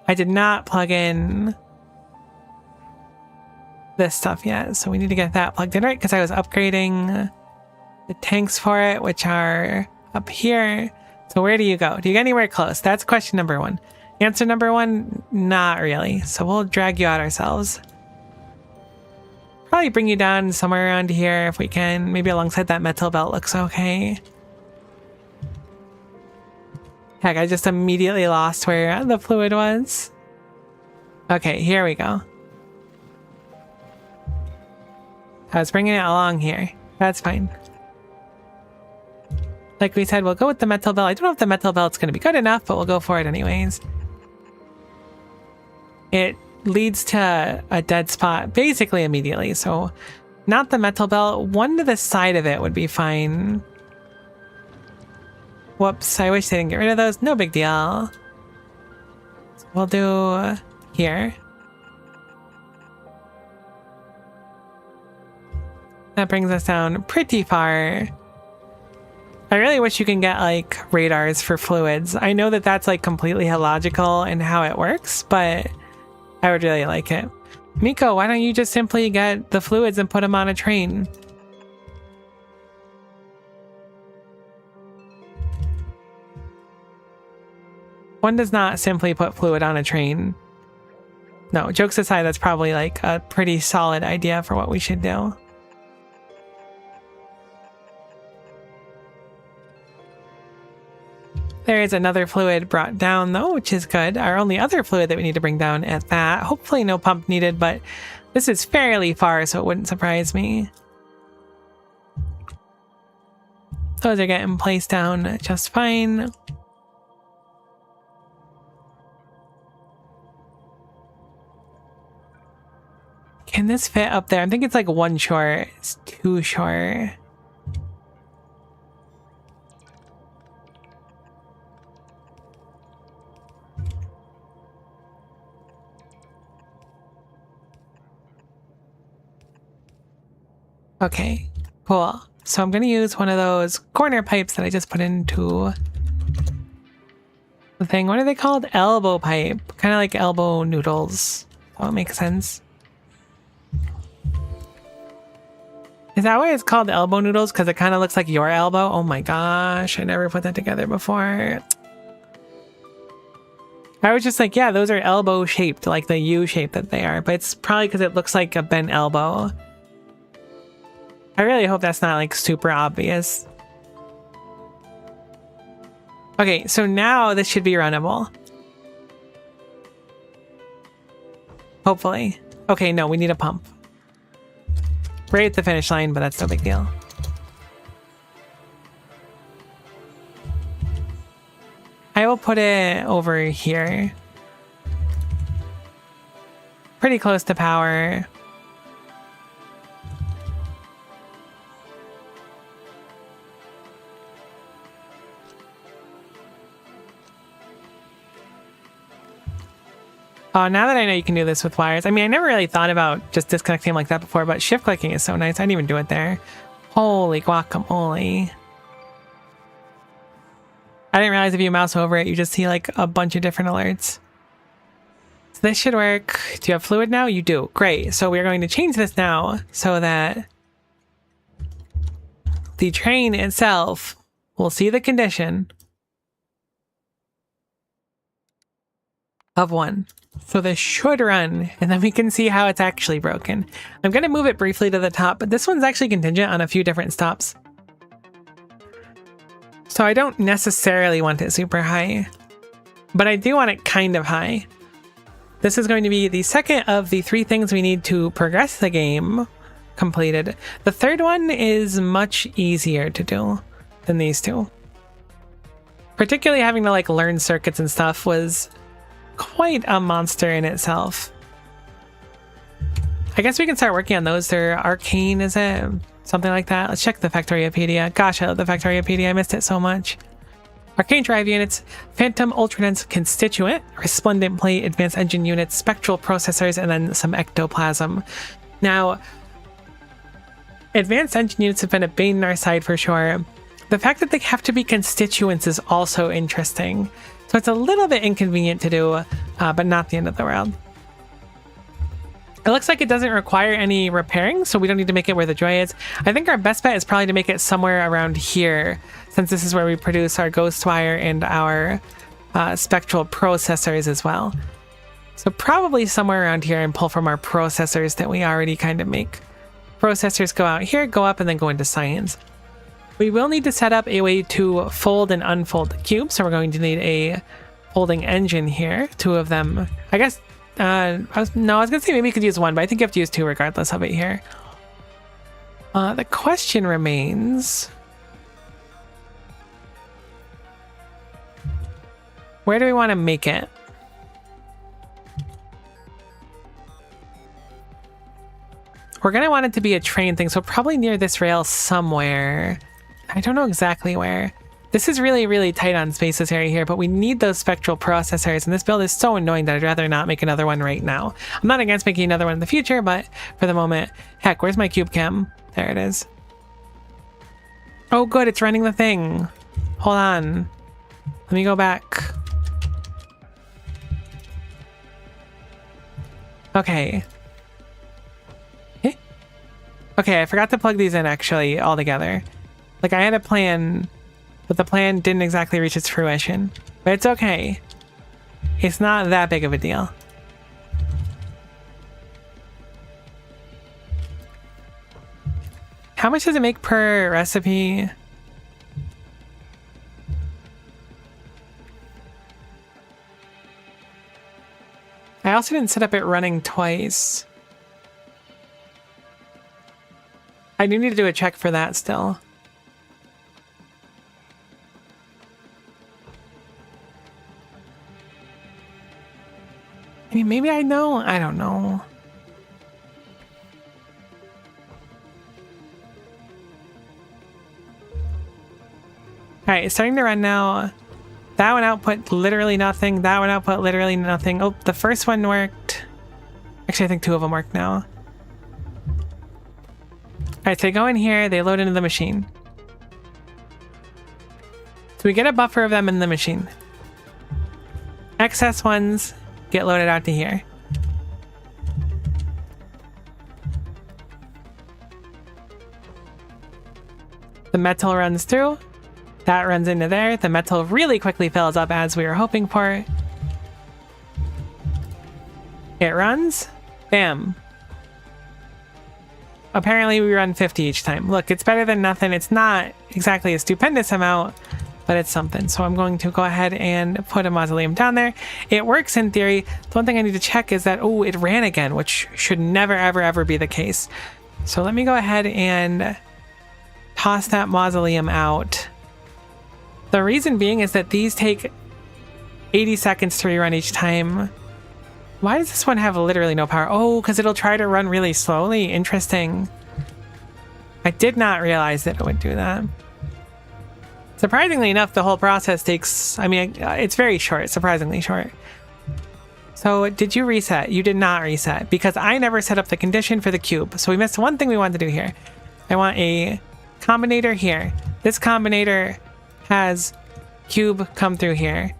I did not plug in this stuff yet, so we need to get that plugged in, right? Because I was upgrading the tanks for it, which are up here. So where do you go? Do you get anywhere close? That's question number one. Answer number one, not really. So we'll drag you out ourselves. Probably bring you down somewhere around here if we can. Maybe alongside that metal belt looks okay. Heck, I just immediately lost where the fluid was. Okay, here we go. I was bringing it along here. That's fine. Like we said, we'll go with the metal belt. I don't know if the metal belt's going to be good enough, but we'll go for it anyways. It leads to a dead spot basically immediately, so not the metal belt. One to the side of it would be fine. Whoops, I wish they didn't get rid of those. No big deal. So we'll do here. That brings us down pretty far. I really wish you can get like radars for fluids. I know that that's like completely illogical in how it works, but I would really like it. Miko, why don't you just simply get the fluids and put them on a train? One does not simply put fluid on a train. No, jokes aside, that's probably like a pretty solid idea for what we should do. There is another fluid brought down though, which is good. Our only other fluid that we need to bring down at that. Hopefully no pump needed, but this is fairly far, so it wouldn't surprise me. Those are getting placed down just fine. Can this fit up there? I think it's like one short. It's too short. Okay, cool. So I'm going to use one of those corner pipes that I just put into the thing. What are they called? Elbow pipe. Kind of like elbow noodles. That makes sense. Is that why it's called elbow noodles? Because it kind of looks like your elbow? Oh my gosh, I never put that together before. I was just like, yeah, those are elbow shaped, like the U shape that they are. But it's probably because it looks like a bent elbow. I really hope that's not like super obvious. Okay, so now this should be runnable. Hopefully. Okay, no, we need a pump. Right at the finish line, but that's no big deal. I will put it over here. Pretty close to power. Oh, now that I know you can do this with wires. I mean, I never really thought about just disconnecting them like that before, but shift clicking is so nice. I didn't even do it there. Holy guacamole. I didn't realize if you mouse over it, you just see like a bunch of different alerts. So this should work. Do you have fluid now? You do. Great. So we're going to change this now so that the train itself will see the condition. of 1. So this should run, and then we can see how it's actually broken. I'm going to move it briefly to the top, but this one's actually contingent on a few different stops. So I don't necessarily want it super high, but I do want it kind of high. This is going to be the second of the 3 things we need to progress the game completed. The third one is much easier to do than these 2. Particularly having to like learn circuits and stuff was quite a monster in itself. I guess we can start working on those. They're arcane, is it? Something like that. Let's check the Factoriopedia. Gosh, I love the Factoriopedia. I missed it so much. Arcane drive units, phantom ultradense constituent, resplendent plate, advanced engine units, spectral processors, and then some ectoplasm. Now, advanced engine units have been a bane in our side for sure. The fact that they have to be constituents is also interesting. So it's a little bit inconvenient to do, but not the end of the world. It looks like it doesn't require any repairing, so we don't need to make it where the joy is. I think our best bet is probably to make it somewhere around here, since this is where we produce our ghost wire and our spectral processors as well. So probably somewhere around here and pull from our processors that we already kind of make. Processors go out here, go up, and then go into science. We will need to set up a way to fold and unfold the cube, so we're going to need a folding engine here, 2 of them. I guess, I was gonna say maybe you could use 1, but I think you have to use 2 regardless of it here. The question remains, where do we want to make it? We're gonna want it to be a train thing, so probably near this rail somewhere. I don't know exactly where. This is really, really tight on space this area here, but we need those spectral processors, and this build is so annoying that I'd rather not make another one right now. I'm not against making another one in the future, but for the moment, heck, where's my cube cam? There it is. Oh good, it's running the thing. Hold on. Let me go back. Okay. Okay, I forgot to plug these in actually all together. Like I had a plan, but the plan didn't exactly reach its fruition. But it's okay. It's not that big of a deal. How much does it make per recipe? I also didn't set up it running twice. I do need to do a check for that still. I mean, maybe I know. I don't know. Alright, it's starting to run now. That one output literally nothing. That one output literally nothing. Oh, the first one worked. Actually, I think 2 of them work now. Alright, so they go in here, they load into the machine. So we get a buffer of them in the machine. Excess ones get loaded out to here. The metal runs through. That runs into there. The metal really quickly fills up as we were hoping for. It runs. Bam. Apparently we run 50 each time. Look, it's better than nothing. It's not exactly a stupendous amount, but it's something. So I'm going to go ahead and put a mausoleum down there. It works in theory. The one thing I need to check is that, oh, it ran again, which should never, ever, ever be the case. So let me go ahead and toss that mausoleum out. The reason being is that these take 80 seconds to rerun each time. Why does this one have literally no power? Oh, because it'll try to run really slowly. Interesting. I did not realize that it would do that. Surprisingly enough, the whole process takes, I mean, it's very short, surprisingly short. So did you reset? You did not reset because I never set up the condition for the cube. So we missed one thing we wanted to do here. I want a combinator here. This combinator has cube come through here.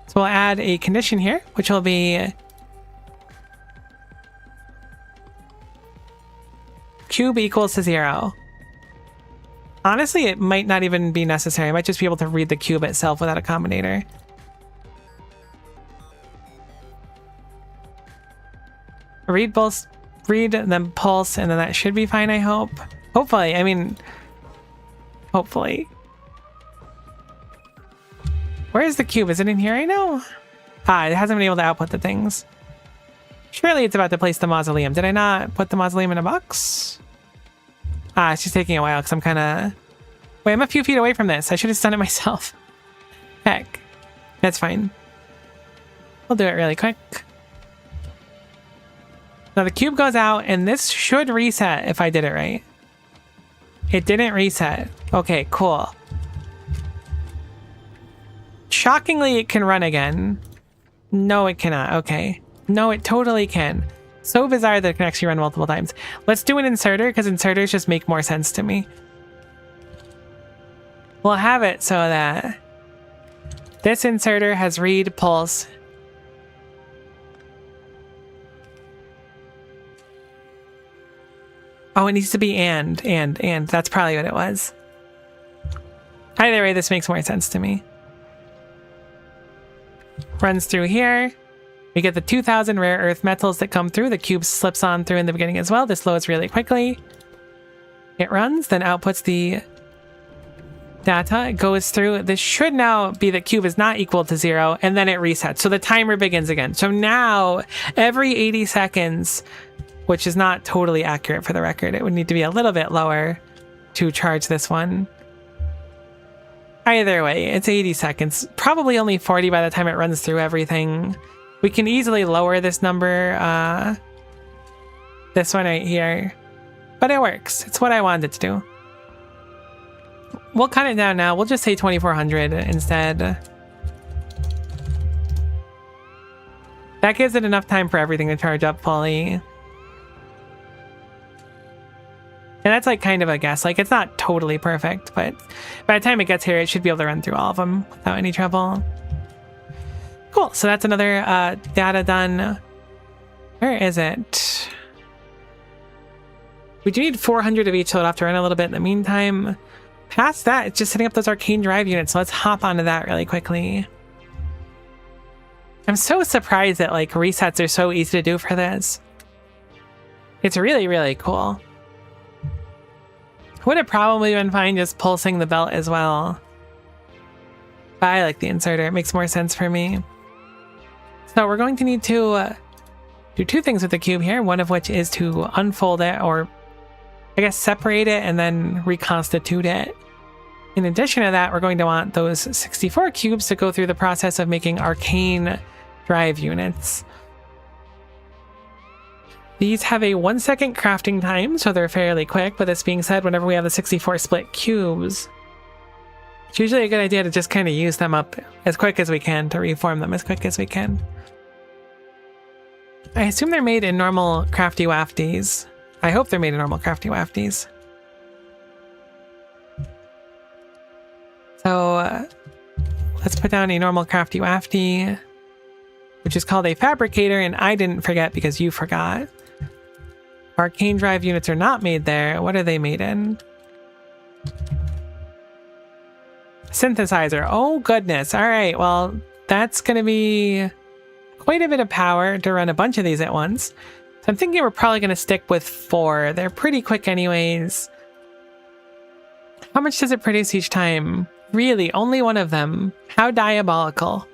So we'll add a condition here, which will be cube equals to 0. Honestly, it might not even be necessary. I might just be able to read the cube itself without a combinator. Read pulse, read, then pulse, and then that should be fine, I hope. Hopefully, I mean, hopefully. Where is the cube? Is it in here right now? Ah, it hasn't been able to output the things. Surely it's about to place the mausoleum. Did I not put the mausoleum in a box? Ah, it's just taking a while because I'm kind of... Wait, I'm a few feet away from this. I should have done it myself. Heck. That's fine. We'll do it really quick. Now the cube goes out, and this should reset if I did it right. It didn't reset. Okay, cool. Shockingly, it can run again. No, it cannot. Okay. No, it totally can. So bizarre that it can actually run multiple times. Let's do an inserter, because inserters just make more sense to me. We'll have it so that this inserter has read, pulse. Oh, it needs to be and. That's probably what it was. Either way, this makes more sense to me. Runs through here. We get the 2,000 rare earth metals that come through. The cube slips on through in the beginning as well. This loads really quickly. It runs, then outputs the data. It goes through. This should now be the cube is not equal to 0, and then it resets. So the timer begins again. So now, every 80 seconds, which is not totally accurate for the record, it would need to be a little bit lower to charge this one. Either way, it's 80 seconds. Probably only 40 by the time it runs through everything. We can easily lower this number, this one right here. But it works. It's what I wanted to do. We'll cut it down now. We'll just say 2,400 instead. That gives it enough time for everything to charge up fully. And that's like kind of a guess. Like, it's not totally perfect, but by the time it gets here, it should be able to run through all of them without any trouble. Cool. So that's another data done. Where is it? We do need 400 of each, so it'll have to run a little bit in the meantime. Past that, it's just setting up those arcane drive units. So let's hop onto that really quickly. I'm so surprised that like resets are so easy to do for this. It's really, really cool. Would have probably been fine just pulsing the belt as well. But I like the inserter. It makes more sense for me. So we're going to need to do two things with the cube here. One of which is to unfold it, or I guess separate it and then reconstitute it. In addition to that, we're going to want those 64 cubes to go through the process of making arcane drive units. These have a 1 second crafting time, so they're fairly quick. But this being said, whenever we have the 64 split cubes, it's usually a good idea to just kind of use them up as quick as we can, to reform them as quick as we can. I assume they're made in normal crafty wafties. I hope they're made in normal crafty wafties. So let's put down a normal crafty wafty, which is called a fabricator, and I didn't forget because you forgot. Arcane drive units are not made there. What are they made in? Synthesizer. Oh, goodness. All right. Well, that's going to be quite a bit of power to run a bunch of these at once. So I'm thinking we're probably going to stick with 4. They're pretty quick anyways. How much does it produce each time? Really, only one of them. How diabolical.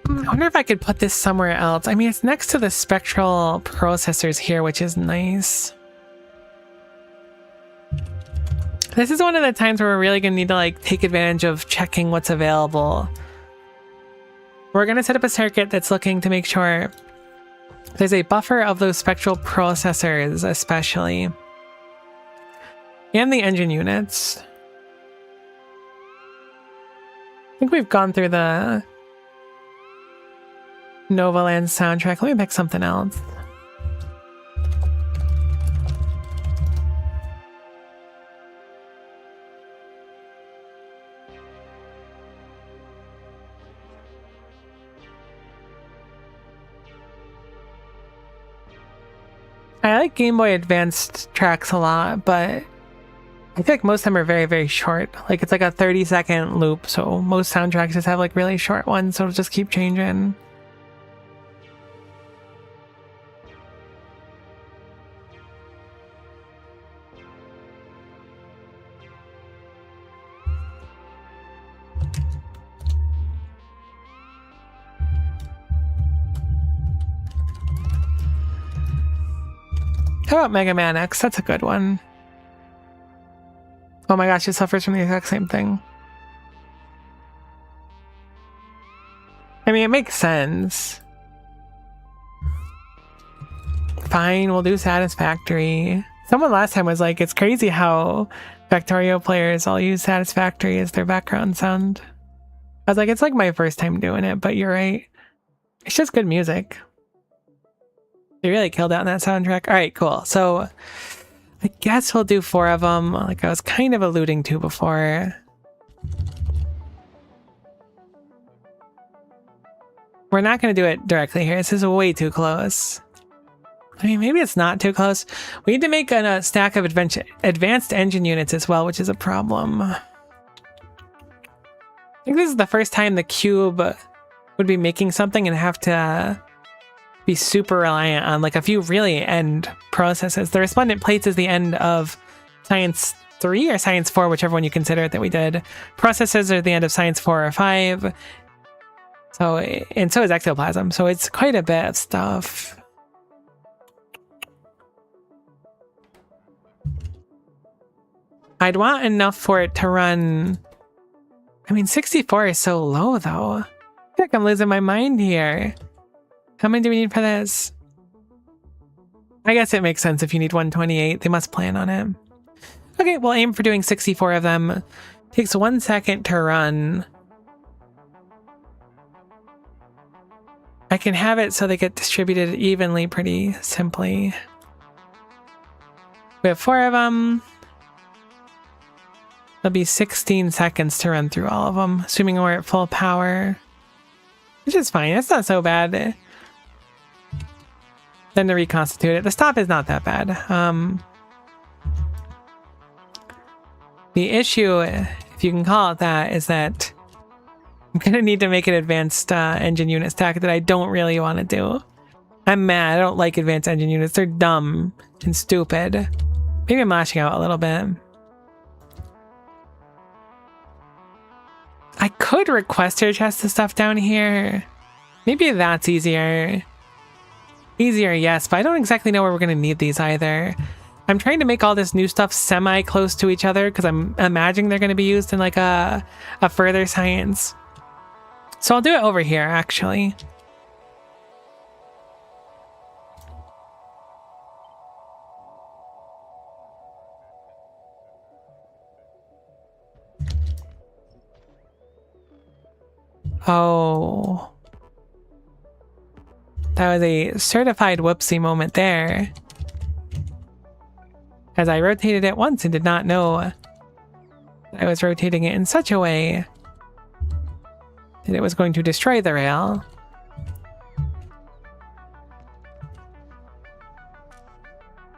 I wonder if I could put this somewhere else. I mean, it's next to the spectral processors here, which is nice. This is one of the times where we're really going to need to like take advantage of checking what's available. We're going to set up a circuit that's looking to make sure there's a buffer of those spectral processors, especially. And the engine units. I think we've gone through the Novaland soundtrack. Let me pick something else. I like Game Boy Advanced tracks a lot, but I feel like most of them are very, very short. Like, it's like a 30-second loop, so most soundtracks just have like really short ones, so it'll just keep changing. How about Mega Man X? That's a good one. Oh my gosh, it suffers from the exact same thing. I mean, it makes sense. Fine, we'll do Satisfactory. Someone last time was like, it's crazy how Factorio players all use Satisfactory as their background sound. I was like, it's like my first time doing it, but you're right. It's just good music. They really killed out on that soundtrack. All right, cool. So I guess we'll do 4 of them, like I was kind of alluding to before. We're not going to do it directly here. This is way too close. I mean, maybe it's not too close. We need to make a stack of advanced engine units as well, which is a problem. I think this is the first time the cube would be making something and have to be super reliant on like a few really end processes. The resplendent plates is the end of Science 3 or Science 4, whichever one you consider it that we did. Processes are the end of Science 4 or 5. So, and so is ectoplasm. So it's quite a bit of stuff. I'd want enough for it to run. I mean, 64 is so low though. I feel like I'm losing my mind here. How many do we need for this? I guess it makes sense if you need 128. They must plan on it. Okay, we'll aim for doing 64 of them. Takes 1 second to run. I can have it so they get distributed evenly pretty simply. We have 4 of them. It'll be 16 seconds to run through all of them, assuming we're at full power. Which is fine, it's not so bad. Then to reconstitute it. The stop is not that bad. The issue, if you can call it that, is that I'm going to need to make an advanced engine unit stack that I don't really want to do. I'm mad. I don't like advanced engine units. They're dumb and stupid. Maybe I'm lashing out a little bit. I could requester chest the stuff down here. Maybe that's easier. Easier, yes, but I don't exactly know where we're going to need these either. I'm trying to make all this new stuff semi-close to each other because I'm imagining they're going to be used in like a further science. So I'll do it over here, actually. Oh. That was a certified whoopsie moment there. As I rotated it once and did not know I was rotating it in such a way that it was going to destroy the rail.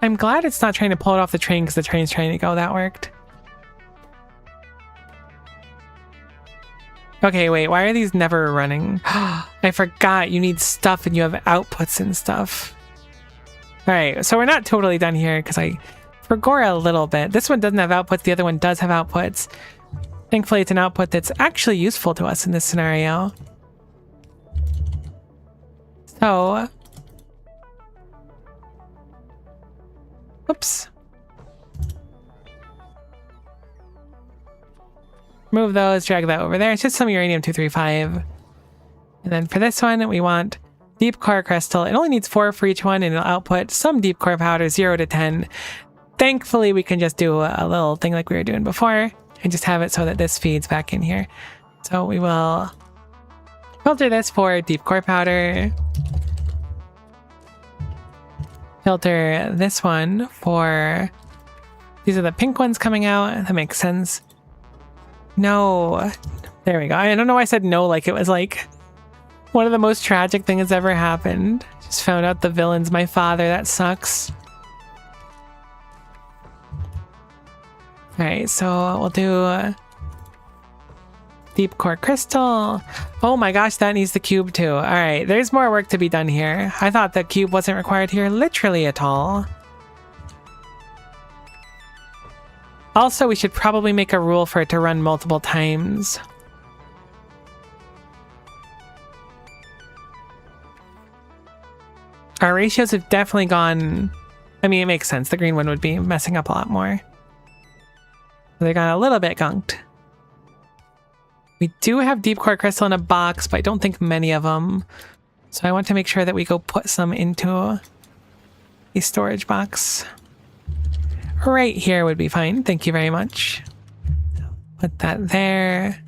I'm glad it's not trying to pull it off the train because the train's trying to go. That worked. Okay, wait, why are these never running? I forgot you need stuff and you have outputs and stuff. Alright, so we're not totally done here because I forgot a little bit. This one doesn't have outputs, the other one does have outputs. Thankfully, it's an output that's actually useful to us in this scenario. So... Oops. Move those, drag that over there. It's just some uranium-235. And then for this one, we want deep core crystal. It only needs 4 for each one, and it'll output some deep core powder, 0 to 10. Thankfully, we can just do a little thing like we were doing before, and just have it so that this feeds back in here. So we will filter this for deep core powder. Filter this one for... These are the pink ones coming out. That makes sense. No. There we go. I don't know why I said no like it was like one of the most tragic things that's ever happened. Just found out the villain's my father. That sucks. Alright, so we'll do deep core crystal. Oh my gosh, that needs the cube too. Alright, there's more work to be done here. I thought the cube wasn't required here literally at all. Also, we should probably make a rule for it to run multiple times. Our ratios have definitely gone I mean, it makes sense. The green one would be messing up a lot more. They got a little bit gunked. We do have deep core crystal in a box, but I don't think many of them. So I want to make sure that we go put some into a storage box. Right here would be fine. Thank you very much. Put that there.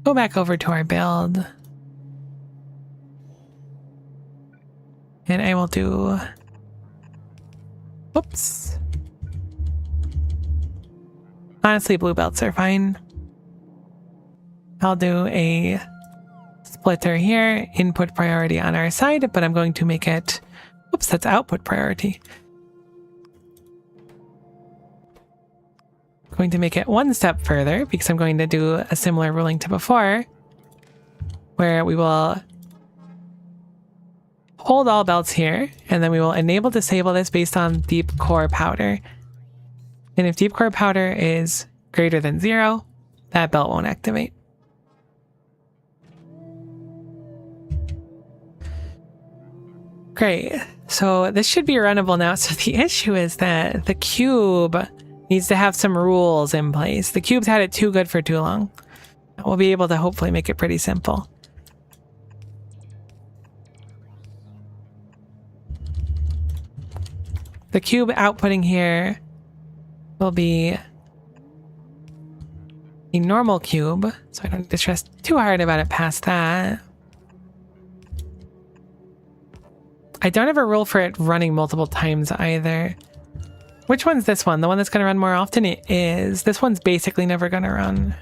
Go back over to our build. And I will do... Whoops. Honestly, blue belts are fine. I'll do a splitter here, input priority on our side, but I'm going to make it... Oops, that's output priority. Going to make it one step further because I'm going to do a similar ruling to before, where we will hold all belts here, and then we will enable disable this based on deep core powder. And if deep core powder is greater than 0, that belt won't activate. Great. So this should be runnable now. So the issue is that the cube needs to have some rules in place. The cube's had it too good for too long. We'll be able to hopefully make it pretty simple. The cube outputting here will be a normal cube, so I don't need to stress too hard about it past that. I don't have a rule for it running multiple times either. Which one's this one? The one that's going to run more often? It is. This one's basically never going to run.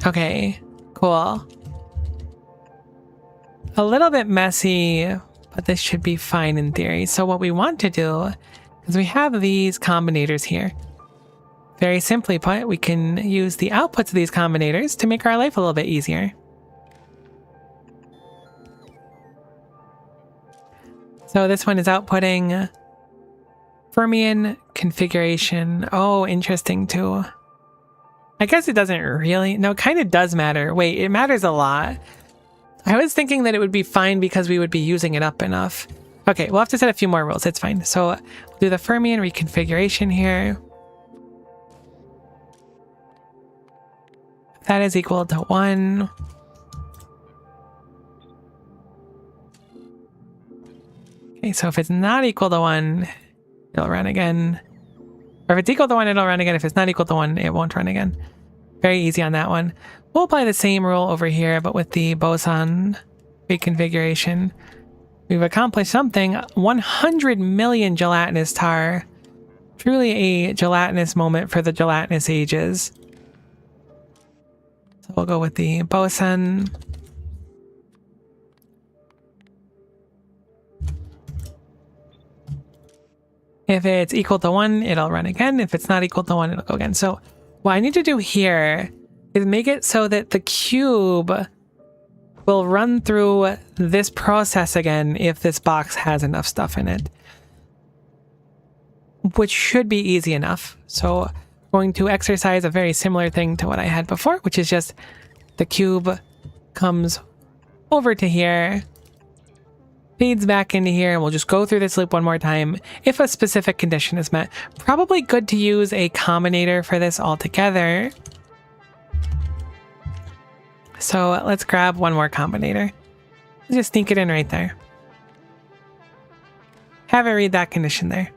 Okay, cool. A little bit messy, but this should be fine in theory. So what we want to do is we have these combinators here. Very simply put, we can use the outputs of these combinators to make our life a little bit easier. So this one is outputting Fermion configuration. Oh, interesting too. I guess it doesn't really. No, it kind of does matter. Wait, it matters a lot. I was thinking that it would be fine because we would be using it up enough. Okay, we'll have to set a few more rules. It's fine. So we'll do the Fermion reconfiguration here. That is equal to 1. Okay, so if it's not equal to 1, it'll run again. Or if it's equal to 1, it'll run again. If it's not equal to 1, it won't run again. Very easy on that one. We'll apply the same rule over here, but with the boson reconfiguration. We've accomplished something. 100 million gelatinous tar. Truly a gelatinous moment for the gelatinous ages. So we'll go with the boson. If it's equal to 1, it'll run again. If it's not equal to 1, it'll go again. So what I need to do here is make it so that the cube will run through this process again if this box has enough stuff in it. Which should be easy enough. So I'm going to exercise a very similar thing to what I had before, which is just the cube comes over to here, feeds back into here, and we'll just go through this loop one more time if a specific condition is met. Probably good to use a combinator for this altogether. So let's grab one more combinator. Just sneak it in right there. Have it read that condition there.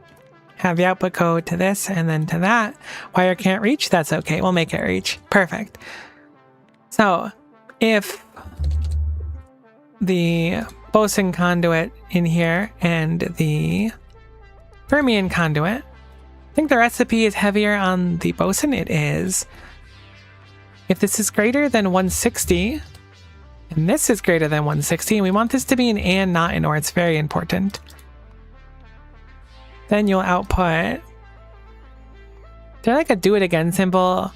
Have the output code to this and then to that. Wire can't reach, that's okay. We'll make it reach. Perfect. So if the boson conduit in here and the Fermion conduit, I think the recipe is heavier on the boson. It is. If this is greater than 160, and this is greater than 160, and we want this to be an and, not an or, it's very important. Then you'll output. Is there like a do it again symbol?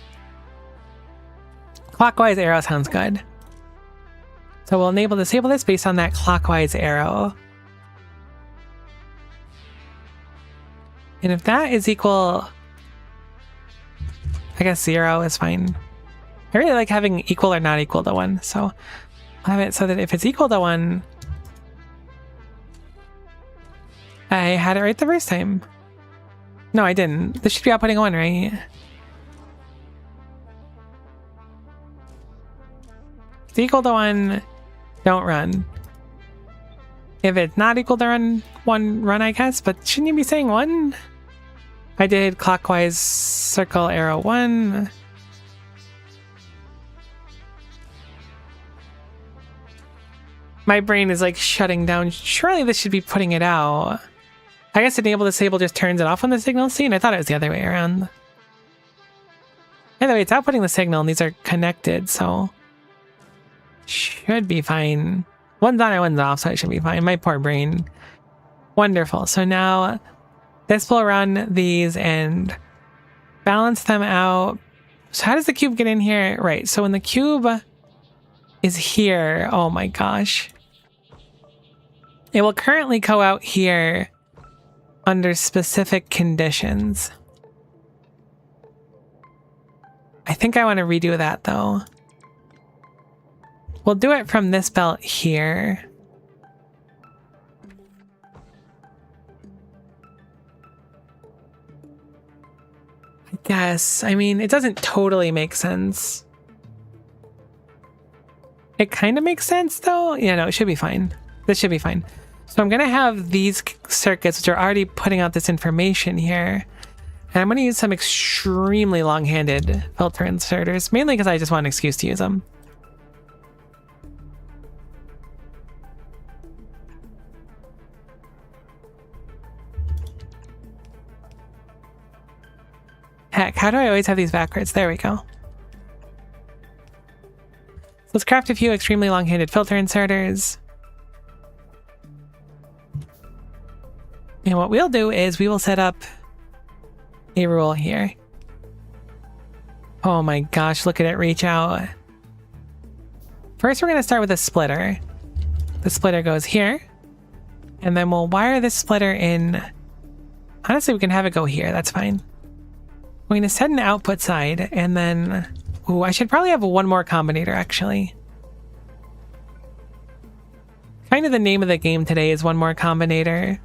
Clockwise arrow sounds good. So we'll enable disable this based on that clockwise arrow. And if that is equal, I guess 0 is fine. I really like having equal or not equal to 1, so I'll have it so that if it's equal to 1, I had it right the first time. No, I didn't. This should be outputting 1, right? If it's equal to 1, don't run. If it's not equal to 1, run, I guess, but shouldn't you be saying 1? I did clockwise circle arrow 1. My brain is like shutting down. Surely this should be putting it out. I guess enable disable just turns it off when the signal's seen. I thought it was the other way around. Either way, it's outputting the signal and these are connected, so should be fine. One's on and one's off, so it should be fine. My poor brain. Wonderful. So now this will run these and balance them out. So how does the cube get in here? Right, so when the cube is here, oh my gosh. It will currently go out here under specific conditions. I think I want to redo that though. We'll do it from this belt here. I guess. I mean, it doesn't totally make sense. It kind of makes sense though. Yeah, no, it should be fine. This should be fine. So I'm going to have these circuits, which are already putting out this information here. And I'm going to use some extremely long-handed filter inserters, mainly because I just want an excuse to use them. Heck, how do I always have these backwards? There we go. Let's craft a few extremely long-handed filter inserters. And what we'll do is we will set up a rule here. Oh my gosh, look at it reach out. First, we're going to start with a splitter. The splitter goes here. And then we'll wire this splitter in. Honestly, we can have it go here. That's fine. We're going to set an output side and then... Ooh, I should probably have one more combinator, actually. Kind of the name of the game today is one more combinator.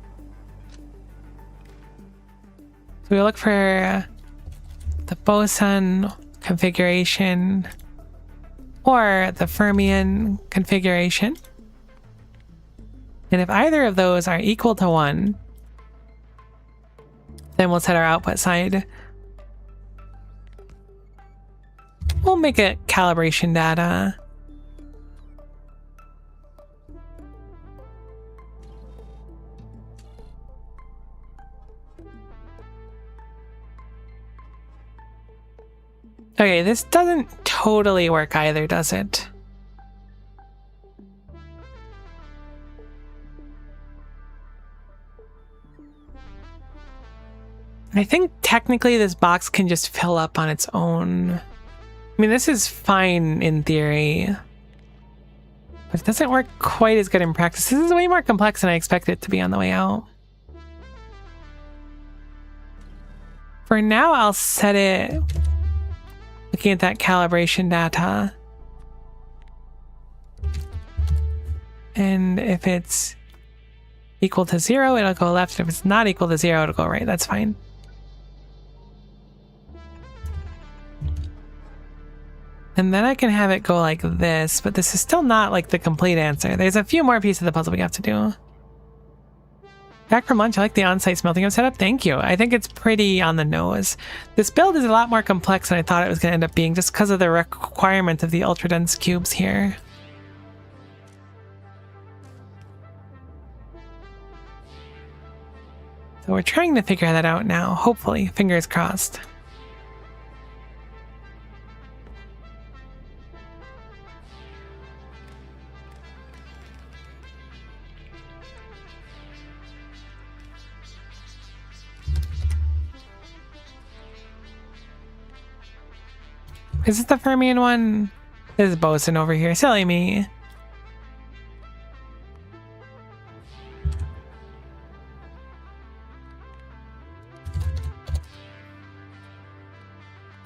So we look for the boson configuration or the fermion configuration. And if either of those are equal to 1, then we'll set our output side. We'll make it calibration data. Okay, this doesn't totally work either, does it? I think technically this box can just fill up on its own. I mean, this is fine in theory, but it doesn't work quite as good in practice. This is way more complex than I expected it to be on the way out. For now, I'll set it looking at that calibration data. And if it's equal to 0, it'll go left. If it's not equal to 0, it'll go right. That's fine. And then I can have it go like this, but this is still not like the complete answer. There's a few more pieces of the puzzle we have to do. Back from lunch, I like the on-site smelting setup. Thank you. I think it's pretty on the nose. This build is a lot more complex than I thought it was going to end up being just because of the requirement of the ultra-dense cubes here. So we're trying to figure that out now, hopefully. Fingers crossed. Is this the fermion one? This is boson over here. Silly me.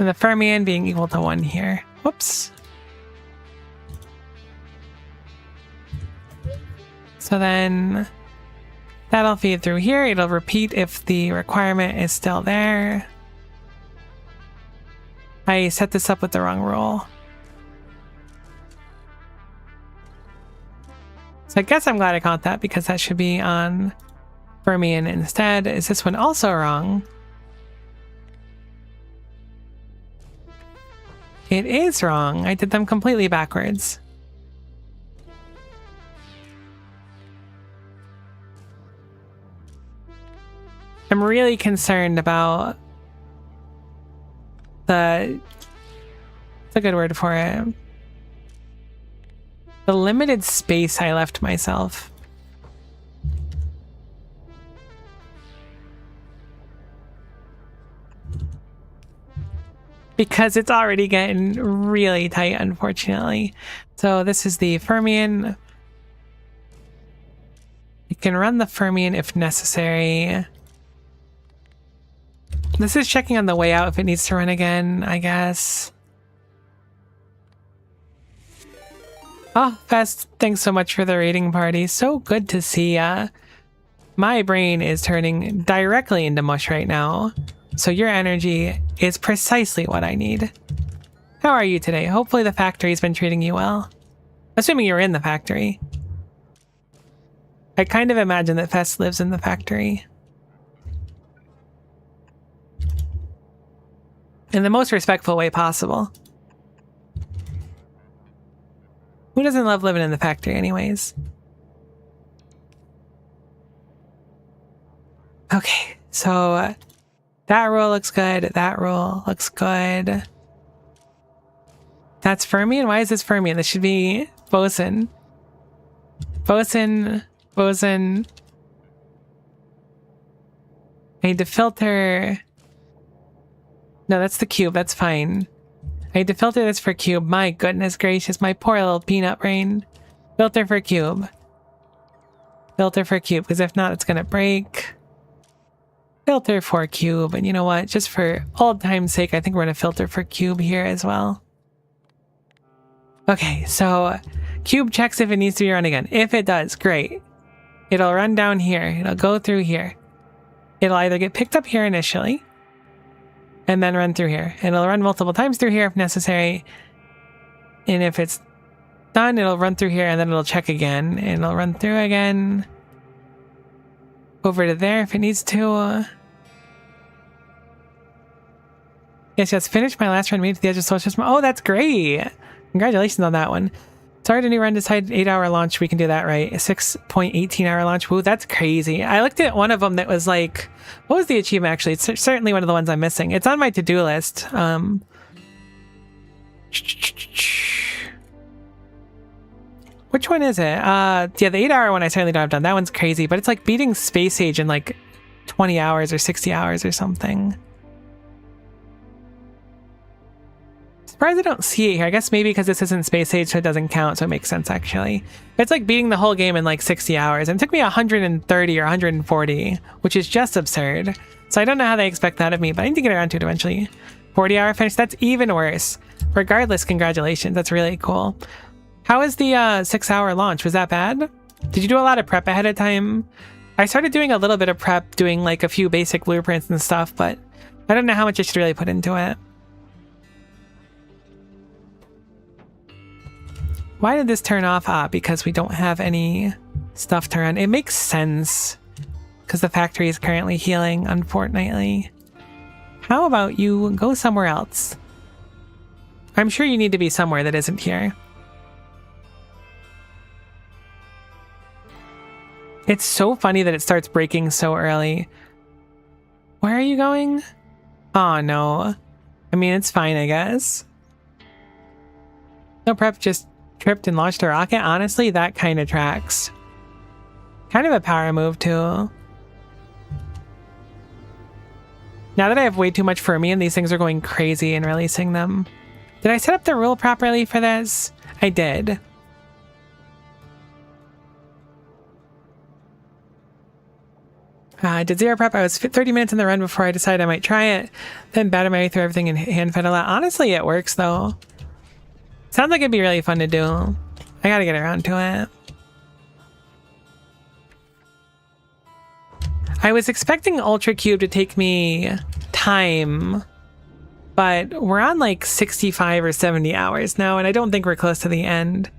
And the fermion being equal to 1 here. Whoops. So then that'll feed through here. It'll repeat if the requirement is still there. I set this up with the wrong rule. So I guess I'm glad I caught that because that should be on fermion instead. Is this one also wrong? It is wrong. I did them completely backwards. I'm really concerned about what's a good word for it? The limited space I left myself. Because it's already getting really tight, unfortunately. So this is the fermion. You can run the fermion if necessary. This is checking on the way out if it needs to run again, I guess. Oh, Fest, thanks so much for the raiding party. So good to see ya. My brain is turning directly into mush right now. So your energy is precisely what I need. How are you today? Hopefully the factory's been treating you well. Assuming you're in the factory. I kind of imagine that Fest lives in the factory. In the most respectful way possible. Who doesn't love living in the factory anyways? Okay, so that roll looks good. That roll looks good. That's fermion? Why is this fermion? This should be boson. Boson. Boson. I need to filter. No, that's the cube. That's fine. I need to filter this for cube. My goodness gracious, my poor little peanut brain. Filter for cube. Filter for cube, because if not, it's going to break. Filter for cube. And you know what? Just for old time's sake, I think we're going to filter for cube here as well. Okay, so cube checks if it needs to be run again. If it does, great. It'll run down here. It'll go through here. It'll either get picked up here initially, and then run through here. And it'll run multiple times through here if necessary. And if it's done, it'll run through here and then it'll check again. And it'll run through again. Over to there if it needs to. Yes, finished my last run, made it to the edge of social system. Oh, that's great. Congratulations on that one. Start a new run, decide 8-hour launch. We can do that, right? A 6.18 hour launch. Woo, that's crazy. I looked at one of them that was like, what was the achievement actually? It's certainly one of the ones I'm missing. It's on my to-do list. Which one is it? Yeah, the 8-hour one I certainly don't have done. That one's crazy, but it's like beating Space Age in like 20 hours or 60 hours or something. Surprised I don't see it here. I guess maybe because this isn't Space Age, so it doesn't count, so it makes sense actually. It's like beating the whole game in like 60 hours, and it took me 130 or 140, which is just absurd. So I don't know how they expect that of me, but I need to get around to it eventually. 40-hour finish, that's even worse. Regardless, congratulations, that's really cool. How was the 6-hour launch? Was that bad? Did you do a lot of prep ahead of time? I started doing a little bit of prep, doing like a few basic blueprints and stuff, but I don't know how much I should really put into it. Why did this turn off? Ah, because we don't have any stuff to run. It makes sense because the factory is currently healing, unfortunately. How about you go somewhere else? I'm sure you need to be somewhere that isn't here. It's so funny that it starts breaking so early. Where are you going? Oh no. I mean, it's fine, I guess. No prep, just tripped and launched a rocket. Honestly, that kind of tracks. Kind of a power move too. Now that I have way too much for me and these things are going crazy and releasing them. Did I set up the rule properly for this? I did. I did zero prep. I was 30 minutes in the run before I decided I might try it. Then battered my way through everything and hand fed a lot. Honestly, it works though. Sounds like it'd be really fun to do. I gotta get around to it. I was expecting ultracube to take me time, but we're on like 65 or 70 hours now, and I don't think we're close to the end.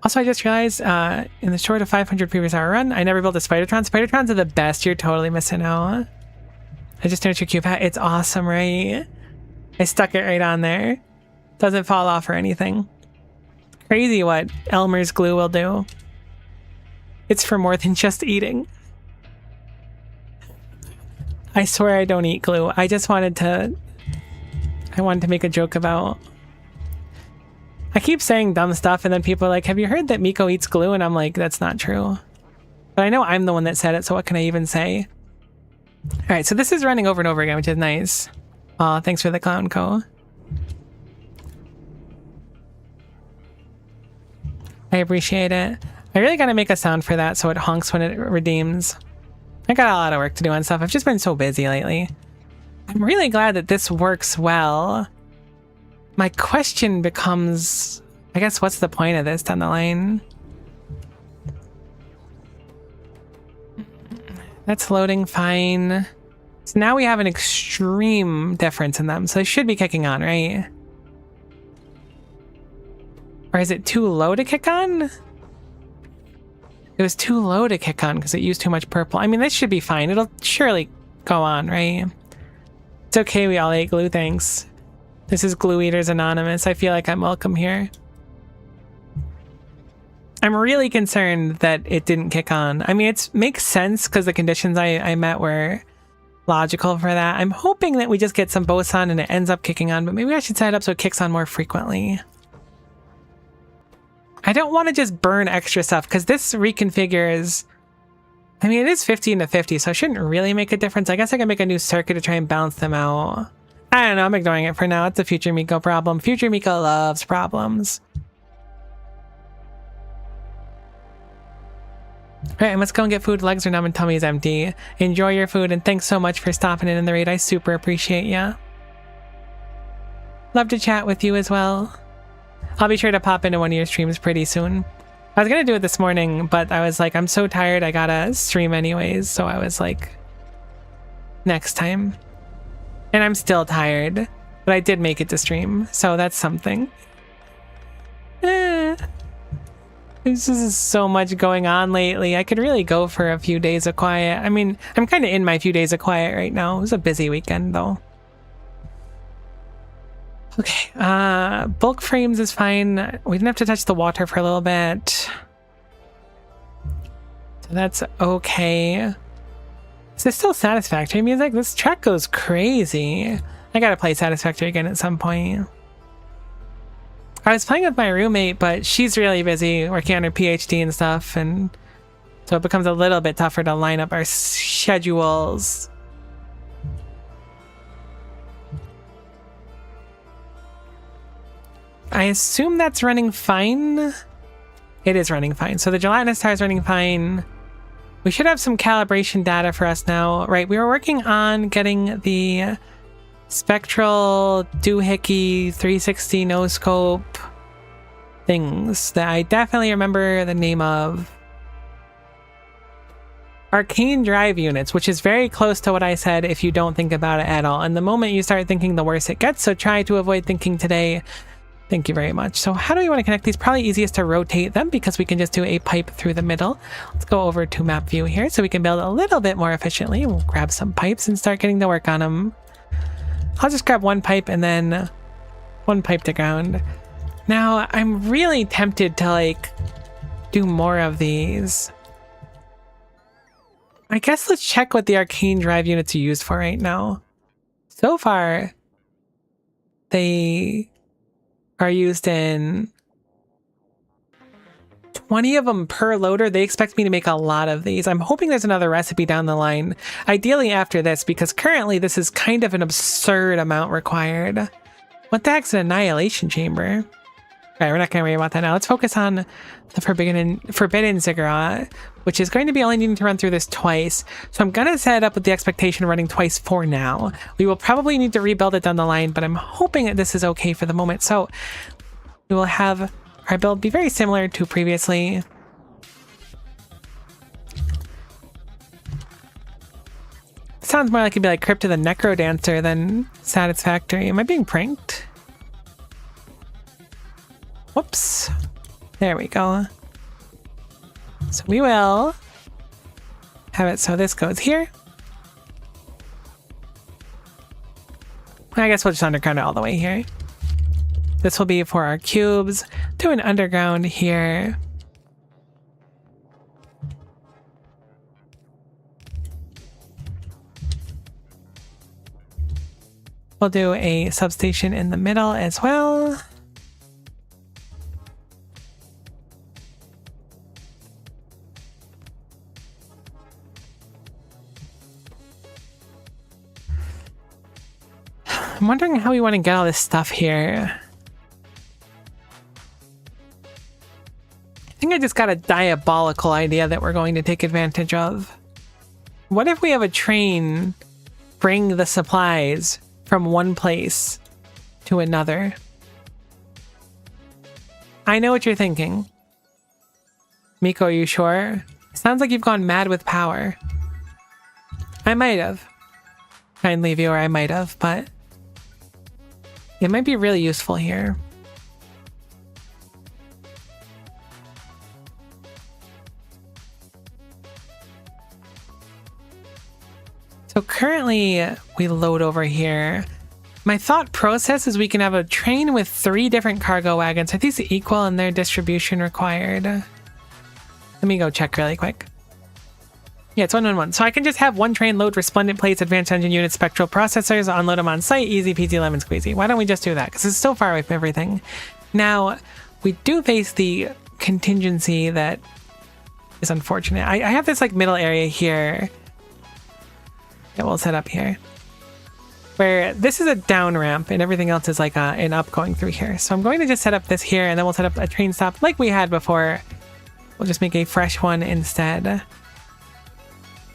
Also, I just realized in the short of 500 previous hour run, I never built a Spidertron. Spidertrons are the best. You're totally missing out. I just finished your cube hat. It's awesome, right? I stuck it right on there. Doesn't fall off or anything. Crazy what Elmer's glue will do. It's for more than just eating. I swear I don't eat glue. I just wanted to... I wanted to make a joke about... I keep saying dumb stuff and then people are like, have you heard that Miko eats glue? And I'm like, that's not true. But I know I'm the one that said it, so what can I even say? Alright, so this is running over and over again, which is nice. Aw, thanks for the clown co. I appreciate it. I really gotta make a sound for that so it honks when it redeems. I got a lot of work to do on stuff. I've just been so busy lately. I'm really glad that this works well. My question becomes, I guess, what's the point of this down the line? That's loading fine. So now we have an extreme difference in them. So they should be kicking on, right? Or is it too low to kick on? It was too low to kick on because it used too much purple. I mean, this should be fine. It'll surely go on, right? It's okay, we all ate glue, thanks. This is Glue Eaters Anonymous. I feel like I'm welcome here. I'm really concerned that it didn't kick on. I mean, it makes sense because the conditions I met were logical for that. I'm hoping that we just get some boson and it ends up kicking on, but maybe I should set it up so it kicks on more frequently. I don't want to just burn extra stuff because this reconfigures... I mean, it is 15 to 50, so it shouldn't really make a difference. I guess I can make a new circuit to try and balance them out. I don't know, I'm ignoring it for now. It's a future Miko problem. Future Miko loves problems. Alright, let's go and get food. Legs are numb and tummy is empty. Enjoy your food and thanks so much for stopping in the raid. I super appreciate ya. Love to chat with you as well. I'll be sure to pop into one of your streams pretty soon. I was gonna do it this morning, but I was like, I'm so tired, I gotta stream anyways. So I was like, next time. And I'm still tired, but I did make it to stream, so that's something. There's just so much going on lately. I could really go for a few days of quiet. I mean, I'm kind of in my few days of quiet right now. It was a busy weekend, though. Okay, bulk frames is fine. We didn't have to touch the water for a little bit. So that's okay. Is this still Satisfactory music? This track goes crazy. I gotta play Satisfactory again at some point. I was playing with my roommate, but she's really busy working on her PhD and stuff, and so it becomes a little bit tougher to line up our schedules. I assume that's running fine. It is running fine. So the gelatinous tire is running fine. We should have some calibration data for us now. Right, we were working on getting the spectral doohickey 360 no scope things that I definitely remember the name of. Arcane drive units, which is very close to what I said if you don't think about it at all. And the moment you start thinking, the worse it gets. So try to avoid thinking today. Thank you very much. So how do we want to connect these? Probably easiest to rotate them because we can just do a pipe through the middle. Let's go over to map view here so we can build a little bit more efficiently. We'll grab some pipes and start getting to work on them. I'll just grab one pipe and then one pipe to ground. Now, I'm really tempted to like do more of these. I guess let's check what the arcane drive units are used for right now. So far, they are used in 20 of them per loader. They expect me to make a lot of these. I'm hoping there's another recipe down the line, ideally after this, because currently this is kind of an absurd amount required. What the heck's an annihilation chamber? Right, we're not going to worry about that now. Let's focus on the forbidden ziggurat, which is going to be only needing to run through this twice. So I'm going to set it up with the expectation of running twice for now. We will probably need to rebuild it down the line, but I'm hoping that this is okay for the moment. So we will have our build be very similar to previously. Sounds more like it'd be like Crypt of the Necro Dancer than Satisfactory. Am I being pranked? Whoops. There we go. So we will have it so this goes here. I guess we'll just underground it all the way here. This will be for our cubes. Do an underground here. We'll do a substation in the middle as well. I'm wondering how we want to get all this stuff here. I think I just got a diabolical idea that we're going to take advantage of. What if we have a train bring the supplies from one place to another? I know what you're thinking. Miko, are you sure? Sounds like you've gone mad with power. I might have. Kindly viewer, I might have, but it might be really useful here. So currently we load over here. My thought process is we can have a train with 3 different cargo wagons. Are these equal in their distribution required? Let me go check really quick. Yeah, it's 111. So I can just have one train load resplendent plates, advanced engine units, spectral processors, unload them on site, easy peasy lemon squeezy. Why don't we just do that? Because it's so far away from everything. Now, we do face the contingency that is unfortunate. I have this like middle area here that we'll set up here, where this is a down ramp and everything else is like an up going through here. So I'm going to just set up this here, and then we'll set up a train stop like we had before. We'll just make a fresh one instead.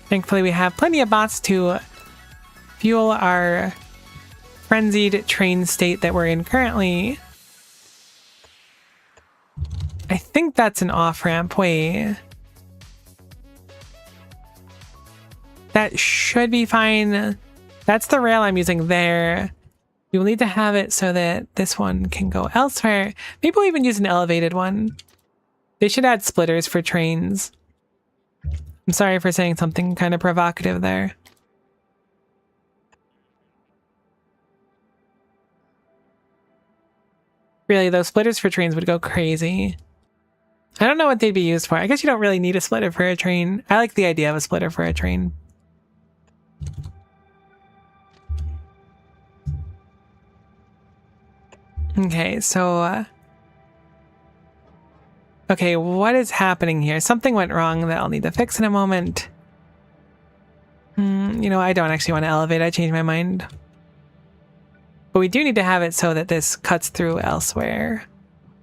Thankfully, we have plenty of bots to fuel our frenzied train state that we're in currently. I think that's an off-ramp. Wait. That should be fine. That's the rail I'm using there. We will need to have it so that this one can go elsewhere. Maybe we'll even use an elevated one. They should add splitters for trains. I'm sorry for saying something kind of provocative there. Really, those splitters for trains would go crazy. I don't know what they'd be used for. I guess you don't really need a splitter for a train. I like the idea of a splitter for a train. Okay, so okay, what is happening here? Something went wrong that I'll need to fix in a moment. You know, I don't actually want to elevate. I changed my mind. But we do need to have it so that this cuts through elsewhere.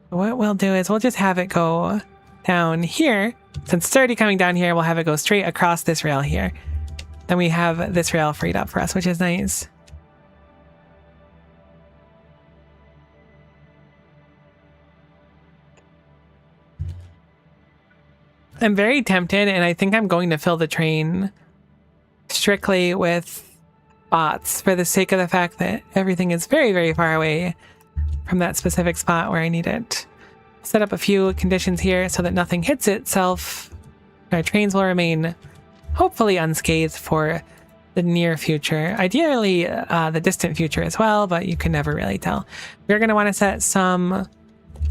What we'll do is we'll just have it go down here. Since it's already coming down here, we'll have it go straight across this rail here. Then we have this rail freed up for us, which is nice. I'm very tempted, and I think I'm going to fill the train strictly with bots for the sake of the fact that everything is very, very far away from that specific spot where I need it. Set up a few conditions here so that nothing hits itself. Our trains will remain hopefully unscathed for the near future. Ideally, the distant future as well, but you can never really tell. We're going to want to set some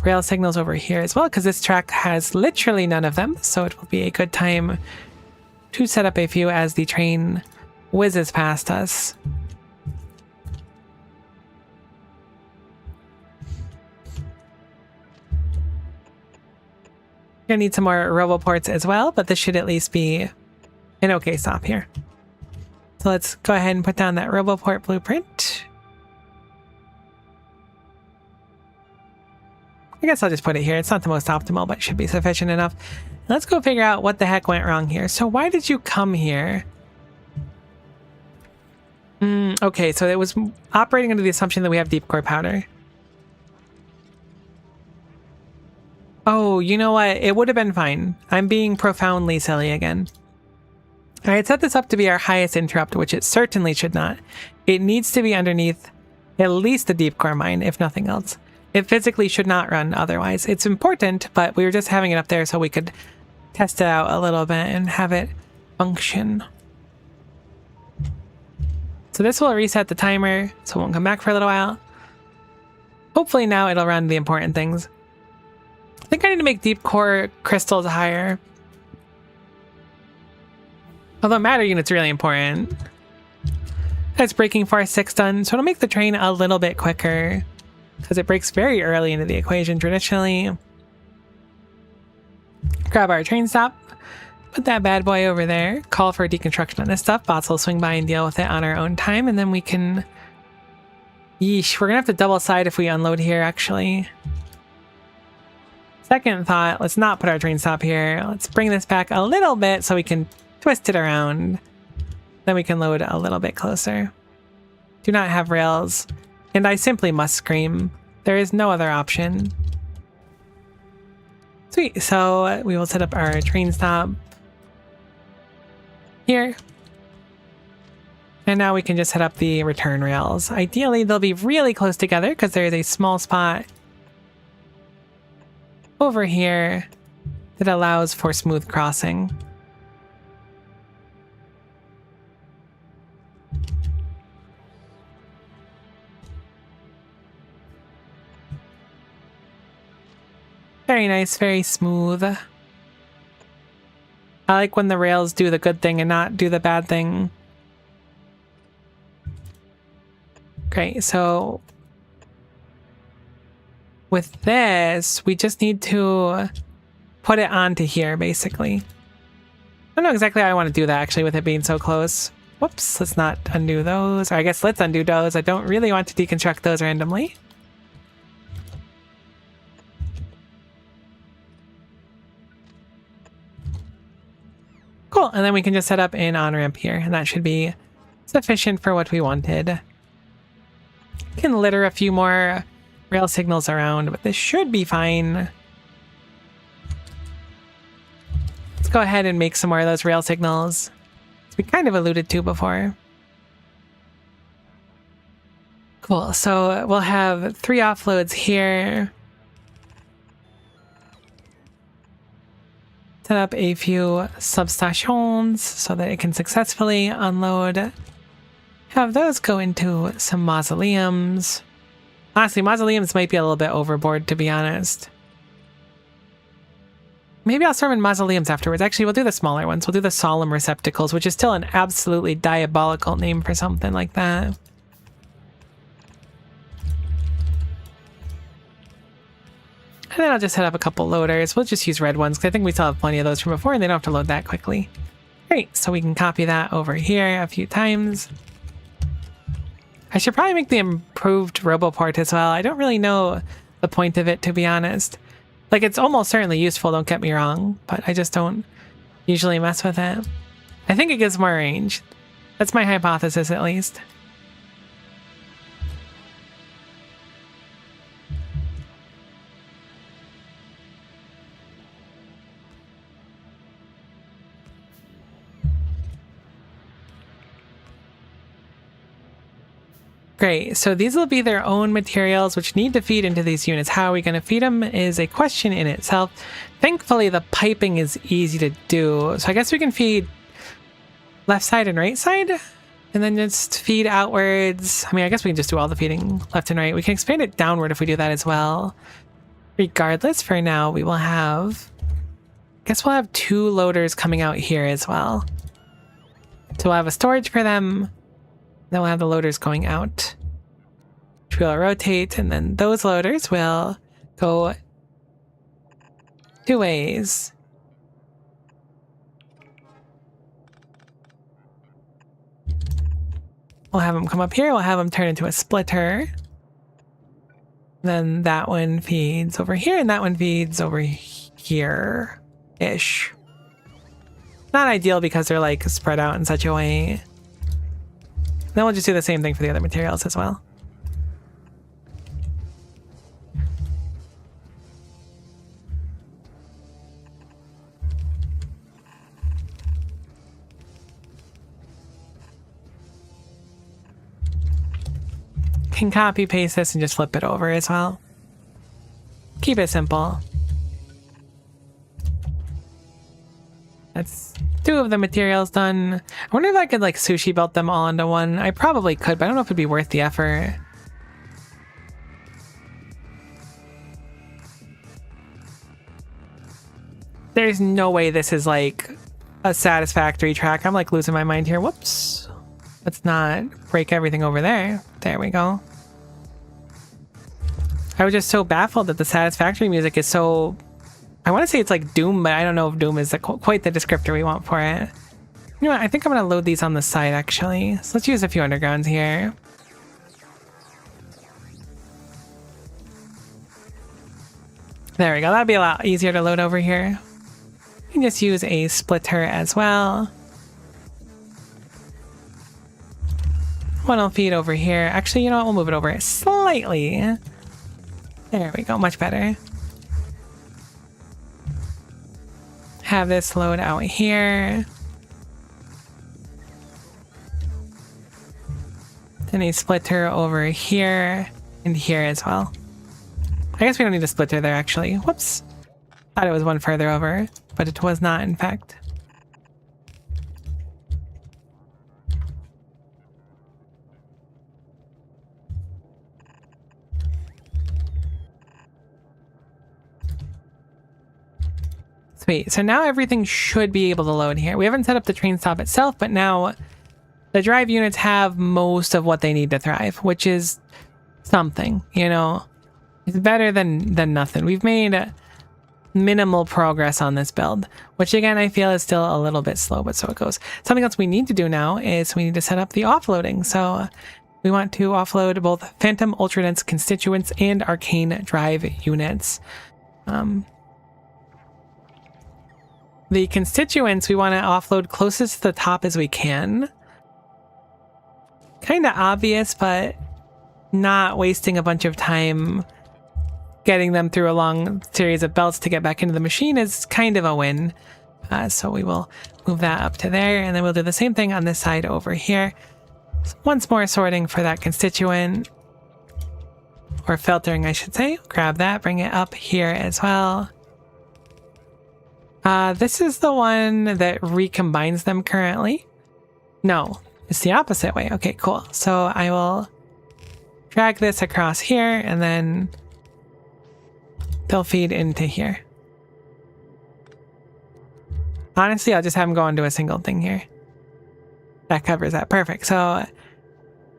rail signals over here as well, because this track has literally none of them, so it will be a good time to set up a few as the train whizzes past us. Gonna need some more roboports as well, but this should at least be an okay stop here. So let's go ahead and put down that roboport blueprint. I guess I'll just put it here. It's not the most optimal, but it should be sufficient enough. Let's go figure out what the heck went wrong here. So why did you come here? Okay, so it was operating under the assumption that we have deep core powder. Oh, you know what? It would have been fine. I'm being profoundly silly again. I had set this up to be our highest interrupt, which it certainly should not. It needs to be underneath at least the deep core mine, if nothing else. It physically should not run otherwise. It's important, but we were just having it up there so we could test it out a little bit and have it function. So this will reset the timer, so it won't come back for a little while. Hopefully now it'll run the important things. I think I need to make deep core crystals higher. Although matter unit's really important. That's breaking force 6 done, so it'll make the train a little bit quicker because it breaks very early into the equation traditionally. Grab our train stop, put that bad boy over there, call for deconstruction on this stuff. Bots will swing by and deal with it on our own time, and then we can... Yeesh, we're gonna have to double side if we unload here, actually. Second thought, let's not put our train stop here. Let's bring this back a little bit so we can twist it around. Then we can load a little bit closer. Do not have rails. And I simply must scream. There is no other option. Sweet, so we will set up our train stop here. And now we can just set up the return rails. Ideally, they'll be really close together because there is a small spot over here that allows for smooth crossing. Very nice, very smooth. I like when the rails do the good thing and not do the bad thing. Great, so with this, we just need to put it onto here, basically. I don't know exactly how I want to do that, actually, with it being so close. Whoops, let's not undo those. Or I guess let's undo those. I don't really want to deconstruct those randomly. Cool, and then we can just set up an on-ramp here, and that should be sufficient for what we wanted. Can litter a few more rail signals around, but this should be fine. Let's go ahead and make some more of those rail signals, as we kind of alluded to before. Cool, so we'll have 3 offloads here. Set up a few substations so that it can successfully unload. Have those go into some mausoleums. Honestly, mausoleums might be a little bit overboard, to be honest. Maybe I'll serve in mausoleums afterwards. Actually, we'll do the smaller ones. We'll do the solemn receptacles, which is still an absolutely diabolical name for something like that. And then I'll just set up a couple loaders. We'll just use red ones because I think we still have plenty of those from before and they don't have to load that quickly. Great, so we can copy that over here a few times. I should probably make the improved RoboPort as well. I don't really know the point of it, to be honest. Like, it's almost certainly useful, don't get me wrong, but I just don't usually mess with it. I think it gives more range. That's my hypothesis, at least. Great, so these will be their own materials which need to feed into these units. How are we going to feed them is a question in itself. Thankfully, the piping is easy to do. So I guess we can feed left side and right side, and then just feed outwards. I mean, I guess we can just do all the feeding left and right. We can expand it downward if we do that as well. Regardless, for now, we will have... I guess we'll have 2 loaders coming out here as well. So we'll have a storage for them. Then we'll have the loaders going out, which will rotate, and then those loaders will go 2 ways. We'll have them come up here, we'll have them turn into a splitter. Then that one feeds over here, and that one feeds over here-ish. Not ideal because they're like spread out in such a way. Then we'll just do the same thing for the other materials as well. Can copy paste this and just flip it over as well. Keep it simple. That's 2 of the materials done. I wonder if I could like sushi belt them all into one. I probably could, but I don't know if it'd be worth the effort. There's no way this is like a satisfactory track. I'm like losing my mind here. Whoops. Let's not break everything over there. There we go. I was just so baffled that the satisfactory music is so... I want to say it's like Doom, but I don't know if Doom is quite the descriptor we want for it. You know what? I think I'm going to load these on the side, actually. So let's use a few undergrounds here. There we go. That'll be a lot easier to load over here. You can just use a splitter as well. One will feed over here. Actually, you know what? We'll move it over slightly. There we go. Much better. Have this load out here. Then a splitter over here and here as well. I guess we don't need a splitter there, actually. Whoops. Thought it was one further over, but it was not, in fact. Sweet. So now everything should be able to load here. We haven't set up the train stop itself, but now the drive units have most of what they need to thrive, which is something, you know. It's better than nothing. We've made minimal progress on this build, which again I feel is still a little bit slow, but so it goes. Something else we need to do now is we need to set up the offloading. So we want to offload both Phantom Ultradense constituents and Arcane drive units. The constituents we want to offload closest to the top as we can. Kind of obvious, but not wasting a bunch of time getting them through a long series of belts to get back into the machine is kind of a win. So we will move that up to there, and then we'll do the same thing on this side over here. So once more sorting for that constituent, or filtering I should say. Grab that, bring it up here as well. This is the one that recombines them currently. No, it's the opposite way. Okay, cool. So I will drag this across here, and then they'll feed into here. Honestly, I'll just have them go into a single thing here. That covers that. Perfect. So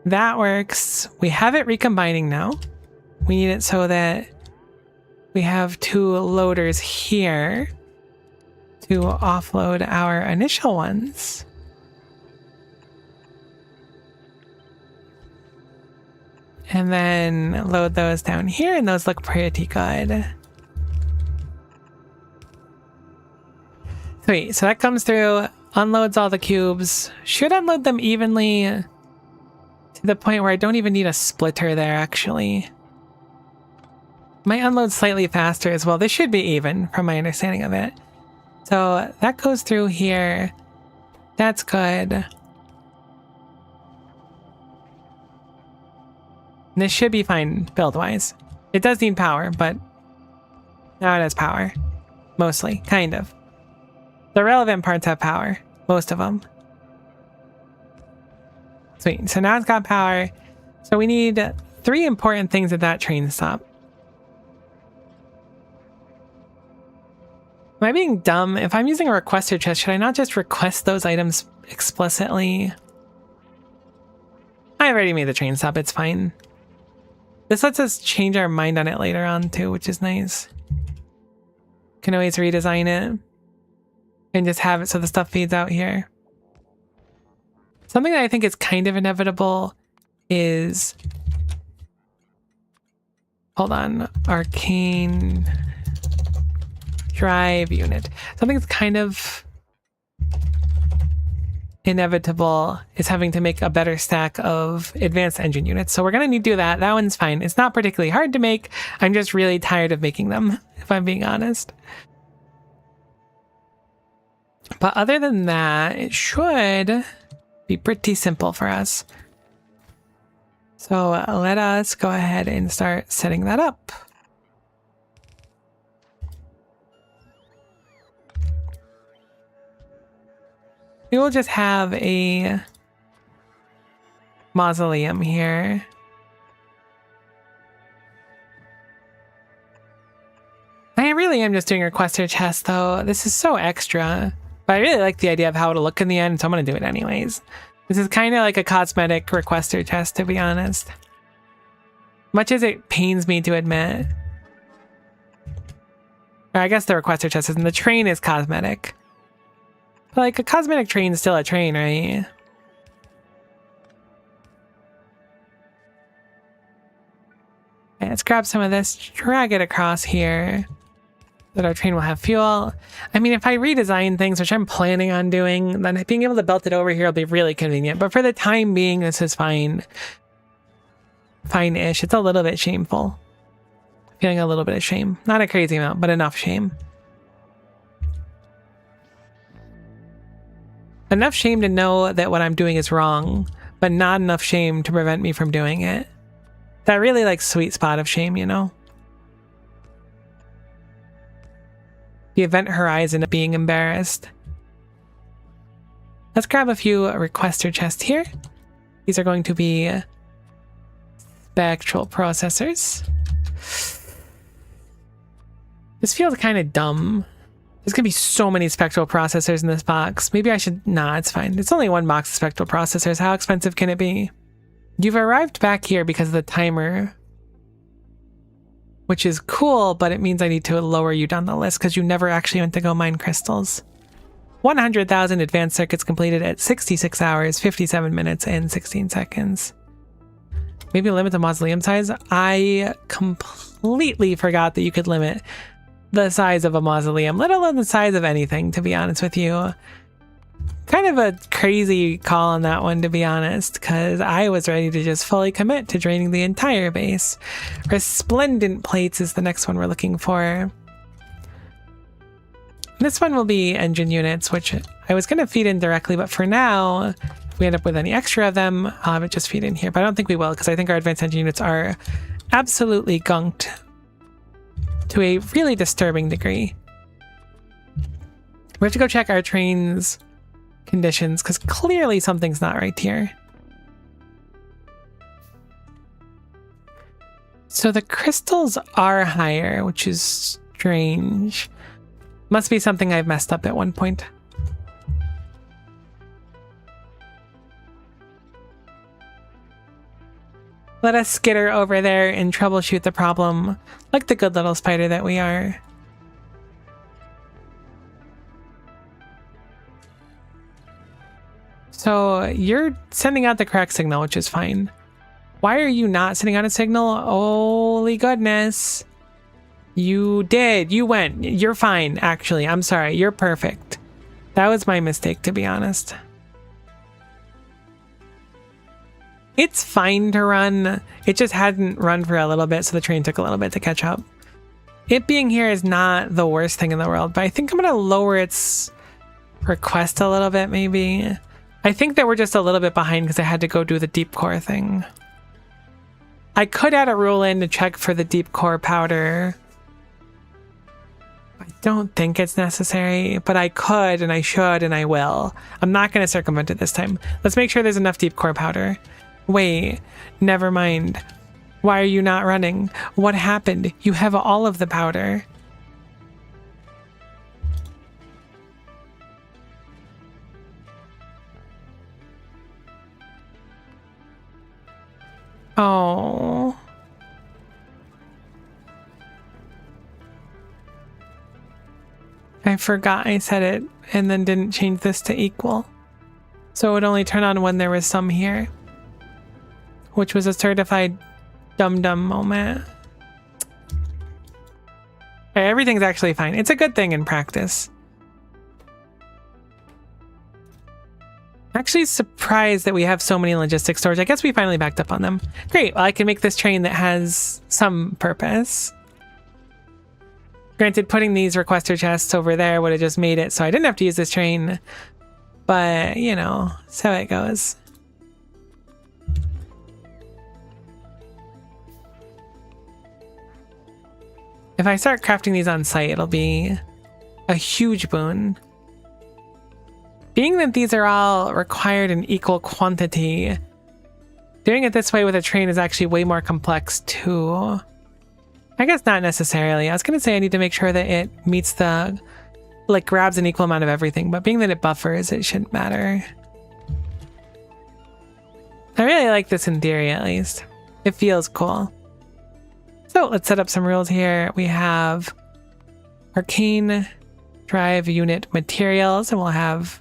that works. We have it recombining now. We need it so that we have 2 loaders here to offload our initial ones. And then load those down here, and those look pretty good. Sweet, so that comes through, unloads all the cubes. Should unload them evenly to the point where I don't even need a splitter there, actually. Might unload slightly faster as well. This should be even, from my understanding of it. So that goes through here. That's good. This should be fine build-wise. It does need power, but now it has power. Mostly, kind of. The relevant parts have power. Most of them. Sweet. So now it's got power. So we need 3 important things at that train stop. Am I being dumb? If I'm using a requester chest, should I not just request those items explicitly? I already made the train stop, it's fine. This lets us change our mind on it later on too, which is nice. Can always redesign it and just have it so the stuff feeds out here. Something that I think is kind of inevitable is... Hold on. Arcane drive unit. Something's kind of inevitable is having to make a better stack of advanced engine units. So we're going to need to do that. That one's fine. It's not particularly hard to make. I'm just really tired of making them, if I'm being honest. But other than that, it should be pretty simple for us. So let us go ahead and start setting that up. We will just have a mausoleum here. I really am just doing a requester chest though. This is so extra. But I really like the idea of how it'll look in the end, so I'm going to do it anyways. This is kind of like a cosmetic requester chest, to be honest. Much as it pains me to admit. Or I guess the requester chest isn't. The train is cosmetic. But like a cosmetic train is still a train, right? Okay, let's grab some of this, drag it across here. That our train will have fuel. I mean, if I redesign things, which I'm planning on doing, then being able to belt it over here will be really convenient. But for the time being, this is fine. Fine-ish. It's a little bit shameful. Feeling a little bit of shame. Not a crazy amount, but enough shame. Enough shame to know that what I'm doing is wrong, but not enough shame to prevent me from doing it. That really, like, sweet spot of shame, you know? The event horizon of being embarrassed. Let's grab a few requester chests here. These are going to be spectral processors. This feels kind of dumb. There's gonna be so many spectral processors in this box. Maybe I should... Nah, it's fine. It's only one box of spectral processors. How expensive can it be? You've arrived back here because of the timer, which is cool, but it means I need to lower you down the list because you never actually went to go mine crystals. 100,000 advanced circuits completed at 66 hours, 57 minutes, and 16 seconds. Maybe limit the mausoleum size? I completely forgot that you could limit the size of a mausoleum, let alone the size of anything, to be honest with you. Kind of a crazy call on that one, to be honest, because I was ready to just fully commit to draining the entire base. Resplendent plates is the next one we're looking for. This one will be engine units, which I was going to feed in directly, but for now, if we end up with any extra of them, I'll have it just feed in here. But I don't think we will, because I think our advanced engine units are absolutely gunked to a really disturbing degree. We have to go check our train's conditions, because clearly something's not right here. So the crystals are higher, which is strange. Must be something I've messed up at one point. Let us skitter over there and troubleshoot the problem like the good little spider that we are. So you're sending out the correct signal, which is fine. Why are you not sending out a signal? Holy goodness. You did. You went. You're fine, actually. I'm sorry. You're perfect. That was my mistake, to be honest. It's fine to run. It just hadn't run for a little bit, so the train took a little bit to catch up. It being here is not the worst thing in the world, but I think I'm going to lower its request a little bit, maybe. I think that we're just a little bit behind because I had to go do the deep core thing. I could add a rule in to check for the deep core powder. I don't think it's necessary, but I could and I should and I will. I'm not going to circumvent it this time. Let's make sure there's enough deep core powder. Wait, never mind. Why are you not running? What happened? You have all of the powder. Oh. I forgot I said it and then didn't change this to equal. So it would only turn on when there was some here. Which was a certified dum-dum moment. Everything's actually fine. It's a good thing in practice. Actually surprised that we have so many logistics storage. I guess we finally backed up on them. Great. Well, I can make this train that has some purpose. Granted, putting these requester chests over there would have just made it so I didn't have to use this train. But, you know, that's how it goes. If I start crafting these on site, it'll be a huge boon. Being that these are all required in equal quantity, doing it this way with a train is actually way more complex too. I guess not necessarily. I was going to say I need to make sure that it meets the, like, grabs an equal amount of everything, but being that it buffers, it shouldn't matter. I really like this in theory, at least. It feels cool. So let's set up some rules here. We have arcane drive unit materials, and we'll have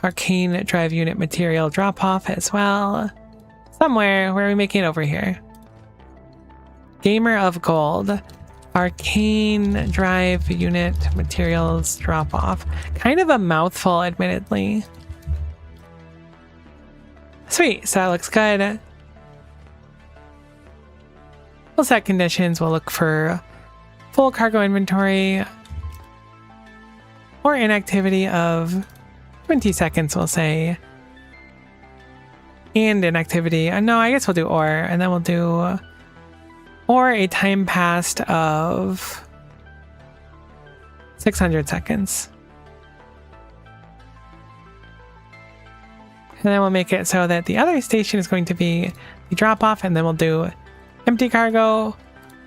arcane drive unit material drop off as well. Somewhere, where are we making it over here? Gamer of Gold, arcane drive unit materials drop off. Kind of a mouthful, admittedly. Sweet, so that looks good. We'll set conditions. We'll look for full cargo inventory or inactivity of 20 seconds, we'll say. And inactivity. No, I guess we'll do or, and then we'll do or a time passed of 600 seconds. And then we'll make it so that the other station is going to be the drop off, and then we'll do empty cargo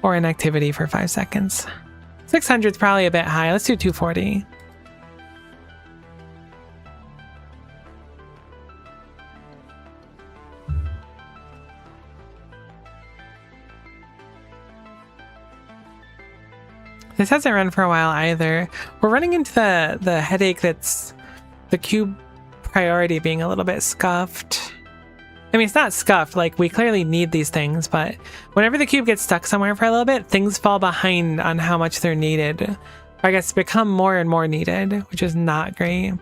or inactivity for 5 seconds. 600 is probably a bit high. Let's do 240. This hasn't run for a while either. We're running into the headache that's the cube priority being a little bit scuffed. I mean, it's not scuffed, like, we clearly need these things, but whenever the cube gets stuck somewhere for a little bit, things fall behind on how much they're needed. Or I guess become more and more needed, which is not great.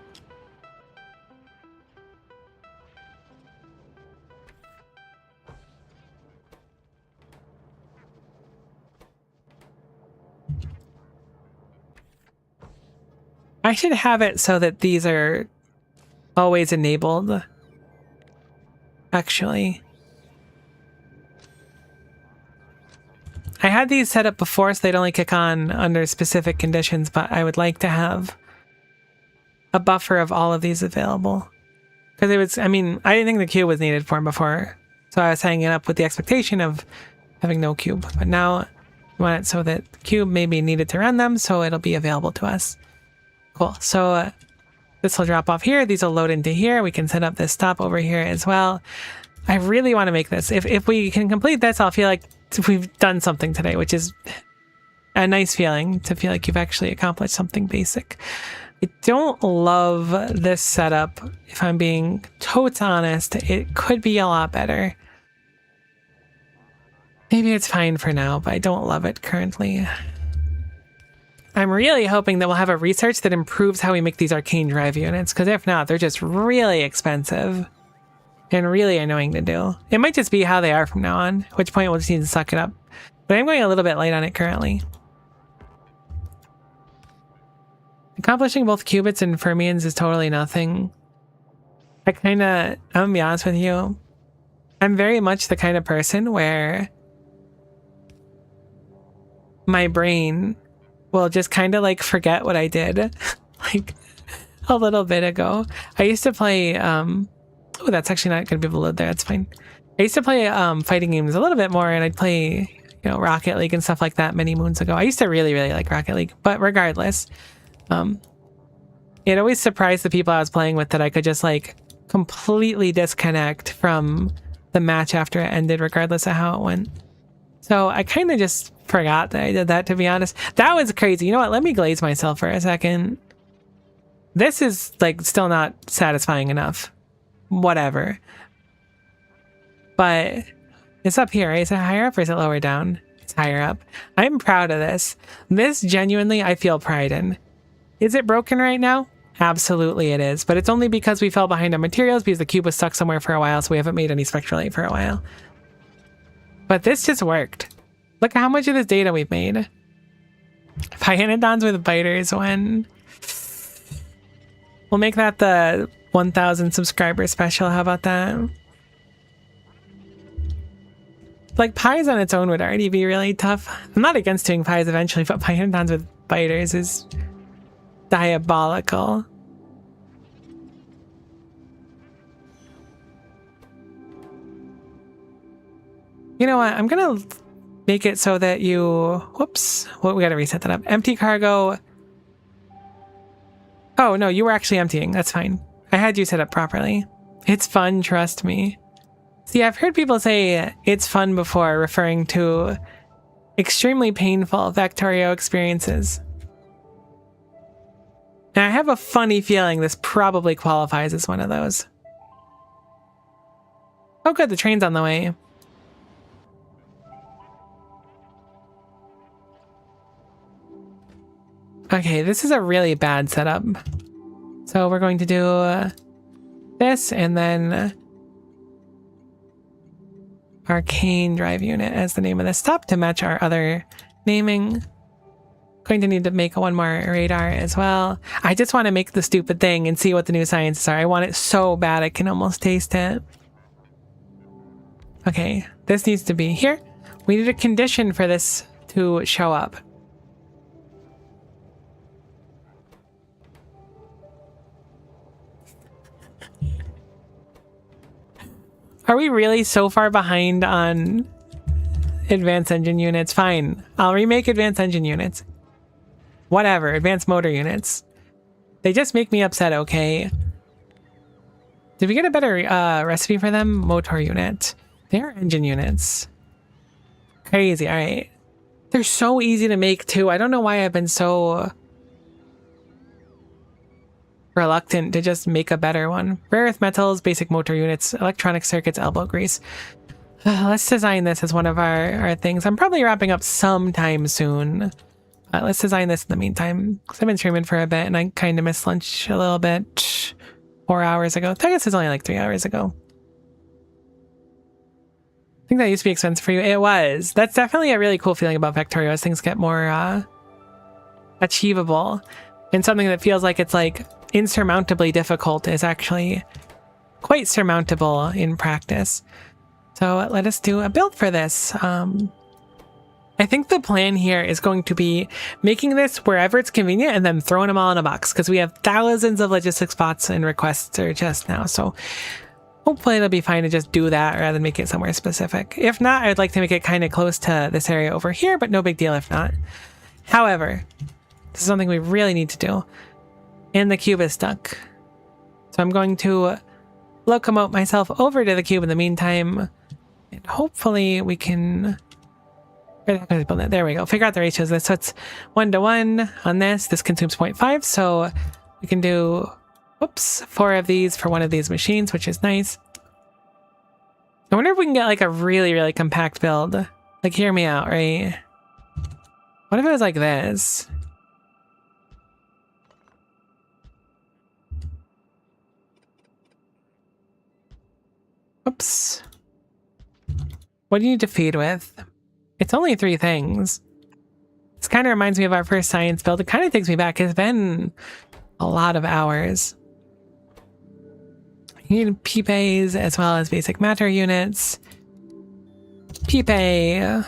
I should have it so that these are always enabled. Actually, I had these set up before so they'd only kick on under specific conditions, but I would like to have a buffer of all of these available. Because it was, I mean, I didn't think the cube was needed for them before, so I was hanging it up with the expectation of having no cube. But now we want it so that the cube may be needed to run them, so it'll be available to us. Cool. So this will drop off here. These will load into here. We can set up this stop over here as well. I really want to make this. If we can complete this, I'll feel like we've done something today, which is a nice feeling to feel like you've actually accomplished something basic. I don't love this setup. If I'm being totes honest, it could be a lot better. Maybe it's fine for now, but I don't love it currently. I'm really hoping that we'll have a research that improves how we make these arcane drive units, because if not, they're just really expensive and really annoying to do. It might just be how they are from now on, at which point we'll just need to suck it up. But I'm going a little bit late on it currently. Accomplishing both qubits and fermions is totally nothing. I'm gonna be honest with you, I'm very much the kind of person where my brain will just kind of like forget what I did like a little bit ago. I used to play, oh, that's actually not going to be able to load there. That's fine. I used to play fighting games a little bit more, and I'd play, you know, Rocket League and stuff like that many moons ago. I used to really, really like Rocket League, but regardless, it always surprised the people I was playing with that I could just like completely disconnect from the match after it ended, regardless of how it went. So I kind of just forgot that I did that, to be honest. That was crazy. You know what? Let me glaze myself for a second. This is like still not satisfying enough. Whatever. But it's up here, right? Is it higher up or is it lower down? It's higher up. I'm proud of this. This genuinely I feel pride in. Is it broken right now? Absolutely it is, but it's only because we fell behind on materials because the cube was stuck somewhere for a while, so we haven't made any spectrolite for a while. But this just worked. Look at how much of this data we've made. Pyanodons with biters when... We'll make that the 1,000 subscriber special. How about that? Like, pies on its own would already be really tough. I'm not against doing pies eventually, but pyanodons with biters is diabolical. You know what? I'm gonna make it so that you... Whoops. Well, we gotta reset that up. Empty cargo... Oh, no, you were actually emptying. That's fine. I had you set up properly. It's fun, trust me. See, I've heard people say it's fun before, referring to extremely painful Factorio experiences. And I have a funny feeling this probably qualifies as one of those. Oh good, the train's on the way. Okay, this is a really bad setup. So we're going to do this and then arcane drive unit as the name of this stop to match our other naming. Going to need to make one more radar as well. I just want to make the stupid thing and see what the new sciences are. I want it so bad I can almost taste it. Okay, this needs to be here. We need a condition for this to show up. Are we really so far behind on advanced engine units? Fine. I'll remake advanced engine units. Whatever. Advanced motor units. They just make me upset, okay? Did we get a better recipe for them? Motor unit. They are engine units. Crazy. All right. They're so easy to make, too. I don't know why I've been so reluctant to just make a better one. Rare earth metals, basic motor units, electronic circuits, elbow grease. Let's design this as one of our things. I'm probably wrapping up sometime soon. Let's design this in the meantime, because I've been streaming for a bit and I kind of missed lunch a little bit 4 hours ago. I guess it's only like 3 hours ago. I think that used to be expensive for you. It was. That's definitely a really cool feeling about Factorio as things get more achievable. And something that feels like it's like insurmountably difficult is actually quite surmountable in practice. So let us do a build for this. I think the plan here is going to be making this wherever it's convenient and then throwing them all in a box because we have thousands of logistics spots and requests are just now. So hopefully it'll be fine to just do that rather than make it somewhere specific. If not, I'd like to make it kind of close to this area over here, but no big deal if not. However, this is something we really need to do. And the cube is stuck. So I'm going to locomote myself over to the cube in the meantime. And hopefully we can... There we go. Figure out the ratios of this. So it's 1 to 1 on this. This consumes 0.5. So we can do, oops, 4 of these for one of these machines, which is nice. I wonder if we can get like a really, really compact build. Like, hear me out, right? What if it was like this? Oops. What do you need to feed with? It's only 3 things. This kind of reminds me of our first science build. It kind of takes me back. It's been a lot of hours. You need PPAs as well as basic matter units. PPA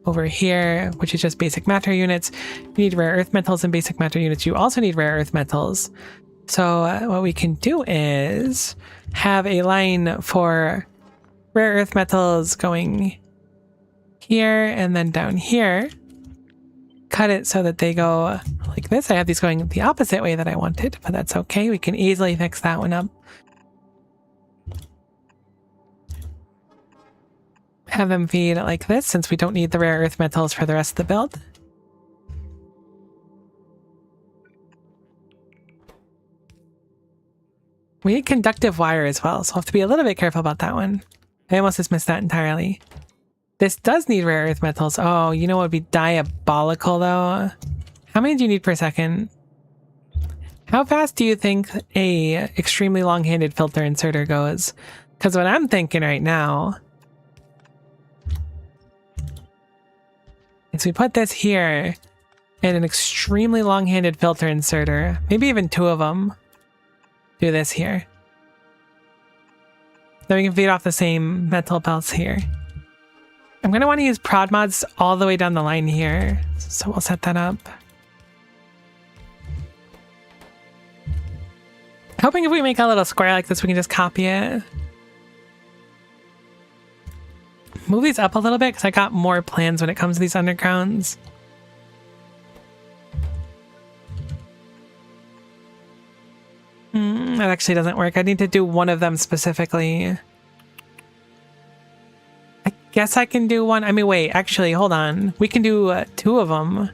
over here, which is just basic matter units. You need rare earth metals and basic matter units. You also need rare earth metals. So what we can do is have a line for rare earth metals going here and then down here. Cut it so that they go like this. I have these going the opposite way that I wanted, but that's okay. We can easily fix that one up. Have them feed like this since we don't need the rare earth metals for the rest of the build. We need conductive wire as well, so I'll have to be a little bit careful about that one. I almost just missed that entirely. This does need rare earth metals. Oh, you know what would be diabolical though? How many do you need per second? How fast do you think a extremely long-handed filter inserter goes? Because what I'm thinking right now is we put this here and an extremely long-handed filter inserter, maybe even two of them, do this here. Then we can feed off the same metal belts here. I'm going to want to use prod mods all the way down the line here, so we'll set that up. Hoping if we make a little square like this, we can just copy it. Move these up a little bit because I got more plans when it comes to these undergrounds. That actually doesn't work. I need to do one of them specifically. I guess I can do one. I mean, wait, actually, hold on. We can do two of them.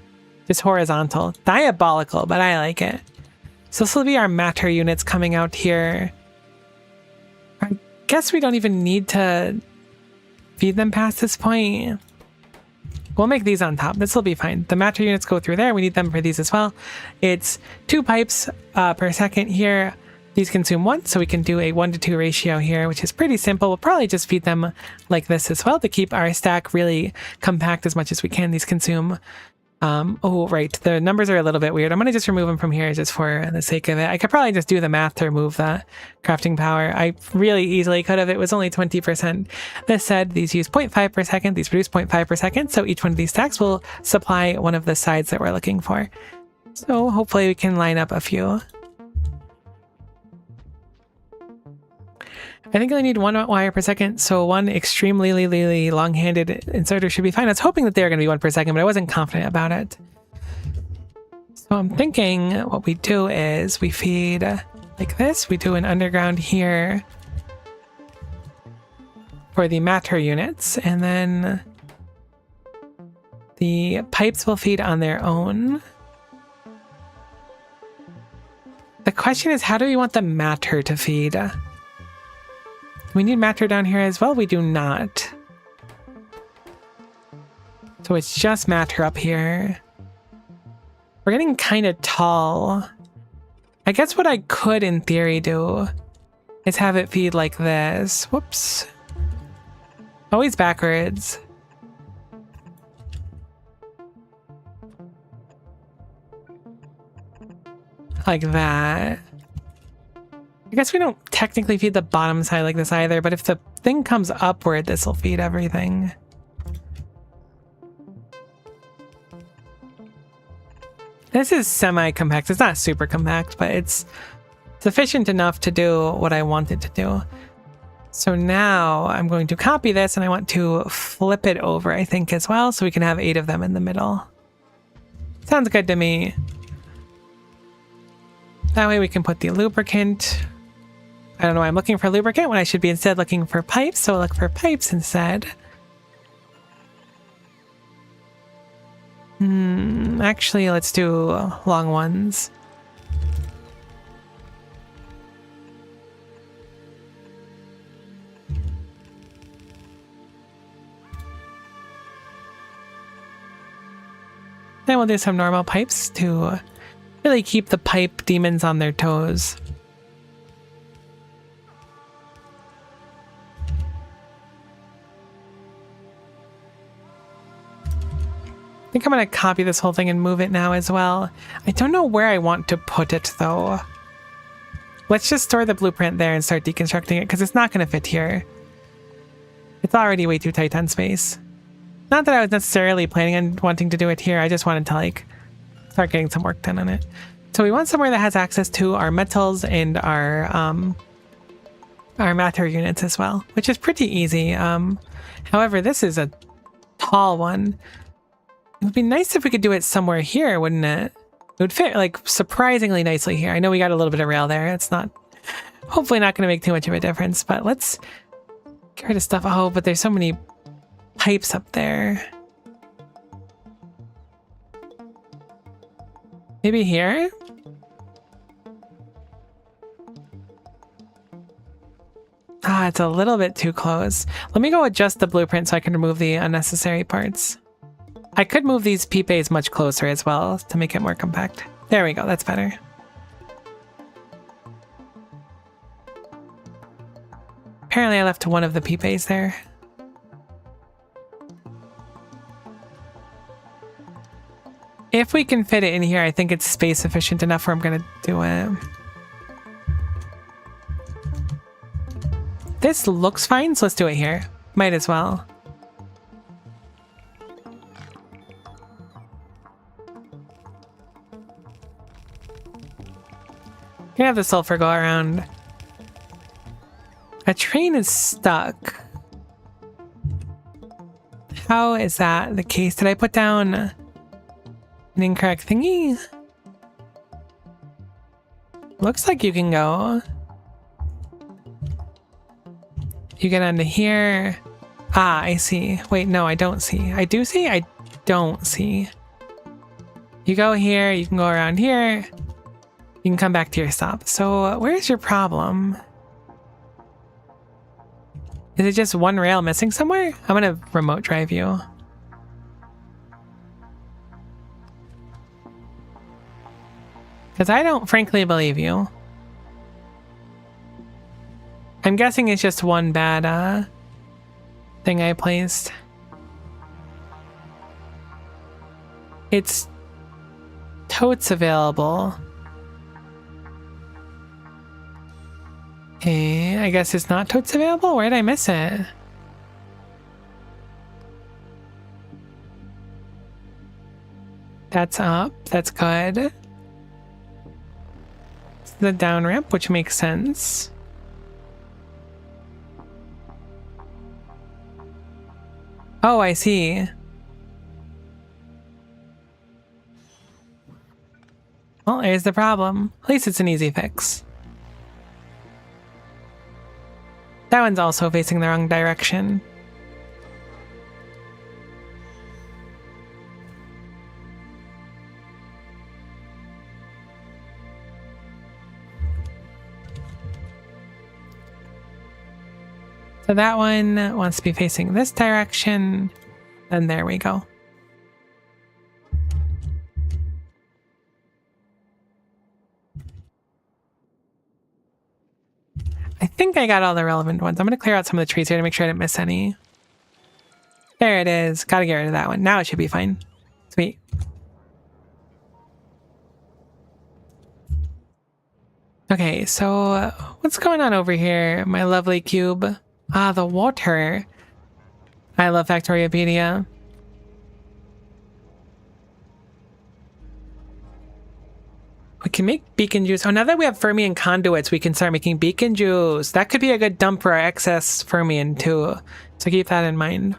Just horizontal. Diabolical, but I like it. So this will be our matter units coming out here. I guess we don't even need to feed them past this point. We'll make these on top. This will be fine. The matter units go through there. We need them for these as well. It's 2 pipes per second here. These consume 1, so we can do a 1-to-2 ratio here, which is pretty simple. We'll probably just feed them like this as well to keep our stack really compact as much as we can. These consume... oh, right. The numbers are a little bit weird. I'm going to just remove them from here just for the sake of it. I could probably just do the math to remove the crafting power. I really easily could have. It was only 20%. This said, these use 0.5 per second. These produce 0.5 per second. So each one of these stacks will supply one of the sides that we're looking for. So hopefully we can line up a few. I think I only need 1 wire per second, so one extremely long-handed inserter should be fine. I was hoping that they were going to be 1 per second, but I wasn't confident about it. So I'm thinking what we do is we feed like this. We do an underground here for the matter units, and then the pipes will feed on their own. The question is, how do we want the matter to feed? We need matter down here as well. We do not. So it's just matter up here. We're getting kind of tall. I guess what I could in theory do is have it feed like this. Whoops. Always backwards. Like that. I guess we don't technically feed the bottom side like this either, but if the thing comes upward, this will feed everything. This is semi-compact. It's not super compact, but it's sufficient enough to do what I want it to do. So now I'm going to copy this and I want to flip it over, I think, as well, so we can have 8 of them in the middle. Sounds good to me. That way we can put the lubricant. I don't know why I'm looking for lubricant when I should be instead looking for pipes, so I'll look for pipes instead. Actually, let's do long ones. Then we'll do some normal pipes to really keep the pipe demons on their toes. I think I'm going to copy this whole thing and move it now as well. I don't know where I want to put it, though. Let's just store the blueprint there and start deconstructing it, because it's not going to fit here. It's already way too tight on space. Not that I was necessarily planning on wanting to do it here. I just wanted to, like, start getting some work done on it. So we want somewhere that has access to our metals and our matter units as well, which is pretty easy. However, this is a tall one. It would be nice if we could do it somewhere here, wouldn't it? It would fit, like, surprisingly nicely here. I know we got a little bit of rail there. It's not, hopefully not going to make too much of a difference, but let's get rid of stuff. Oh, but there's so many pipes up there. Maybe here? Ah, it's a little bit too close. Let me go adjust the blueprint so I can remove the unnecessary parts. I could move these pipes much closer as well to make it more compact. There we go, that's better. Apparently I left one of the pipes there. If we can fit it in here, I think it's space efficient enough where I'm gonna do it. This looks fine, so let's do it here. Might as well. Gonna have the sulfur go around. A train is stuck. How is that the case? Did I put down an incorrect thingy? Looks like you can go. You get onto here. Ah, I see. Wait, no, I don't see. I do see? I don't see. You go here, you can go around here. You can come back to your stop. So where's your problem? Is it just one rail missing somewhere? I'm gonna remote drive you. Because I don't frankly believe you. I'm guessing it's just one bad thing I placed. It's totes available. Okay, I guess it's not totes available? Where did I miss it? That's up. That's good. It's the down ramp, which makes sense. Oh, I see. Well, there's the problem. At least it's an easy fix. That one's also facing the wrong direction. So that one wants to be facing this direction, and there we go. I think I got all the relevant ones. I'm going to clear out some of the trees here to make sure I didn't miss any. There it is. Got to get rid of that one. Now it should be fine. Sweet. Okay, so what's going on over here, my lovely cube? Ah, the water. I love Factoriopedia. We can make beacon juice. Oh, now that we have Fermion conduits, we can start making beacon juice. That could be a good dump for our excess Fermion too. So keep that in mind.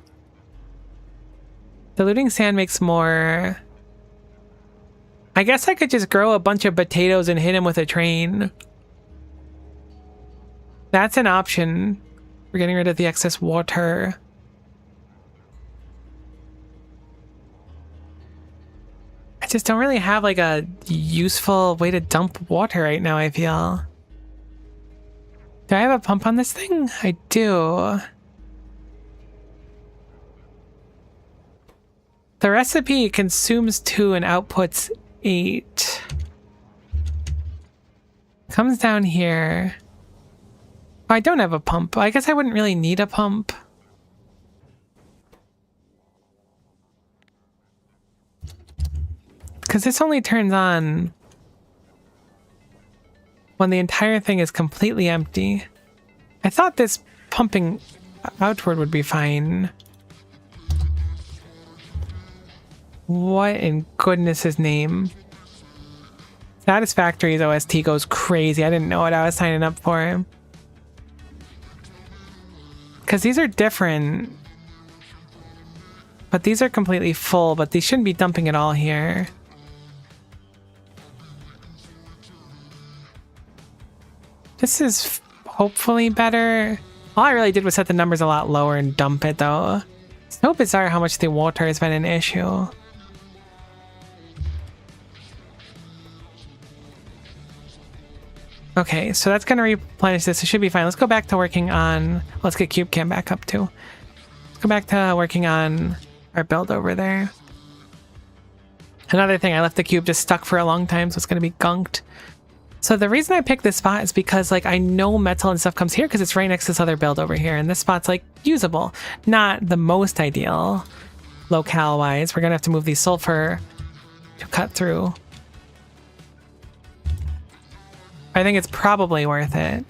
Diluting sand makes more. I guess I could just grow a bunch of potatoes and hit him with a train. That's an option. We're getting rid of the excess water. I just don't really have like a useful way to dump water right now, I feel. Do I have a pump on this thing? I do. The recipe consumes 2 and outputs 8. Comes down here. Oh, I don't have a pump. I guess I wouldn't really need a pump. Because this only turns on when the entire thing is completely empty. I thought this pumping outward would be fine. What in goodness' name? Satisfactory's OST goes crazy. I didn't know what I was signing up for. Because these are different. But these are completely full, but these shouldn't be dumping it all here. This is hopefully better. All I really did was set the numbers a lot lower and dump it though. It's so bizarre how much the water has been an issue. Okay, so that's going to replenish this. It should be fine. Let's go back to working on... Let's get cube cam back up too. Let's go back to working on our build over there. Another thing, I left the cube just stuck for a long time, so it's going to be gunked. So the reason I picked this spot is because like I know metal and stuff comes here because it's right next to this other build over here. And this spot's like usable. Not the most ideal locale-wise. We're going to have to move these sulfur to cut through. I think it's probably worth it.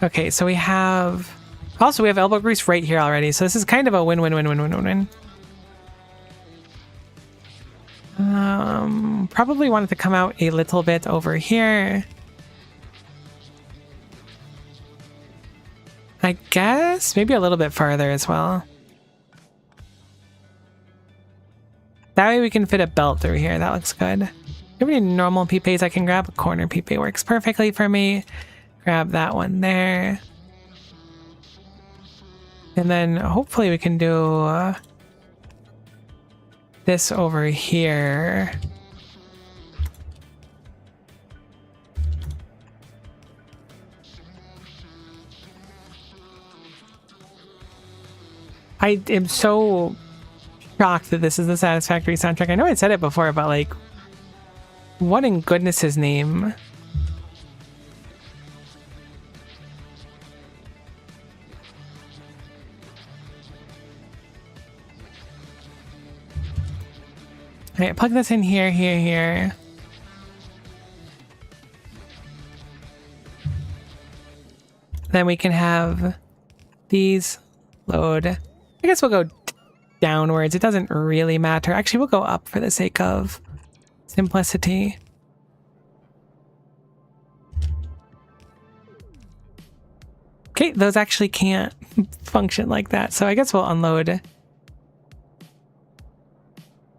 Okay, so we have... Also, we have elbow grease right here already, so this is kind of a win-win-win-win-win-win-win. Probably wanted to come out a little bit over here. I guess maybe a little bit farther as well. That way we can fit a belt through here. That looks good. Do you have any normal PPs I can grab? A corner PP works perfectly for me. Grab that one there. And then hopefully we can do this over here. I am so shocked that this is the Satisfactory soundtrack. I know I said it before, but like, what in goodness' name? Alright, plug this in here, here, here. Then we can have these load. I guess we'll go downwards. It doesn't really matter. Actually, we'll go up for the sake of simplicity. Okay, those actually can't function like that. So I guess we'll unload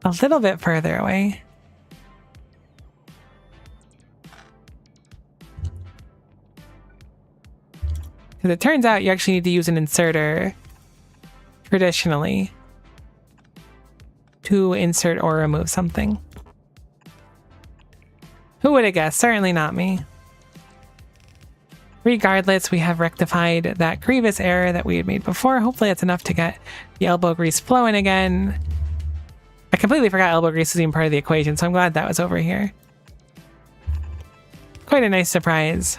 a little bit further away. Because it turns out you actually need to use an inserter traditionally to insert or remove something. Who would have guessed? Certainly not me. Regardless, we have rectified that grievous error that we had made before. Hopefully that's enough to get the elbow grease flowing again. I completely forgot elbow grease is even part of the equation, so I'm glad that was over here. Quite a nice surprise.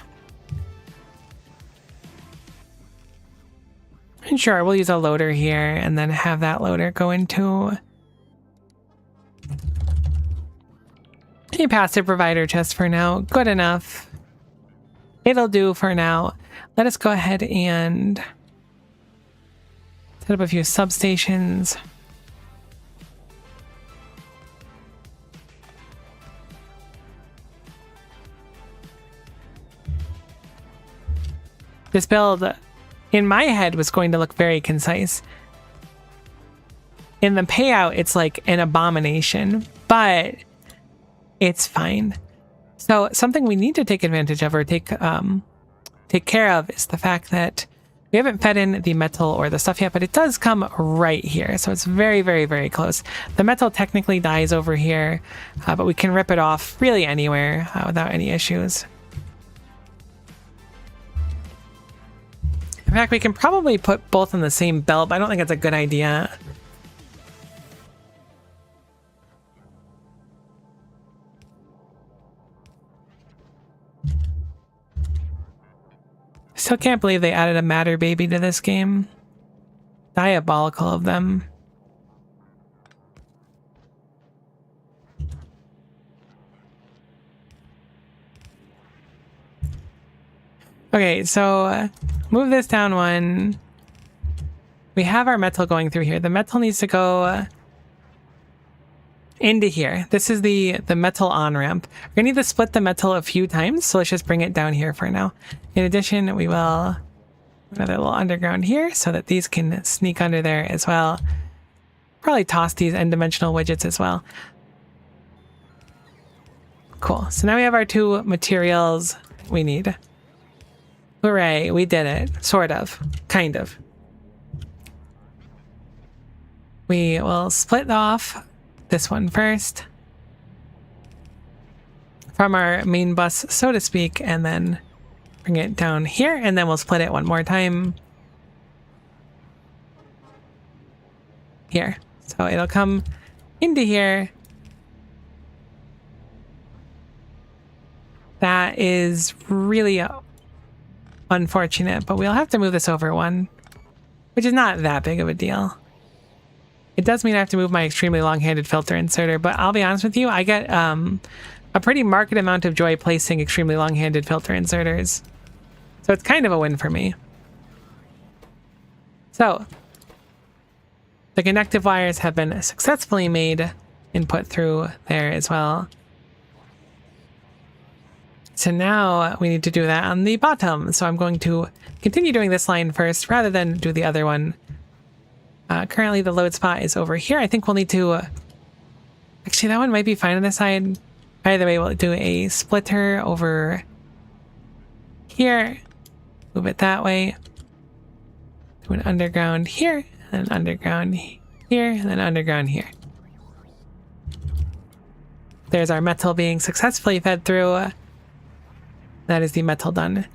And sure, we'll use a loader here and then have that loader go into a passive provider chest for now. Good enough. It'll do for now. Let us go ahead and set up a few substations. This build, in my head, was going to look very concise. In the payout, it's like an abomination, but it's fine. So something we need to take advantage of or take care of is the fact that we haven't fed in the metal or the stuff yet, but it does come right here. So it's very, very, very close. The metal technically dies over here, but we can rip it off really anywhere without any issues. In fact, we can probably put both in the same belt, but I don't think it's a good idea. Still can't believe they added a matter baby to this game. Diabolical of them. Okay, so move this down one. We have our metal going through here. The metal needs to go into here. This is the metal on-ramp. We're gonna need to split the metal a few times, so let's just bring it down here for now. In addition, we will another little underground here so that these can sneak under there as well. Probably toss these n-dimensional widgets as well. Cool. So now we have our two materials we need. Hooray, we did it. Sort of. Kind of. We will split off this one first from our main bus, so to speak, and then bring it down here, and then we'll split it one more time here. So it'll come into here. That is really unfortunate, but we'll have to move this over one, which is not that big of a deal. It does mean I have to move my extremely long-handed filter inserter, but I'll be honest with you, I get a pretty marked amount of joy placing extremely long-handed filter inserters. So it's kind of a win for me. So the connective wires have been successfully made and put through there as well. So now we need to do that on the bottom. So I'm going to continue doing this line first rather than do the other one. Currently the load spot is over here. I think we'll need to... actually, that one might be fine on this side. Either way, we'll do a splitter over here. Move it that way. Do an underground here, and underground here, and then underground here. There's our metal being successfully fed through. That is the metal done.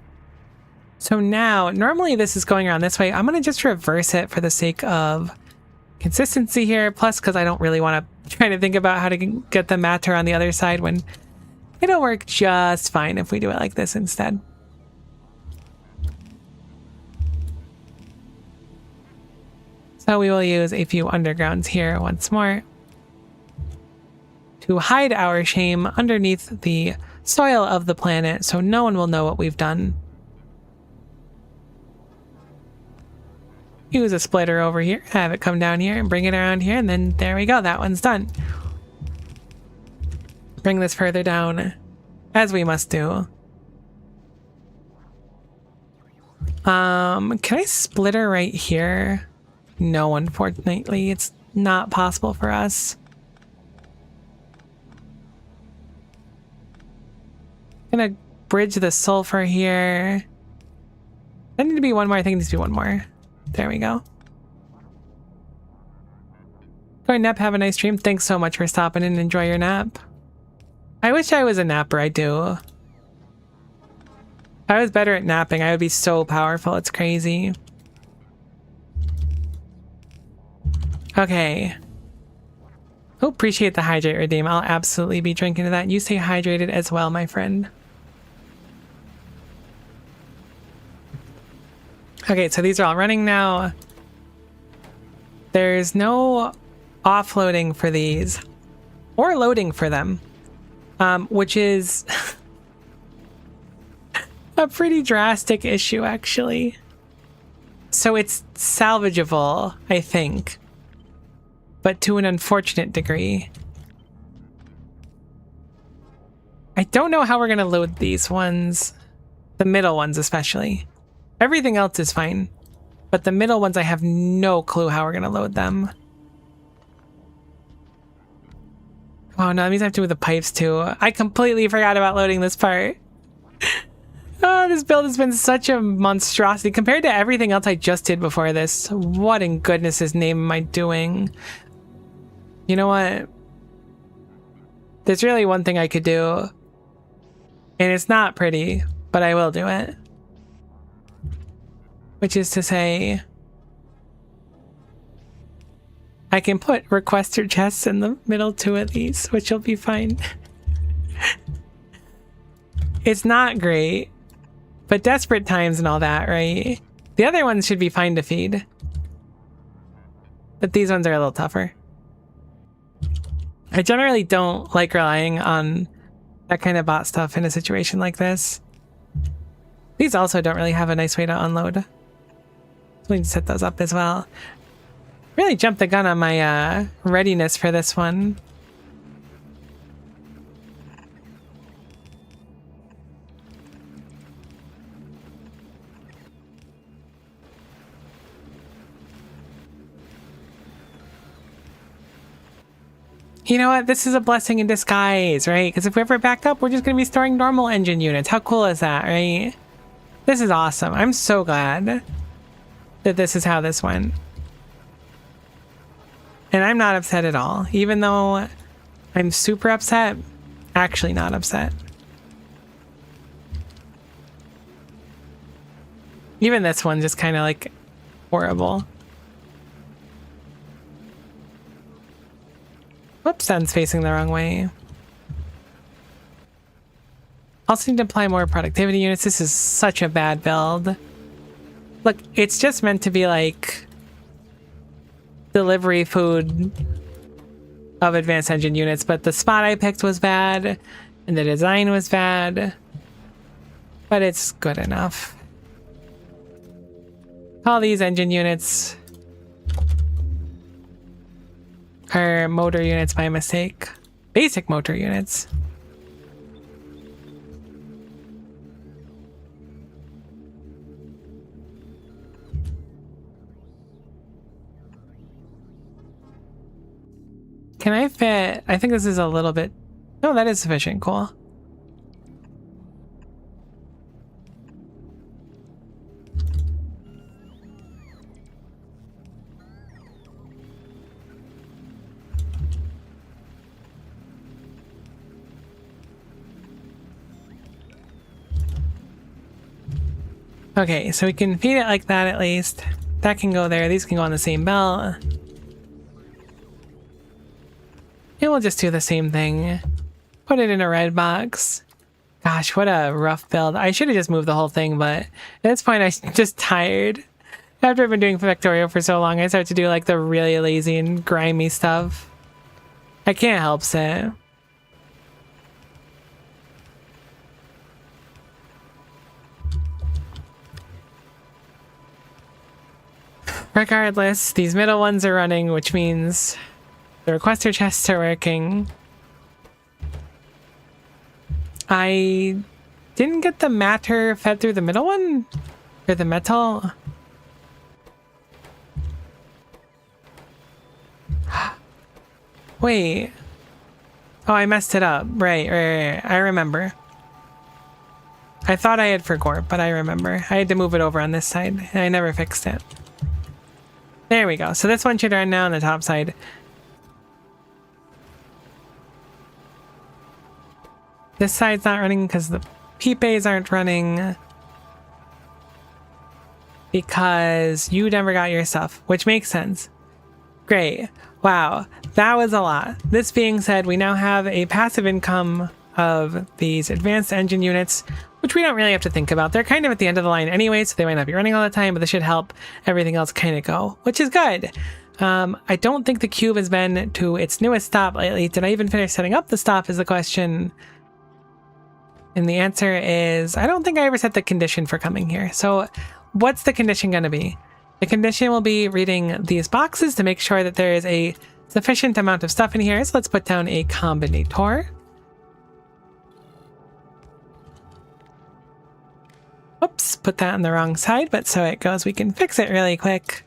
So now, normally this is going around this way. I'm going to just reverse it for the sake of consistency here. Plus, because I don't really want to try to think about how to get the matter on the other side when it'll work just fine if we do it like this instead. So we will use a few undergrounds here once more to hide our shame underneath the soil of the planet so no one will know what we've done. Use a splitter over here, have it come down here and bring it around here, and then there we go, that one's done. Bring this further down, as we must do. Can I splitter right here? No, unfortunately, it's not possible for us. Gonna bridge the sulfur here. There need to be one more. I think it needs to be one more. There we go. Go ahead, Nap. Have a nice dream. Thanks so much for stopping in and enjoy your nap. I wish I was a napper. I do. If I was better at napping, I would be so powerful. It's crazy. Okay. Oh, appreciate the hydrate redeem. I'll absolutely be drinking to that. You stay hydrated as well, my friend. Okay, so these are all running now. There's no offloading for these or loading for them, which is a pretty drastic issue, actually. So it's salvageable, I think, but to an unfortunate degree. I don't know how we're going to load these ones, the middle ones especially. Everything else is fine, but the middle ones I have no clue how we're going to load them. Oh no, that means I have to move the pipes too. I completely forgot about loading this part. Oh, this build has been such a monstrosity compared to everything else I just did before this. What in goodness' name am I doing? You know what? There's really one thing I could do, and it's not pretty, but I will do it. Which is to say, I can put requester chests in the middle two of these, which will be fine. It's not great, but desperate times and all that, right? The other ones should be fine to feed, but these ones are a little tougher. I generally don't like relying on that kind of bot stuff in a situation like this. These also don't really have a nice way to unload. We need to set those up as well. Really jumped the gun on my readiness for this one. You know what? This is a blessing in disguise, right? Because if we ever back up, we're just going to be storing normal engine units. How cool is that, right? This is awesome. I'm so glad that this is how this went. And I'm not upset at all, even though I'm super upset, actually not upset. Even this one's just kind of like horrible. Whoops, sun's facing the wrong way. Also need to apply more productivity units. This is such a bad build. Look, it's just meant to be like delivery food of advanced engine units, but the spot I picked was bad and the design was bad, but it's good enough. All these engine units are motor units by mistake. Basic motor units. Can I fit? I think this is a little bit... No, that is sufficient. Cool. Okay, so we can feed it like that at least. That can go there. These can go on the same belt. And we'll just do the same thing. Put it in a red box. Gosh, what a rough build. I should have just moved the whole thing, but at this point I'm just tired. After I've been doing Factorio for so long, I start to do like the really lazy and grimy stuff. I can't help it. Regardless, these middle ones are running, which means the requester chests are working. I didn't get the matter fed through the middle one? Or the metal? Wait. Oh, I messed it up. Right. I remember. I thought I had for Gorp, but I remember. I had to move it over on this side, and I never fixed it. There we go. So this one should run now on the top side. This side's not running because the Pipes aren't running. Because you never got your stuff, which makes sense. Great. Wow. That was a lot. This being said, we now have a passive income of these advanced engine units, which we don't really have to think about. They're kind of at the end of the line anyway, so they might not be running all the time, but this should help everything else kind of go, which is good. I don't think the cube has been to its newest stop lately. Did I even finish setting up the stop is the question. And the answer is, I don't think I ever set the condition for coming here. So what's the condition going to be? The condition will be reading these boxes to make sure that there is a sufficient amount of stuff in here. So let's put down a combinator. Oops, put that on the wrong side, but so it goes. We can fix it really quick.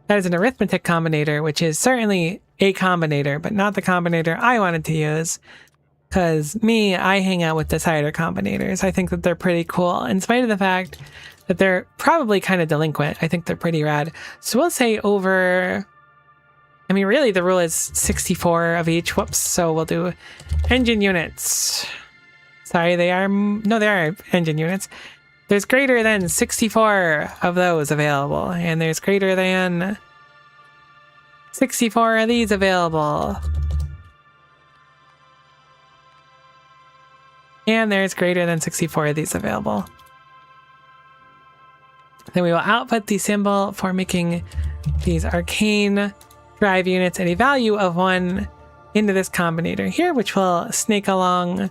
That is an arithmetic combinator, which is certainly a combinator, but not the combinator I wanted to use. Because I hang out with decider combinators. I think that they're pretty cool, in spite of the fact that they're probably kind of delinquent. I think they're pretty rad. So we'll say over... I mean, really, the rule is 64 of each. Whoops. So we'll do engine units. Sorry, they are... No, they are engine units. There's greater than 64 of those available. And there's greater than 64 of these available. And there's greater than 64 of these available. Then we will output the symbol for making these arcane drive units at a value of 1 into this combinator here, which will snake along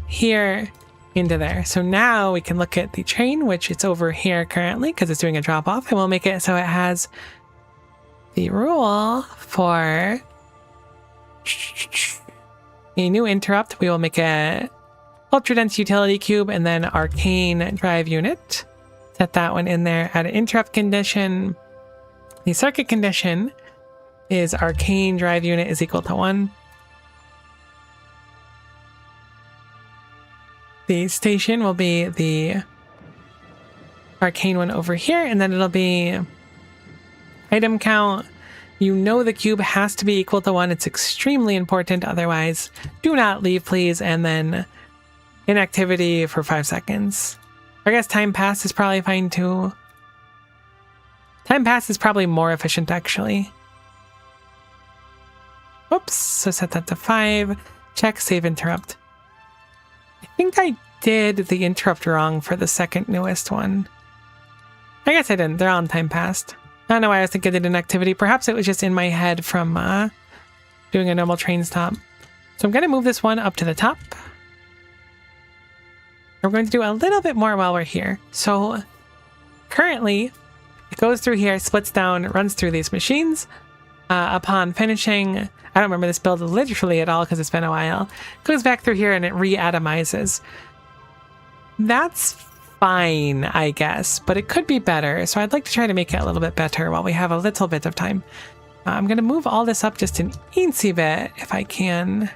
here into there. So now we can look at the train, which it's over here currently because it's doing a drop off, and we'll make it so it has the rule for a new interrupt. We will make a ultra dense utility cube and then arcane drive unit. Set that one in there. Add an interrupt condition. The circuit condition is arcane drive unit is equal to 1. The station will be the arcane one over here, and then it'll be item count You know the cube has to be equal to 1. It's extremely important. Otherwise, do not leave, please. And then inactivity for 5 seconds. I guess time pass is probably fine too. Time pass is probably more efficient, actually. Oops, so set that to 5. Check, save, interrupt. I think I did the interrupt wrong for the second newest one. I guess I didn't. They're all in time passed. I don't know why I was thinking I did an activity. Perhaps it was just in my head from doing a normal train stop. So I'm going to move this one up to the top. We're going to do a little bit more while we're here. So currently, it goes through here, splits down, runs through these machines. Upon finishing, I don't remember this build literally at all because it's been a while. Goes back through here and it re-atomizes. That's fine, I guess, but it could be better. So I'd like to try to make it a little bit better while we have a little bit of time. I'm going to move all this up just an eensy bit if I can.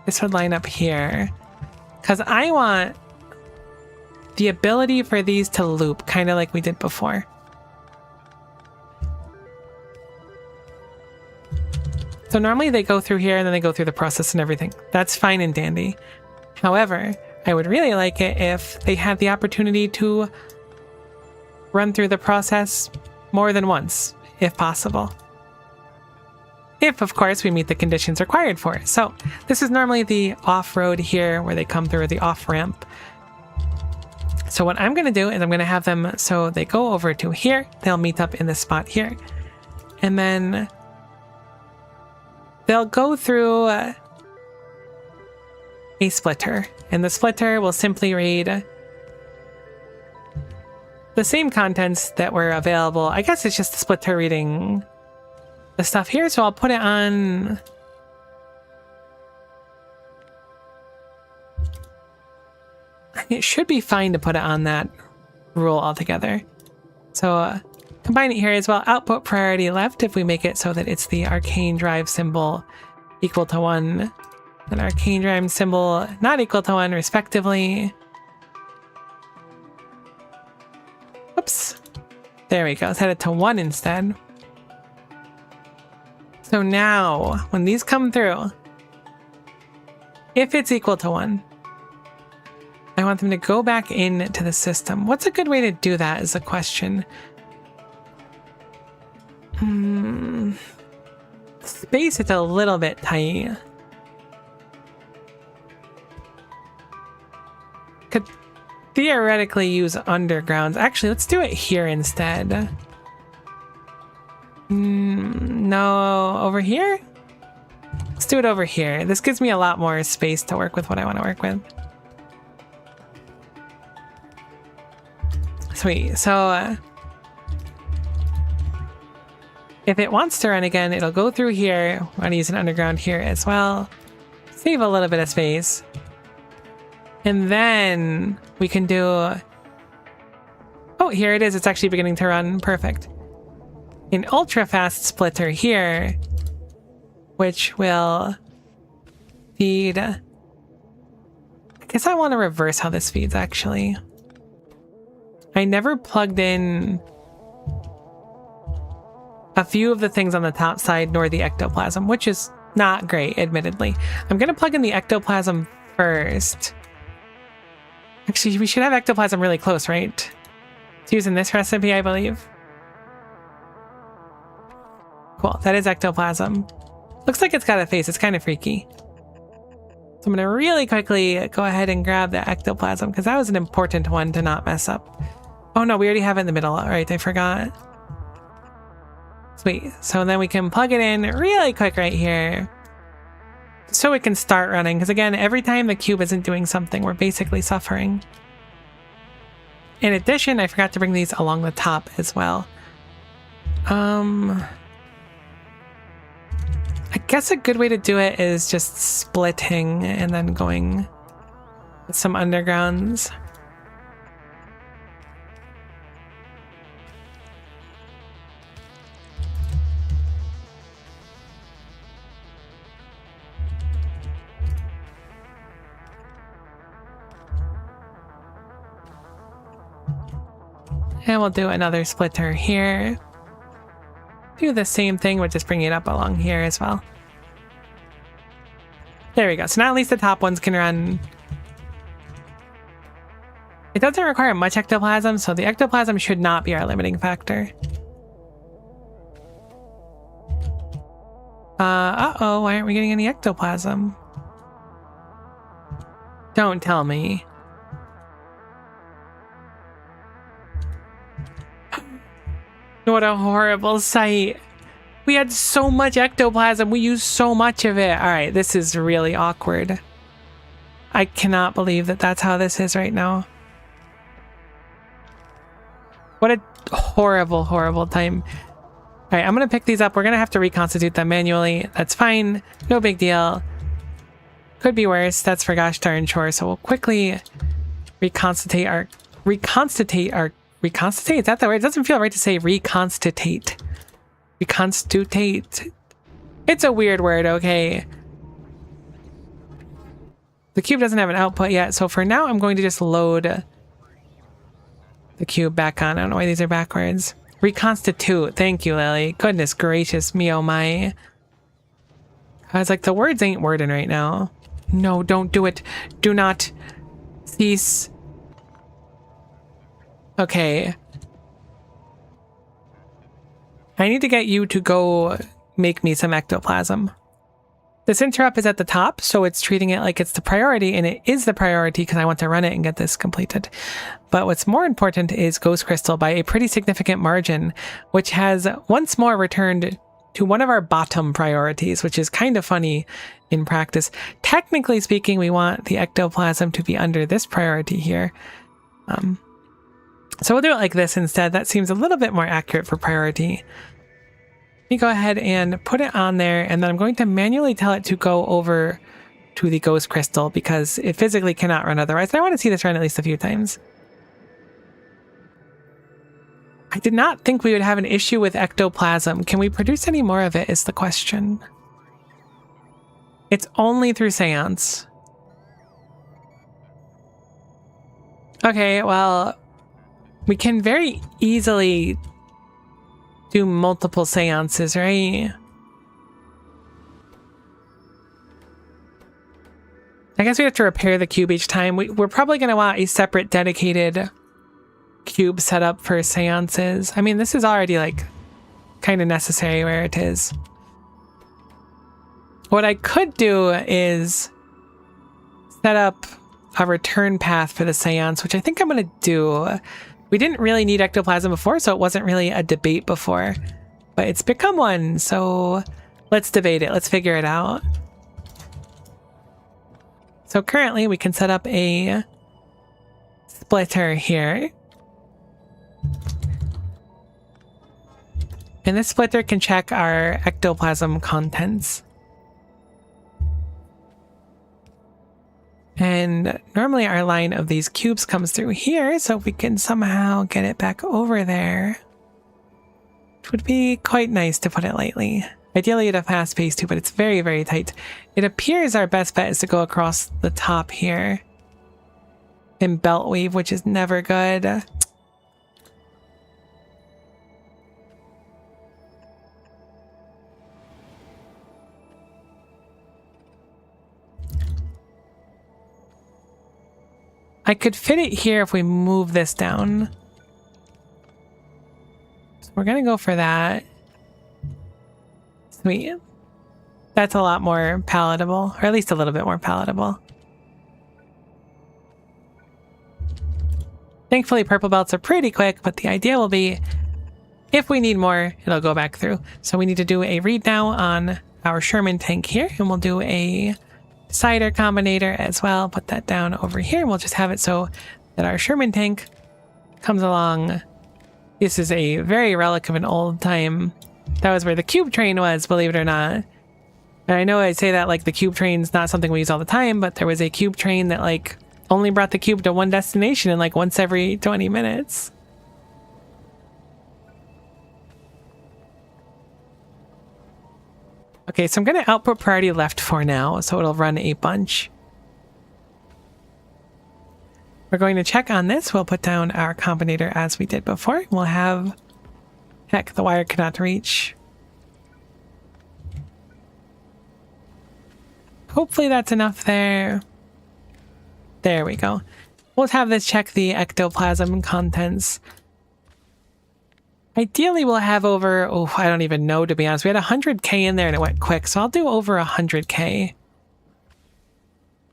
This would line up here because I want the ability for these to loop, kind of like we did before. So normally they go through here and then they go through the process and everything. That's fine and dandy. However, I would really like it if they had the opportunity to run through the process more than once, if possible. If, of course, we meet the conditions required for it. So this is normally the off-road here where they come through the off-ramp. So what I'm going to do is I'm going to have them so they go over to here. They'll meet up in this spot here. And then they'll go through a splitter. And the splitter will simply read the same contents that were available. I guess it's just the splitter reading the stuff here. So I'll put it on... It should be fine to put it on that rule altogether. So combine it here as well. Output priority left if we make it so that it's the arcane drive symbol equal to 1 and arcane drive symbol not equal to 1 respectively. Oops. There we go. Set it to 1 instead. So now when these come through, if it's equal to 1, I want them to go back into the system. What's a good way to do that is the question. Space, it's a little bit tight. Could theoretically use undergrounds. Actually, let's do it here instead. No, over here? Let's do it over here. This gives me a lot more space to work with what I want to work with. Sweet. So if it wants to run again, it'll go through here. I want to use an underground here as well. Save a little bit of space. And then we can do... Oh, here it is. It's actually beginning to run. Perfect. An ultra fast splitter here, which will feed... I guess I want to reverse how this feeds, actually. I never plugged in a few of the things on the top side, nor the ectoplasm, which is not great, admittedly. I'm going to plug in the ectoplasm first. Actually, we should have ectoplasm really close, right? It's using this recipe, I believe. Cool, that is ectoplasm. Looks like it's got a face. It's kind of freaky. So I'm going to really quickly go ahead and grab the ectoplasm, because that was an important one to not mess up. Oh no, we already have it in the middle. All right, I forgot. Sweet. So then we can plug it in really quick right here. So it can start running. Because again, every time the cube isn't doing something, we're basically suffering. In addition, I forgot to bring these along the top as well. I guess a good way to do it is just splitting and then going with some undergrounds. And we'll do another splitter here. Do the same thing, but just bring it up along here as well. There we go. So now at least the top ones can run. It doesn't require much ectoplasm, so the ectoplasm should not be our limiting factor. Uh-oh, why aren't we getting any ectoplasm? Don't tell me. What a horrible sight. We had so much ectoplasm. We used so much of it. All right, this is really awkward. I cannot believe that that's how this is right now. What a horrible, horrible time. All right, I'm going to pick these up. We're going to have to reconstitute them manually. That's fine. No big deal. Could be worse. That's for gosh darn sure. So we'll quickly reconstitute our... Reconstitute? Is that the word? It doesn't feel right to say reconstitute. Reconstitute. It's a weird word, okay. The cube doesn't have an output yet, so for now I'm going to just load the cube back on. I don't know why these are backwards. Reconstitute. Thank you, Lily. Goodness gracious me, oh my. I was like, the words ain't wording right now. No, don't do it. Do not cease. Okay. I need to get you to go make me some ectoplasm. This interrupt is at the top, so it's treating it like it's the priority, and it is the priority because I want to run it and get this completed. But what's more important is Ghost Crystal by a pretty significant margin, which has once more returned to one of our bottom priorities, which is kind of funny in practice. Technically speaking, we want the ectoplasm to be under this priority here. So we'll do it like this instead. That seems a little bit more accurate for priority. Let me go ahead and put it on there, and then I'm going to manually tell it to go over to the Ghost Crystal because it physically cannot run otherwise. And I want to see this run at least a few times. I did not think we would have an issue with ectoplasm. Can we produce any more of it is the question. It's only through seance. Okay, well... we can very easily do multiple seances, right? I guess we have to repair the cube each time. We're probably going to want a separate dedicated cube set up for seances. I mean, this is already like kind of necessary where it is. What I could do is set up a return path for the seance, which I think I'm going to do. We didn't really need ectoplasm before, so it wasn't really a debate before, but it's become one, so let's debate it. Let's figure it out. So currently we can set up a splitter here. And this splitter can check our ectoplasm contents. And normally our line of these cubes comes through here, so if we can somehow get it back over there, it would be quite nice, to put it lightly. Ideally at a fast pace too, but it's very, very tight. It appears our best bet is to go across the top here and belt weave, which is never good. I could fit it here if we move this down. So we're gonna go for that. Sweet. That's a lot more palatable, or at least a little bit more palatable. Thankfully, purple belts are pretty quick, but the idea will be, if we need more, it'll go back through. So we need to do a read now on our Sherman tank here, and we'll do a cider combinator as well. Put that down over here, and we'll just have it so that our Sherman tank comes along. This is a very relic of an old time. That was where the cube train was, believe it or not. And I know I say that like the cube train's not something we use all the time, but there was a cube train that like only brought the cube to one destination and like once every 20 minutes. Okay, so I'm going to output priority left for now, so it'll run a bunch. We're going to check on this. We'll put down our combinator as we did before. We'll have... Heck, the wire cannot reach. Hopefully that's enough there. There we go. We'll have this check the ectoplasm contents. Ideally, we'll have over... Oh, I don't even know, to be honest. We had 100k in there and it went quick, so I'll do over 100k.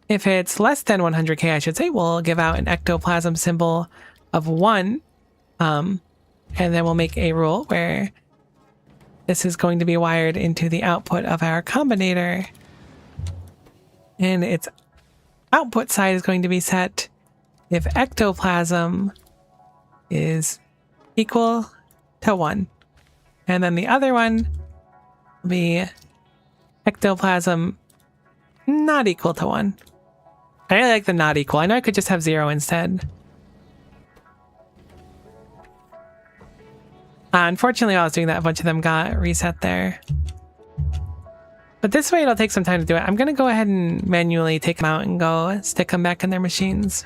If it's less than 100k, I should say, we'll give out an ectoplasm symbol of 1. And then we'll make a rule where this is going to be wired into the output of our combinator. And its output side is going to be set if ectoplasm is equal to 1. And then the other one will be ectoplasm not equal to 1. I really like the not equal. I know I could just have 0 instead. Unfortunately, while I was doing that, a bunch of them got reset there. But this way, it'll take some time to do it. I'm going to go ahead and manually take them out and go stick them back in their machines.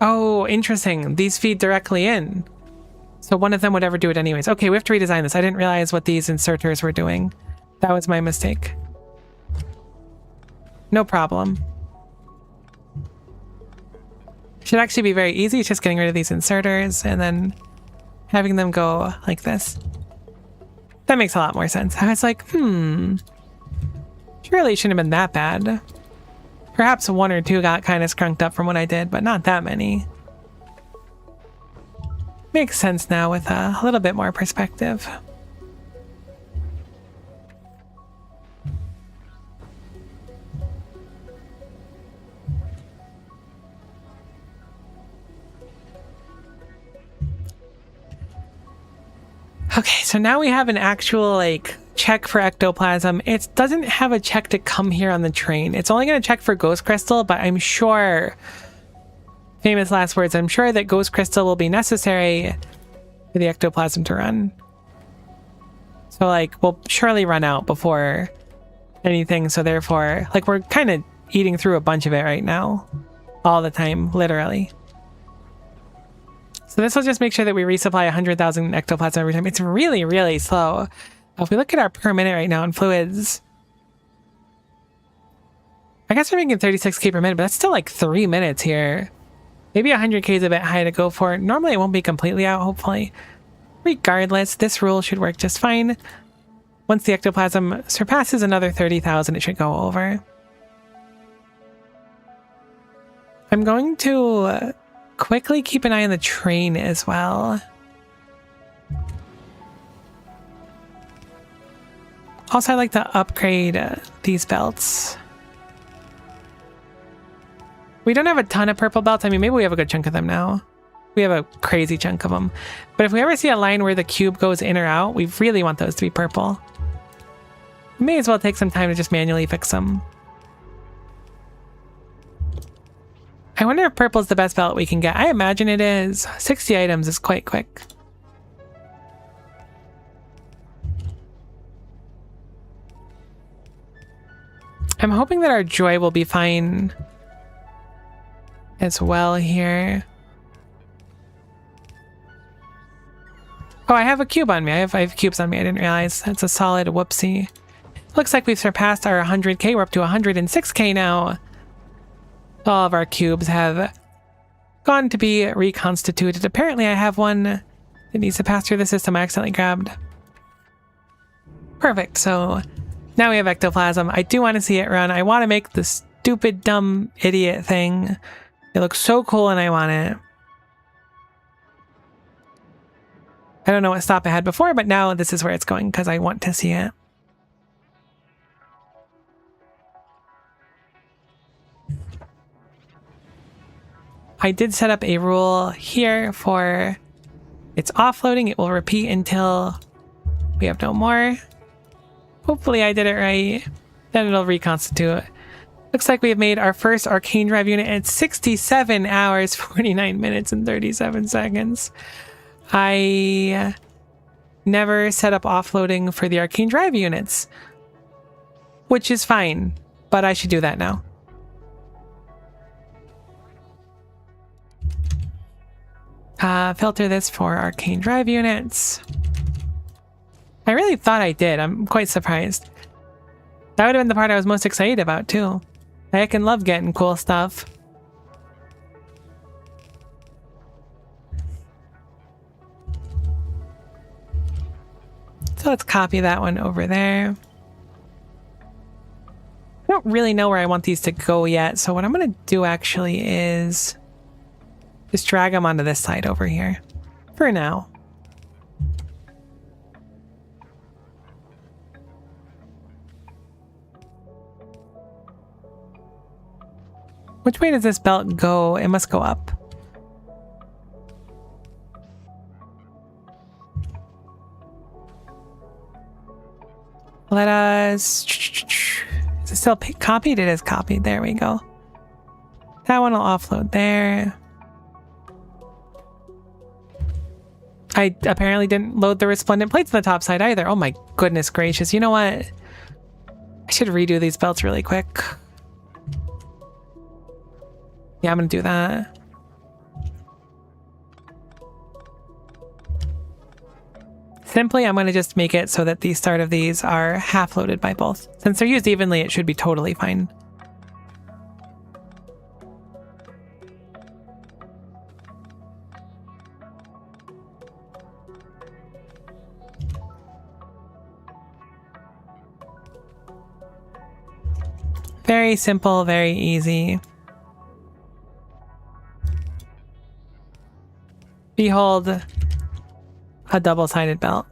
Oh, interesting. These feed directly in. So one of them would ever do it anyways. Okay, we have to redesign this. I didn't realize what these inserters were doing. That was my mistake. No problem. Should actually be very easy. It's just getting rid of these inserters and then having them go like this. That makes a lot more sense. I was like, surely it shouldn't have been that bad. Perhaps 1 or 2 got kind of skrunked up from what I did, but not that many. Makes sense now with a little bit more perspective. Okay, so now we have an actual, like, check for ectoplasm. It doesn't have a check to come here on the train. It's only going to check for ghost crystal, but I'm sure... Famous last words, I'm sure that ghost crystal will be necessary for the ectoplasm to run. So, like, we'll surely run out before anything, so therefore, like, we're kind of eating through a bunch of it right now. All the time, literally. So this will just make sure that we resupply 100,000 ectoplasm every time. It's really, really slow. If we look at our per minute right now in fluids, I guess we're making 36k per minute, but that's still like 3 minutes here. Maybe 100k is a bit high to go for. Normally it won't be completely out, hopefully. Regardless, this rule should work just fine. Once the ectoplasm surpasses another 30,000, it should go over. I'm going to quickly keep an eye on the train as well. Also, I'd like to upgrade these belts. We don't have a ton of purple belts. I mean, maybe we have a good chunk of them now. We have a crazy chunk of them. But if we ever see a line where the cube goes in or out, we really want those to be purple. We may as well take some time to just manually fix them. I wonder if purple is the best belt we can get. I imagine it is. 60 items is quite quick. I'm hoping that our joy will be fine as well here. Oh, I have a cube on me. I have 5 cubes on me. I didn't realize. That's a solid whoopsie. Looks like we've surpassed our 100k. We're up to 106k now. All of our cubes have gone to be reconstituted. Apparently I have one that needs to pass through the system I accidentally grabbed. Perfect. So now we have ectoplasm. I do want to see it run. I want to make the stupid, dumb, idiot thing. It looks so cool and I want it. I don't know what stop I had before, but now this is where it's going because I want to see it. I did set up a rule here for its offloading. It will repeat until we have no more. Hopefully I did it right. Then it'll reconstitute. Looks like we have made our first arcane drive unit in 67 hours, 49 minutes, and 37 seconds. I never set up offloading for the arcane drive units, which is fine, but I should do that now. Filter this for arcane drive units. I really thought I did. I'm quite surprised. That would have been the part I was most excited about, too. I can love getting cool stuff. So let's copy that one over there. I don't really know where I want these to go yet, so what I'm going to do actually is just drag them onto this side over here for now. Which way does this belt go? It must go up. Let us... Is it still copied? It is copied. There we go. That one will offload there. I apparently didn't load the resplendent plates on the top side either. Oh my goodness gracious. You know what? I should redo these belts really quick. Yeah, I'm gonna do that. Simply, I'm gonna just make it so that the start of these are half loaded by both. Since they're used evenly, it should be totally fine. Very simple, very easy. Behold, a double-sided belt.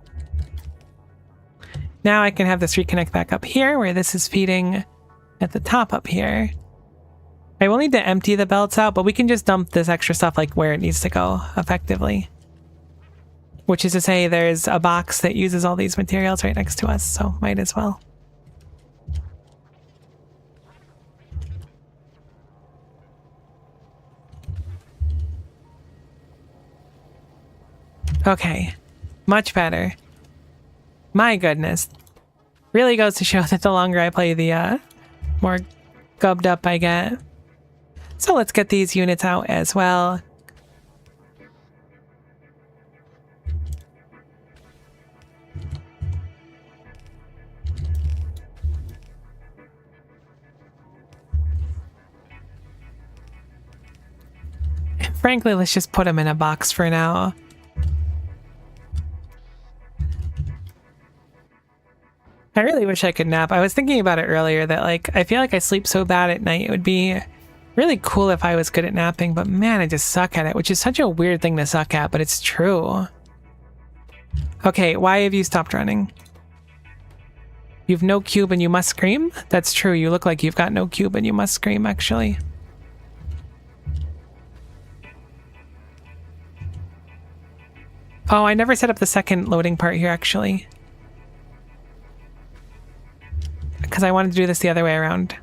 Now I can have this reconnect back up here where this is feeding at the top up here. I will need to empty the belts out, but we can just dump this extra stuff like where it needs to go effectively. Which is to say there's a box that uses all these materials right next to us, so might as well. Okay, much better. My goodness. Really goes to show that the longer I play, the more gubbed up I get. So let's get these units out as well. And frankly, let's just put them in a box for now. I really wish I could nap. I was thinking about it earlier that, like, I feel like I sleep so bad at night. It would be really cool if I was good at napping, but man, I just suck at it, which is such a weird thing to suck at, but it's true. Okay, why have you stopped running? You've no cube and you must scream? That's true. You look like you've got no cube and you must scream, actually. Oh, I never set up the second loading part here, actually. Because I wanted to do this the other way around.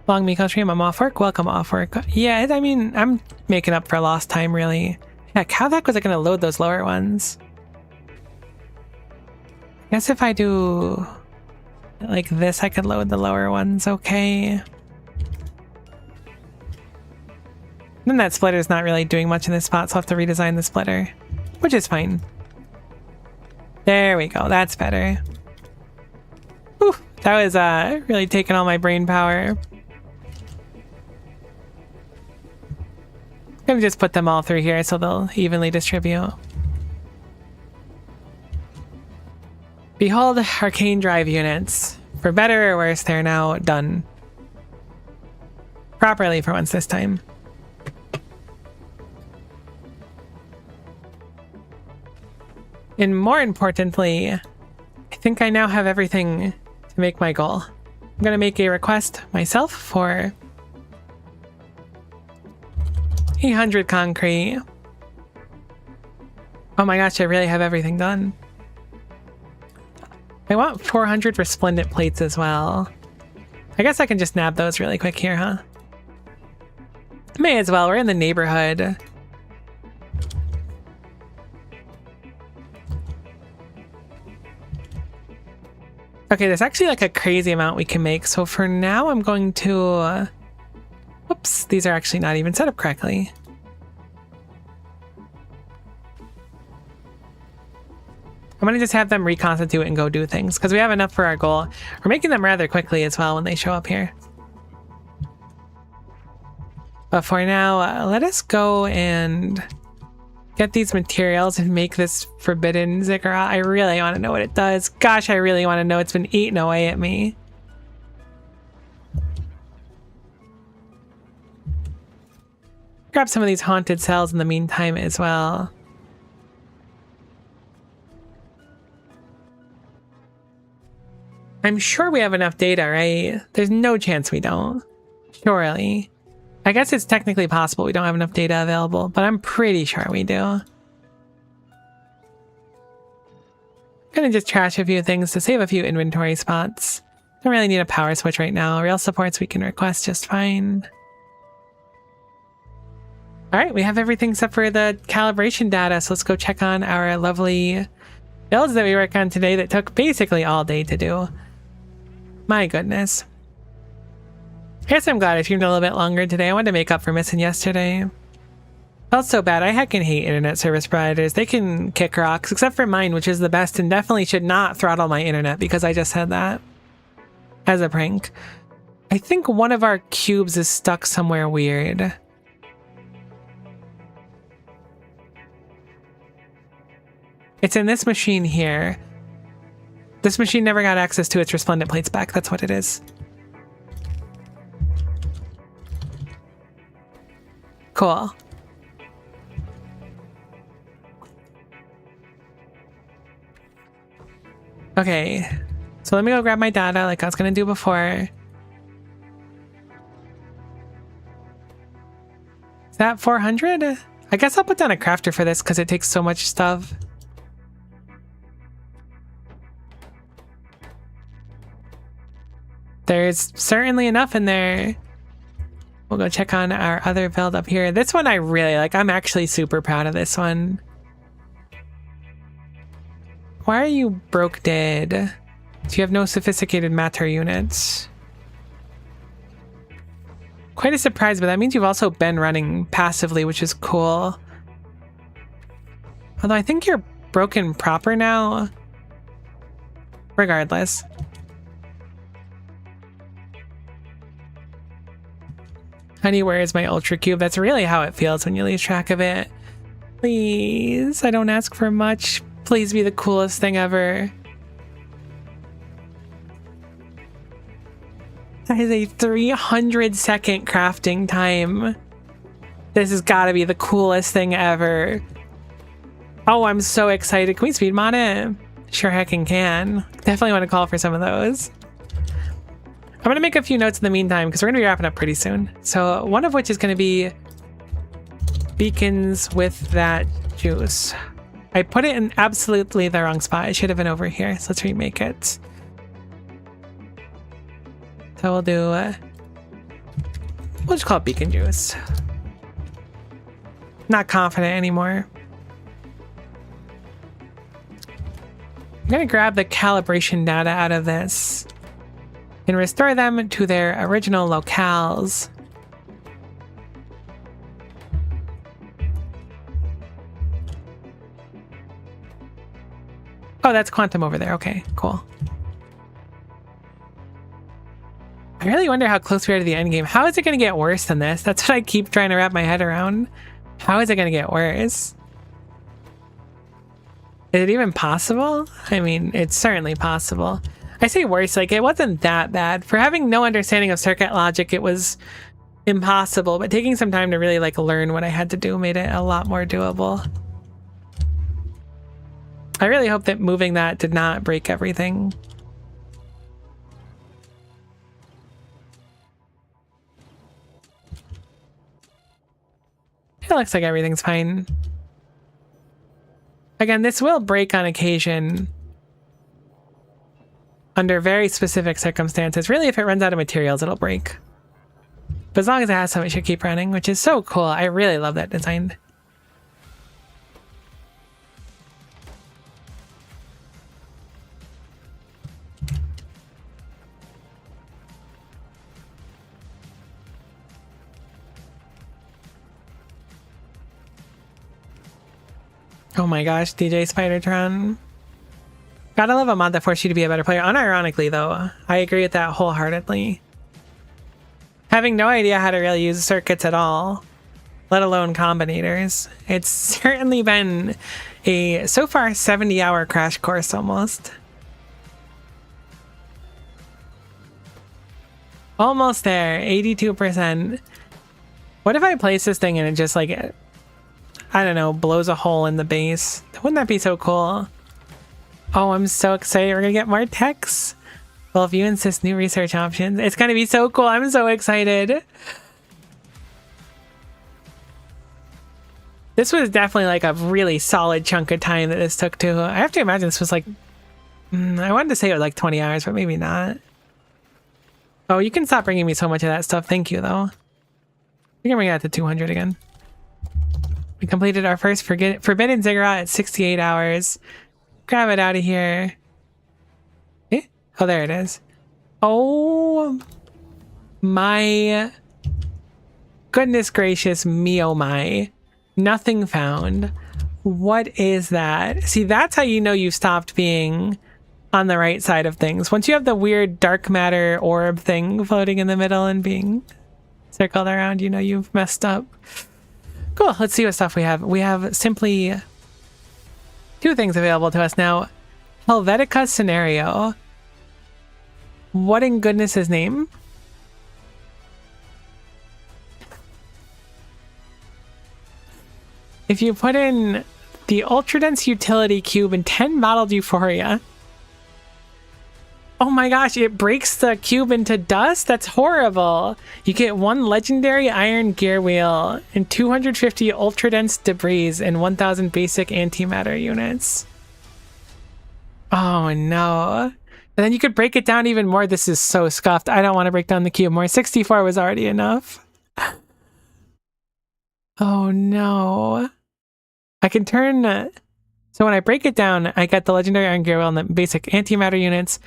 Long Miko stream, I'm off work. Welcome off work. Yeah, I mean, I'm making up for lost time, really. Heck, how the heck was I going to load those lower ones? I guess if I do like this, I could load the lower ones, okay. Then that splitter's not really doing much in this spot, so I'll have to redesign the splitter, which is fine. There we go, that's better. Whew, that was really taking all my brain power. I'm gonna just put them all through here so they'll evenly distribute. Behold, arcane drive units. For better or worse, they're now done. Properly for once this time. And more importantly, I think I now have everything to make my goal. I'm gonna make a request myself for 800 concrete. Oh my gosh, I really have everything done. I want 400 resplendent plates as well. I guess I can just nab those really quick here, huh? May as well, we're in the neighborhood. Okay, there's actually like a crazy amount we can make. So for now, I'm going to... whoops, these are actually not even set up correctly. I'm gonna just have them reconstitute and go do things because we have enough for our goal. We're making them rather quickly as well when they show up here. But for now, let us go and get these materials and make this forbidden ziggurat. I really want to know what it does. Gosh, I really want to know. It's been eating away at me. Grab some of these haunted cells in the meantime as well. I'm sure we have enough data, right? There's no chance we don't. Surely. I guess it's technically possible we don't have enough data available, but I'm pretty sure we do. I'm gonna just trash a few things to save a few inventory spots. Don't really need a power switch right now. Rail supports we can request just fine. Alright, we have everything except for the calibration data, so let's go check on our lovely builds that we worked on today that took basically all day to do. My goodness. I guess I'm glad I streamed a little bit longer today. I wanted to make up for missing yesterday. Felt so bad. I heckin' hate internet service providers. They can kick rocks, except for mine, which is the best and definitely should not throttle my internet because I just said that as a prank. I think one of our cubes is stuck somewhere weird. It's in this machine here. This machine never got access to its resplendent plates back. That's what it is. Cool. Okay, so let me go grab my data like I was gonna do before. Is that 400? I guess I'll put down a crafter for this because it takes so much stuff. There's certainly enough in there. We'll go check on our other build up here. This one I really like. I'm actually super proud of this one. Why are you broke dead? Do you have no sophisticated matter units? Quite a surprise, but that means you've also been running passively, which is cool. Although I think you're broken proper now. Regardless. Honey, where is my ultracube? That's really how it feels when you lose track of it. Please, I don't ask for much. Please be the coolest thing ever. That is a 300-second crafting time. This has got to be the coolest thing ever. Oh, I'm so excited. Can we speed mod it? Sure heckin' can. Definitely want to call for some of those. I'm going to make a few notes in the meantime because we're going to be wrapping up pretty soon. So one of which is going to be beacons with that juice. I put it in absolutely the wrong spot. It should have been over here. So let's remake it. So we'll do, we'll just call it beacon juice. Not confident anymore. I'm going to grab the calibration data out of this and restore them to their original locales. Oh, that's quantum over there. Okay, cool. I really wonder how close we are to the end game. How is it going to get worse than this? That's what I keep trying to wrap my head around. How is it going to get worse? Is it even possible? I mean, it's certainly possible. I say worse, like it wasn't that bad. For having no understanding of circuit logic, it was impossible, but taking some time to really like learn what I had to do made it a lot more doable. I really hope that moving that did not break everything. it looks like everything's fine. Again, this will break on occasion under very specific circumstances. Really, if it runs out of materials, it'll break. But as long as it has some, it should keep running, which is so cool. I really love that design. Oh my gosh, DJ Spidertron. Gotta love a mod that forced you to be a better player. Unironically, though, I agree with that wholeheartedly. Having no idea how to really use circuits at all, let alone combinators, it's certainly been a, so far, 70-hour crash course almost. Almost there, 82%. What if I place this thing and it just, like, I don't know, blows a hole in the base? Wouldn't that be so cool? Oh, I'm so excited. We're gonna get more techs. Well, if you insist, new research options. It's gonna be so cool. I'm so excited. This was definitely like a really solid chunk of time that this took too. I have to imagine this was like, I wanted to say it was like 20 hours, but maybe not. Oh, you can stop bringing me so much of that stuff. Thank you, though. We can bring that to 200 again. We completed our first Forbidden Ziggurat at 68 hours. Grab it out of here. Eh? Oh, there it is. Oh my goodness gracious me, oh my. Nothing found. What is that? See, that's how you know you've stopped being on the right side of things. Once you have the weird dark matter orb thing floating in the middle and being circled around, you know you've messed up. Cool, let's see what stuff we have. We have simply two things available to us now. Helvetica Scenario. What in goodness's name? If you put in the Ultra Dense Utility Cube and 10 Bottled Euphoria. Oh my gosh, it breaks the cube into dust? That's horrible. You get 1 legendary iron gear wheel and 250 ultra dense debris and 1000 basic antimatter units. Oh no. And then you could break it down even more. This is so scuffed. I don't want to break down the cube more. 64 was already enough. Oh no. I can turn... So when I break it down, I get the legendary iron gear wheel and the basic antimatter units.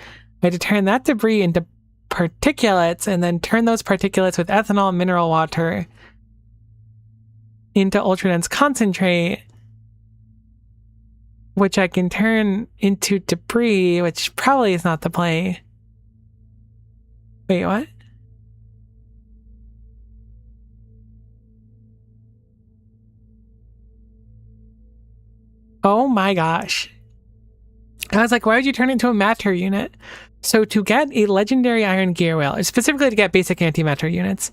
I had to turn that debris into particulates and then turn those particulates with ethanol and mineral water into ultra dense concentrate, which I can turn into debris, which probably is not the play. Wait, what? Oh my gosh. I was like, why would you turn it into a matter unit? So to get a legendary iron gear wheel, or specifically to get basic antimatter units,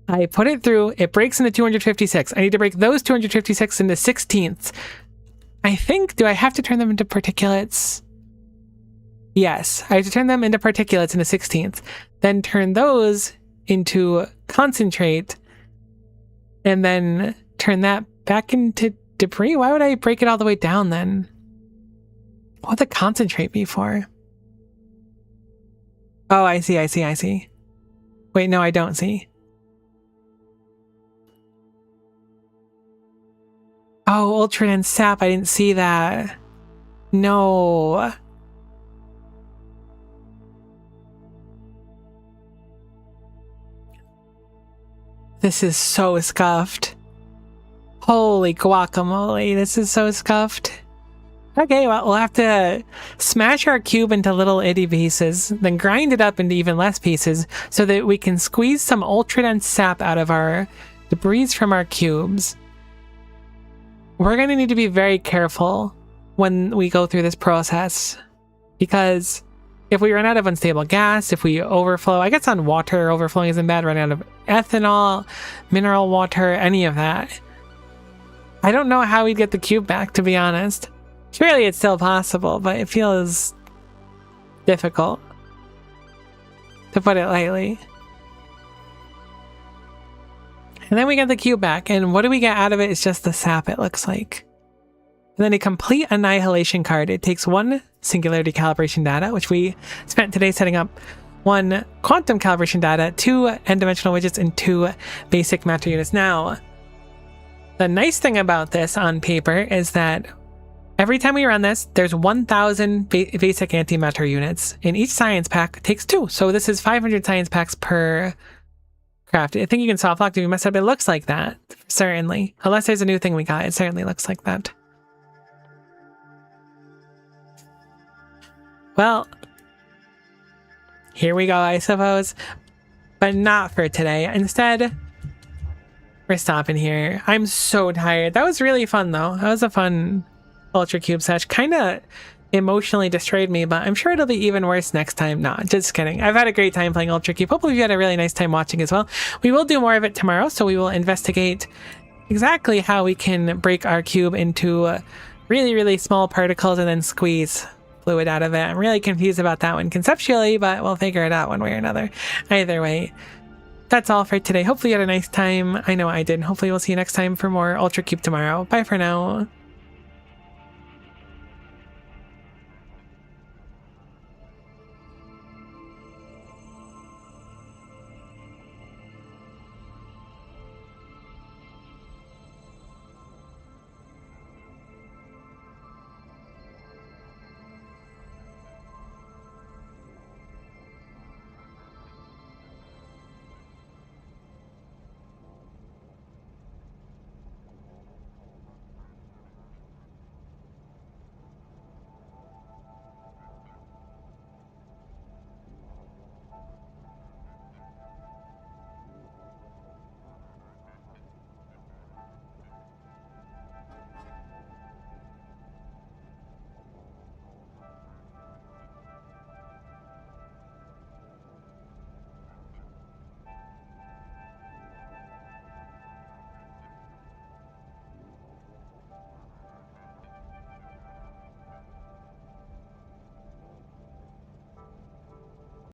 I put it through, it breaks into 256. I need to break those 256 into 16ths. I think, do I have to turn them into particulates? Yes, I have to turn them into particulates into 16ths. Then turn those into concentrate, and then turn that back into debris? Why would I break it all the way down then? What would the concentrate be for? Oh, I see. Wait, no, I don't see. Oh, Ultra and Sap, I didn't see that. No. This is so scuffed. Holy guacamole, this is so scuffed. Okay, well, we'll have to smash our cube into little itty pieces, then grind it up into even less pieces so that we can squeeze some ultra dense sap out of our debris from our cubes. We're going to need to be very careful when we go through this process, because if we run out of unstable gas, if we overflow, I guess on water, overflowing isn't bad, running out of ethanol, mineral water, any of that. I don't know how we'd get the cube back, to be honest. Surely it's still possible, but it feels difficult, to put it lightly. And then we get the cube back, and what do we get out of it? It's just the sap, it looks like. And then a complete annihilation card. It takes 1 singularity calibration data, which we spent today setting up 1 quantum calibration data, 2 n-dimensional widgets, and 2 basic matter units. Now, the nice thing about this on paper is that every time we run this, there's 1,000 basic antimatter units, and each science pack takes 2. So this is 500 science packs per craft. I think you can soft lock if you mess up. It looks like that, certainly. Unless there's a new thing we got, it certainly looks like that. Well, here we go, I suppose. But not for today. Instead, we're stopping here. I'm so tired. That was really fun, though. That was a fun Ultra Cube sesh. Kind of emotionally destroyed me, but I'm sure it'll be even worse next time. No, just kidding. I've had a great time playing Ultra Cube. Hopefully you had a really nice time watching as well. We will do more of it tomorrow, so we will investigate exactly how we can break our cube into really, really small particles and then squeeze fluid out of it. I'm really confused about that one conceptually, but we'll figure it out one way or another. Either way, that's all for today. Hopefully you had a nice time. I know I did. Hopefully we'll see you next time for more Ultra Cube tomorrow. Bye for now.